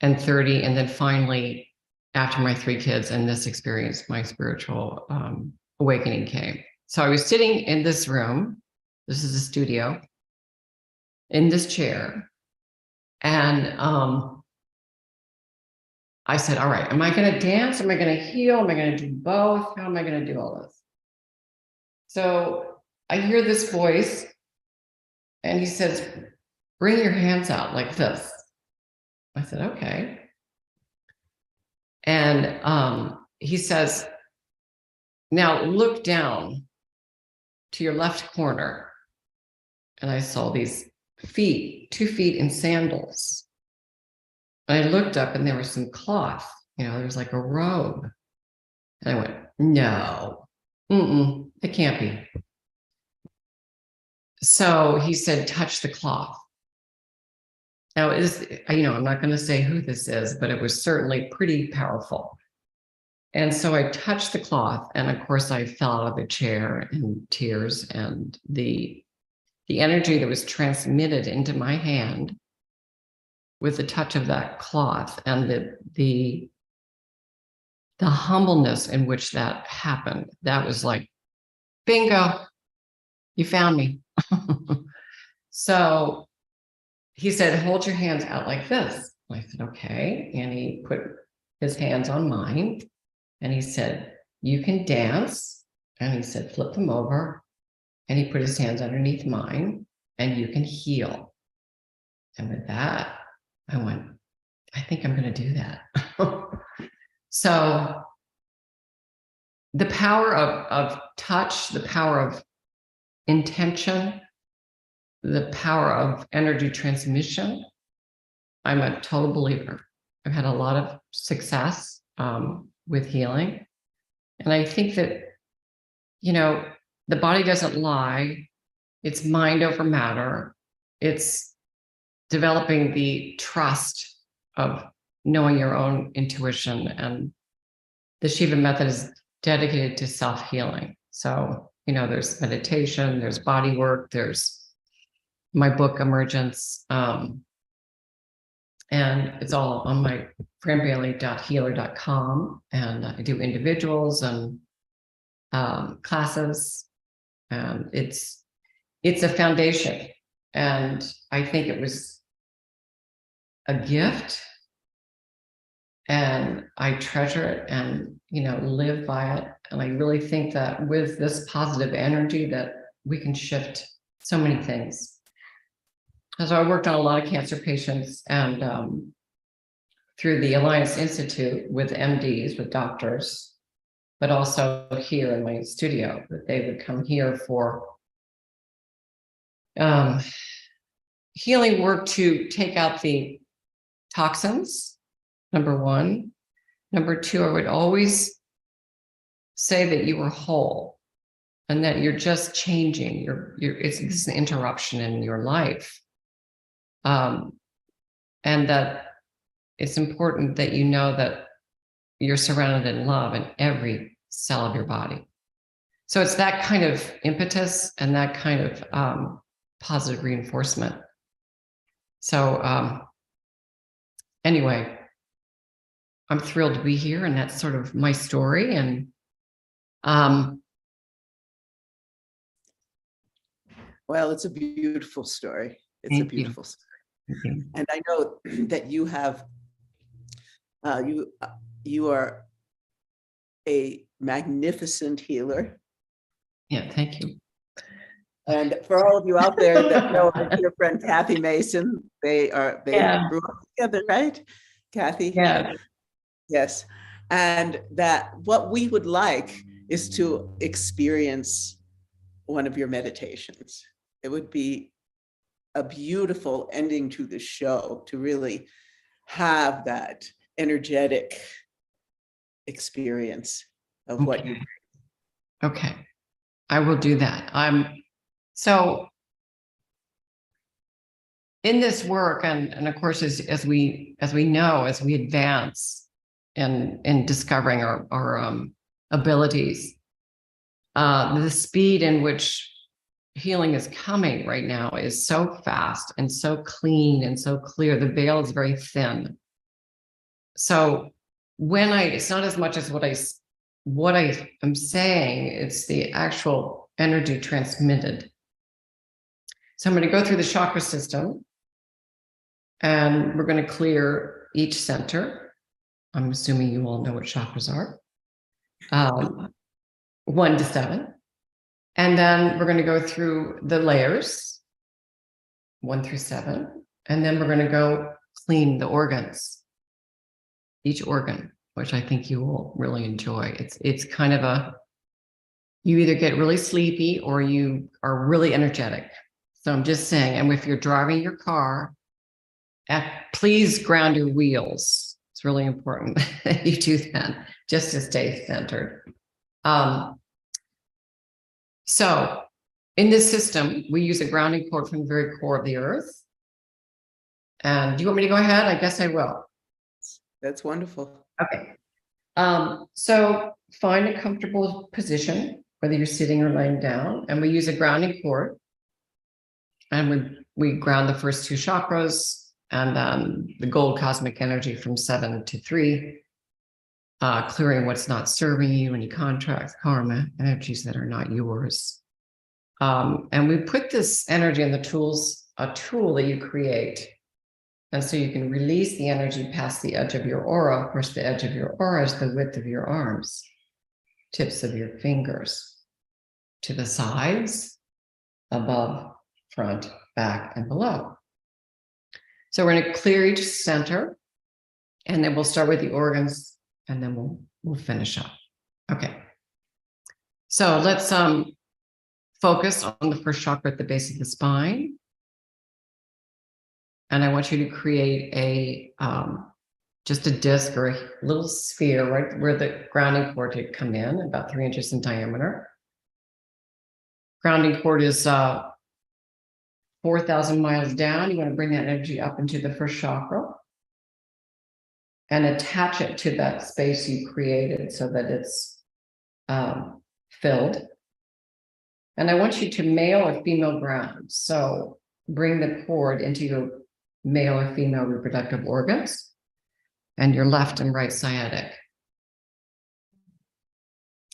and 30, and then finally after my 3 kids and this experience, my spiritual awakening came. So I was sitting in this room, this is a studio, in this chair, and I said, all right, am I going to dance? Am I going to heal? Am I going to do both? How am I going to do all this? So I hear this voice, and he says, bring your hands out like this. I said, okay. And he says, now look down to your left corner. And I saw these feet, 2 feet in sandals. And I looked up, and there was some cloth, there was like a robe. And I went, no, it can't be. So he said, touch the cloth. Now, I'm not going to say who this is, but it was certainly pretty powerful. And so I touched the cloth, and of course I fell out of the chair in tears, and the energy that was transmitted into my hand with the touch of that cloth, and the humbleness in which that happened, that was like, bingo, you found me. So he said, hold your hands out like this. I said, okay. And he put his hands on mine, and he said, you can dance. And he said, flip them over. And he put his hands underneath mine, and you can heal. And with that, I went, I think I'm going to do that. So the power of touch, the power of intention, the power of energy transmission, I'm a total believer. I've had a lot of success with healing. And I think that, you know, the body doesn't lie. It's mind over matter. It's developing the trust of knowing your own intuition. And the Shiva method is dedicated to self-healing. So, you know, there's meditation, there's body work, there's my book, Emergence. And it's all on my franbailey.healer.com. And I do individuals and classes. And it's a foundation. And I think it was a gift. And I treasure it and, you know, live by it. And I really think that with this positive energy that we can shift so many things. So I worked on a lot of cancer patients and through the Alliance Institute with MDs, with doctors, but also here in my studio, that they would come here for healing work to take out the toxins, number one. Number two, I would always say that you were whole and that you're just changing. It's an interruption in your life. And that it's important that you know that you're surrounded in love in every cell of your body. So it's that kind of impetus and that kind of positive reinforcement. So anyway, I'm thrilled to be here, and that's sort of my story. And well, it's a beautiful story. It's a beautiful story. And I know that you have, you are a magnificent healer. Yeah, thank you. And for all of you out there that know our dear friend Kathy Mason, they grew up together, right? Kathy? Yeah. Yes. And that what we would like is to experience one of your meditations. It would be a beautiful ending to the show to really have that energetic experience of what you bring. Okay, I will do that. So in this work, and of course, as we know, as we advance in discovering our abilities, the speed in which healing is coming right now is so fast and so clean and so clear. The veil is very thin. So it's not as much as what I am saying, it's the actual energy transmitted. So I'm going to go through the chakra system and we're going to clear each center. I'm assuming you all know what chakras are. 1 to 7. And then we're going to go through the layers, 1 through 7. And then we're going to go clean the organs, each organ, which I think you will really enjoy. It's kind of you either get really sleepy or you are really energetic. So I'm just saying, and if you're driving your car, please ground your wheels. It's really important that you do that just to stay centered. So in this system, we use a grounding cord from the very core of the earth. And do you want me to go ahead? I guess I will. That's wonderful. Okay. So find a comfortable position, whether you're sitting or laying down, and we use a grounding cord. And we ground the first 2 chakras and the gold cosmic energy from 7 to 3, clearing what's not serving you, any contracts, karma, energies that are not yours. And we put this energy in the tools, a tool that you create. And so you can release the energy past the edge of your aura. Of course, the edge of your aura is the width of your arms, tips of your fingers, to the sides, above, front, back, and below. So we're going to clear each center, and then we'll start with the organs and then we'll finish up. Okay. So let's focus on the first chakra at the base of the spine. And I want you to create a just a disc or a little sphere right where the grounding cord would come in, about 3 inches in diameter. Grounding cord is 4,000 miles down. You want to bring that energy up into the first chakra and attach it to that space you created so that it's filled. And I want you to male or female ground. So bring the cord into your male or female reproductive organs and your left and right sciatic.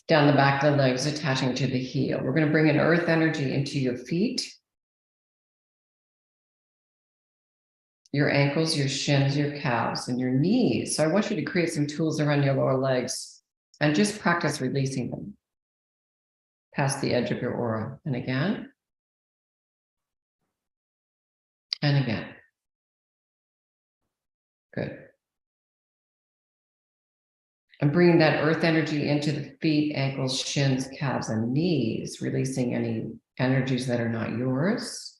Down the back of the legs, attaching to the heel. We're going to bring an earth energy into your feet, your ankles, your shins, your calves, and your knees. So I want you to create some tools around your lower legs and just practice releasing them past the edge of your aura. And again. And again. Good. And bringing that earth energy into the feet, ankles, shins, calves, and knees, releasing any energies that are not yours.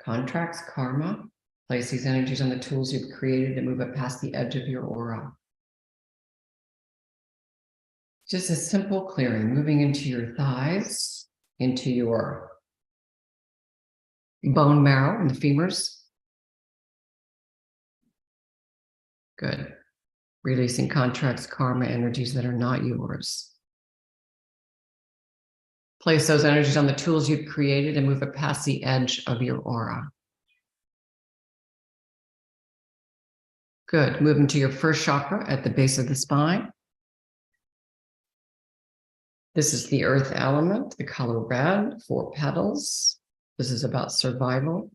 Contracts, karma. Place these energies on the tools you've created and move it past the edge of your aura. Just a simple clearing, moving into your thighs, into your bone marrow and the femurs. Good. Releasing contracts, karma, energies that are not yours. Place those energies on the tools you've created and move it past the edge of your aura. Good. Move into your first chakra at the base of the spine. This is the earth element, the color red, 4 petals. This is about survival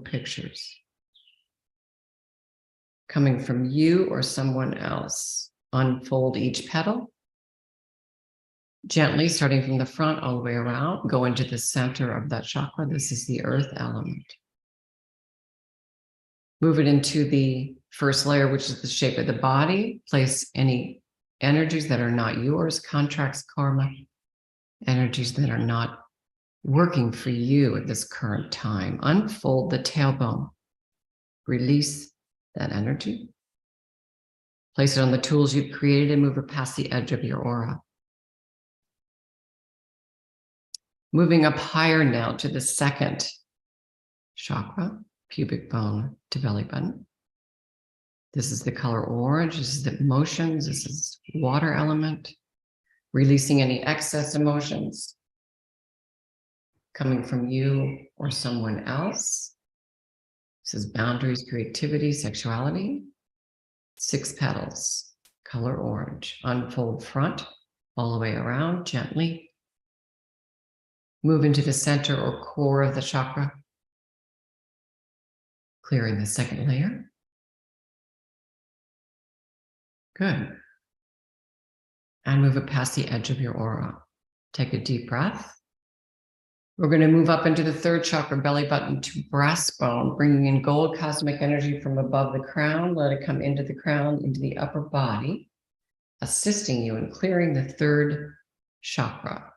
pictures. Coming from you or someone else. Unfold each petal. Gently, starting from the front all the way around, go into the center of that chakra. This is the earth element. Move it into the first layer, which is the shape of the body. Place any energies that are not yours, contracts, karma, energies that are not working for you at this current time. Unfold the tailbone. Release that energy. Place it on the tools you've created and move it past the edge of your aura. Moving up higher now to the second chakra, pubic bone to belly button. This is the color orange. This is the emotions. This is water element. Releasing any excess emotions coming from you or someone else. This is boundaries, creativity, sexuality. 6 petals, color orange. Unfold front all the way around gently. Move into the center or core of the chakra. Clearing the second layer. Good. And move it past the edge of your aura. Take a deep breath. We're going to move up into the third chakra, belly button to breastbone, bringing in gold cosmic energy from above the crown. Let it come into the crown, into the upper body, assisting you in clearing the third chakra.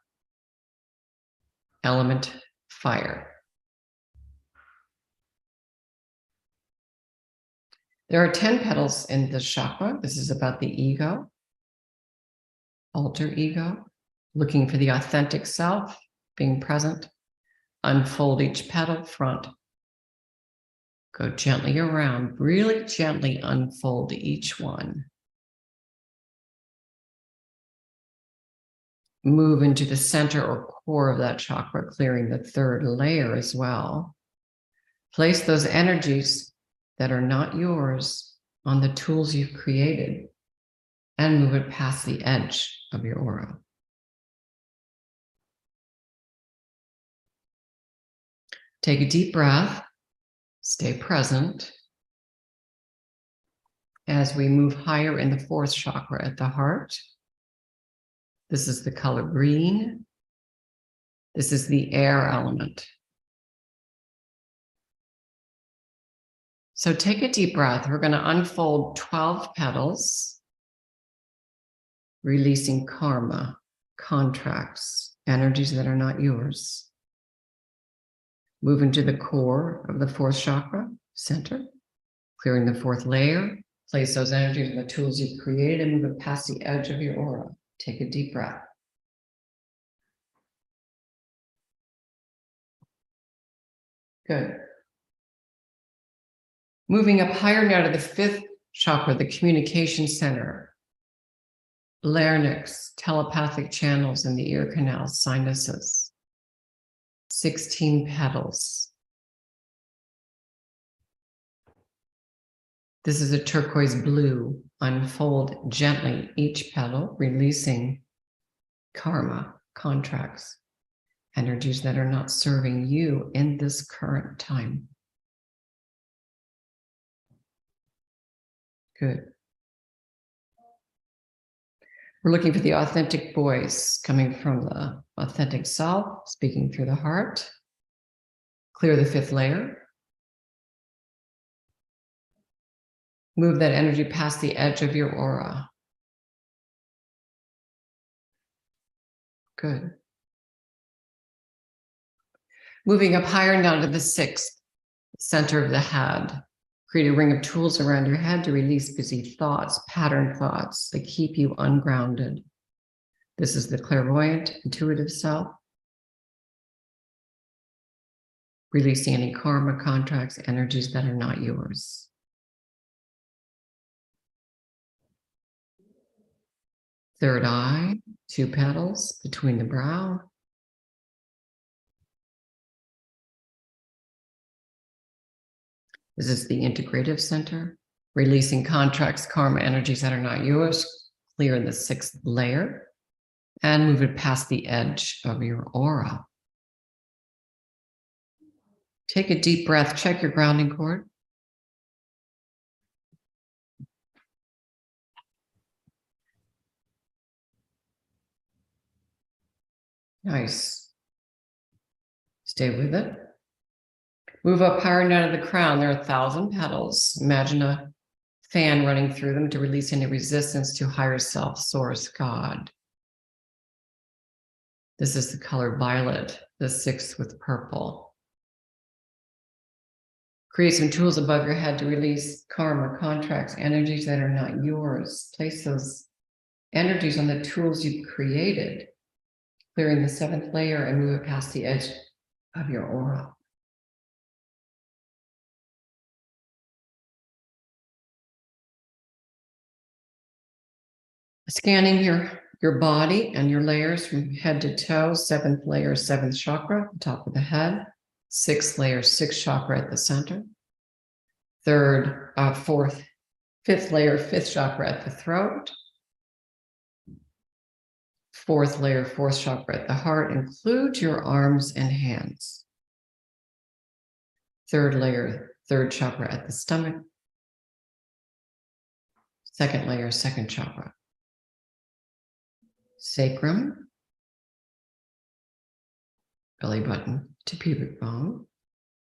Element fire. There are 10 petals in this chakra. This is about the ego, alter ego, looking for the authentic self, being present. Unfold each petal front. Go gently around, really gently unfold each one. Move into the center or core of that chakra, clearing the third layer as well. Place those energies that are not yours on the tools you've created and move it past the edge of your aura. Take a deep breath, stay present. As we move higher in the fourth chakra at the heart, this is the color green. This is the air element. So take a deep breath. We're going to unfold 12 petals releasing karma, contracts, energies that are not yours. Move into the core of the fourth chakra, center, clearing the fourth layer. Place those energies and the tools you've created and move it past the edge of your aura. Take a deep breath. Good. Moving up higher now to the fifth chakra, the communication center. Larynx, telepathic channels in the ear canal, sinuses. 16 petals. This is a turquoise blue. Unfold gently each petal, releasing karma, contracts, energies that are not serving you in this current time. Good. We're looking for the authentic voice coming from the authentic self, speaking through the heart. Clear the fifth layer. Move that energy past the edge of your aura. Good. Moving up higher now to the sixth, center of the head. Create a ring of tools around your head to release busy thoughts, pattern thoughts that keep you ungrounded. This is the clairvoyant, intuitive self. Releasing any karma, contracts, energies that are not yours. Third eye, 2 petals between the brow. This is the integrative center, releasing contracts, karma, energies that are not yours. Clear the 6th layer and move it past the edge of your aura. Take a deep breath, check your grounding cord. Nice. Stay with it. Move up higher and out of the crown. There are 1,000 petals. Imagine a fan running through them to release any resistance to higher self, source, God. This is the color violet, the 6th with purple. Create some tools above your head to release karma, contracts, energies that are not yours. Place those energies on the tools you've created, clearing the 7th layer and move it past the edge of your aura. Scanning your body and your layers from head to toe, 7th layer, 7th chakra, top of the head, 6th layer, 6th chakra at the center, 3rd, 4th, 5th layer, 5th chakra at the throat, 4th layer, 4th chakra at the heart. Include your arms and hands. 3rd layer, 3rd chakra at the stomach, 2nd layer, 2nd chakra. Sacrum, belly button to pubic bone,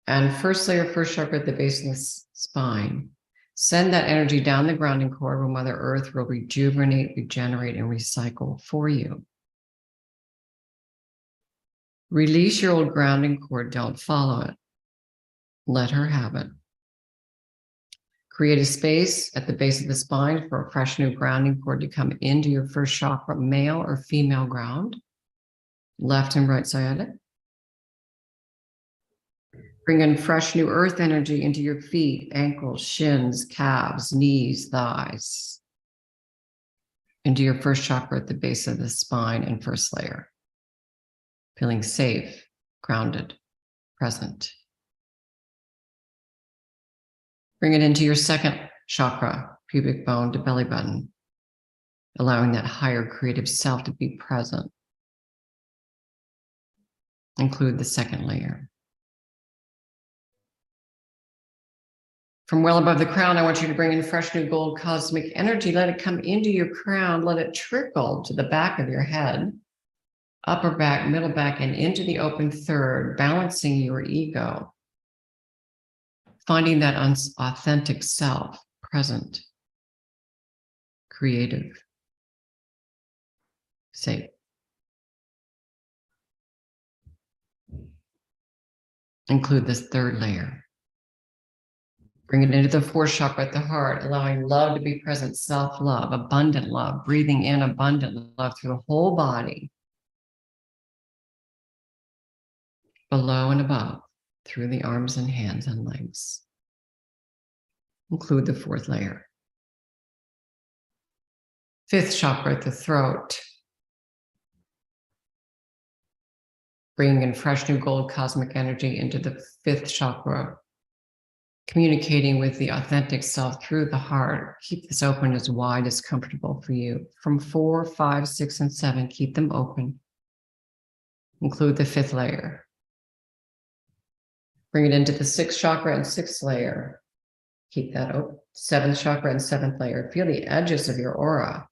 and 1st layer, 1st chakra at the base of the spine. Send that energy down the grounding cord where Mother Earth will rejuvenate, regenerate, and recycle for you. Release your old grounding cord, don't follow it. Let her have it. Create a space at the base of the spine for a fresh new grounding cord to come into your 1st chakra, male or female ground, left and right sciatic. Bring in fresh new earth energy into your feet, ankles, shins, calves, knees, thighs, into your 1st chakra at the base of the spine and 1st layer. Feeling safe, grounded, present. Bring it into your 2nd chakra, pubic bone to belly button, allowing that higher creative self to be present. Include the 2nd layer. From well above the crown, I want you to bring in fresh new gold cosmic energy. Let it come into your crown. Let it trickle to the back of your head, upper back, middle back, and into the open 3rd, balancing your ego. Finding that authentic self, present, creative. safe. Include this third layer. Bring it into the fourth chakra at the heart, allowing love to be present, self-love, abundant love, breathing in abundant love through the whole body, below and above, through the arms and hands and legs. Include the fourth layer. Fifth chakra at the throat. Bringing in fresh new gold cosmic energy into the fifth chakra, communicating with the authentic self through the heart. Keep this open as wide as comfortable for you. From 4, 5, 6, and 7, keep them open. Include the fifth layer. Bring it into the sixth chakra and sixth layer. Keep that open. Seventh chakra and seventh layer. Feel the edges of your aura.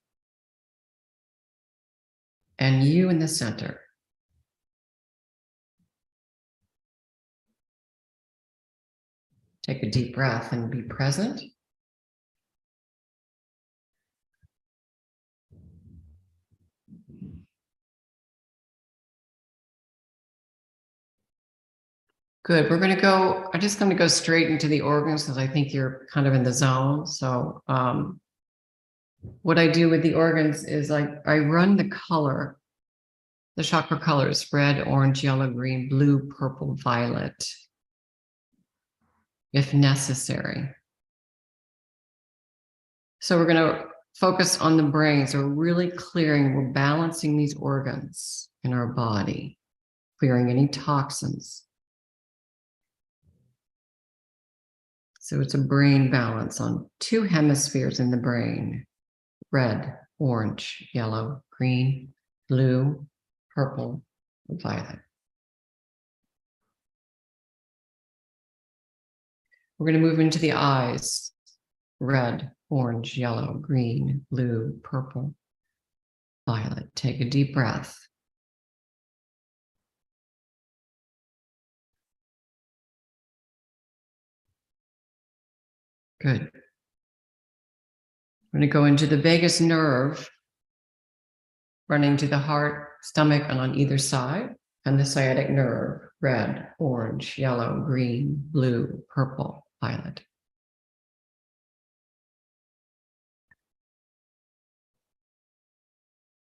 And you in the center. Take a deep breath and be present. Good. We're going to go, I'm just going to go straight into the organs because I think you're kind of in the zone. So what I do with the organs is I run the color, the chakra colors, red, orange, yellow, green, blue, purple, violet, if necessary. So we're going to focus on the brain. So we're really clearing, we're balancing these organs in our body, clearing any toxins. So it's a brain balance on two hemispheres in the brain, red, orange, yellow, green, blue, purple, and violet. We're going to move into the eyes, red, orange, yellow, green, blue, purple, violet. Take a deep breath. Good. We're going to go into the vagus nerve, running to the heart, stomach, and on either side, and the sciatic nerve, red, orange, yellow, green, blue, purple, violet.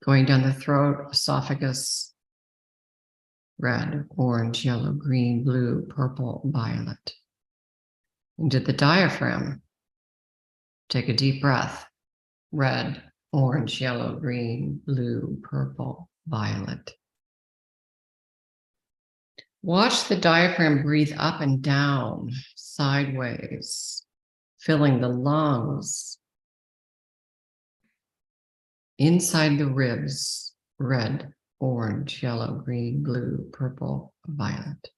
Going down the throat, esophagus, red, orange, yellow, green, blue, purple, violet. Into the diaphragm. Take a deep breath. Red, orange, yellow, green, blue, purple, violet. Watch the diaphragm breathe up and down, sideways, filling the lungs. Inside the ribs, red, orange, yellow, green, blue, purple, violet.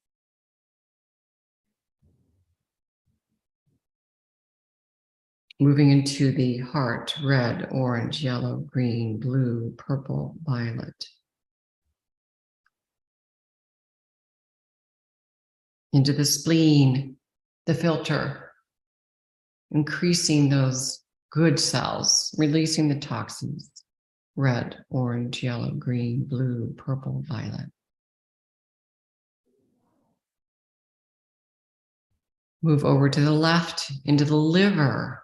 Moving into the heart, red, orange, yellow, green, blue, purple, violet. Into the spleen, the filter, increasing those good cells, releasing the toxins, red, orange, yellow, green, blue, purple, violet. Move over to the left, into the liver.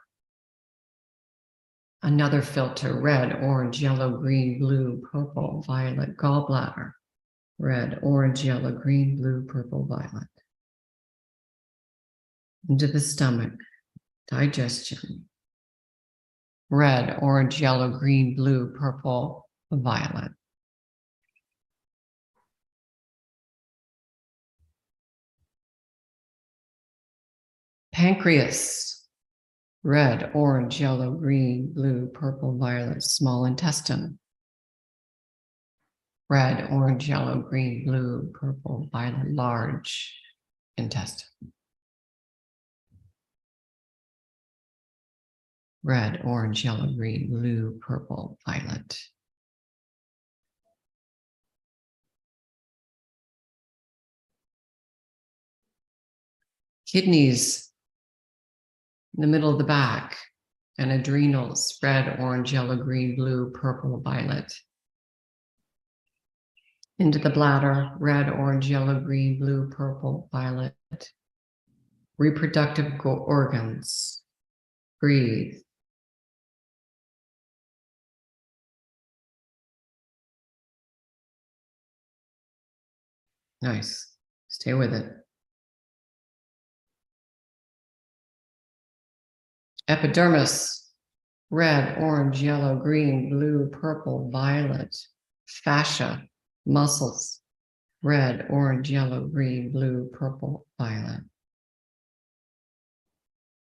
Another filter, red, orange, yellow, green, blue, purple, violet, gallbladder, red, orange, yellow, green, blue, purple, violet. Into the stomach, digestion, red, orange, yellow, green, blue, purple, violet. Pancreas, red, orange, yellow, green, blue, purple, violet, small intestine. Red, orange, yellow, green, blue, purple, violet, large intestine. Red, orange, yellow, green, blue, purple, violet. Kidneys in the middle of the back, and adrenals, red, orange, yellow, green, blue, purple, violet. into the bladder, red, orange, yellow, green, blue, purple, violet. Reproductive organs. Breathe. Nice. Stay with it. Epidermis, red, orange, yellow, green, blue, purple, violet. Fascia, muscles, red, orange, yellow, green, blue, purple, violet.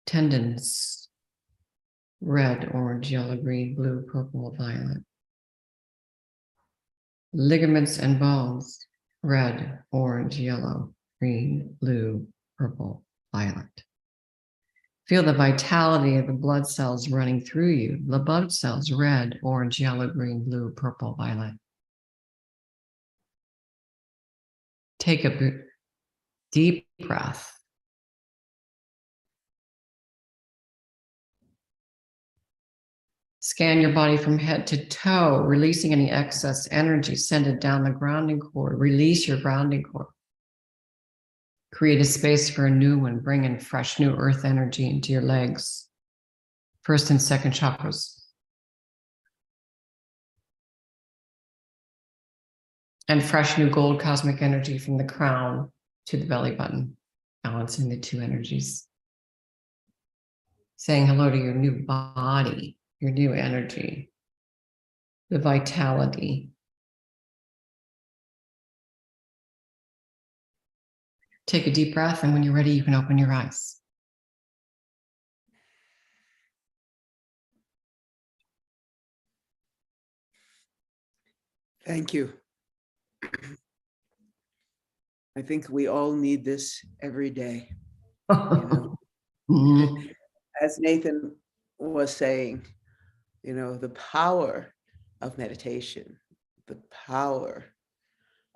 Tendons, red, orange, yellow, green, blue, purple, violet. Ligaments and bones, red, orange, yellow, green, blue, purple, violet. Feel the vitality of the blood cells running through you. The blood cells, red, orange, yellow, green, blue, purple, violet. Take a deep breath. Scan your body from head to toe, releasing any excess energy. Send it down the grounding cord. Release your grounding cord. Create a space for a new one. Bring in fresh new earth energy into your legs. First and second chakras. And fresh new gold cosmic energy from the crown to the belly button, balancing the two energies. Saying hello to your new body, your new energy, the vitality. Take a deep breath, and when you're ready, you can open your eyes. Thank you. I think we all need this every day. You know? As Nathan was saying, you know, the power of meditation, the power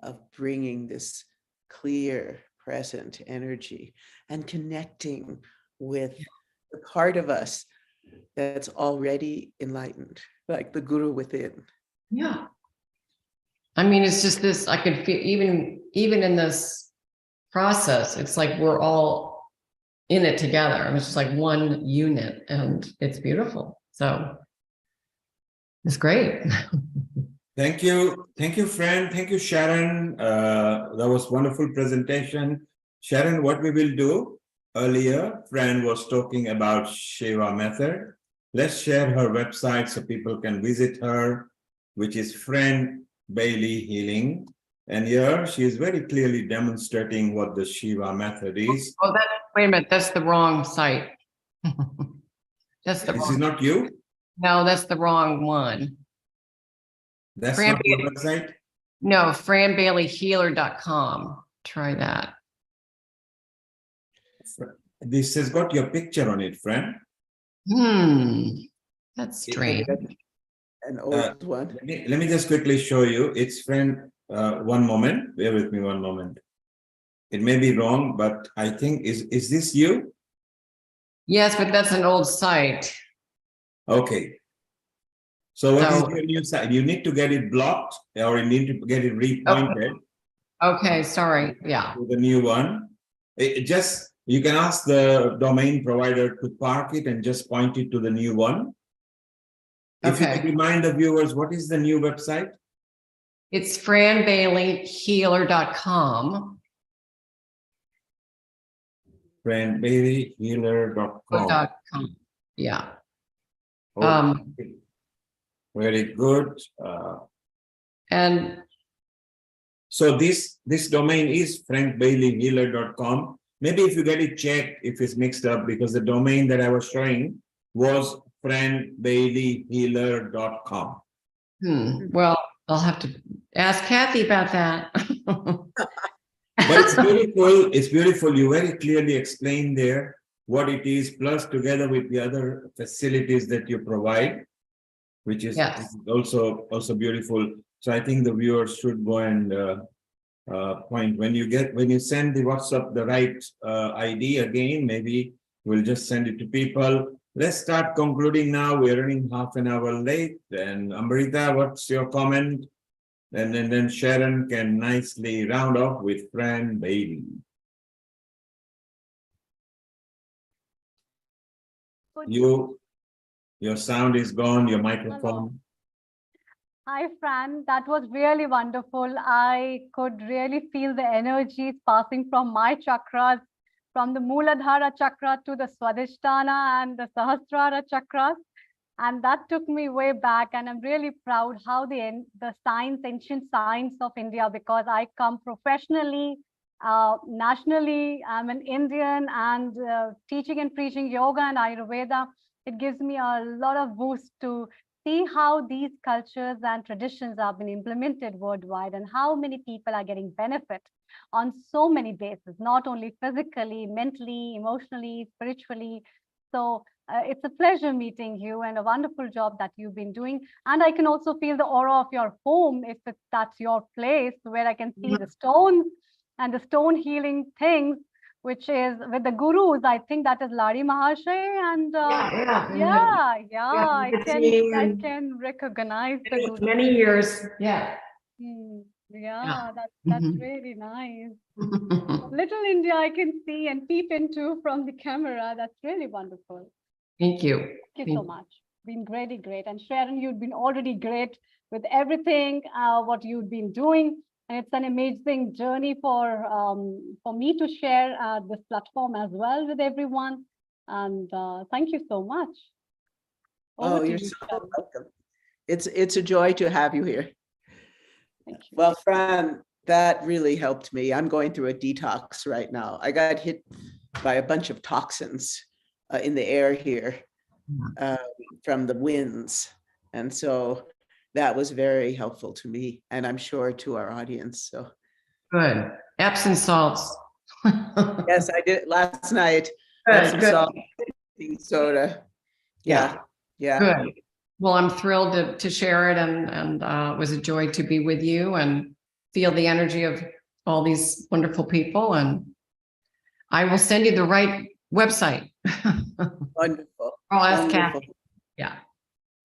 of bringing this clear, present energy and connecting with the part of us that's already enlightened, like the guru within. Yeah. I mean, it's just this, I could feel even in this process, it's like we're all in it together. And it's just like one unit, and it's beautiful. So it's great. Thank you, friend. Thank you, Sharon. That was wonderful presentation. Sharon, what we will do, earlier, Fran was talking about Shiva method. Let's share her website so people can visit her, which is Fran Bailey Healing. And here she is very clearly demonstrating what the Shiva method is. Oh, wait a minute, that's the wrong site. That's the This is not you? No, that's the wrong one. That's not your website? No, franbaileyhealer.com. Try that. This has got your picture on it, Fran. That's strange. An old one. Let me just quickly show you. It's Fran. One moment. Bear with me one moment. It may be wrong, but I think, is this you? Yes, but that's an old site. Okay. So what is your new site? You need to get it blocked, or you need to get it repointed. Okay, sorry. Yeah. To the new one. You can ask the domain provider to park it and just point it to the new one. If you could remind the viewers, what is the new website? It's franbaileyhealer.com. franbaileyhealer.com. Yeah. Okay. Very good. And so this domain is frankbaileyhealer.com. Maybe if you get it checked, if it's mixed up, because the domain that I was showing was frankbaileyhealer.com. Well, I'll have to ask Kathy about that. But it's beautiful. It's beautiful. You very clearly explained there what it is, plus together with the other facilities that you provide, which is also beautiful. So I think the viewers should go and point when you send the WhatsApp the right ID again. Maybe we'll just send it to people. Let's start concluding now. We're running half an hour late. And Amrita, what's your comment? And then Sharon can nicely round off with Fran Bailey. Your sound is gone, your microphone. Hi, Fran. That was really wonderful. I could really feel the energies passing from my chakras, from the Mooladhara chakra to the Swadhisthana and the Sahasrara chakras. And that took me way back. And I'm really proud how the ancient science of India, because I come professionally, nationally, I'm an Indian, and teaching and preaching yoga and Ayurveda, it gives me a lot of boost to see how these cultures and traditions have been implemented worldwide and how many people are getting benefit on so many bases, not only physically, mentally, emotionally, spiritually. So it's a pleasure meeting you and a wonderful job that you've been doing. And I can also feel the aura of your home, if that's your place, where I can see the stones and the stone healing things, which is with the gurus. I think that is Lari Mahashay, and I can recognize the gurus. Many years, yeah. That's really nice. Little India I can see and peep into from the camera. That's really wonderful. Thank you. Thank you so much. Been really great. And Sharon, you've been already great with everything, what you've been doing. And it's an amazing journey for me to share this platform as well with everyone. And thank you so much. You're so welcome. It's a joy to have you here. Thank you. Well, Fran, that really helped me. I'm going through a detox right now. I got hit by a bunch of toxins in the air here from the winds. And so that was very helpful to me, and I'm sure to our audience. So good. Epsom salts. Yes, I did last night. Epsom salt, soda. Yeah. Good. Well, I'm thrilled to share it, and it was a joy to be with you and feel the energy of all these wonderful people. And I will send you the right website. Wonderful. I'll ask Kathy. Yeah.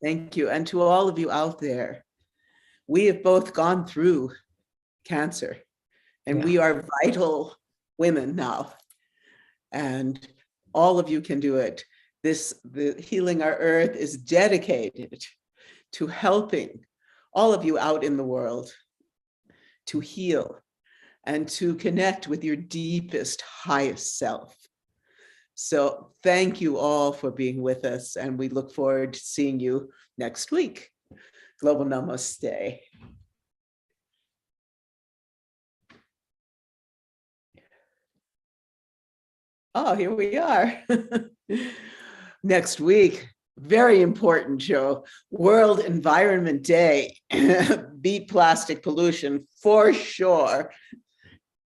Thank you. And to all of you out there, we have both gone through cancer, and we are vital women now. And all of you can do it. The Healing Our Earth is dedicated to helping all of you out in the world to heal and to connect with your deepest, highest self. So thank you all for being with us, and we look forward to seeing you next week. Global Namaste. Oh, here we are. Next week, very important show, World Environment Day. Beat plastic pollution for sure.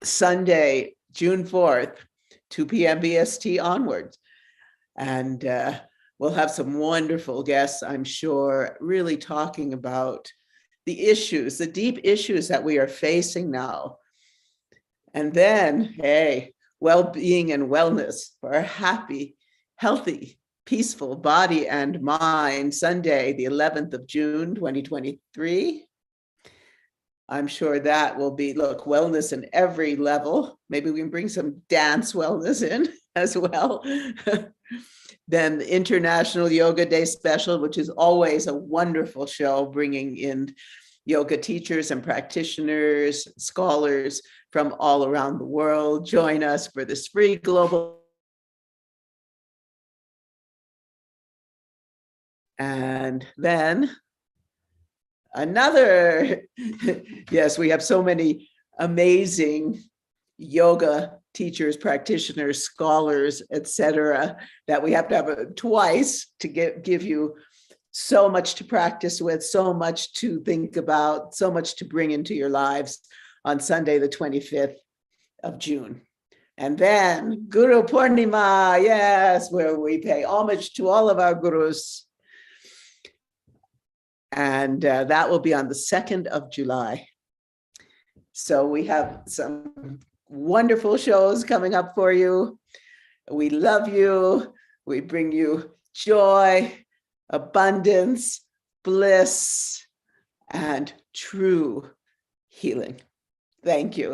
Sunday, June 4th, 2 p.m. BST onwards. And we'll have some wonderful guests, I'm sure, really talking about the issues, the deep issues that we are facing now. And then, hey, well-being and wellness for a happy, healthy, peaceful body and mind. Sunday, the 11th of June, 2023. I'm sure that will be, look, wellness in every level. Maybe we can bring some dance wellness in as well. Then the International Yoga Day Special, which is always a wonderful show, bringing in yoga teachers and practitioners, scholars from all around the world. Join us for this free global. And then another, yes, we have so many amazing yoga teachers, practitioners, scholars, etc., that we have to have it twice to give you so much to practice with, so much to think about, so much to bring into your lives on Sunday, the 25th of June. And then Guru Purnima, yes, where we pay homage to all of our gurus. And that will be on the 2nd of July. So we have some wonderful shows coming up for you. We love you. We bring you joy, abundance, bliss, and true healing. Thank you.